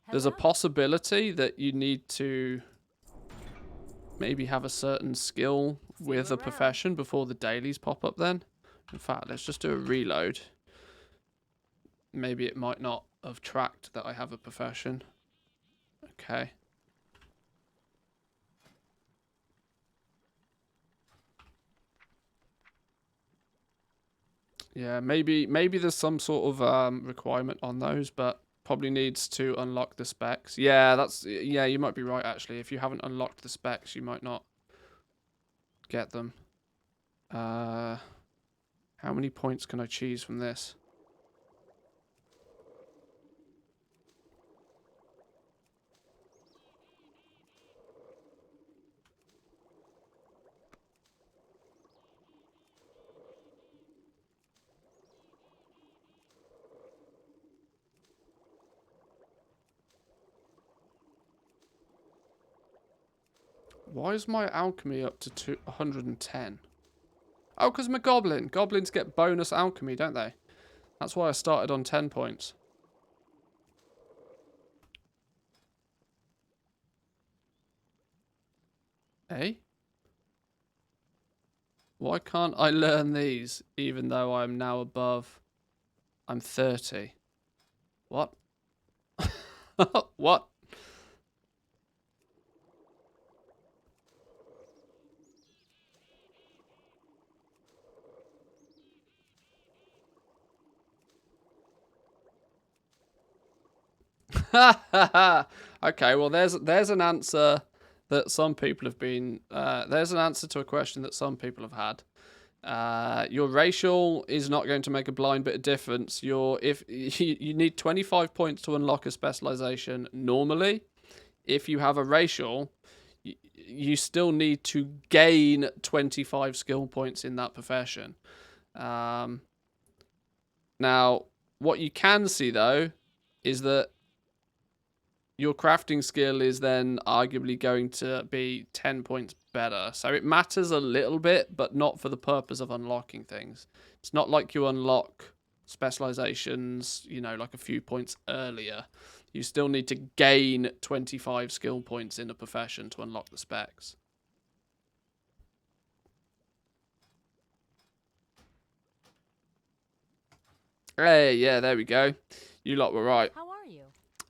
There's a possibility that you need to maybe have a certain skill with a profession before the dailies pop up then. In fact, let's just do a reload. Maybe it might not have tracked that I have a profession. Okay. Yeah, maybe there's some sort of requirement on those, but probably needs to unlock the specs. Yeah, you might be right actually. If you haven't unlocked the specs, you might not get them. How many points can I choose from this? Why is my alchemy up to 110? Oh, because I'm a goblin. Goblins get bonus alchemy, don't they? That's why I started on 10 points. Eh? Why can't I learn these even though I'm now above... I'm 30. What? What? Okay, well, there's an answer that some people have been... there's an answer to a question that some people have had. Your racial is not going to make a blind bit of difference. If you need 25 points to unlock a specialization normally. If you have a racial, you still need to gain 25 skill points in that profession. Now, what you can see, though, is that your crafting skill is then arguably going to be 10 points better. So it matters a little bit, but not for the purpose of unlocking things. It's not like you unlock specializations, you know, like a few points earlier. You still need to gain 25 skill points in a profession to unlock the specs. Hey, yeah, there we go. You lot were right. How are you?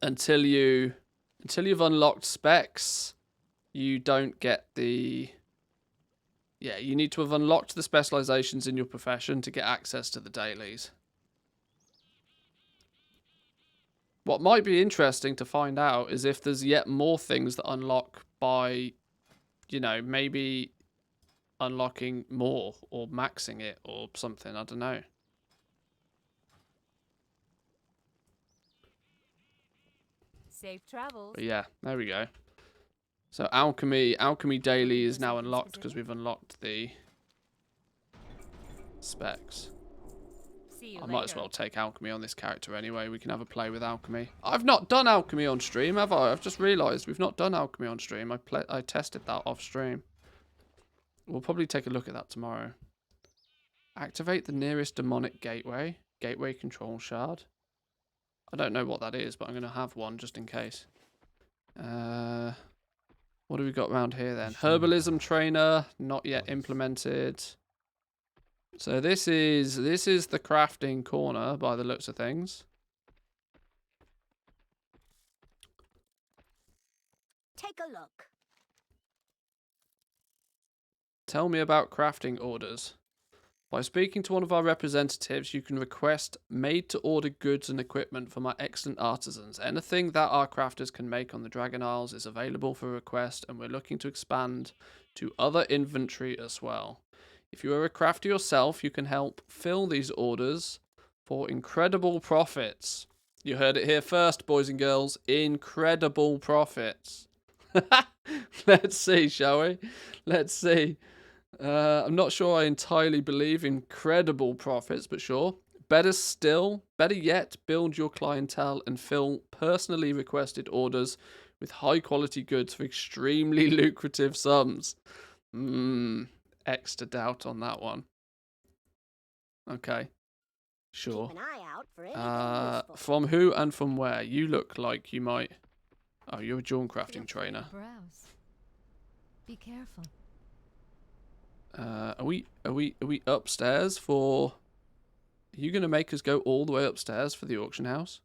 Until you've unlocked specs, you don't get the... Yeah, you need to have unlocked the specializations in your profession to get access to the dailies. What might be interesting to find out is if there's yet more things that unlock by, you know, maybe unlocking more or maxing it or something. I don't know. Safe travels. But yeah, there we go. So alchemy daily is now unlocked because we've unlocked the specs. I might as well take alchemy on this character anyway. We can have a play with alchemy. I've not done alchemy on stream, have I? I've just realised we've not done alchemy on stream. I tested that off stream. We'll probably take a look at that tomorrow. Activate the nearest demonic gateway. Gateway control shard. I don't know what that is, but I'm going to have one just in case. What do we got around here then? Herbalism trainer, not yet implemented. So this is the crafting corner by the looks of things. Take a look. Tell me about crafting orders. By speaking to one of our representatives, you can request made-to-order goods and equipment from our excellent artisans. Anything that our crafters can make on the Dragon Isles is available for request, and we're looking to expand to other inventory as well. If you are a crafter yourself, you can help fill these orders for incredible profits. You heard it here first, boys and girls. Incredible profits. Let's see, shall we? Let's see. I'm not sure I entirely believe in incredible profits, but sure. Better yet, build your clientele and fill personally requested orders with high quality goods for extremely lucrative sums. Extra doubt on that one. Okay. Sure. Keep an eye out for anything useful. From who and from where? You look like you might... Oh, you're a Jawn crafting trainer. Browse. Be careful. Are we upstairs for... Are you going to make us go all the way upstairs for the auction house?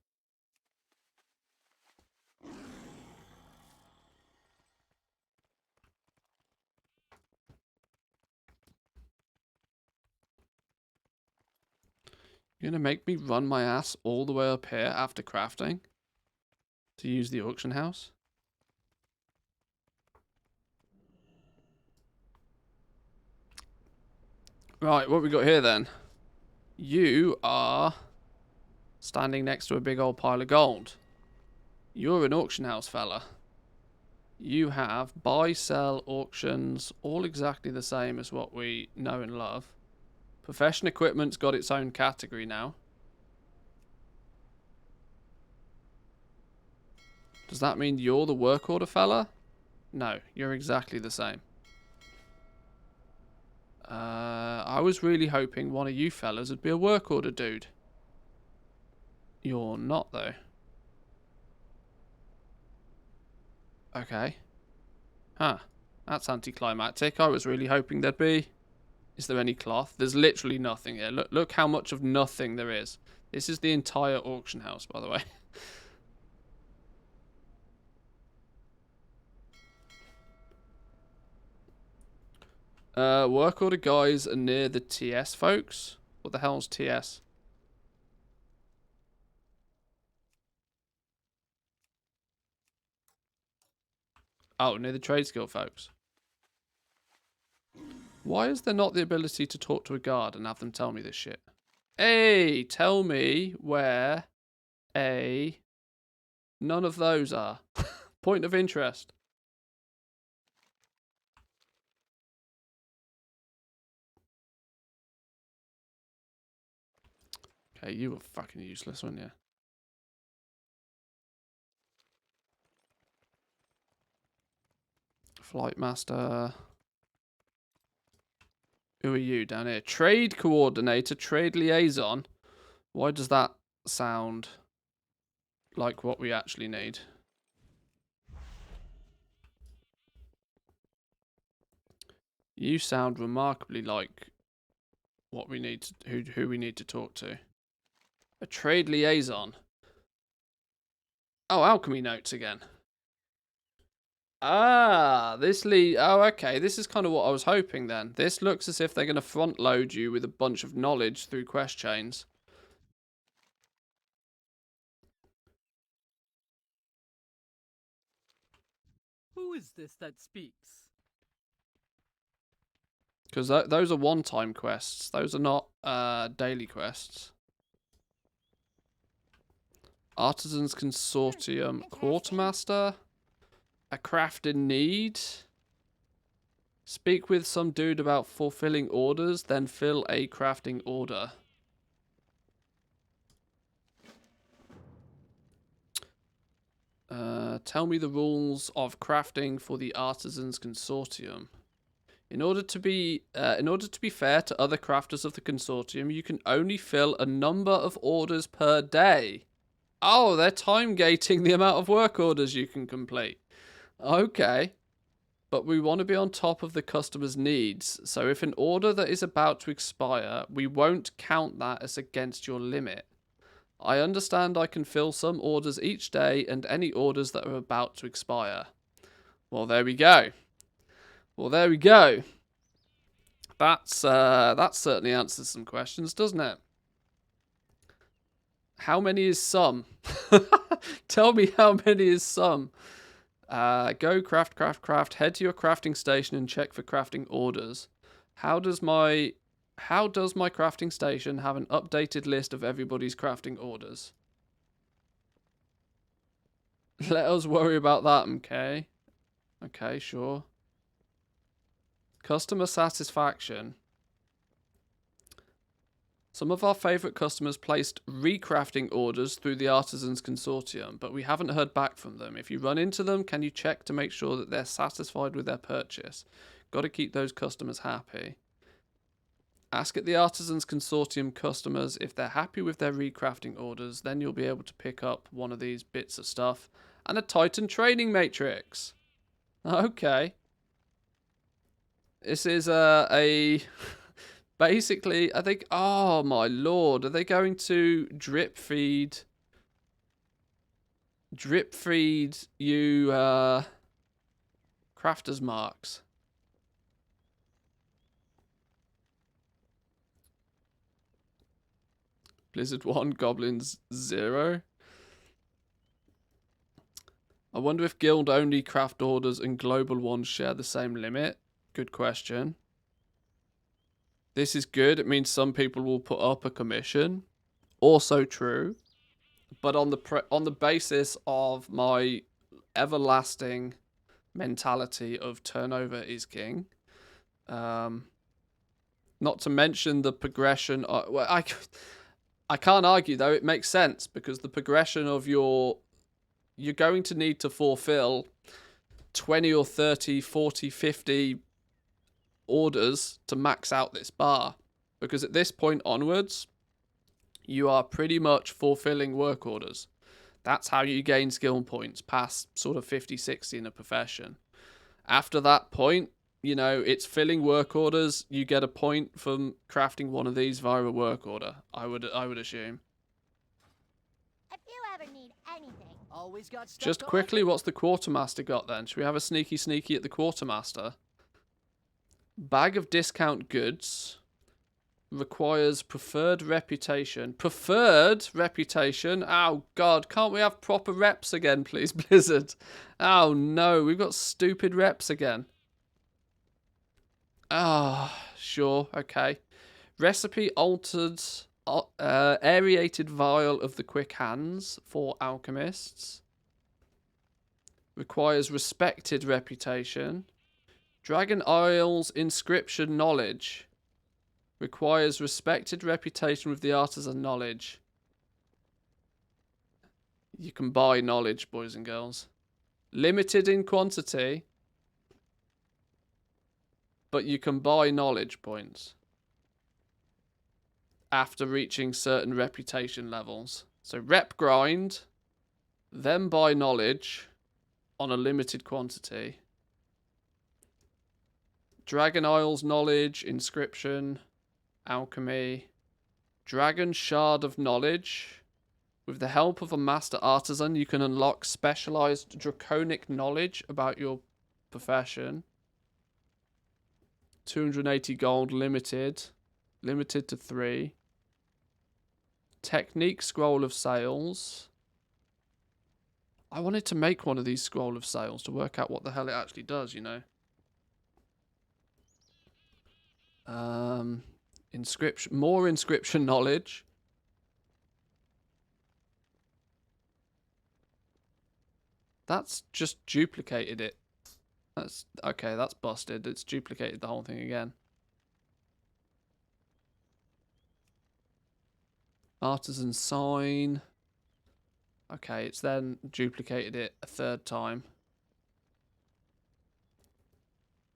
You're going to make me run my ass all the way up here after crafting to use the auction house? Right, what we got here then? You are standing next to a big old pile of gold. You're an auction house fella. You have buy, sell, auctions, all exactly the same as what we know and love. Profession equipment's got its own category now. Does that mean you're the work order fella? No, you're exactly the same. I was really hoping one of you fellas would be a work order dude. You're not, though. Okay. Huh. That's anticlimactic. I was really hoping there'd be... Is there any cloth? There's literally nothing here. Look how much of nothing there is. This is the entire auction house, by the way. Work order guys are near the TS, folks. What the hell's TS? Oh, near the trade skill, folks. Why is there not the ability to talk to a guard and have them tell me this shit? Hey, tell me where none of those are. Point of interest. Okay, you were fucking useless, weren't you? Flight master. Who are you down here? Trade coordinator, trade liaison. Why does that sound like what we actually need? You sound remarkably like what we need to, who we need to talk to. A trade liaison. Oh, alchemy notes again. Ah, oh, okay. This is kind of what I was hoping then. This looks as if they're going to front load you with a bunch of knowledge through quest chains. Who is this that speaks? Because those are one-time quests. Those are not daily quests. Artisans Consortium Quartermaster. A craft in need. Speak with some dude about fulfilling orders, then fill a crafting order. Tell me the rules of crafting for the Artisans Consortium. In order to be fair to other crafters of the consortium, you can only fill a number of orders per day. Oh, they're time gating the amount of work orders you can complete. Okay. But we want to be on top of the customer's needs. So if an order that is about to expire, we won't count that as against your limit. I understand I can fill some orders each day and any orders that are about to expire. Well, there we go. Well, there we go. That certainly answers some questions, doesn't it? How many is some? Tell me how many is some. Go craft. Head to your crafting station and check for crafting orders. How does my crafting station have an updated list of everybody's crafting orders? Let us worry about that, okay? Okay, sure. Customer satisfaction. Some of our favourite customers placed recrafting orders through the Artisans Consortium, but we haven't heard back from them. If you run into them, can you check to make sure that they're satisfied with their purchase? Got to keep those customers happy. Ask at the Artisans Consortium customers if they're happy with their recrafting orders, then you'll be able to pick up one of these bits of stuff. And a Titan training matrix. Okay. This is basically, I think, oh my lord, are they going to drip feed you crafter's marks? Blizzard 1, Goblins 0. I wonder if guild only craft orders and global ones share the same limit. Good question. This is good. It means some people will put up a commission. Also true. But on the basis of my everlasting mentality of turnover is king. Not to mention the progression. Well, I can't argue though. It makes sense because the progression of you're going to need to fulfill 20 or 30, 40, 50 orders to max out this bar, because at this point onwards you are pretty much fulfilling work orders. That's how you gain skill points past sort of 50, 60 in a profession. After that point, you know, it's filling work orders. You get a point from crafting one of these via a work order, I would assume. If you ever need anything, Always got stuff Just going. quickly, what's the quartermaster got then? Should we have a sneaky at the quartermaster? Bag of discount goods. requires preferred reputation. Preferred reputation? Oh, God. Can't we have proper reps again, please, Blizzard? Oh, no. We've got stupid reps again. Ah, sure. Okay. Recipe altered aerated vial of the quick hands for alchemists. Requires respected reputation. Dragon Isle's inscription knowledge. Requires respected reputation with the artisan knowledge. You can buy knowledge, boys and girls. Limited in quantity. But you can buy knowledge points. After reaching certain reputation levels. So rep grind. Then buy knowledge. On a limited quantity. Dragon Isle's knowledge. Inscription. Alchemy. Dragon Shard of Knowledge. With the help of a master artisan, you can unlock specialized draconic knowledge about your profession. 280 gold limited. Limited to 3. Technique Scroll of Sales. I wanted to make one of these Scroll of Sales to work out what the hell it actually does, you know. Inscription, more inscription knowledge. That's just duplicated it. That's okay, that's busted. It's duplicated the whole thing again. Artisan sign. Okay, it's then duplicated it a third time.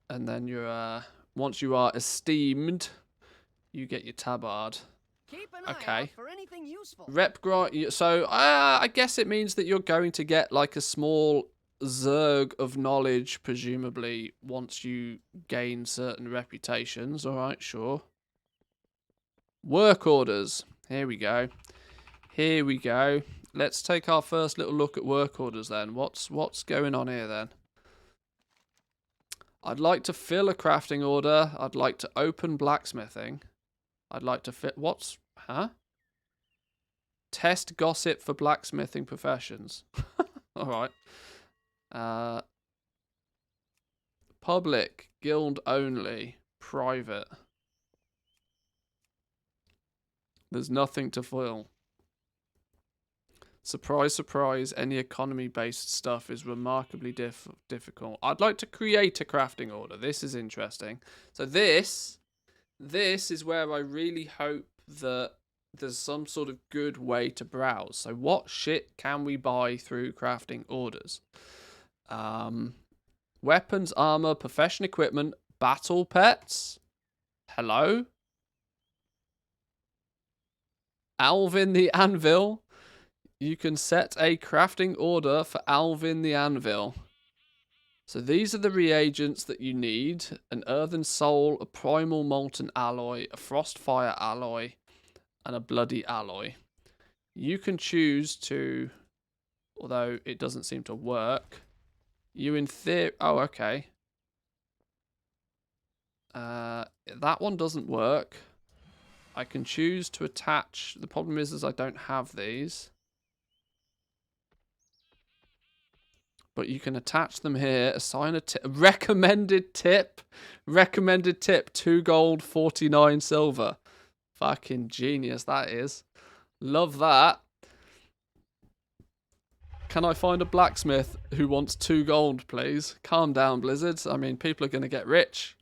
And then you're once you are esteemed, you get your tabard. Keep an eye out for anything useful. Rep grind. So I guess it means that you're going to get like a small zerg of knowledge, presumably, once you gain certain reputations. All right, sure. Work orders. Here we go. Here we go. Let's take our first little look at work orders then. What's going on here then? I'd like to fill a crafting order. I'd like to open blacksmithing. I'd like to fit... What's... Huh? Test gossip for blacksmithing professions. Alright. Public. Guild only. Private. There's nothing to fill. Surprise, surprise, any economy-based stuff is remarkably difficult. I'd like to create a crafting order. This is interesting. So this is where I really hope that there's some sort of good way to browse. So what shit can we buy through crafting orders? Weapons, armor, profession equipment, battle pets. Hello? Alvin the Anvil. You can set a crafting order for Alvin the Anvil. So these are the reagents that you need. An earthen soul, a primal molten alloy, a frost fire alloy, and a bloody alloy. You can choose to, although it doesn't seem to work, you in theory... Oh, okay. That one doesn't work. I can choose to attach... The problem is I don't have these. But you can attach them here. Assign a tip. Recommended tip. Recommended tip. 2 gold, 49 silver. Fucking genius that is. Love that. Can I find a blacksmith who wants 2 gold, please? Calm down, Blizzard. I mean, people are going to get rich.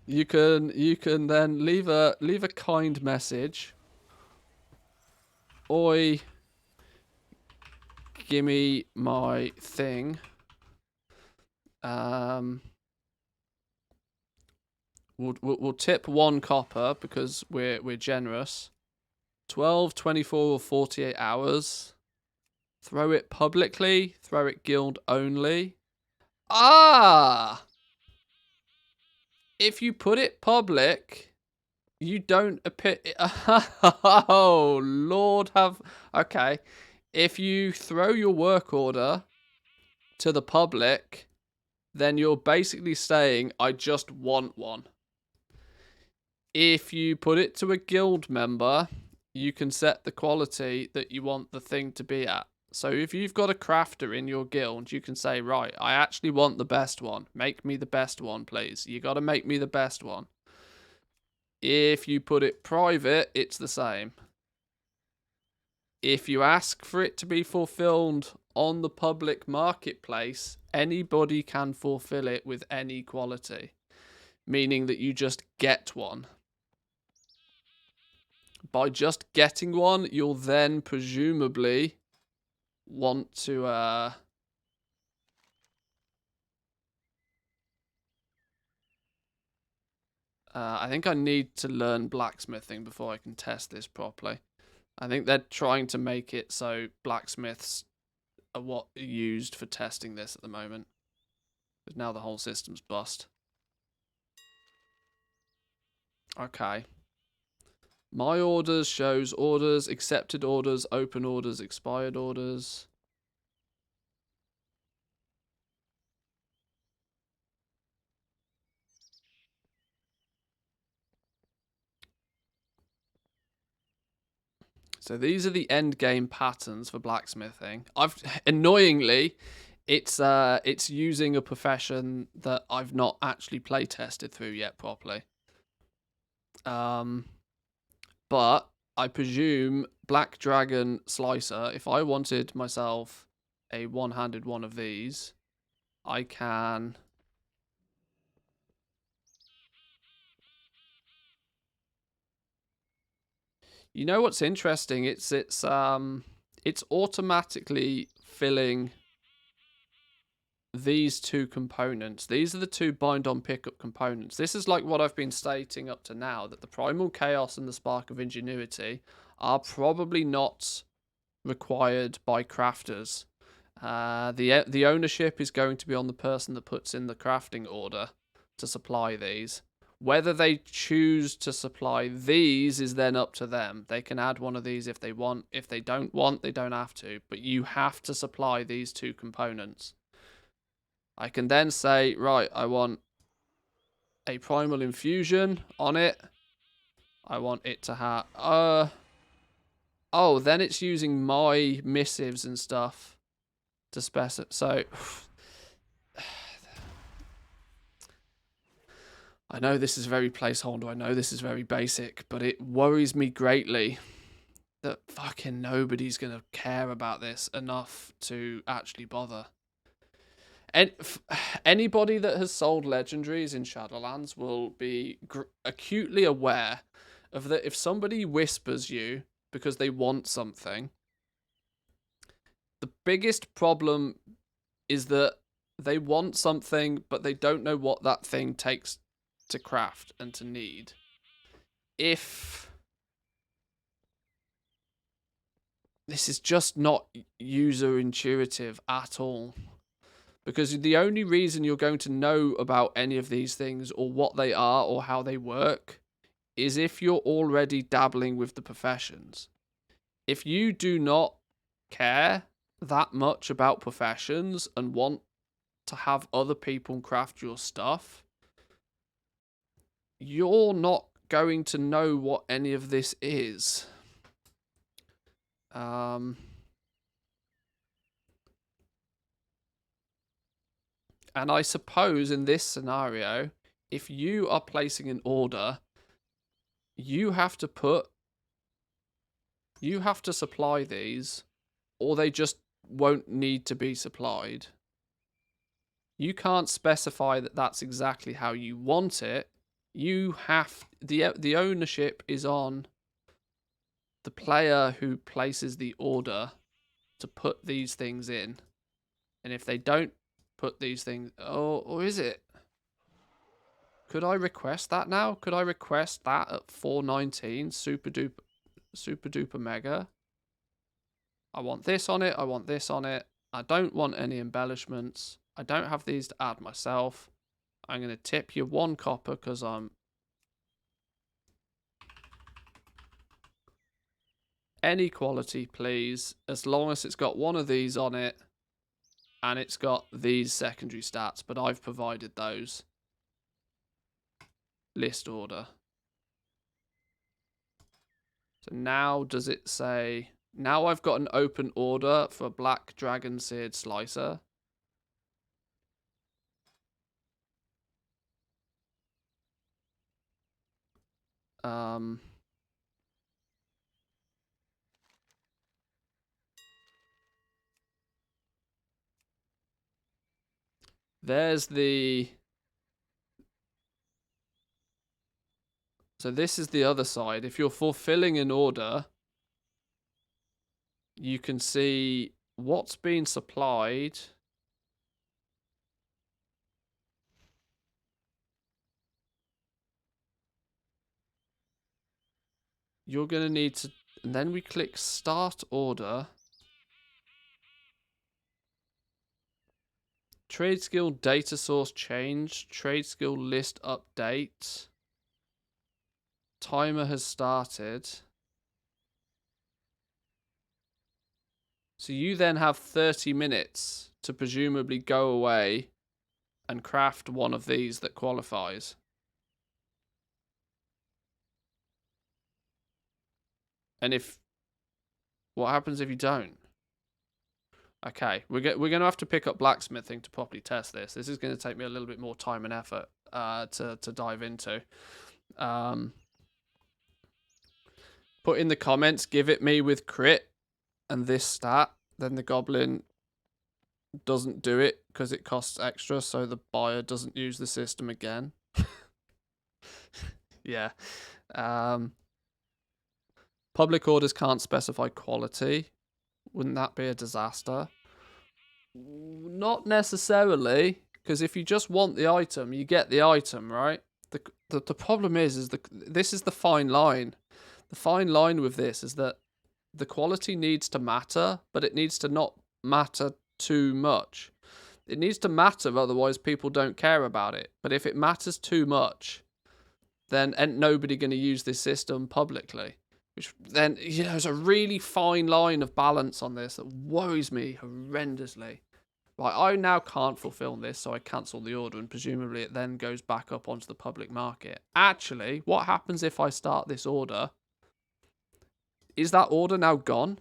You can then leave a kind message. Oi. Gimme my thing. We'll tip 1 copper because we're generous. 12, 24, or 48 hours. Throw it publicly. Throw it guild only. Ah! If you put it public, you don't appear... Oh, Lord have... Okay. If you throw your work order to the public, then you're basically saying, I just want one. If you put it to a guild member, you can set the quality that you want the thing to be at. So if you've got a crafter in your guild, you can say, right, I actually want the best one. Make me the best one, please. You got to make me the best one. If you put it private, it's the same. If you ask for it to be fulfilled on the public marketplace, anybody can fulfill it with any quality, meaning that you just get one. By just getting one, you'll then presumably want to I think I need to learn blacksmithing before I can test this properly. I think they're trying to make it so blacksmiths are what are used for testing this at the moment. Because now the whole system's bust. Okay. My orders shows orders, accepted orders, open orders, expired orders. So these are the end game patterns for blacksmithing. Annoyingly, it's using a profession that I've not actually play tested through yet properly. But I presume Black Dragon Slicer, if I wanted myself a one-handed one of these, I can... You know what's interesting? It's automatically filling these two components. These are the two bind-on pickup components. This is like what I've been stating up to now, that the Primal Chaos and the Spark of Ingenuity are probably not required by crafters. The ownership is going to be on the person that puts in the crafting order to supply these. Whether they choose to supply these is then up to them. They can add one of these if they want. If they don't want, they don't have to. But you have to supply these two components. I can then say, right, I want a primal infusion on it. I want it to have... Oh, then it's using my missives and stuff to specify. So... I know this is very placeholder, I know this is very basic, but it worries me greatly that fucking nobody's going to care about this enough to actually bother. And anybody that has sold legendaries in Shadowlands will be acutely aware of that if somebody whispers you because they want something, the biggest problem is that they want something, but they don't know what that thing takes to craft and to need. If this is just not user intuitive at all, because the only reason you're going to know about any of these things or what they are or how they work is if you're already dabbling with the professions. If you do not care that much about professions and want to have other people craft your stuff, you're not going to know what any of this is. And I suppose in this scenario, if you are placing an order, you have to supply these, or they just won't need to be supplied. You can't specify that that's exactly how you want it. You have the ownership is on the player who places the order to put these things in, and if they don't put these things, or is it? Could I request that now? Could I request that at 419 super duper mega? I want this on it. I want this on it. I don't want any embellishments. I don't have these to add myself. I'm going to tip you 1 copper because I'm... Any quality, please. As long as it's got one of these on it. And it's got these secondary stats. But I've provided those. List order. So now does it say... Now I've got an open order for a black dragon seared slicer. There's the... So this is the other side. If you're fulfilling an order, you can see what's being supplied. You're going to need to... And then we click Start Order. Trade skill data source change. Trade skill list update. Timer has started. So you then have 30 minutes to presumably go away and craft one of these that qualifies. And if... What happens if you don't? Okay, we're going to have to pick up blacksmithing to properly test this. This is going to take me a little bit more time and effort to dive into. Put in the comments, give it me with crit and this stat. Then the goblin doesn't do it because it costs extra, so the buyer doesn't use the system again. Yeah. Public orders can't specify quality. Wouldn't that be a disaster? Not necessarily, because if you just want the item, you get the item, right? The problem is this is the fine line. The fine line with this is that the quality needs to matter, but it needs to not matter too much. It needs to matter, otherwise people don't care about it. But if it matters too much, then ain't nobody going to use this system publicly. Which then, you know, there's a really fine line of balance on this that worries me horrendously. Right, I now can't fulfill this, so I cancel the order, and presumably it then goes back up onto the public market. Actually, what happens if I start this order? Is that order now gone?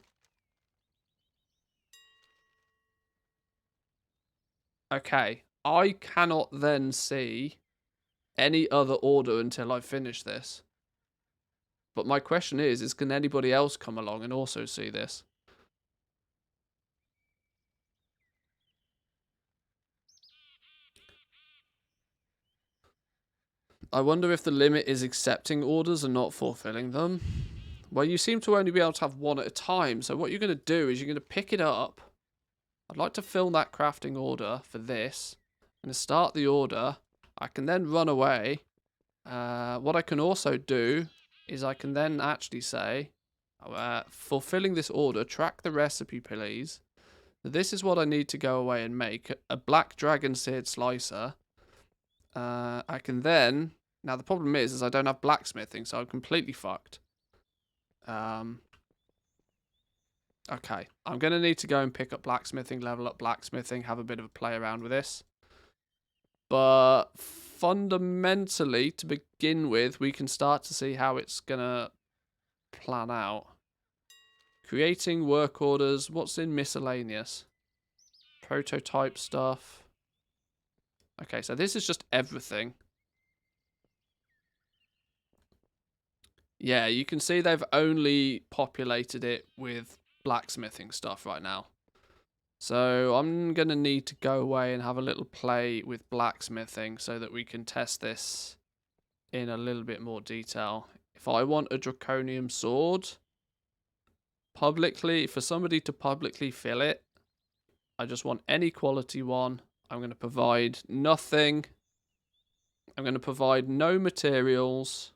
Okay, I cannot then see any other order until I finish this. But my question is can anybody else come along and also see this? I wonder if the limit is accepting orders and not fulfilling them. Well, you seem to only be able to have one at a time. So what you're going to do is you're going to pick it up. I'd like to fill that crafting order for this. I'm going to start the order. I can then run away. What I can also do is I can then actually say, fulfilling this order, track the recipe, please. This is what I need to go away and make. A black dragon seared slicer. I can then... Now, the problem is I don't have blacksmithing, so I'm completely fucked. Okay, I'm going to need to go and pick up blacksmithing, level up blacksmithing, have a bit of a play around with this. But fundamentally, to begin with, we can start to see how it's going to plan out. Creating work orders. What's in miscellaneous? Prototype stuff. Okay, so this is just everything. Yeah, you can see they've only populated it with blacksmithing stuff right now. So I'm going to need to go away and have a little play with blacksmithing so that we can test this in a little bit more detail. If I want a draconium sword, publicly, for somebody to publicly fill it, I just want any quality one. I'm going to provide nothing. I'm going to provide no materials.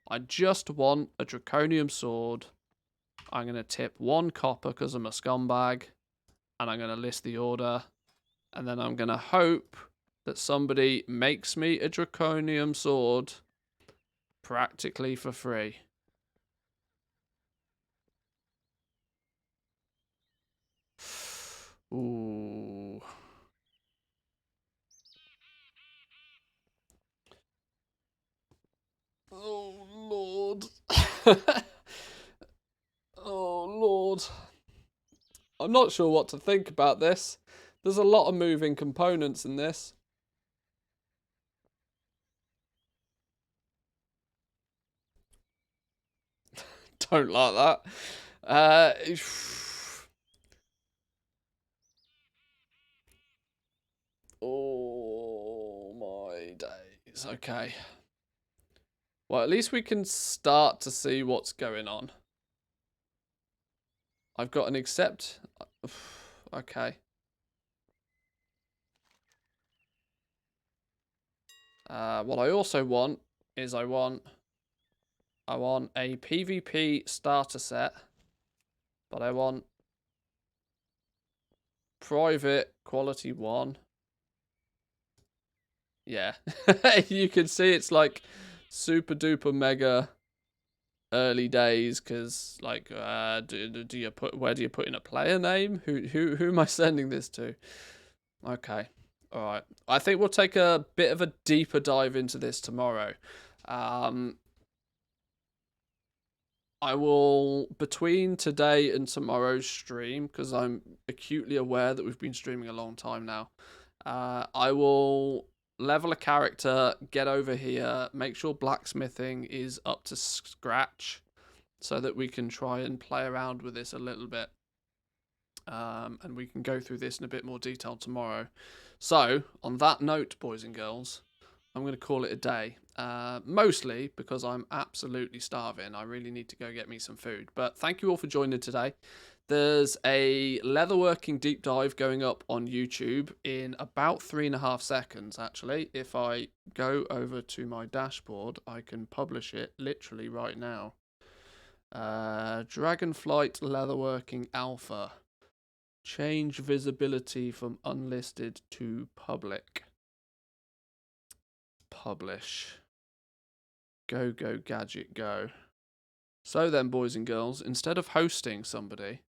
I just want a draconium sword. I'm going to tip 1 copper because I'm a scumbag. And I'm going to list the order. And then I'm going to hope that somebody makes me a draconium sword practically for free. Ooh. Oh, Lord. I'm not sure what to think about this. There's a lot of moving components in this. Don't like that. Oh my days. Okay. Well, at least we can start to see what's going on. I've got an accept. Okay. What I also want is I want a PvP starter set, but I want private quality 1. Yeah. You can see it's like super duper mega early days, because like do you put, where do you put in a player name? Who am I sending this to? Okay. All right. I think we'll take a bit of a deeper dive into this tomorrow. I will, between today and tomorrow's stream, because I'm acutely aware that we've been streaming a long time now, I will level a character, get over here, make sure blacksmithing is up to scratch, so that we can try and play around with this a little bit. And we can go through this in a bit more detail tomorrow. So, on that note, boys and girls, I'm going to call it a day. Mostly because I'm absolutely starving. I really need to go get me some food. But thank you all for joining today. There's a leatherworking deep dive going up on YouTube in about 3.5 seconds, actually. If I go over to my dashboard, I can publish it literally right now. Dragonflight leatherworking alpha. Change visibility from unlisted to public. Publish. Go, go, gadget, go. So then, boys and girls, instead of hosting somebody,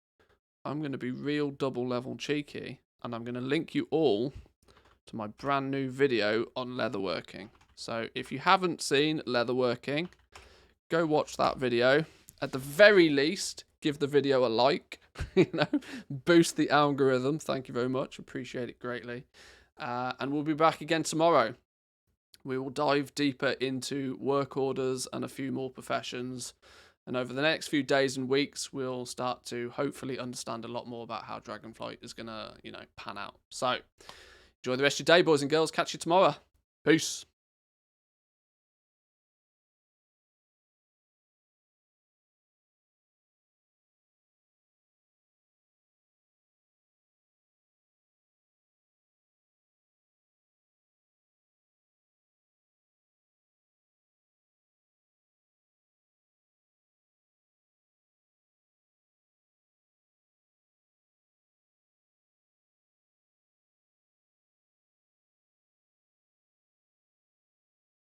I'm going to be real double level cheeky, and I'm going to link you all to my brand new video on leatherworking. So if you haven't seen leatherworking, go watch that video. At the very least, give the video a like, you know, boost the algorithm. Thank you very much. Appreciate it greatly. And we'll be back again tomorrow. We will dive deeper into work orders and a few more professions. And over the next few days and weeks, we'll start to hopefully understand a lot more about how Dragonflight is going to, you know, pan out. So enjoy the rest of your day, boys and girls. Catch you tomorrow. Peace.